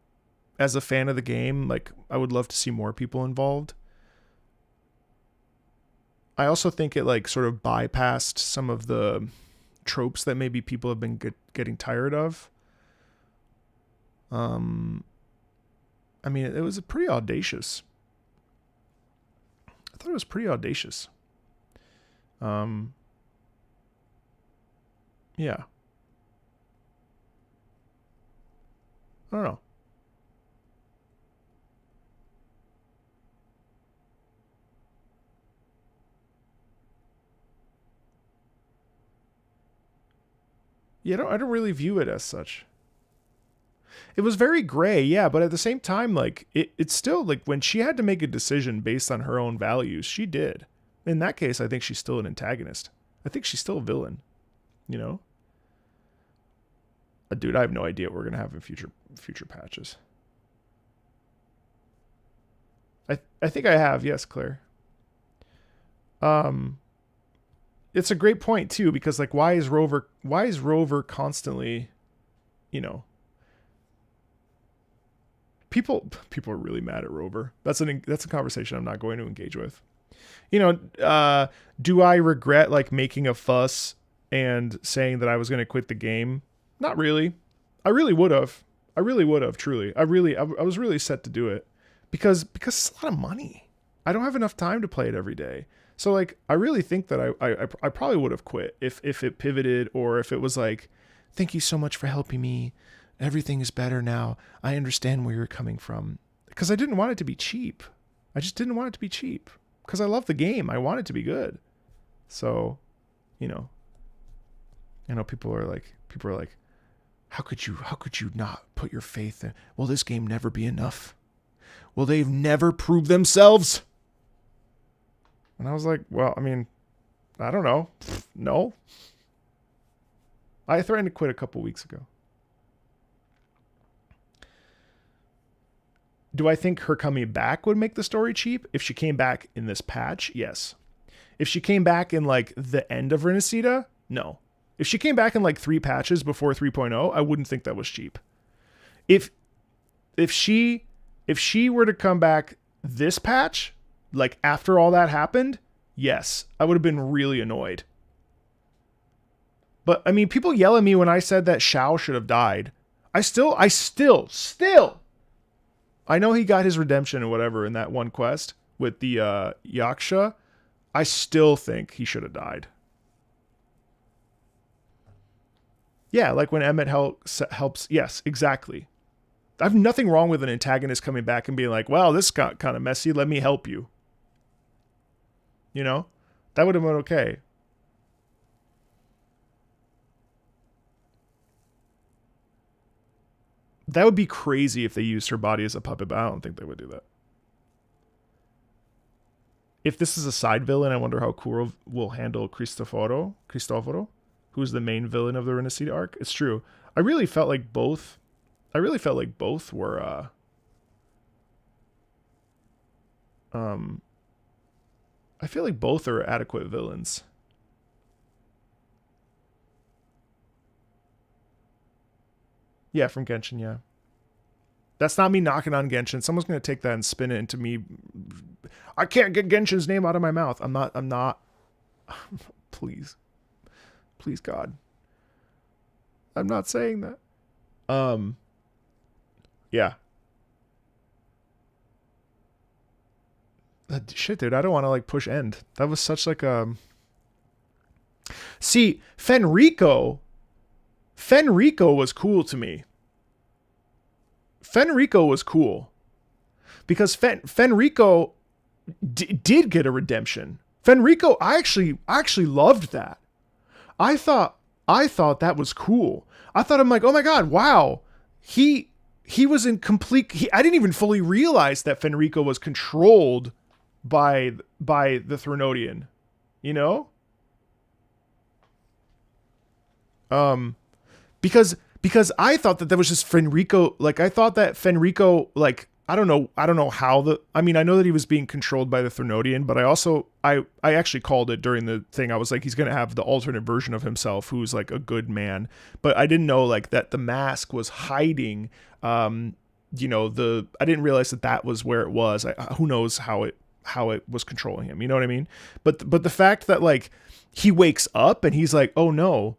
as a fan of the game, like I would love to see more people involved. I also think it like sort of bypassed some of the tropes that maybe people have been getting tired of. I mean, it was pretty audacious. I thought it was pretty audacious. Yeah. I don't know. Yeah, I don't really view it as such. It was very gray, yeah, but at the same time, like, it's still, like, when she had to make a decision based on her own values, she did. In that case, I think she's still an antagonist. I think she's still a villain, you know? Dude, I have no idea what we're going to have in future patches. I think I have, yes, Claire. It's a great point, too, because, like, why is Rover constantly, you know... People are really mad at Rover. That's a conversation I'm not going to engage with. You know, do I regret like making a fuss and saying that I was going to quit the game. Not really. I really would have. Truly. I was really set to do it because it's a lot of money. I don't have enough time to play it every day. So like, I really think that I probably would have quit if it pivoted, or if it was like, thank you so much for helping me. Everything is better now. I understand where you're coming from. Because I didn't want it to be cheap. I just didn't want it to be cheap. Because I love the game. I want it to be good. So, you know, people are like, how could you not put your faith in? Will this game never be enough? Will they've never proved themselves? And I was like, well, I mean, I don't know. No. I threatened to quit a couple weeks ago. Do I think her coming back would make the story cheap? If she came back in this patch, yes. If she came back in like the end of Renacida, no. If she came back in like 3 patches before 3.0, I wouldn't think that was cheap. If she were to come back this patch, like after all that happened, yes, I would have been really annoyed. But I mean, people yell at me when I said that Shao should have died. I still I know he got his redemption or whatever in that one quest with the Yaksha. I still think he should have died. Yeah, like when Emmett helps. Yes, exactly. I have nothing wrong with an antagonist coming back and being like, well, this got kind of messy. Let me help you. You know? That would have been okay. That would be crazy if they used her body as a puppet, but I don't think they would do that. If this is a side villain, I wonder how Kuro will handle Cristoforo, who's the main villain of the Renacida arc. It's true. I really felt like both were I feel like both are adequate villains. Yeah, from Genshin, yeah. That's not me knocking on Genshin. Someone's going to take that and spin it into me. I can't get Genshin's name out of my mouth. I'm not. Please. Please, God. I'm not saying that. Yeah. Shit, dude, I don't want to like push end. That was such like a... See, Fenrico was cool to me. Fenrico was cool. Because Fenrico did get a redemption. Fenrico, I actually loved that. I thought that was cool. I thought, I'm like, oh my God, wow. He was in complete... I didn't even fully realize that Fenrico was controlled by the Threnodian. You know? Because I thought that was just Fenrico. Like, I thought that Fenrico, like, I don't know how I mean, I know that he was being controlled by the Threnodian, but I actually called it during the thing. I was like, he's going to have the alternate version of himself who's like a good man. But I didn't know like that the mask was hiding, I didn't realize that was where it was. Who knows how it was controlling him. You know what I mean? But the fact that like he wakes up and he's like, oh no,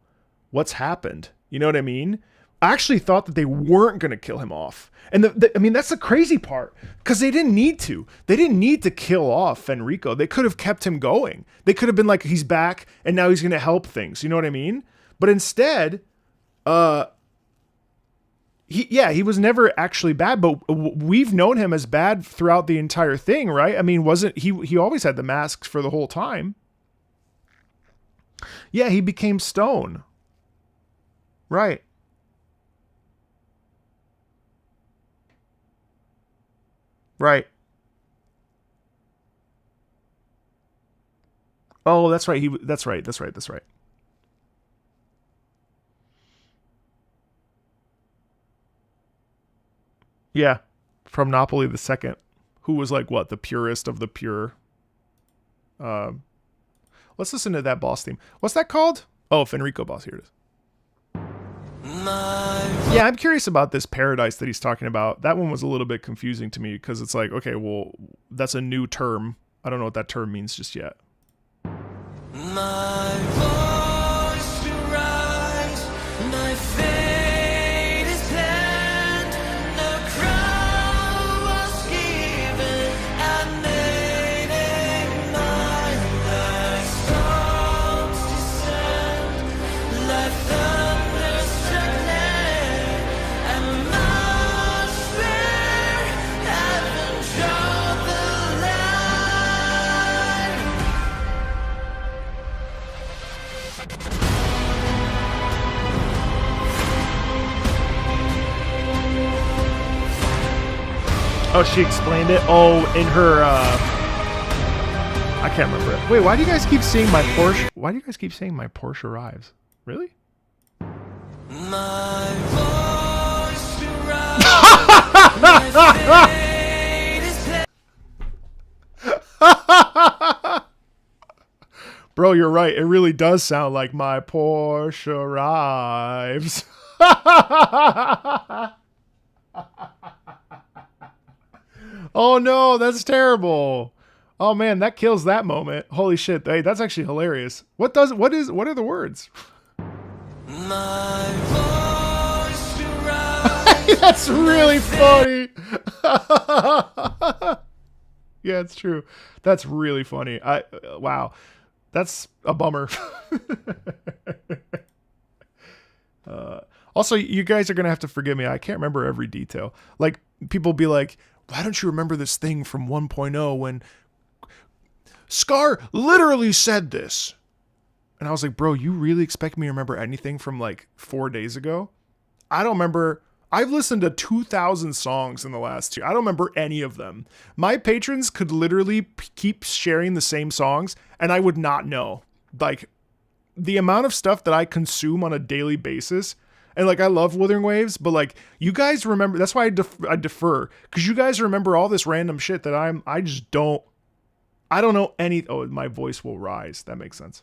what's happened? You know what I mean? I actually thought that they weren't going to kill him off. And I mean, that's the crazy part, because they didn't need to. They didn't need to kill off Fenrico. They could have kept him going. They could have been like, he's back and now he's going to help things. You know what I mean? But instead, he was never actually bad, but we've known him as bad throughout the entire thing, right? I mean, wasn't he always had the masks for the whole time. Yeah, he became stone. Right. Right. Oh, that's right. That's right. Yeah. From Napoli II, who was like, what, the purest of the pure. Let's listen to that boss theme. What's that called? Oh, Fenrico boss. Here it is. Yeah, I'm curious about this paradise that he's talking about. That one was a little bit confusing to me because it's like, okay, well, that's a new term. I don't know what that term means just yet. My voice Oh, she explained it? Oh, in her, I can't remember it. Wait, why do you guys keep saying my Porsche? Why do you guys keep saying my Porsche arrives? Really? My voice arrives, my fate is Bro, you're right. It really does sound like my Porsche arrives. Oh no, that's terrible. Oh man, that kills that moment. Holy shit. Hey, that's actually hilarious. What are the words? my voice arrives. That's really funny. Yeah, it's true. That's really funny. Wow. That's a bummer. Also, you guys are going to have to forgive me. I can't remember every detail. Like, people be like, why don't you remember this thing from 1.0 when Scar literally said this? And I was like, bro, you really expect me to remember anything from like 4 days ago? I don't remember. I've listened to 2,000 songs in the last 2. I don't remember any of them. My patrons could literally keep sharing the same songs and I would not know. Like, the amount of stuff that I consume on a daily basis. And like, I love Wuthering Waves, but like, you guys remember, that's why I defer. Because you guys remember all this random shit that I don't know any. Oh, my voice will rise. That makes sense.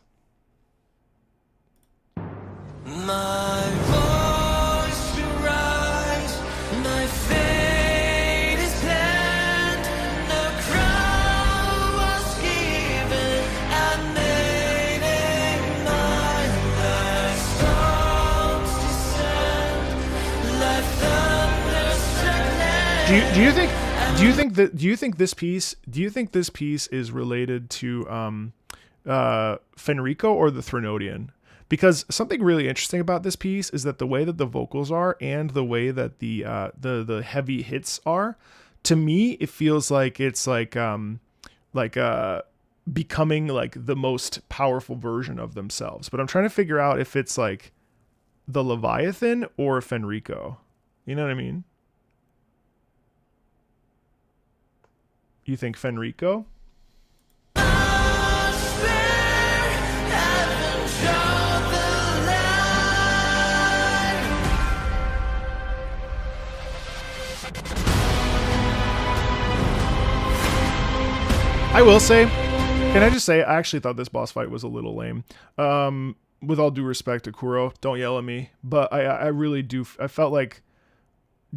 My voice will rise, my fate is planned, no crown was given, I made it mine, the storms descend, like thunder struck land. Do you think this piece is related to Fenrico or the Threnodian? Because something really interesting about this piece is that the way that the vocals are and the way that the heavy hits are, to me, it feels like it's becoming like the most powerful version of themselves. But I'm trying to figure out if it's like the Leviathan or Fenrico. You know what I mean? You think Fenrico? I will say, can I just say, I actually thought this boss fight was a little lame. With all due respect to Kuro, don't yell at me, but I really do. I felt like,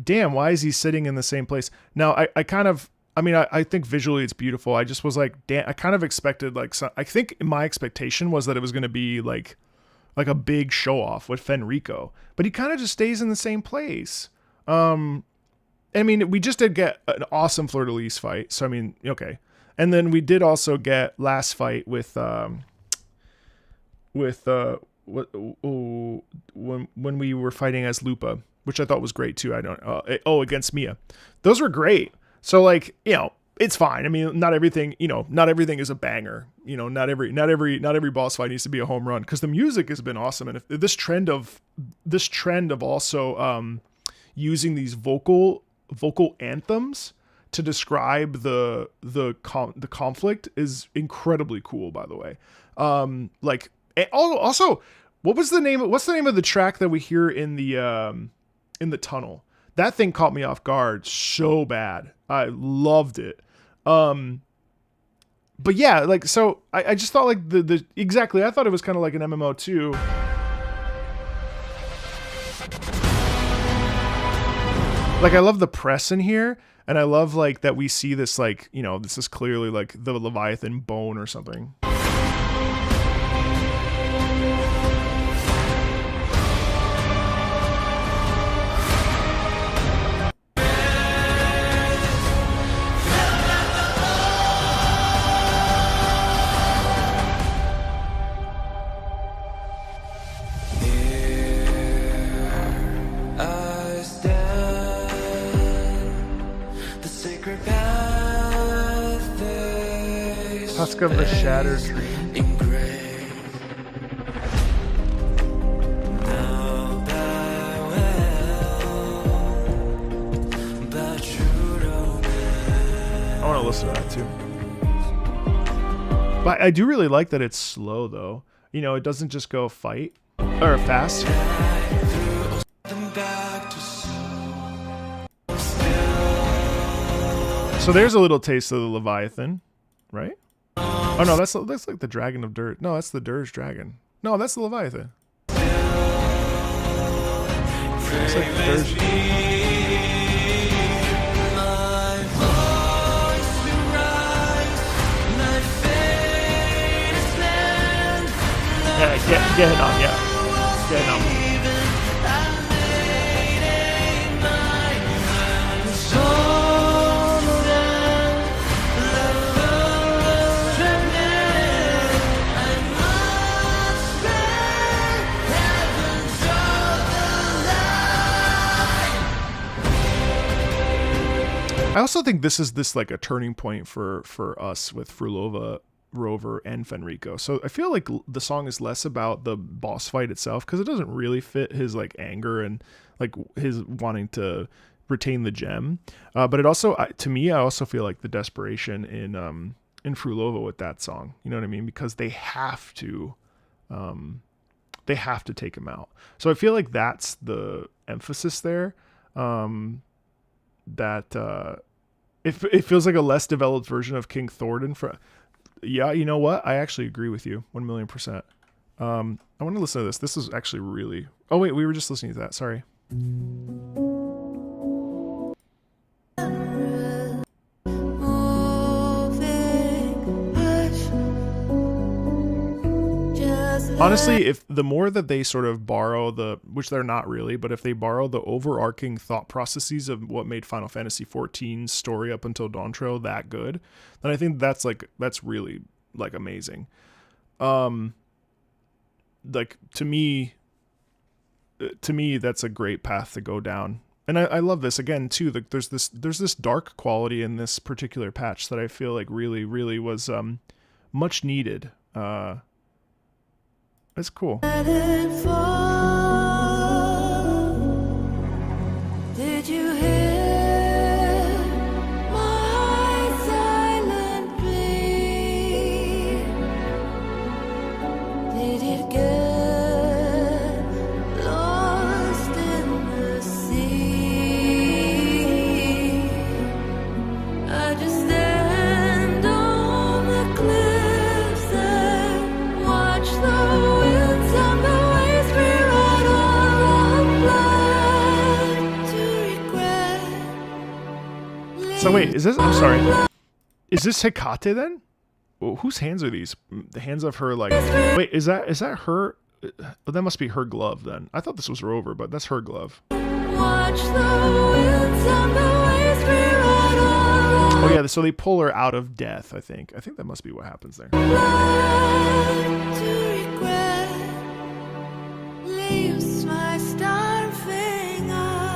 damn, why is he sitting in the same place? Now, I think visually it's beautiful. I just was like, damn, I kind of expected I think my expectation was that it was going to be like a big show off with Fenrico, but he kind of just stays in the same place. I mean, we just did get an awesome fleur-de-lis fight. So, I mean, okay. And then we did also get last fight when we were fighting as Lupa, which I thought was great too. Against Mia. Those were great. So like, it's fine. I mean, not everything is a banger. Not every boss fight needs to be a home run, because the music has been awesome. And if this trend of also using these vocal anthems to describe the conflict is incredibly cool, by the way. Also, what's the name of the track that we hear in the tunnel? That thing caught me off guard so bad. I loved it. But yeah, like, so I just thought like exactly, I thought it was kind of like an MMO too. Like, I love the press in here, and I love like that we see this, like, this is clearly like the Leviathan bone or something. Husk of the shattered dream. listen to that too. But I do really like that it's slow though. You know, it doesn't just go fight or fast. So there's a little taste of the Leviathan, right? Oh no, that's like the Dragon of Dirt. No, that's the Dirge Dragon. No, that's the Leviathan. It's like the Dirge. Yeah, get it on, yeah. Get it on. I also think this is like a turning point for us with Frulova, Rover, and Fenrico. So I feel like the song is less about the boss fight itself because it doesn't really fit his like anger and like his wanting to retain the gem. But it also, to me, I also feel like the desperation in Frulova with that song. You know what I mean? Because they have to take him out. So I feel like that's the emphasis there. It feels like a less developed version of King Thornton. Yeah, you know what? I actually agree with you 1,000,000%. I want to listen to this. This is actually really... Oh, wait, we were just listening to that. Sorry. Honestly, if the more that they sort of borrow which they're not really, but if they borrow the overarching thought processes of what made Final Fantasy XIV's story up until Dawn Trail that good, then I think that's really like amazing. Like to me, that's a great path to go down. And I love this again too. Like there's this dark quality in this particular patch that I feel like really, really was much needed. That's cool. Did you hear my silent plea? Did it get lost in the sea? I just stand on the cliffs and watch the So wait, I'm sorry. Is this Hecate then? Well, whose hands are these? The hands of her, like... Wait, is that her? Well, that must be her glove then. I thought this was Rover, but that's her glove. Oh yeah, so they pull her out of death, I think. I think that must be what happens there. Leaves my starving eyes.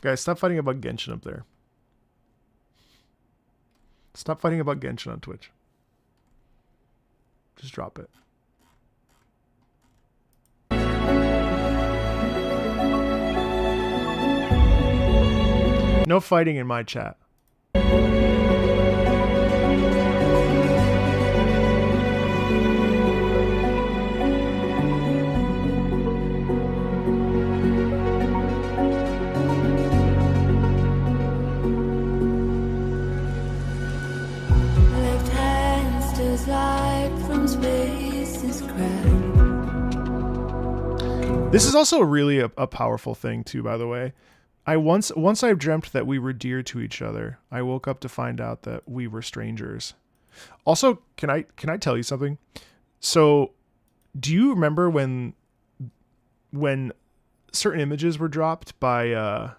Guys, stop fighting about Genshin up there. Stop fighting about Genshin on Twitch. Just drop it. No fighting in my chat. Left hands desire from space is cracked. This is also really a powerful thing too, by the way. Once I dreamt that we were dear to each other, I woke up to find out that we were strangers. Also, can I tell you something? So, do you remember when certain images were dropped by a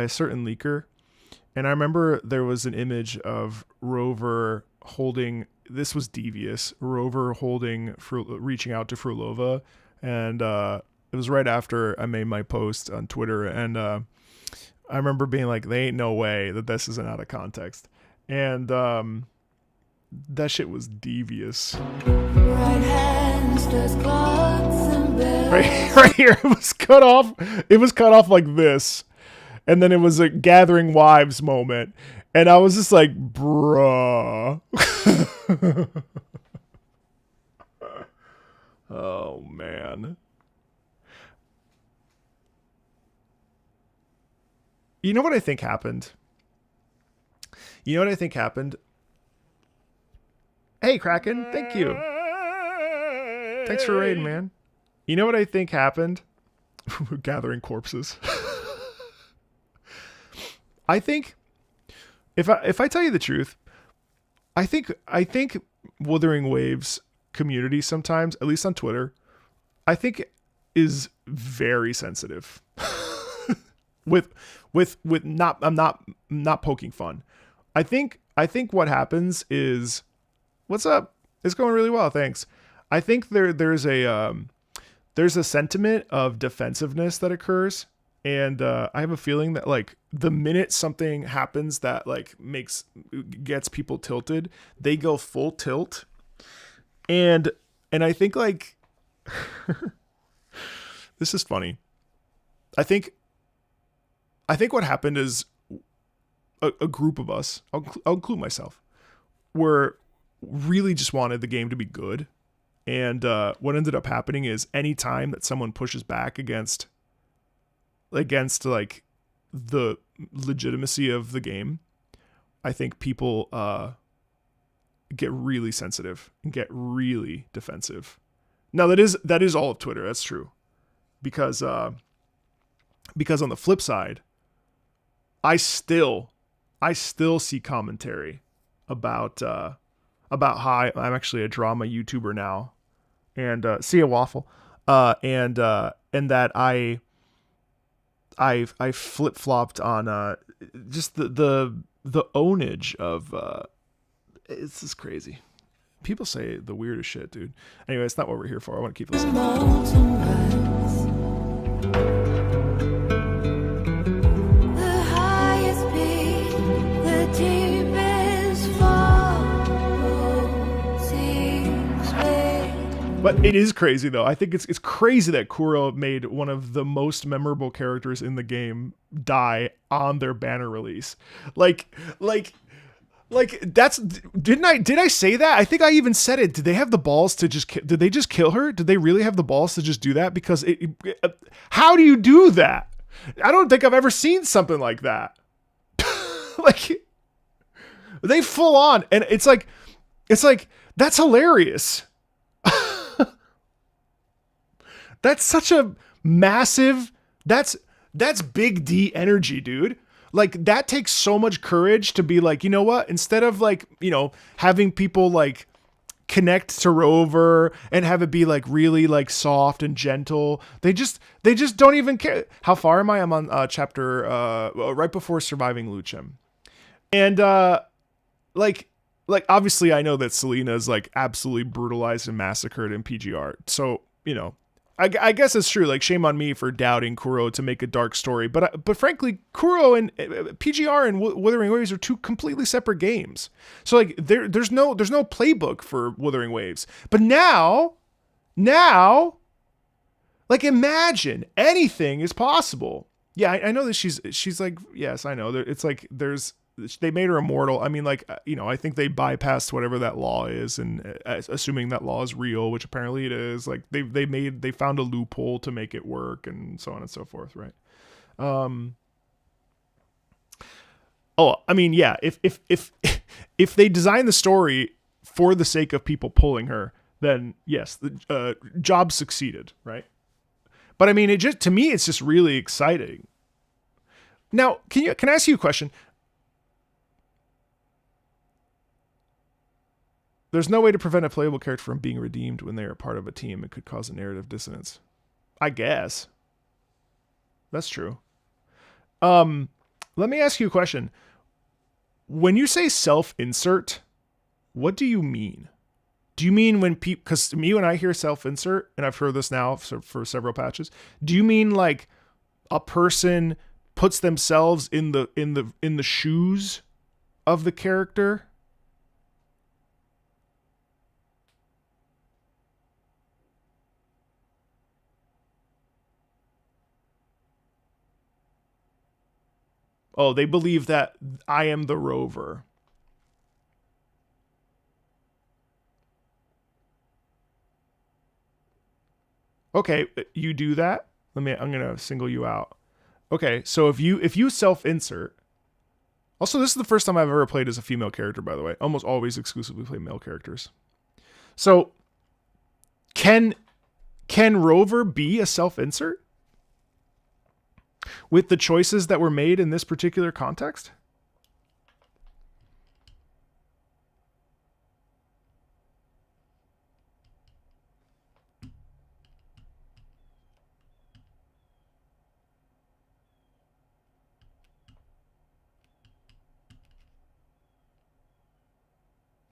certain leaker? And I remember there was an image of Rover holding, this was devious, Rover reaching out to Frulova, and it was right after I made my post on Twitter, and I remember being like, "They ain't no way that this isn't out of context," and that shit was devious. Right hands does clocks and bells. Right here, it was cut off. It was cut off like this, and then it was a gathering wives moment, and I was just like, bruh. Oh man. You know what I think happened? Hey, Kraken, thank you. Thanks for raiding, man. You know what I think happened? Gathering corpses. I think, if I tell you the truth, I think Wuthering Waves community sometimes, at least on Twitter, I think is very sensitive. with not, I'm not poking fun. I think what happens is, what's up? It's going really well, thanks. I think there's a sentiment of defensiveness that occurs, and I have a feeling that like the minute something happens that like gets people tilted, they go full tilt, and I think like this is funny. I think what happened is a group of us, I'll include myself, were really just wanted the game to be good. And what ended up happening is any time that someone pushes back against like the legitimacy of the game, I think people get really sensitive and get really defensive. Now that is all of Twitter. That's true. Because on the flip side, I still see commentary about how I'm actually a drama YouTuber now, and see a waffle, and that I flip flopped on just the ownage of it's just crazy. People say the weirdest shit, dude. Anyway, it's not what we're here for. I want to keep listening. But it is crazy though. I think it's crazy that Kuro made one of the most memorable characters in the game die on their banner release. Like that's did I say that? I think I even said it. Did they have the balls to did they just kill her? Did they really have the balls to just do that? Because how do you do that? I don't think I've ever seen something like that. Like they full on, and it's like that's hilarious. That's such a massive, that's big D energy, dude. Like that takes so much courage to be like, you know what? Instead of like, you know, having people like connect to Rover and have it be like really like soft and gentle, they just don't even care. How far am I? I'm on chapter right before surviving Luchem. And like obviously I know that Selena is like absolutely brutalized and massacred in PGR. So, you know, I guess it's true. Like, shame on me for doubting Kuro to make a dark story. But frankly, Kuro and PGR and Wuthering Waves are two completely separate games. So like, there's no playbook for Wuthering Waves. But now, like, imagine anything is possible. Yeah, I know that she's like, yes, I know. It's like they made her immortal. I mean, like, you know, I think they bypassed whatever that law is, and assuming that law is real, which apparently it is. Like they found a loophole to make it work, and so on and so forth, right? Oh, I mean, yeah. If they design the story for the sake of people pulling her, then yes, the job succeeded, right? But I mean, to me, it's just really exciting. Now, can I ask you a question? There's no way to prevent a playable character from being redeemed when they are part of a team. It could cause a narrative dissonance. I guess. That's true. Let me ask you a question. When you say self-insert, what do you mean? Do you mean when people... Because to me, when I hear self-insert, and I've heard this now for several patches, do you mean like a person puts themselves in the shoes of the character. Oh, they believe that I am the rover. Okay, you do that? I'm going to single you out. Okay, so if you self-insert. Also, this is the first time I've ever played as a female character, by the way. Almost always exclusively play male characters. So, can Rover be a self-insert? With the choices that were made in this particular context?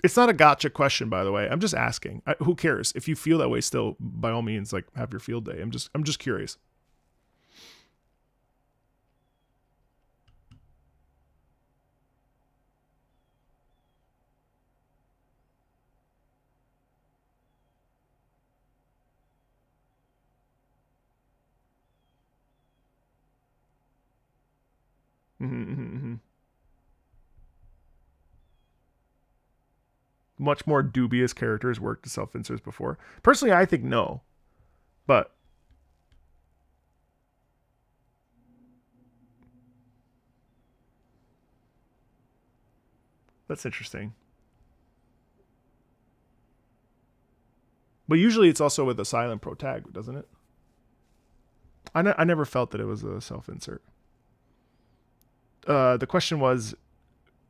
It's not a gotcha question, by the way. I'm just asking. Who cares? If you feel that way still, by all means, like, have your field day. I'm just curious. Much more dubious characters worked as self-inserts before. Personally, I think no. But that's interesting. But usually it's also with a silent pro tag, doesn't it? I never felt that it was a self-insert. The question was,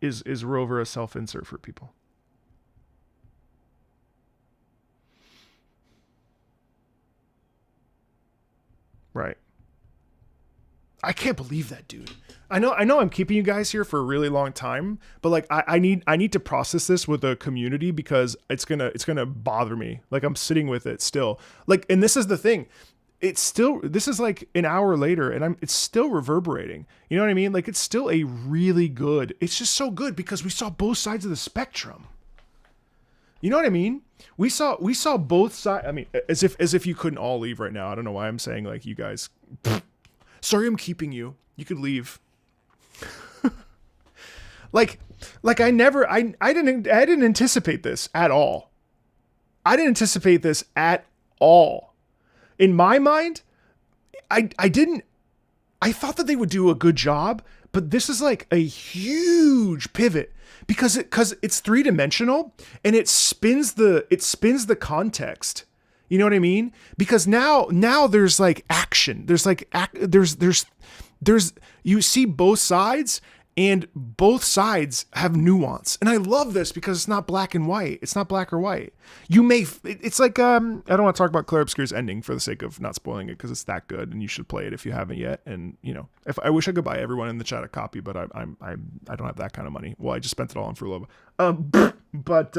is Rover a self-insert for people? Right. I can't believe that, dude. I know I'm keeping you guys here for a really long time, but like I need to process this with a community because it's gonna bother me. Like I'm sitting with it still. Like, and this is the thing. This is like an hour later and it's still reverberating. You know what I mean? Like it's still a really good, it's just so good because we saw both sides of the spectrum. You know what I mean? We saw both sides. I mean, as if you couldn't all leave right now. I don't know why I'm saying like you guys. Sorry, I'm keeping you. You could leave. like I didn't anticipate this at all. I didn't anticipate this at all. In my mind, I thought that they would do a good job, but this is like a huge pivot. Because it's three-dimensional and it spins the context. You know what I mean? Because now there's like action. There's like there's you see both sides and both sides have nuance. And I love this because it's not black and white. It's not black or white. It's like I don't want to talk about Claire Obscure's ending for the sake of not spoiling it because it's that good and you should play it if you haven't yet. And you know, if I wish I could buy everyone in the chat a copy, but I don't have that kind of money. Well, I just spent it all on Fruilova. But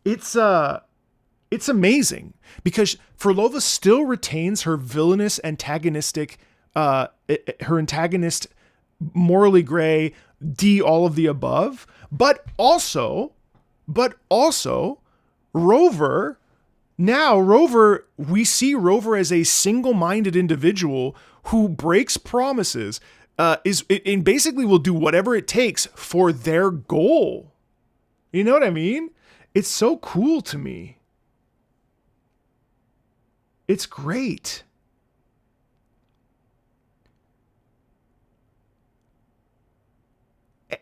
it's amazing because Fruilova still retains her villainous antagonistic her antagonist morally gray, all of the above, but also Rover, we see Rover as a single-minded individual who breaks promises, and basically will do whatever it takes for their goal. You know what I mean? It's so cool to me. It's great.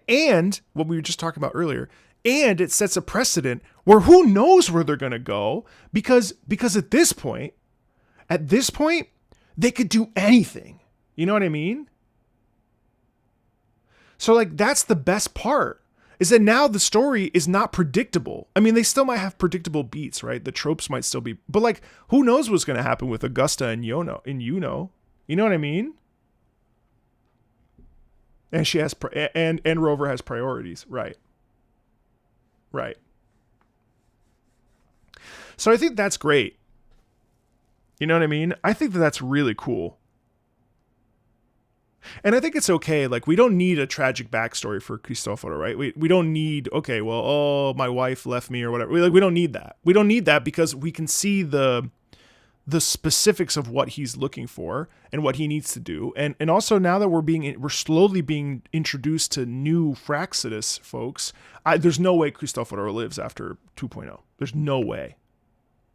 And what we were just talking about earlier, and it sets a precedent where who knows where they're going to go because at this point, they could do anything. You know what I mean? So like, that's the best part is that now the story is not predictable. I mean, they still might have predictable beats, right? The tropes might still be, but like, who knows what's going to happen with Augusta and Yuno, you know what I mean? And she has, and Rover has priorities. Right. So I think that's great. You know what I mean? I think that that's really cool. And I think it's okay. Like, we don't need a tragic backstory for Cristoforo, right? We don't need, okay, well, oh, my wife left me or whatever. We don't need that. We don't need that because we can see the specifics of what he's looking for and what he needs to do. And also now that we're slowly being introduced to new Fraxidus folks, there's no way Cristoforo lives after 2.0. There's no way.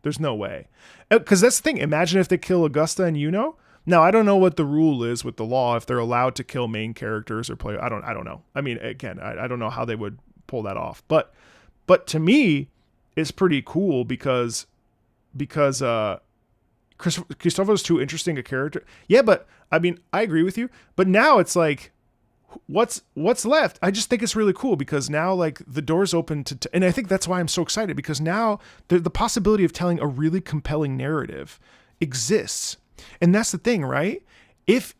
There's no way. Because that's the thing. Imagine if they kill Augusta and Yuno. Now, I don't know what the rule is with the law, if they're allowed to kill main characters or play. I don't know. I mean, again, I don't know how they would pull that off. But to me, it's pretty cool because Cristoforo's too interesting a character. Yeah, but I mean, I agree with you. But now it's like, what's left? I just think it's really cool because now, like, the door's open to and I think that's why I'm so excited, because now the possibility of telling a really compelling narrative exists. And that's the thing, right? If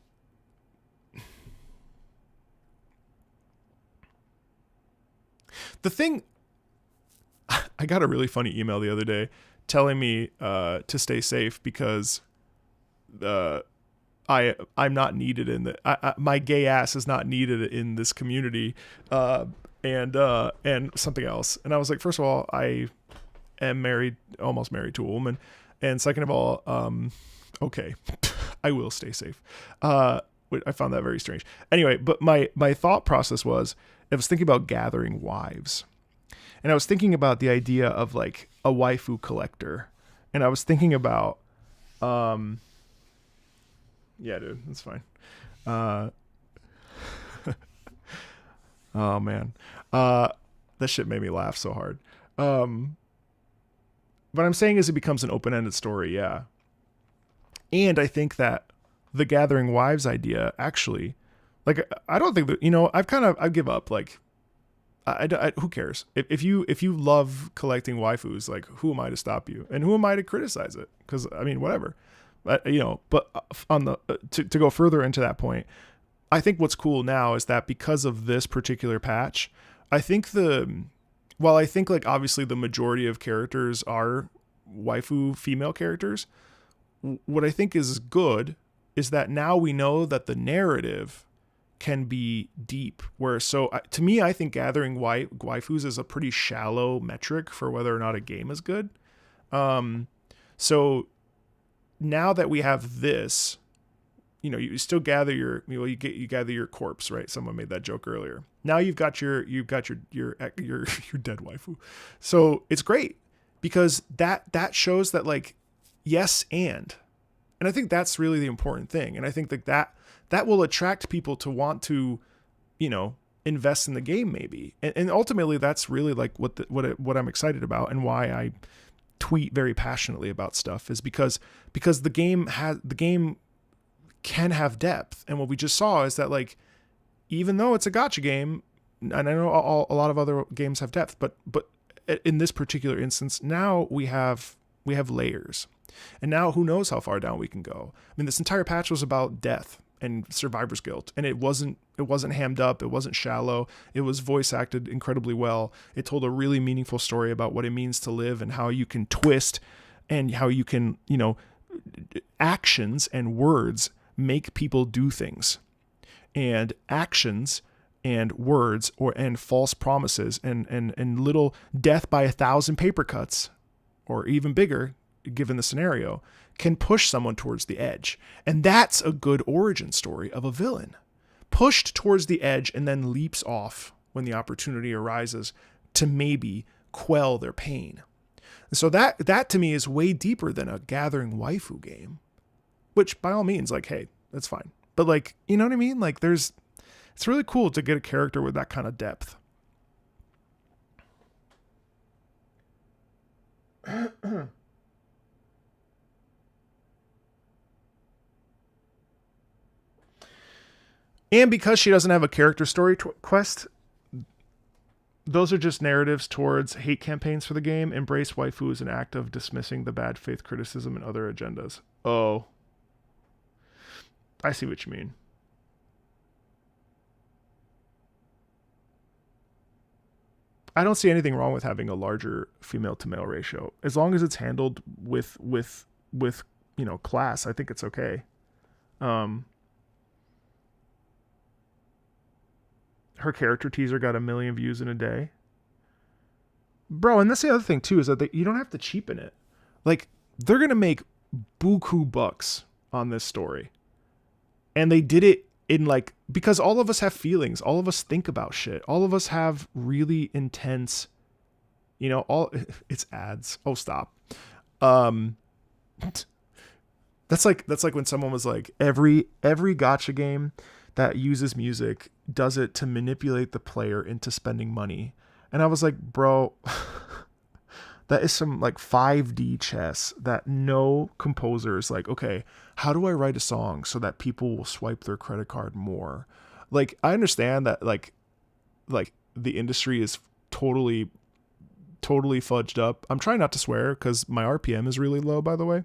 the thing, I got a really funny email the other day telling me to stay safe because I'm not needed in my gay ass is not needed in this community, and something else. And I was like, first of all, I am almost married to a woman, and second of all, okay, I will stay safe. I found that very strange. Anyway, but my thought process was, I was thinking about gathering wives. And I was thinking about the idea of like a waifu collector. And I was thinking about, yeah, dude, that's fine. Oh man. That shit made me laugh so hard. What I'm saying is it becomes an open-ended story. Yeah. And I think that the gathering wives idea actually, like, I don't think that, I give up. Like, I who cares? If you love collecting waifus, like, who am I to stop you? And who am I to criticize it? Because, I mean, whatever. But on the to go further into that point, I think what's cool now is that because of this particular patch, I think like obviously the majority of characters are waifu female characters, what I think is good is that now we know that the narrative can be deep. To me, I think gathering waifus is a pretty shallow metric for whether or not a game is good. So now that we have this, you still gather you gather your corpse, right? Someone made that joke earlier. Now you've got your dead waifu. So it's great because that shows that, like, yes, and I think that's really the important thing. And I think that will attract people to want to, invest in the game maybe. And ultimately that's really like what I'm excited about, and why I tweet very passionately about stuff, is because the game can have depth. And what we just saw is that, like, even though it's a gacha game, and I know a lot of other games have depth, but in this particular instance, now we have layers. And now who knows how far down we can go. I mean, this entire patch was about death and survivor's guilt, and it wasn't hammed up, it wasn't shallow, it was voice acted incredibly well. It told a really meaningful story about what it means to live and how you can twist and how you can, actions and words make people do things, and actions and words and false promises and little death by 1,000 paper cuts, or even bigger given the scenario, can push someone towards the edge. And that's a good origin story of a villain. Pushed towards the edge and then leaps off when the opportunity arises to maybe quell their pain. And so that to me is way deeper than a gathering waifu game, which by all means, like, hey, that's fine. But, like, you know what I mean? Like, it's really cool to get a character with that kind of depth. And because she doesn't have a character story quest, those are just narratives towards hate campaigns for the game. Embrace waifu as an act of dismissing the bad faith criticism and other agendas. Oh, I see what you mean. I don't see anything wrong with having a larger female to male ratio, as long as it's handled with class. I think it's okay. Her character teaser got 1 million views in a day. Bro, and that's the other thing too, is that you don't have to cheapen it. Like, they're going to make buku bucks on this story. And they did it in like, because all of us have feelings. All of us think about shit. All of us have really intense, you know, it's ads. Oh, stop. That's like when someone was like, every gacha game that uses music does it to manipulate the player into spending money. And I was like, bro, that is some like 5D chess that no composer is like, okay, how do I write a song so that people will swipe their credit card more? Like, I understand that like the industry is totally fudged up. I'm trying not to swear because my RPM is really low, by the way.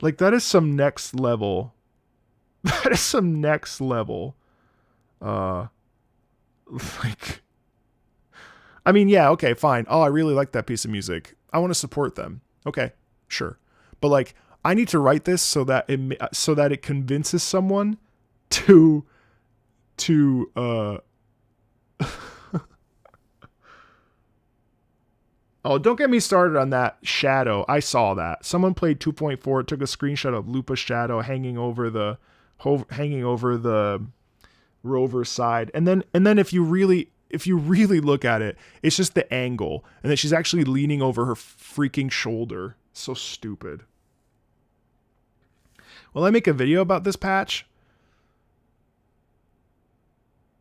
Like, that is some next level. That is some next level. Like, I mean, yeah, okay, fine. Oh, I really like that piece of music. I want to support them. Okay, sure. But like, I need to write this so that it convinces someone to Oh, don't get me started on that shadow. I saw that. Someone played 2.4, took a screenshot of Lupa's shadow hanging over the rover side. And then if you really look at it, it's just the angle. And then she's actually leaning over her freaking shoulder. So stupid. Will I make a video about this patch?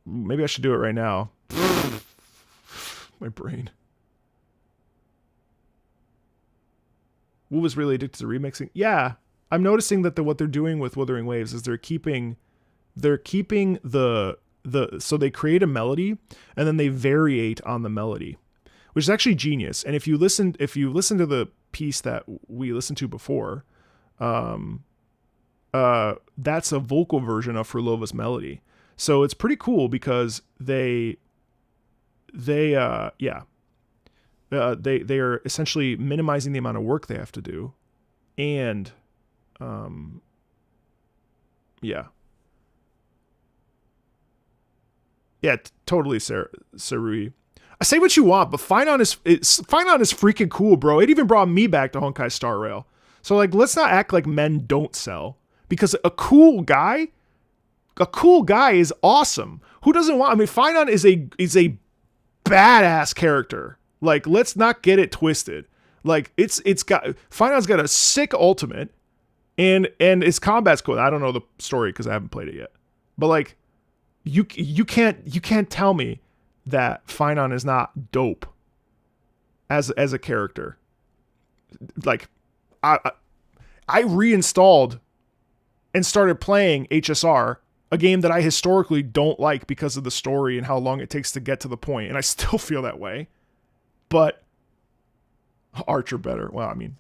Maybe I should do it right now. My brain. Wu was really addicted to remixing. Yeah, I'm noticing that what they're doing with Wuthering Waves is they're keeping the so they create a melody and then they variate on the melody, which is actually genius. And if you listen to the piece that we listened to before, that's a vocal version of Furlova's melody. So it's pretty cool because they are essentially minimizing the amount of work they have to do. And, totally, Sarui. I say what you want, but Finon is freaking cool, bro. It even brought me back to Honkai Star Rail. So like, let's not act like men don't sell, because a cool guy is awesome. Who doesn't want? I mean, Finon is a badass character. Like, let's not get it twisted. Like, Finon's got a sick ultimate, and its combat's cool. I don't know the story because I haven't played it yet. But like, you can't tell me that Finon is not dope as a character. Like, I reinstalled and started playing HSR, a game that I historically don't like because of the story and how long it takes to get to the point, and I still feel that way. But Archer better. Well, I mean,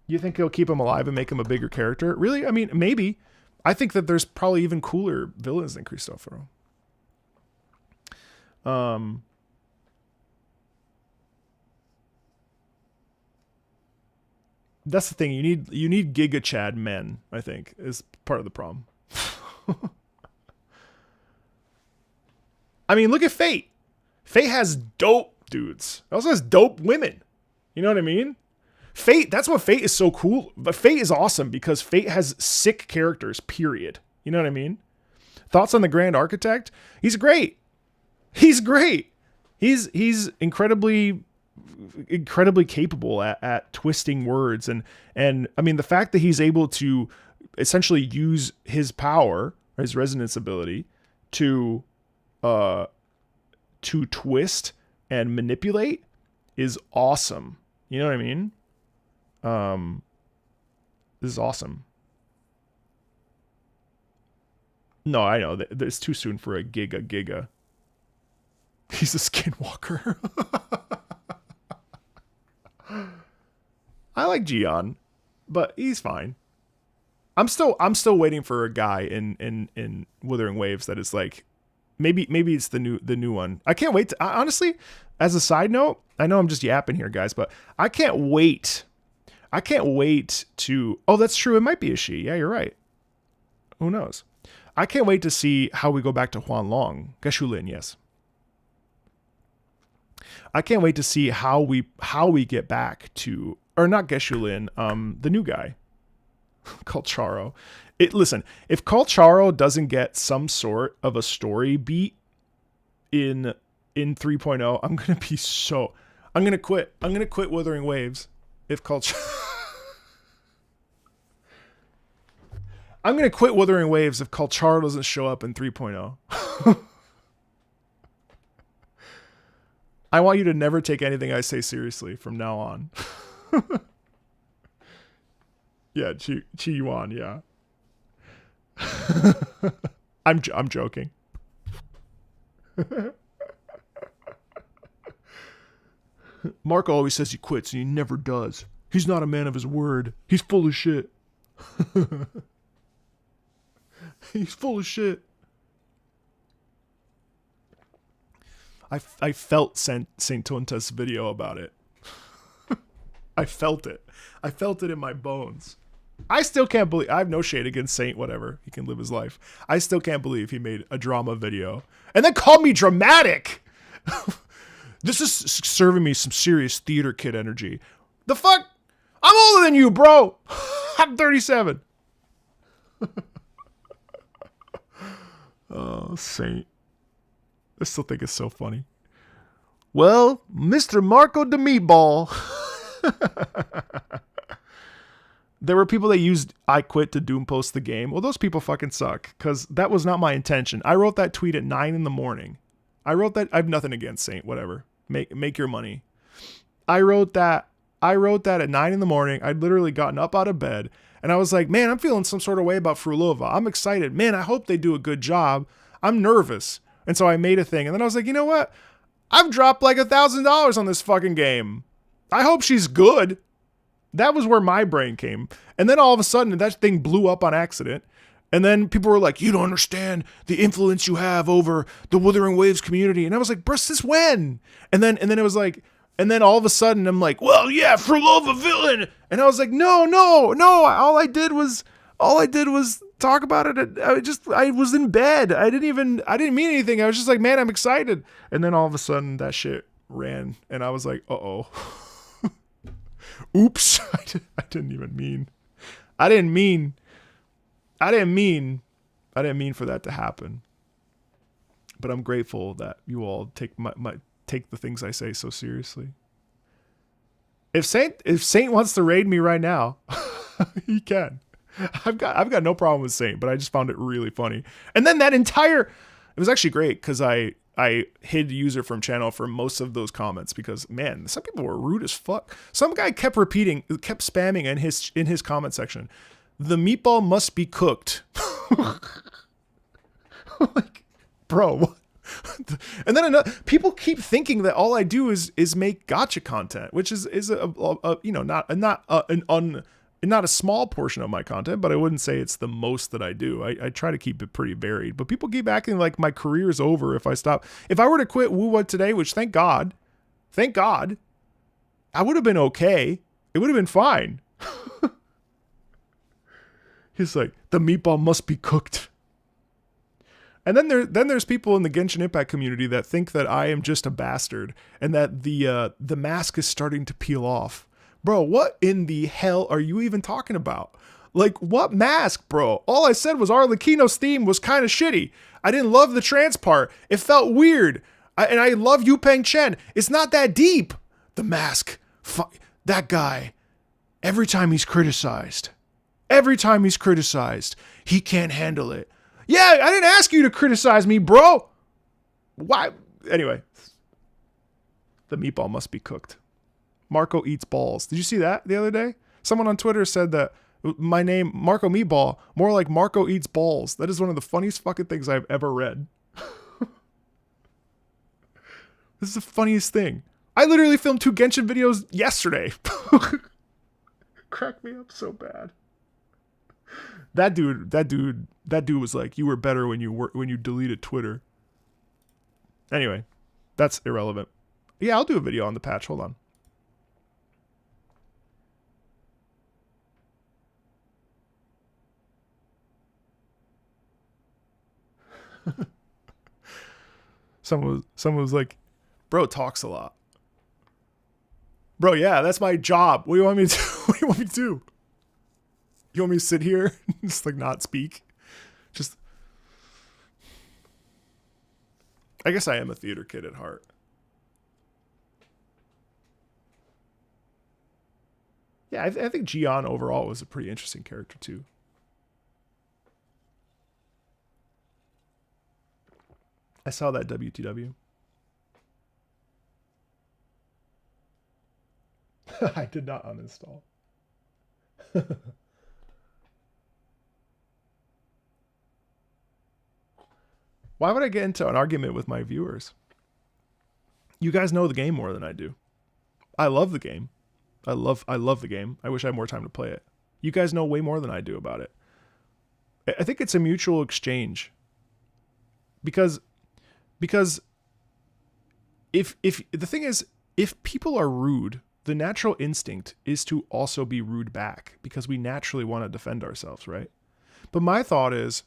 you think he'll keep him alive and make him a bigger character? Really? I mean, maybe. I think that there's probably even cooler villains than Cristoforo. That's the thing. You need Giga Chad men, I think, is part of the problem. I mean, look at Fate. Fate has dope dudes. It also has dope women. You know what I mean? Fate, that's what Fate is so cool. But Fate is awesome because Fate has sick characters, period. You know what I mean? Thoughts on the Grand Architect? He's great. He's great. He's incredibly capable at twisting words. And I mean, the fact that he's able to essentially use his power, his resonance ability, to twist and manipulate is awesome. You know what I mean? This is awesome. No, I know. It's too soon for a Giga. He's a skinwalker. I like Gion, but he's fine. I'm still waiting for a guy in Wuthering Waves that is like, maybe it's the new one. I can't wait to, honestly, as a side note, I know I'm just yapping here, guys, but I can't wait to, oh, that's true. It might be a she. Yeah, you're right. Who knows? I can't wait to see how we go back to Huanglong. Geshulin, yes. I can't wait to see how we get back to, or not Geshulin, the new guy, Kalcharo. Listen, if Kalcharo doesn't get some sort of a story beat in 3.0, I'm gonna quit. I'm gonna quit Wuthering Waves if Kalcharo. I'm gonna quit Wuthering Waves if Kalcharo doesn't show up in 3.0. I want you to never take anything I say seriously from now on. Yeah, Chi Yuan, yeah. I'm joking. Marco always says he quits and he never does. He's not a man of his word. He's full of shit. He's full of shit. I felt Saint Tonta's video about it. I felt it. I felt it in my bones. I still can't believe, I have no shade against Saint, whatever. He can live his life. I still can't believe he made a drama video and then called me dramatic. This is serving me some serious theater kid energy. The fuck? I'm older than you, bro. I'm 37. Oh, Saint. I still think it's so funny. Well, Mr. Marco the Meatball. There were people that used I quit to doom post the game. Well, those people fucking suck, because that was not my intention. I wrote that tweet at 9 in the morning. I wrote that. I have nothing against Saint, whatever. Make your money. I wrote that at 9 in the morning. I'd literally gotten up out of bed and I was like, man, I'm feeling some sort of way about Frulova. I'm excited. Man, I hope they do a good job. I'm nervous. And so I made a thing. And then I was like, you know what? I've dropped like $1,000 on this fucking game. I hope she's good. That was where my brain came. And then all of a sudden that thing blew up on accident. And then people were like, you don't understand the influence you have over the Wuthering Waves community. And I was like, bruh, since when? And then it was like, and then all of a sudden I'm like, well, yeah, Frulova villain. And I was like, no. All I did was talk about it. I was in bed. I didn't mean anything. I was just like, man, I'm excited. And then all of a sudden that shit ran. And I was like, uh-oh. Oops. I didn't mean for that to happen. But I'm grateful that you all take the things I say so seriously. If Saint wants to raid me right now, he can. I've got no problem with Saint, but I just found it really funny. And then it was actually great because I hid user from channel for most of those comments because, man, some people were rude as fuck. Some guy kept spamming in his comment section, the meatball must be cooked. Like, bro, what? And then people keep thinking that all I do is make gacha content, which is not a small portion of my content, but I wouldn't say it's the most that I do. I try to keep it pretty varied, but people keep acting like my career is over if I stop. If I were to quit Wuwa today, which thank God, I would have been okay. It would have been fine. He's like, the meatball must be cooked. And then there's people in the Genshin Impact community that think that I am just a bastard and that the mask is starting to peel off. Bro, what in the hell are you even talking about? Like, what mask, bro? All I said was Arlecchino's theme was kind of shitty. I didn't love the trance part. It felt weird. And I love Yu Peng Chen. It's not that deep. The mask, that guy, every time he's criticized, he can't handle it. Yeah, I didn't ask you to criticize me, bro. Why? Anyway, the meatball must be cooked. Marco eats balls. Did you see that the other day? Someone on Twitter said that my name, Marco Meatball, more like Marco eats balls. That is one of the funniest fucking things I've ever read. This is the funniest thing. I literally filmed 2 Genshin videos yesterday. Cracked me up so bad. That dude was like, you were better when you deleted Twitter. Anyway, that's irrelevant. Yeah, I'll do a video on the patch. Hold on. Someone was like, bro talks a lot. Bro, yeah, that's my job. What do you want me to do? What do you want me to do? You want me to sit here and just like not speak? Just, I guess I am a theater kid at heart. Yeah, I think Gian overall was a pretty interesting character too. I saw that WTW. I did not uninstall. Why would I get into an argument with my viewers? You guys know the game more than I do. I love the game. I love the game. I wish I had more time to play it. You guys know way more than I do about it. I think it's a mutual exchange. Because if the thing is, if people are rude, the natural instinct is to also be rude back because we naturally want to defend ourselves, right? But my thought is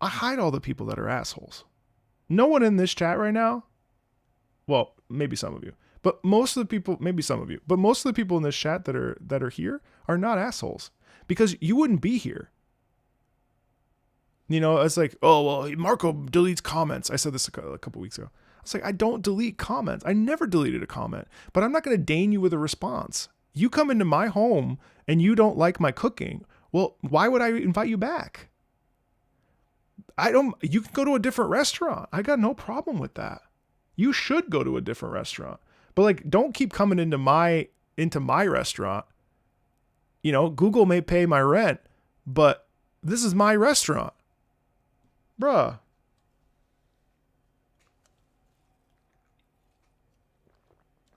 I hide all the people that are assholes. No one in this chat right now, well, maybe some of you, but most of the people, maybe some of you, but most of the people in this chat that are here are not assholes because you wouldn't be here. You know, it's like, oh, well, Marco deletes comments. I said this a couple weeks ago. I was like, I don't delete comments. I never deleted a comment, but I'm not going to deign you with a response. You come into my home and you don't like my cooking. Well, why would I invite you back? You can go to a different restaurant. I got no problem with that. You should go to a different restaurant, but like, don't keep coming into my restaurant. You know, Google may pay my rent, but this is my restaurant. Bruh.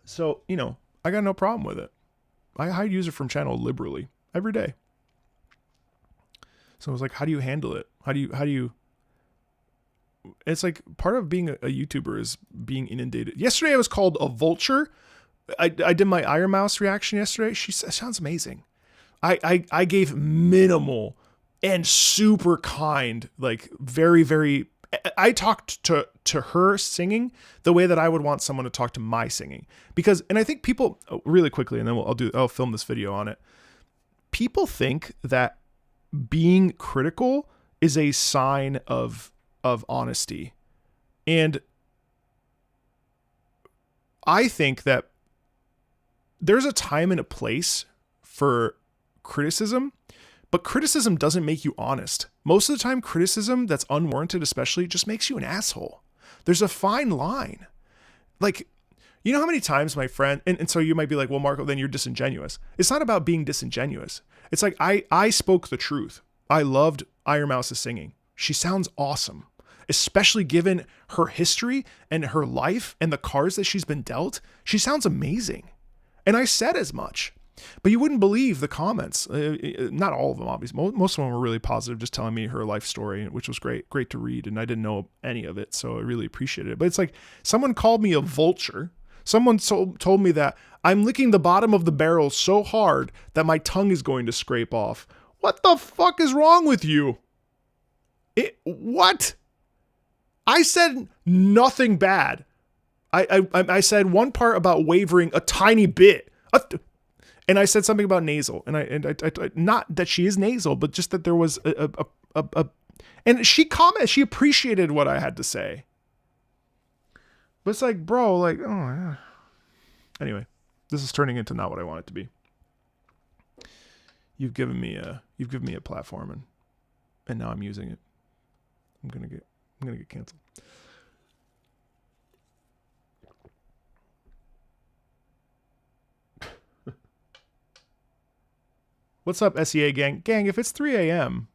So, you know, I got no problem with it. I hide user from channel liberally every day. So I was like, how do you handle it? How do you, it's like part of being a YouTuber is being inundated. Yesterday I was called a vulture. I did my Iron Mouse reaction yesterday. She sounds amazing. I gave minimal and super kind, like very, very, I talked to her singing the way that I would want someone to talk to my singing. Because, and I think people, really quickly, and then I'll film this video on it. People think that being critical is a sign of honesty. And I think that there's a time and a place for criticism, but criticism doesn't make you honest. Most of the time, criticism that's unwarranted especially just makes you an asshole. There's a fine line. Like, you know how many times my friend, and so you might be like, well, Marco, then you're disingenuous. It's not about being disingenuous. It's like, I spoke the truth. I loved Iron Mouse's singing. She sounds awesome, especially given her history and her life and the cards that she's been dealt. She sounds amazing. And I said as much. But you wouldn't believe the comments. Not all of them, obviously. Most of them were really positive, just telling me her life story, which was great to read. And I didn't know any of it, so I really appreciated it. But it's like someone called me a vulture. Someone told me that I'm licking the bottom of the barrel so hard that my tongue is going to scrape off. What the fuck is wrong with you? What? I said nothing bad. I said one part about wavering a tiny bit. And I said something about nasal, and I not that she is nasal, but just that there was and she commented, she appreciated what I had to say. But it's like, bro, like, oh yeah. Anyway, this is turning into not what I want it to be. You've given me a platform, and now I'm using it. I'm gonna get canceled. What's up, SEA gang? Gang, if it's 3 a.m.,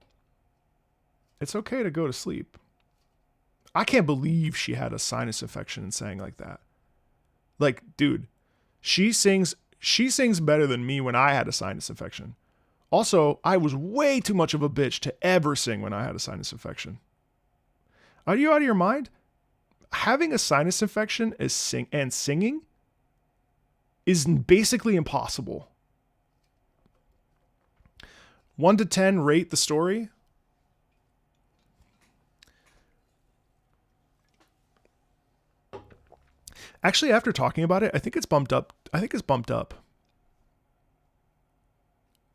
it's okay to go to sleep. I can't believe she had a sinus infection and sang like that. Like, dude, she sings better than me when I had a sinus infection. Also, I was way too much of a bitch to ever sing when I had a sinus infection. Are you out of your mind? Having a sinus infection and singing is basically impossible. 1 to 10, rate the story. Actually, after talking about it, I think it's bumped up.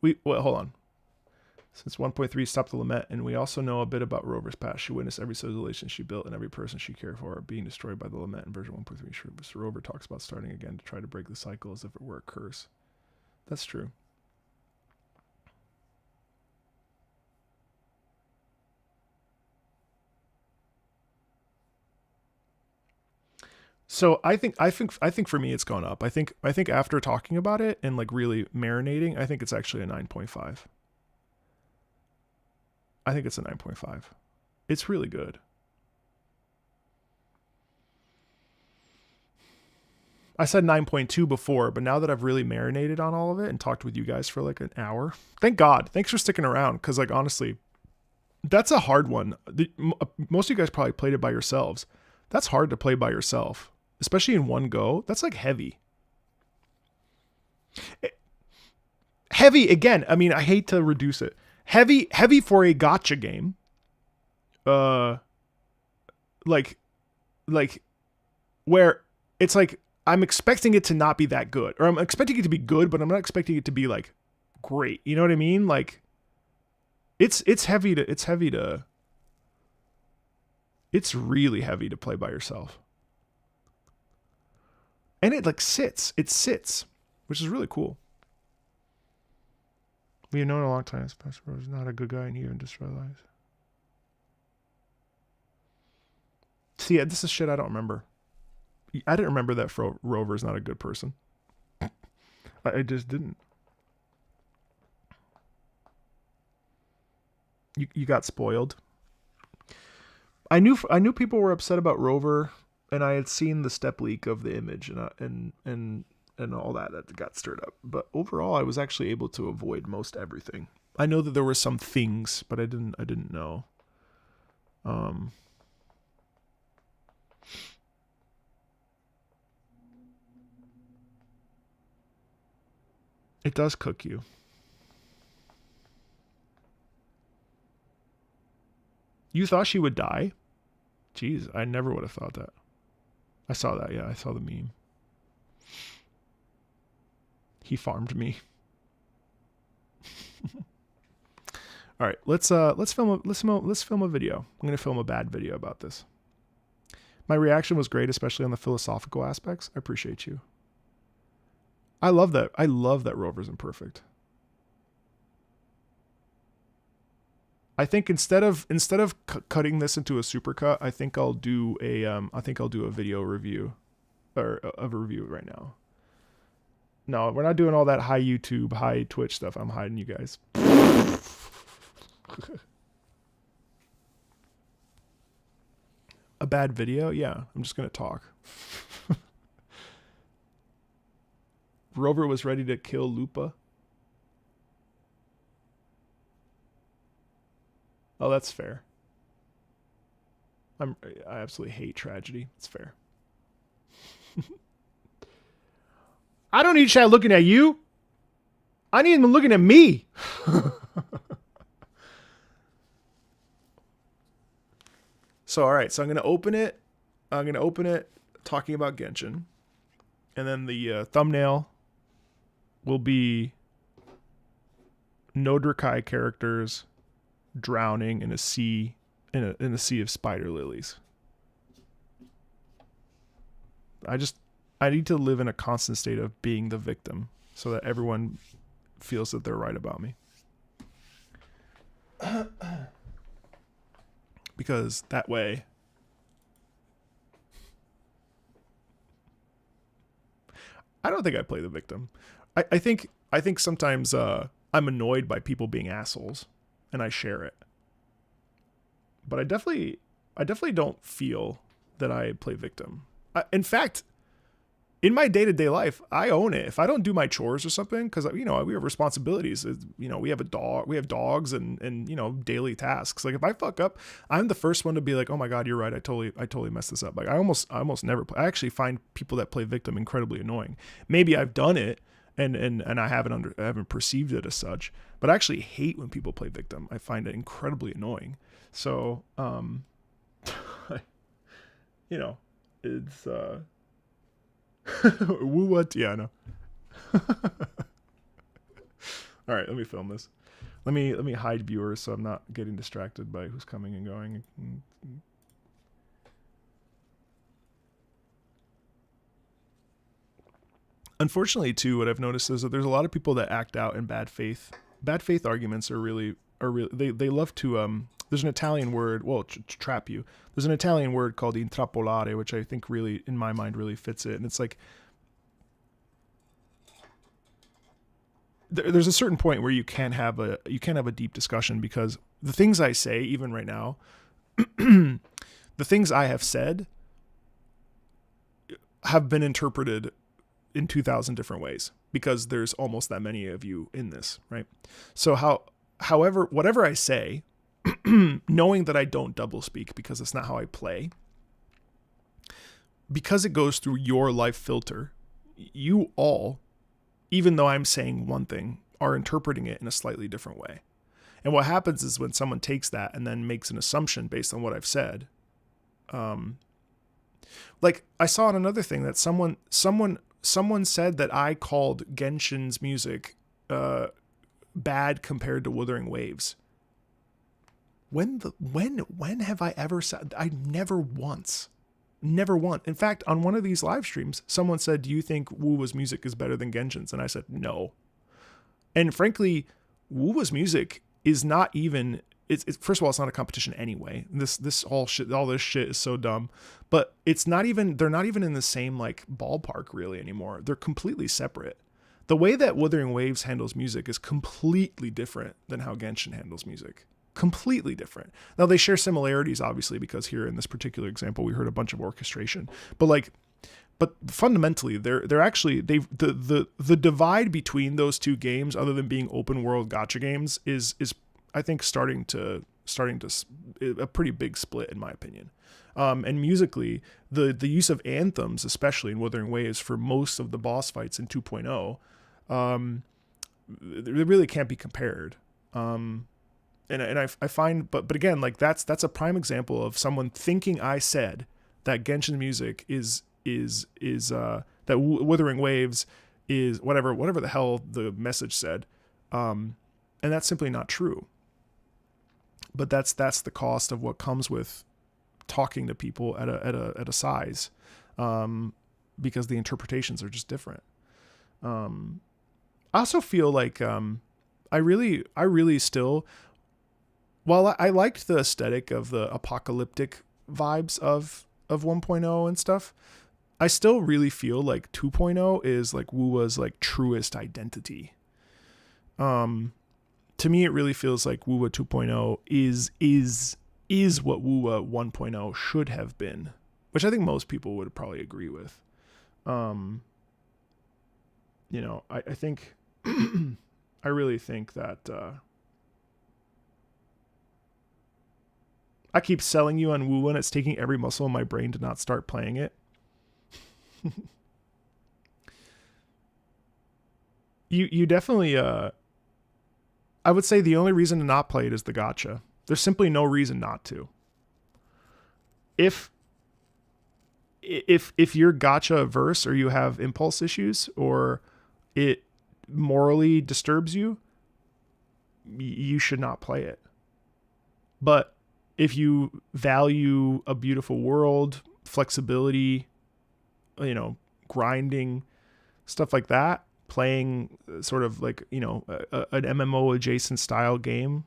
Well, hold on. Since 1.3 stopped the lament, and we also know a bit about Rover's past. She witnessed every civilization she built and every person she cared for being destroyed by the lament in version 1.3. So Rover talks about starting again to try to break the cycle as if it were a curse. That's true. So I think for me it's gone up. I think after talking about it and like really marinating, I think it's actually a 9.5. I think it's a 9.5. It's really good. I said 9.2 before, but now that I've really marinated on all of it and talked with you guys for like an hour, thank God. Thanks for sticking around, because like honestly, that's a hard one. Most of you guys probably played it by yourselves. That's hard to play by yourself, especially in one go. That's like heavy. Heavy again. I mean, I hate to reduce it. Heavy for a gacha game. Like where it's like I'm expecting it to not be that good, or I'm expecting it to be good, but I'm not expecting it to be like great. You know what I mean? Like it's really heavy to play by yourself. And it like sits, which is really cool. We have known a long time. Spencer Rose is not a good guy, and he even destroyed lives. See, this is shit I don't remember. I didn't remember that Rover is not a good person. I just didn't. You got spoiled. I knew people were upset about Rover, and I had seen the step leak of the image and all that got stirred up. But overall, I was actually able to avoid most everything. I know that there were some things, but I didn't know. It does cook you. You thought she would die? Jeez, I never would have thought that. I saw that, yeah, I saw the meme. He farmed me. All right, let's film a video. I'm gonna film a bad video about this. My reaction was great, especially on the philosophical aspects. I appreciate you. I love that. I love that Rover's imperfect. I think instead of cutting this into a supercut, I think I'll do a video review, or a review right now. No, we're not doing all that high YouTube, high Twitch stuff. I'm hiding you guys. A bad video? Yeah, I'm just gonna talk. Rover was ready to kill Lupa. Oh, that's fair. I absolutely hate tragedy. It's fair. I don't need chat looking at you. I need them looking at me. So, all right. So I'm going to open it. Talking about Genshin. And then the thumbnail will be no Drakai characters drowning in a sea in a sea of spider lilies. I need to live in a constant state of being the victim so that everyone feels that they're right about me. Because that way I don't think I play the victim. I think sometimes I'm annoyed by people being assholes and I share it. But I definitely don't feel that I play victim. In fact, in my day-to-day life, I own it. If I don't do my chores or something, because we have responsibilities. We have a dog, we have dogs, and daily tasks. Like if I fuck up, I'm the first one to be like, "Oh my God, you're right. I totally messed this up." Like I almost never play. I actually find people that play victim incredibly annoying. Maybe I've done it and I haven't perceived it as such, but I actually hate when people play victim. I find it incredibly annoying. So, it's Wuwa Tiana. All right, let me film this. Let me hide viewers so I'm not getting distracted by who's coming and going. Unfortunately, too, what I've noticed is that there's a lot of people that act out in bad faith. Bad faith arguments are really they love to there's an Italian word, well, to trap you. There's an Italian word called intrappolare, which I think really, in my mind, really fits it. And it's like, there's a certain point where you can't have a deep discussion, because the things I say, even right now, the things I have said have been interpreted in 2,000 different ways, because there's almost that many of you in this, right? So however, whatever I say, knowing that I don't double speak because it's not how I play, because it goes through your life filter, you all, even though I'm saying one thing, are interpreting it in a slightly different way. And what happens is when someone takes that and then makes an assumption based on what I've said, like I saw in another thing that someone said that I called Genshin's music bad compared to Wuthering Waves. When have I ever said? I never once. In fact, on one of these live streams, someone said, "Do you think Wuwa's music is better than Genshin's?" And I said, "No." And frankly, Wuwa's music is not even. It's first of all, it's not a competition anyway. All this shit is so dumb. But it's not even. They're not even in the same like ballpark really anymore. They're completely separate. The way that Wuthering Waves handles music is completely different than how Genshin handles music. Completely different. Now they share similarities, obviously, because here in this particular example we heard a bunch of orchestration. But fundamentally, they're actually the divide between those two games, other than being open world gacha games, is I think starting to a pretty big split in my opinion. And musically, the use of anthems, especially in Wuthering Waves, for most of the boss fights in 2.0, they really can't be compared. And I find, but again, like that's a prime example of someone thinking I said that Genshin music is that Wuthering Waves is whatever the hell the message said, and that's simply not true. But that's the cost of what comes with talking to people at a size, because the interpretations are just different. I also feel like I really still. While I liked the aesthetic of the apocalyptic vibes of 1.0 and stuff, I still really feel like 2.0 is like Wuwa's like truest identity. To me, it really feels like Wuwa 2.0 is what Wuwa 1.0 should have been, which I think most people would probably agree with. I think I really think that. I keep selling you on Wuwa and it's taking every muscle in my brain to not start playing it. You definitely, I would say the only reason to not play it is the gacha. There's simply no reason not to. If you're gacha averse or you have impulse issues or it morally disturbs you, you should not play it. But if you value a beautiful world, flexibility, grinding, stuff like that, playing sort of like, an MMO adjacent style game,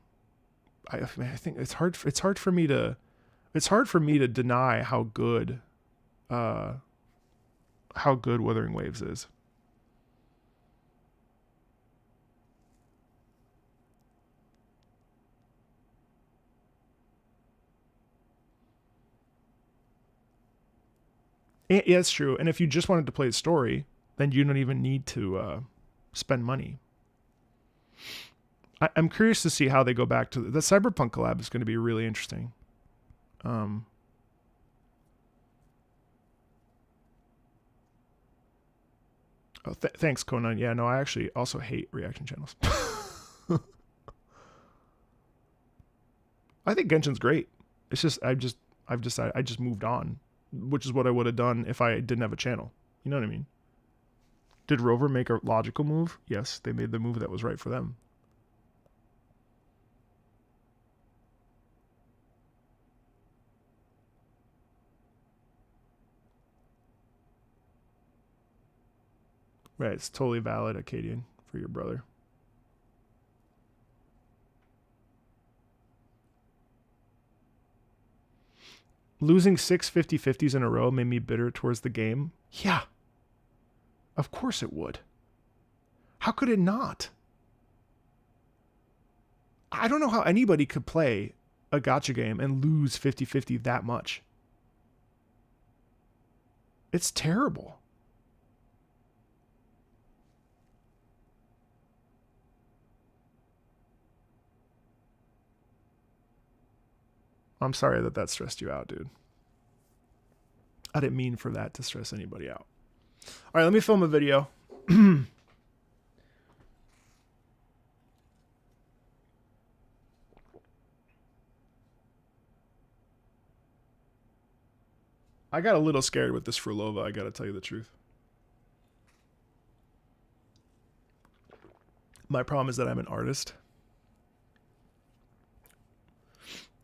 I think it's hard for me to deny how good Wuthering Waves is. Yeah, it's true. And if you just wanted to play the story, then you don't even need to spend money. I'm curious to see how they go back to the Cyberpunk collab. Is going to be really interesting. Thanks, Conan. Yeah, no, I actually also hate reaction channels. I think Genshin's great. It's just I just moved on, which is what I would have done if I didn't have a channel. You know what I mean? Did Rover make a logical move? Yes, they made the move that was right for them. Right, it's totally valid, Acadian, for your brother. Losing 6 50-50s in a row made me bitter towards the game. Yeah. Of course it would. How could it not? I don't know how anybody could play a gacha game and lose 50-50 that much. It's terrible. I'm sorry that stressed you out, dude. I didn't mean for that to stress anybody out. All right, let me film a video. I got a little scared with this Frulova, I gotta tell you the truth. My problem is that I'm an artist.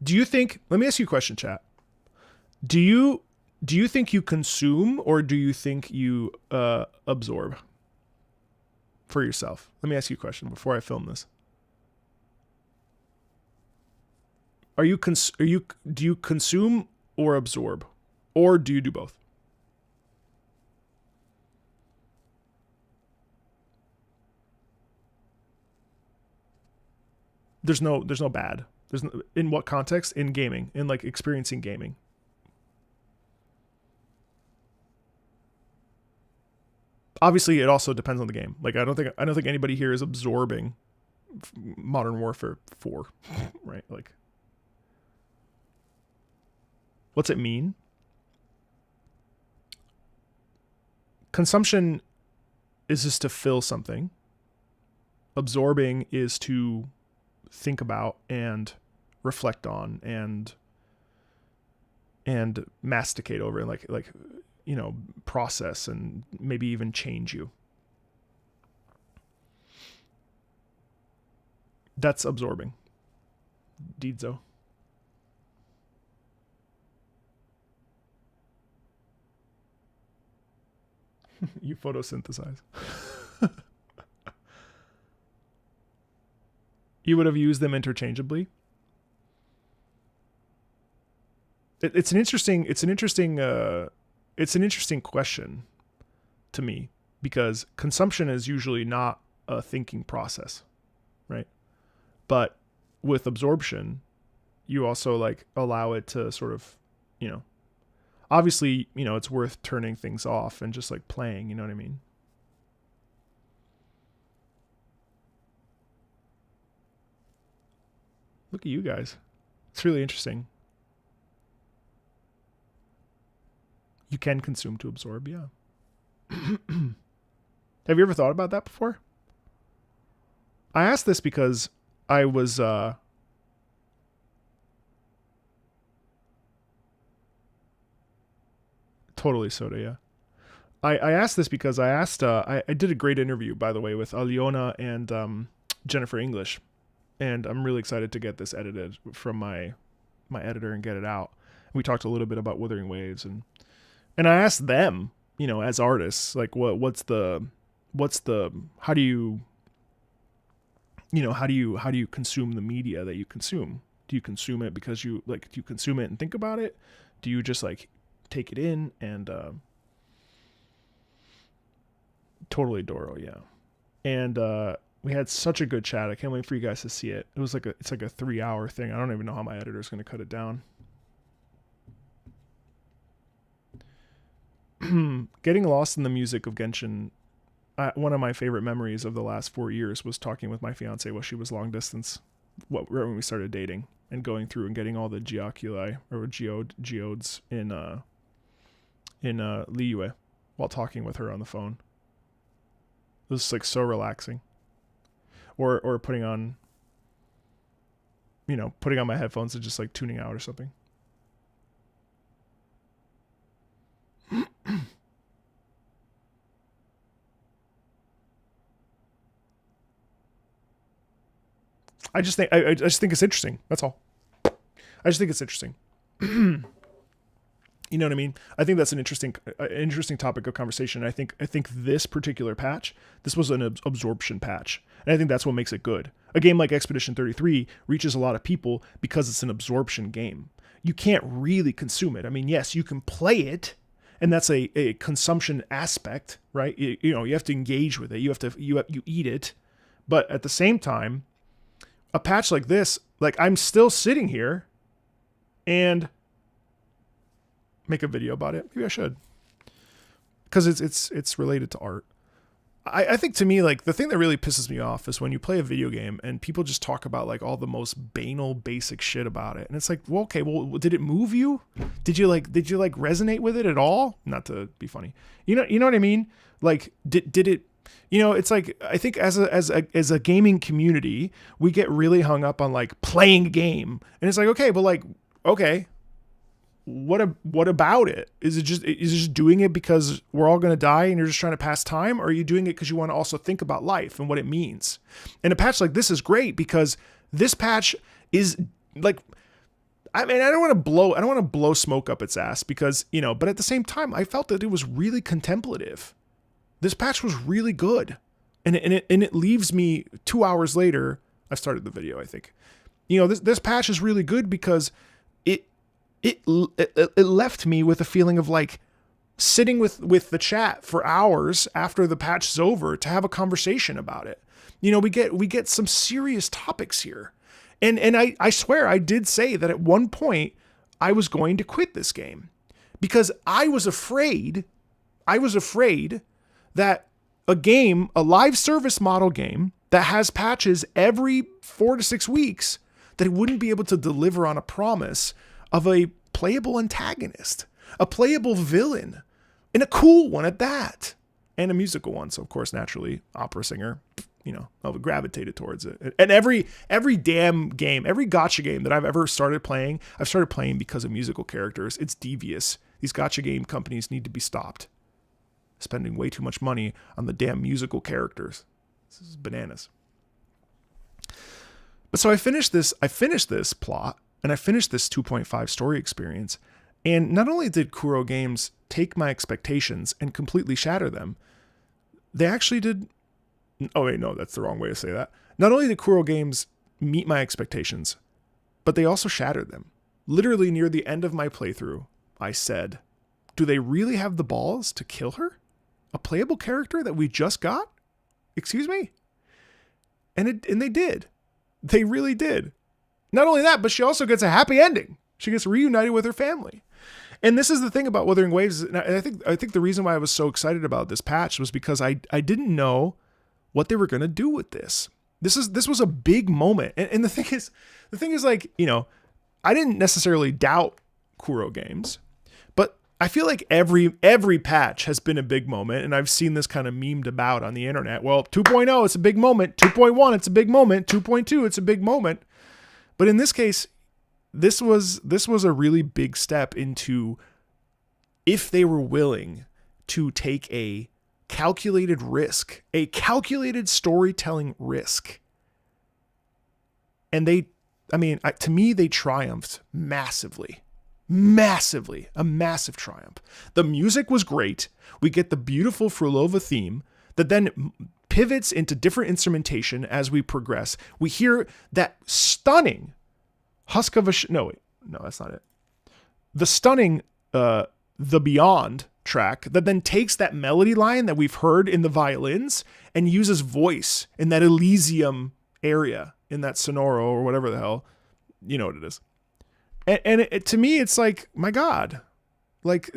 Do you think, let me ask you a question, chat. Do you think you consume or do you think you absorb for yourself? Let me ask you a question before I film this. Do you consume or absorb? Or do you do both? There's no bad. There's no, in what context? In gaming, in like experiencing gaming. Obviously, it also depends on the game. Like I don't think anybody here is absorbing Modern Warfare 4, right? Like, what's it mean? Consumption is just to fill something. Absorbing is to think about and reflect on and masticate over and like you know, process and maybe even change you. That's absorbing. Deedzo. You photosynthesize. You would have used them interchangeably. It's an interesting question to me, because consumption is usually not a thinking process, right? But with absorption, you also like allow it to sort of, you know, obviously, you know, it's worth turning things off and just like playing, you know what I mean? Look at you guys. It's really interesting. You can consume to absorb, yeah. Have you ever thought about that before? I asked this because I was totally soda, yeah. I asked this because I asked I did a great interview, by the way, with Aliona and Jennifer English, and I'm really excited to get this edited from my editor and get it out. We talked a little bit about Wuthering Waves, and I asked them, you know, as artists, like what's the how do you consume the media that you consume? Do you consume it because do you consume it and think about it? Do you just like take it in and totally Doro, yeah. And we had such a good chat. I can't wait for you guys to see it. It's like a 3-hour thing. I don't even know how my editor's going to cut it down. Getting lost in the music of Genshin. One of my favorite memories of the last 4 years was talking with my fiance while she was long distance, right when we started dating, and going through and getting all the geoculi or geodes in Liyue while talking with her on the phone. It was like so relaxing. Or putting on my headphones and just like tuning out or something. I just think it's interesting. That's all. I just think it's interesting. You know what I mean? I think that's an interesting topic of conversation. I think this particular patch, this was an absorption patch, and I think that's what makes it good. A game like Expedition 33 reaches a lot of people because it's an absorption game. You can't really consume it. I mean, yes, you can play it, and that's a consumption aspect, right? You know, you have to engage with it. You eat it, but at the same time, a patch like this, like I'm still sitting here, and make a video about it. Maybe I should, because it's related to art. I think to me, like, the thing that really pisses me off is when you play a video game and people just talk about like all the most banal, basic shit about it, and it's like, well, okay, well, did it move you? Did you resonate with it at all? Not to be funny, you know what I mean? Like, did it? You know, it's like, I think as a gaming community, we get really hung up on like playing a game, and it's like, okay, but like, okay. What about it? Is it just doing it because we're all going to die and you're just trying to pass time? Or are you doing it because you want to also think about life and what it means? And a patch like this is great because this patch is like, I mean, I don't want to blow smoke up its ass because, you know, but at the same time, I felt that it was really contemplative. This patch was really good. And it leaves me 2 hours later. I started the video, I think. You know, this patch is really good because it left me with a feeling of like sitting with the chat for hours after the patch is over to have a conversation about it. You know, we get some serious topics here. And I swear I did say that at one point I was going to quit this game because I was afraid that a live service model game that has patches every 4 to 6 weeks, that it wouldn't be able to deliver on a promise of a playable antagonist, a playable villain, and a cool one at that, and a musical one. So of course, naturally, opera singer, you know, I'll gravitate towards it. And every damn game, every gacha game that I've ever started playing, I've started playing because of musical characters. It's devious. These gacha game companies need to be stopped. Spending way too much money on the damn musical characters. This is bananas. But so I finished this plot, and I finished this 2.5 story experience. And not only did Kuro Games take my expectations and completely shatter them, they actually did. Oh, wait, no, that's the wrong way to say that. Not only did Kuro Games meet my expectations, but they also shattered them. Literally near the end of my playthrough, I said, do they really have the balls to kill her? A playable character that we just got? Excuse me? And they did. They really did. Not only that, but she also gets a happy ending. She gets reunited with her family. And this is the thing about Wuthering Waves. And I think the reason why I was so excited about this patch was because I didn't know what they were going to do with this. This was a big moment. And the thing is like, you know, I didn't necessarily doubt Kuro Games, but I feel like every patch has been a big moment. And I've seen this kind of memed about on the internet. Well, 2.0, it's a big moment. 2.1, it's a big moment. 2.2, it's a big moment. But in this case, this was a really big step into if they were willing to take a calculated risk, a calculated storytelling risk. And to me, they triumphed massively, a massive triumph. The music was great. We get the beautiful Frulova theme that then pivots into different instrumentation as we progress. We hear that stunning no, that's not it. The stunning The Beyond track that then takes that melody line that we've heard in the violins and uses voice in that Elysium area, in that sonoro or whatever the hell, you know what it is. And to me, it's like, my God, like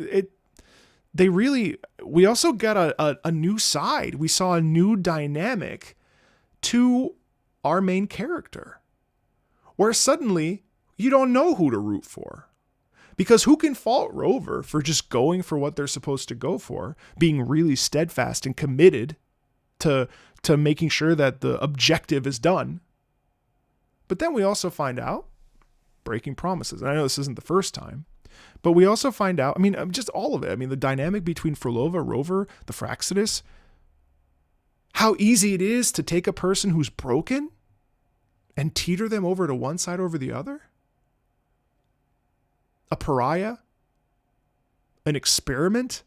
we also got a new side. We saw a new dynamic to our main character, where suddenly you don't know who to root for. Because who can fault Rover for just going for what they're supposed to go for, being really steadfast and committed to making sure that the objective is done. But then we also find out, breaking promises. And I know this isn't the first time, but we also find out, I mean, just all of it. I mean, the dynamic between Frulova, Rover, the Fraxidus, how easy it is to take a person who's broken and teeter them over to one side over the other? A pariah? An experiment?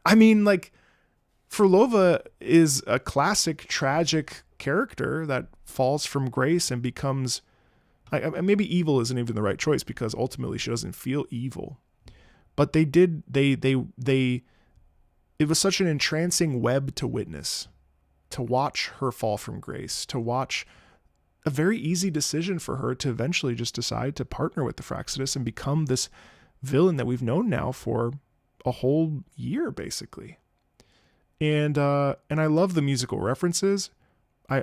I mean, like, Frulova is a classic tragic character that falls from grace and becomes, maybe evil isn't even the right choice because ultimately she doesn't feel evil. But it was such an entrancing web to witness, to watch her fall from grace, to watch a very easy decision for her to eventually just decide to partner with the Fractsidus and become this villain that we've known now for a whole year, basically. And I love the musical references. I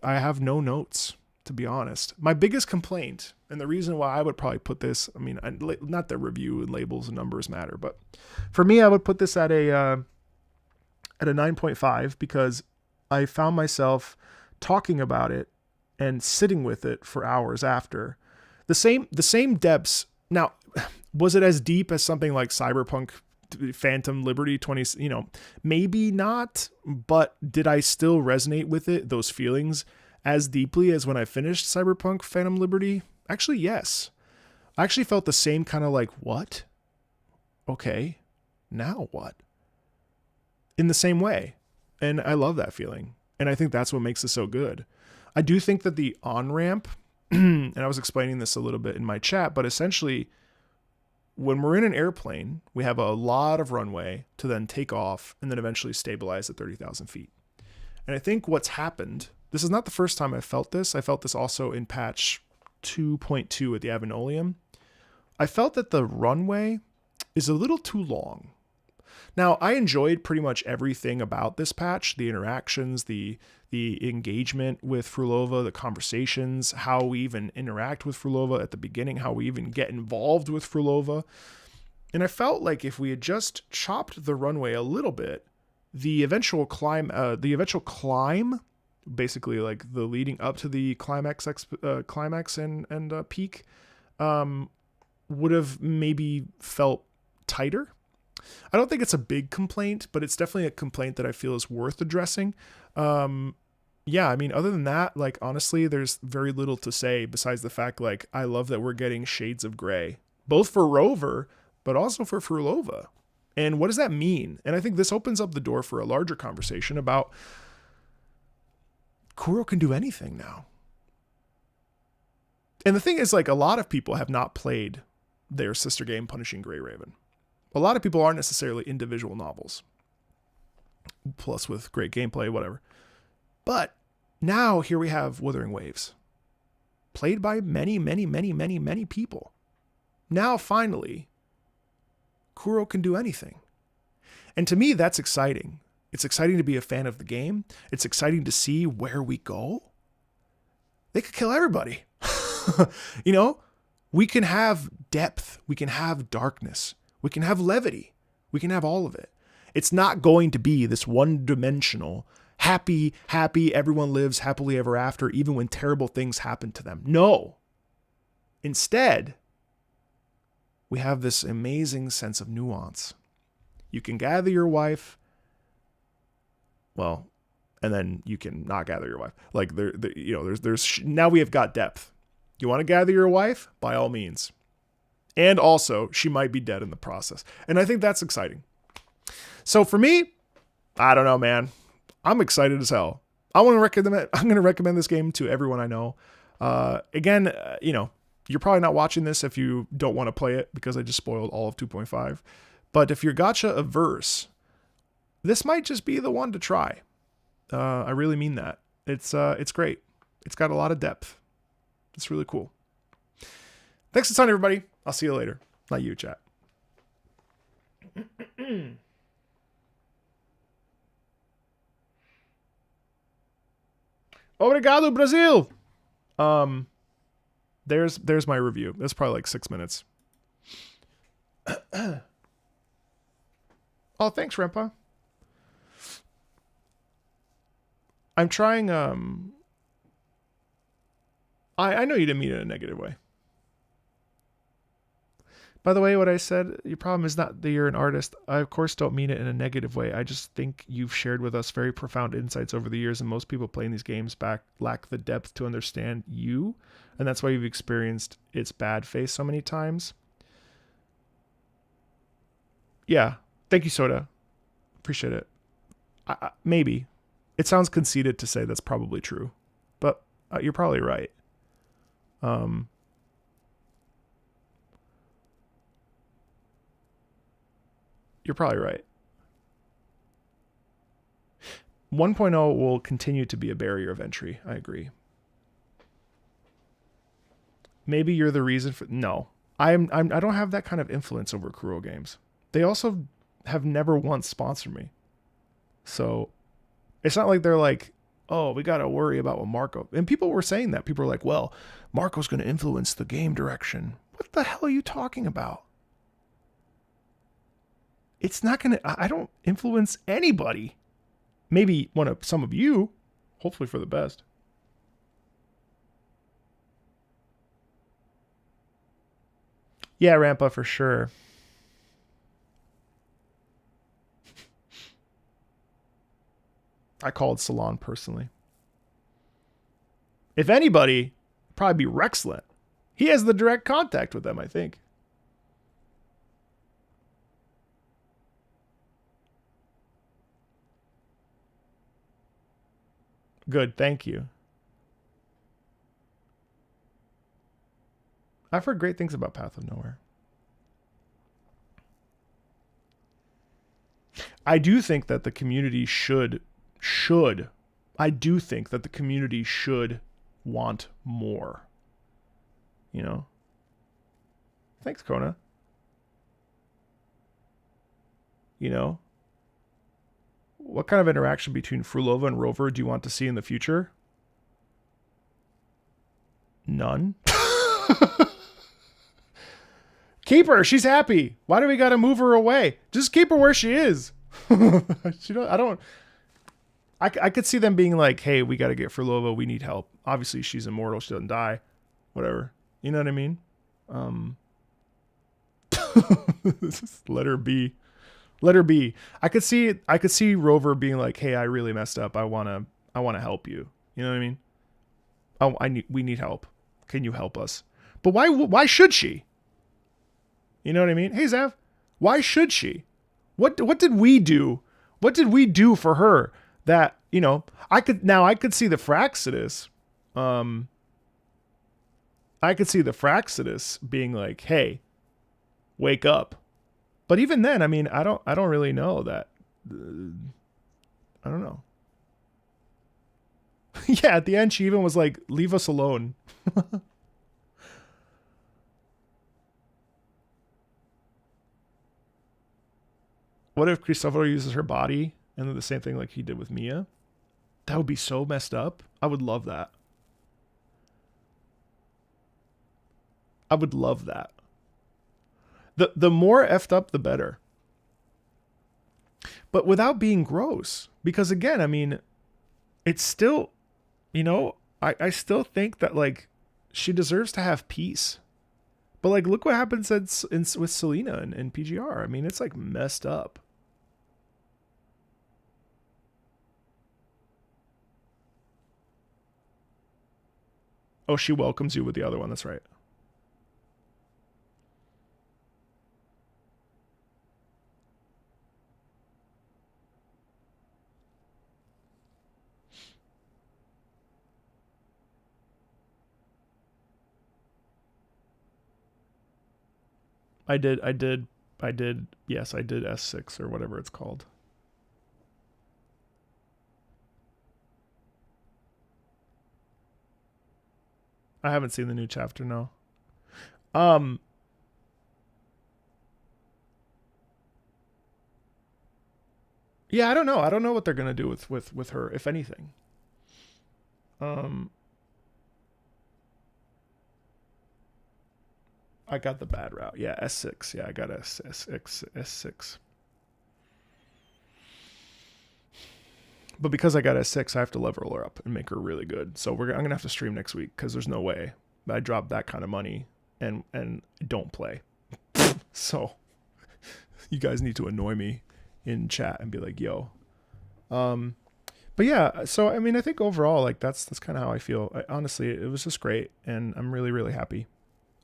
have no notes, to be honest. My biggest complaint, and the reason why I would probably put this, I mean, not that review and labels and numbers matter, but for me, I would put this at a 9.5 because I found myself talking about it and sitting with it for hours after. The same depths. Now, was it as deep as something like Cyberpunk Phantom Liberty 20, maybe not, but did I still resonate with it, those feelings, as deeply as when I finished Cyberpunk Phantom Liberty? Actually, yes. I actually felt the same kind of like, what? Okay, now what? In the same way. And I love that feeling. And I think that's what makes it so good. I do think that the on-ramp, and I was explaining this a little bit in my chat, but essentially, when we're in an airplane, we have a lot of runway to then take off and then eventually stabilize at 30,000 feet. And I think what's happened, this is not the first time I felt this. I felt this also in patch 2.2 at the Avenolium. I felt that the runway is a little too long. Now, I enjoyed pretty much everything about this patch, the interactions, the engagement with Frulova, the conversations, how we even interact with Frulova at the beginning, how we even get involved with Frulova. And I felt like if we had just chopped the runway a little bit, the eventual climb, basically like the leading up to the climax and peak, would have maybe felt tighter. I don't think it's a big complaint, but it's definitely a complaint that I feel is worth addressing. Yeah, I mean, other than that, like, honestly, there's very little to say besides the fact, like, I love that we're getting shades of gray, both for Rover, but also for Frulova. And what does that mean? And I think this opens up the door for a larger conversation about Kuro can do anything now. And the thing is, like, a lot of people have not played their sister game, Punishing Grey Raven. A lot of people aren't necessarily individual novels. Plus with great gameplay, whatever. But now here we have Wuthering Waves. Played by many, many, many, many, many people. Now finally, Kuro can do anything. And to me, that's exciting. It's exciting to be a fan of the game. It's exciting to see where we go. They could kill everybody. We can have depth. We can have darkness. We can have levity. We can have all of it. It's not going to be this one-dimensional, happy, everyone lives happily ever after, even when terrible things happen to them. No. Instead, we have this amazing sense of nuance. You can gather your wife, well, and then you can not gather your wife. Like there's now we have got depth. You want to gather your wife? By all means. And also, she might be dead in the process. And I think that's exciting. So for me, I don't know, man. I'm excited as hell. I'm going to recommend this game to everyone I know. Again, you're probably not watching this if you don't want to play it because I just spoiled all of 2.5. But if you're gacha averse, this might just be the one to try. I really mean that. It's great. It's got a lot of depth. It's really cool. Thanks a ton, everybody. I'll see you later. Not you, chat. Obrigado, Brazil. There's my review. That's probably like 6 minutes. Oh, thanks, Rempa. I'm trying. I know you didn't mean it in a negative way. By the way, what I said, your problem is not that you're an artist. I, of course, don't mean it in a negative way. I just think you've shared with us very profound insights over the years, and most people playing these games lack the depth to understand you, and that's why you've experienced its bad face so many times. Yeah. Thank you, Soda. Appreciate it. Maybe. It sounds conceited to say that's probably true, but you're probably right. You're probably right. 1.0 will continue to be a barrier of entry. I agree. Maybe you're the reason for... No. I don't have that kind of influence over Kuro Games. They also have never once sponsored me. So it's not like they're like, oh, we got to worry about what Marco... And people were saying that. People were like, well, Marco's going to influence the game direction. What the hell are you talking about? It's not going to... I don't influence anybody. Maybe some of you. Hopefully for the best. Yeah, Rampa, for sure. I called Salon personally. If anybody, probably be Rexlet. He has the direct contact with them, I think. Good, thank you. I've heard great things about Path of Nowhere. I do think that the community should want more. You know? Thanks, Kona. You know? What kind of interaction between Frulova and Rover do you want to see in the future? None. Keep her. She's happy. Why do we got to move her away? Just keep her where she is. I could see them being like, hey, we got to get Frulova. We need help. Obviously, she's immortal. She doesn't die. Whatever. You know what I mean? Let her be. Let her be. I could see Rover being like, hey, I really messed up. I want to help you. You know what I mean? We need help. Can you help us? But why should she? You know what I mean? Hey, Zav, why should she? What did we do? What did we do for her that, you know, I could see the Fraxidus. I could see the Fraxidus being like, hey, wake up. But even then, I mean, I don't really know that. I don't know. Yeah, at the end, she even was like, leave us alone. What if Cristoforo uses her body and then the same thing like he did with Mia? That would be so messed up. I would love that. I would love that. The more effed up, the better. But without being gross. Because again, I mean, it's still, you know, I still think that like she deserves to have peace. But like, look what happens with Selena and PGR. I mean, it's like messed up. Oh, she welcomes you with the other one. That's right. I did, yes, I did S6 or whatever it's called. I haven't seen the new chapter, no. Yeah, I don't know. I don't know what they're gonna do with her, if anything. I got the bad route. Yeah, S6. Yeah, I got S6. But because I got S6, I have to level her up and make her really good. So I'm going to have to stream next week because there's no way I drop that kind of money and don't play. So you guys need to annoy me in chat and be like, yo. But yeah, so I mean, I think overall, like that's kind of how I feel. Honestly, it was just great, and I'm really, really happy.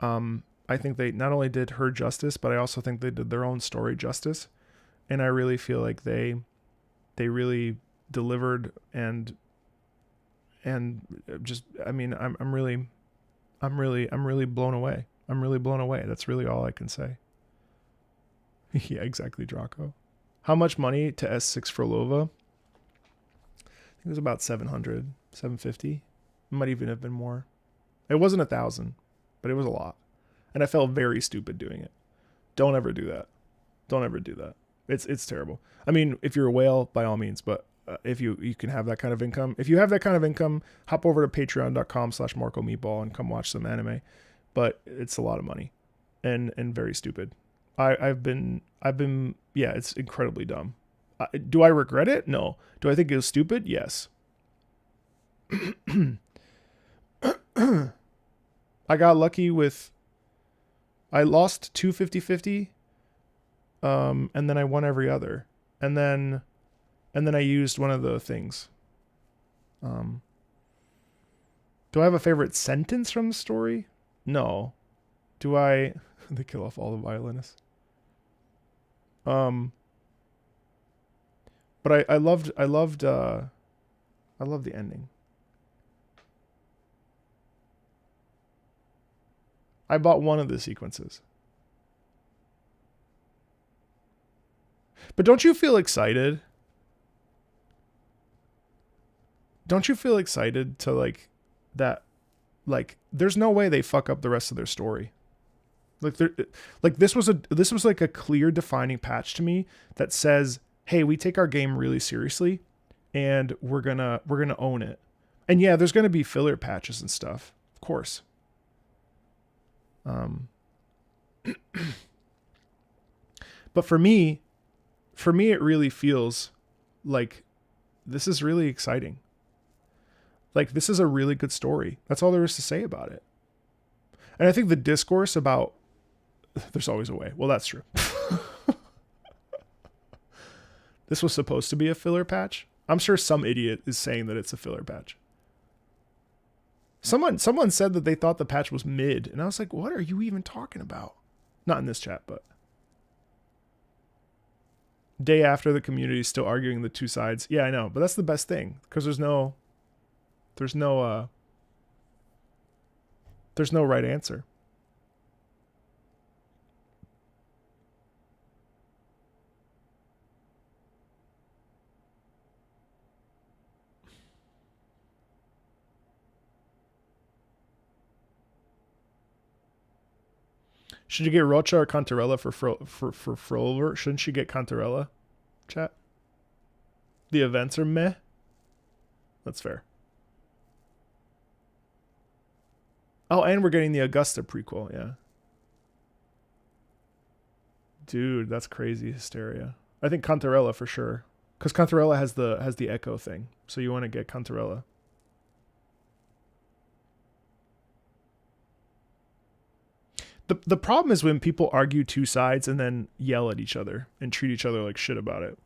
I think they not only did her justice, but I also think they did their own story justice, and I really feel like they really delivered and just, I mean, I'm really blown away. I'm really blown away. That's really all I can say. Yeah, exactly, Draco. How much money to S6 for Lova? I think it was about 700, 750. It might even have been more. It wasn't 1,000, but it was a lot. And I felt very stupid doing it. Don't ever do that. Don't ever do that. It's terrible. I mean, if you're a whale, by all means, but if you can have that kind of income, if you have that kind of income, hop over to patreon.com/MarcoMeatball and come watch some anime. But it's a lot of money and very stupid. I've been, yeah, it's incredibly dumb. Do I regret it? No. Do I think it was stupid? Yes. I got lucky with, I lost 2 50-50, and then I won every other. And then I used one of the things. Do I have a favorite sentence from the story? No. Do I? They kill off all the violinists. But I loved the ending. I bought one of the sequences. But don't you feel excited? Don't you feel excited to like that? Like, there's no way they fuck up the rest of their story. Like this was like a clear defining patch to me that says, hey, we take our game really seriously and we're gonna own it. And yeah, there's gonna be filler patches and stuff, of course. But for me it really feels like this is really exciting. Like, this is a really good story. That's all there is to say about it. And I think the discourse about there's always a way. Well, that's true. This was supposed to be a filler patch. I'm sure some idiot is saying that it's a filler patch. Someone said that they thought the patch was mid, and I was like, what are you even talking about? Not in this chat, but day after, the community is still arguing the two sides. Yeah, I know, but that's the best thing, because there's no right answer. Should you get Rocha or Cantarella for Frolver? Shouldn't she get Cantarella? Chat. The events are meh. That's fair. Oh, and we're getting the Augusta prequel, yeah. Dude, that's crazy hysteria. I think Cantarella for sure, because Cantarella has the echo thing, so you want to get Cantarella. The problem is when people argue two sides and then yell at each other and treat each other like shit about it.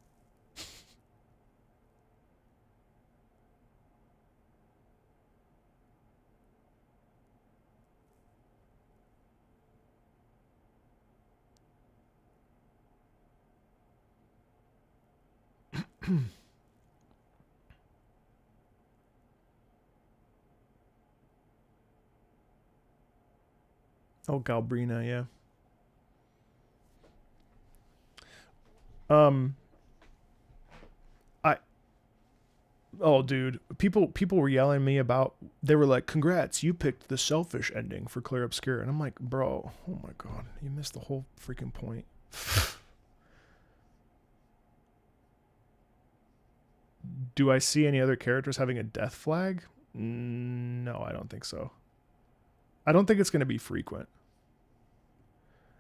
Oh, Galbrina, yeah. Oh, dude, people were yelling at me about, they were like, congrats, you picked the selfish ending for Clair Obscur. And I'm like, bro, oh my God, you missed the whole freaking point. Do I see any other characters having a death flag? No, I don't think so. I don't think it's going to be frequent.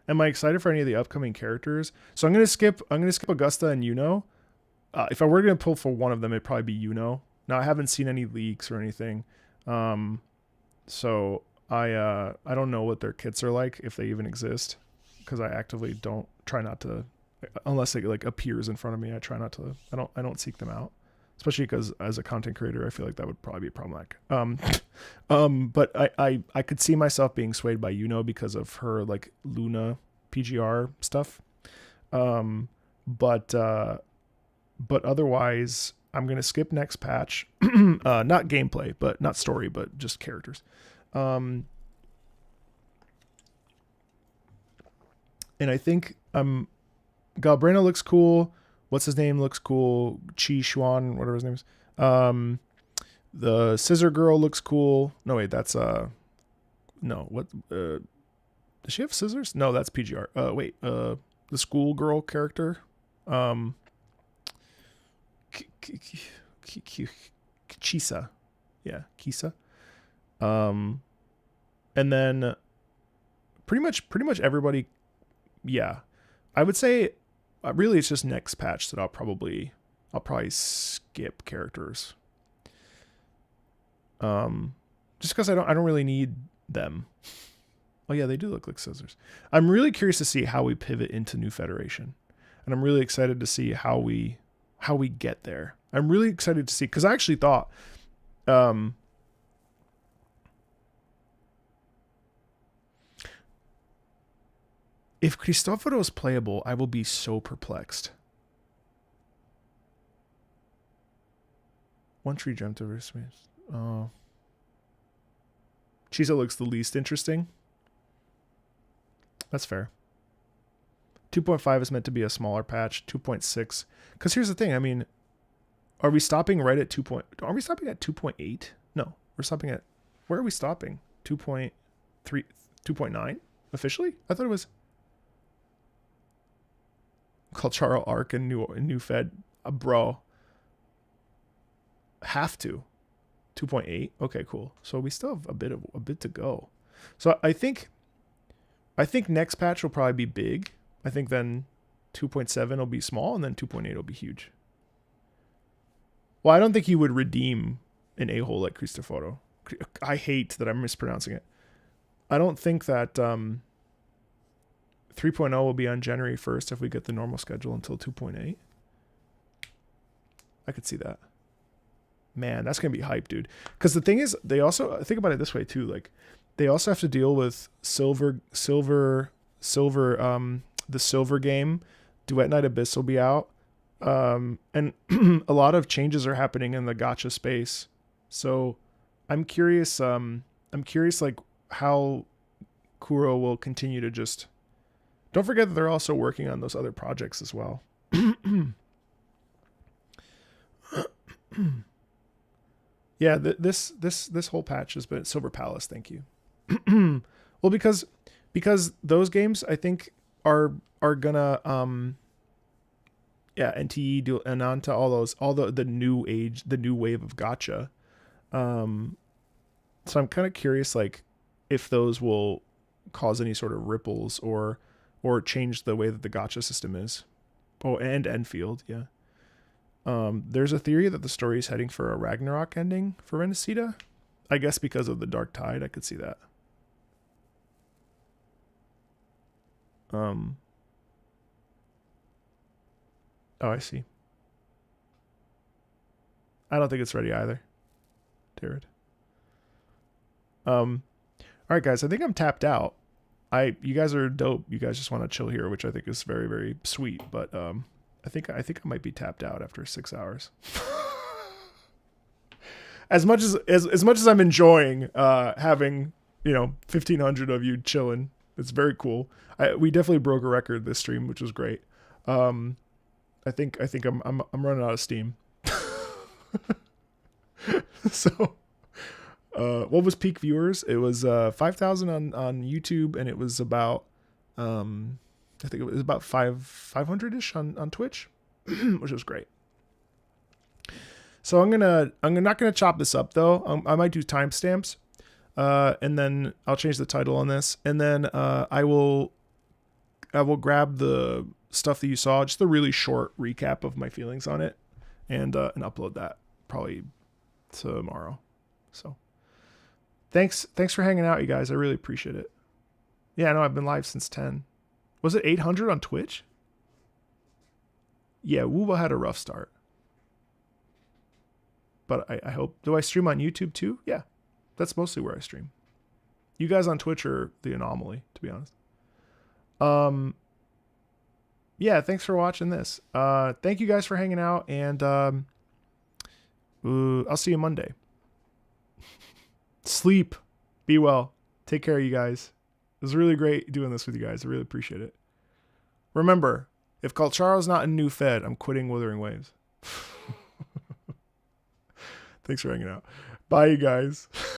Am I excited for any of the upcoming characters? So I'm going to skip Augusta and Yuno. If I were going to pull for one of them, it'd probably be Yuno. Now, I haven't seen any leaks or anything. So I don't know what their kits are like, if they even exist. because I actively try not to, unless it like appears in front of me. I try not to. I don't seek them out, especially because as a content creator, I feel like that would probably be problematic. But I could see myself being swayed by because of her like Luna PGR stuff. But otherwise, I'm gonna skip next patch. Not gameplay, but not story, but just characters. And I think Galbrena looks cool. What's his name looks cool. Chi Xuan, whatever his name is. The Scissor Girl looks cool. No wait, that's no. What does she have scissors? No, that's PGR. Wait, the schoolgirl character. Kisa. Yeah, Kisa. And then pretty much everybody. Yeah, I would say really it's just next patch that I'll probably skip characters. Just because I don't really need them. Oh yeah, they do look like scissors. I'm really curious to see how we pivot into New Federation, and I'm really excited to see how we get there. I'm really excited to see, because I actually thought, if Cristoforo is playable, I will be so perplexed. One tree jumped over his face. Oh. Chisa looks the least interesting. That's fair. 2.5 is meant to be a smaller patch. 2.6. Because here's the thing. I mean, are we stopping right at 2. Are we stopping at 2.8? No. We're stopping at... Where are we stopping? 2.3... 2.9? Officially? I thought it was... Cultural Arc and New Fed. Bro. Have to. 2.8. Okay, cool. So we still have a bit to go. So I think next patch will probably be big. I think then 2.7 will be small, and then 2.8 will be huge. Well, I don't think you would redeem an a-hole like Cristoforo. I hate that I'm mispronouncing it. I don't think that 3.0 will be on January 1st if we get the normal schedule until 2.8. I could see that. Man, that's going to be hype, dude. Because the thing is, they also, think about it this way too, like, they also have to deal with the Silver game. Duet Night Abyss will be out. And a lot of changes are happening in the gacha space. So I'm curious like how Kuro will continue to just... Don't forget that they're also working on those other projects as well. Yeah, this whole patch has been Silver Palace. Thank you. Well, because those games I think are gonna NTE do Ananta, all the new wave of gacha. So I'm kind of curious, like, if those will cause any sort of ripples or change the way that the gacha system is. Oh, and Enfield, yeah. There's a theory that the story is heading for a Ragnarok ending for Renacida. I guess because of the Dark Tide, I could see that. Oh, I see. I don't think it's ready either. Jared. All right, guys. I think I'm tapped out. You guys are dope. You guys just want to chill here, which I think is very, very sweet. But I think I might be tapped out after 6 hours. as much as I'm enjoying having 1,500 of you chilling, it's very cool. We definitely broke a record this stream, which was great. I think I'm running out of steam. So, what was peak viewers? It was 5,000 on YouTube, and it was about I think it was about 500-ish on Twitch, which was great. So I'm not gonna chop this up though. I might do timestamps, and then I'll change the title on this, and then I will grab the stuff that you saw, just a really short recap of my feelings on it, and upload that probably tomorrow. So thanks for hanging out, you guys. I really appreciate it. Yeah, I know I've been live since 10. Was it 800 on Twitch? Yeah, Wuwa had a rough start. But I hope... Do I stream on YouTube too? Yeah. That's mostly where I stream. You guys on Twitch are the anomaly, to be honest. Yeah, thanks for watching this. Thank you guys for hanging out, and I'll see you Monday. Sleep. Be well. Take care, you guys. It was really great doing this with you guys. I really appreciate it. Remember, if Kalcharo's not in New Fed, I'm quitting Wuthering Waves. Thanks for hanging out. Bye, you guys.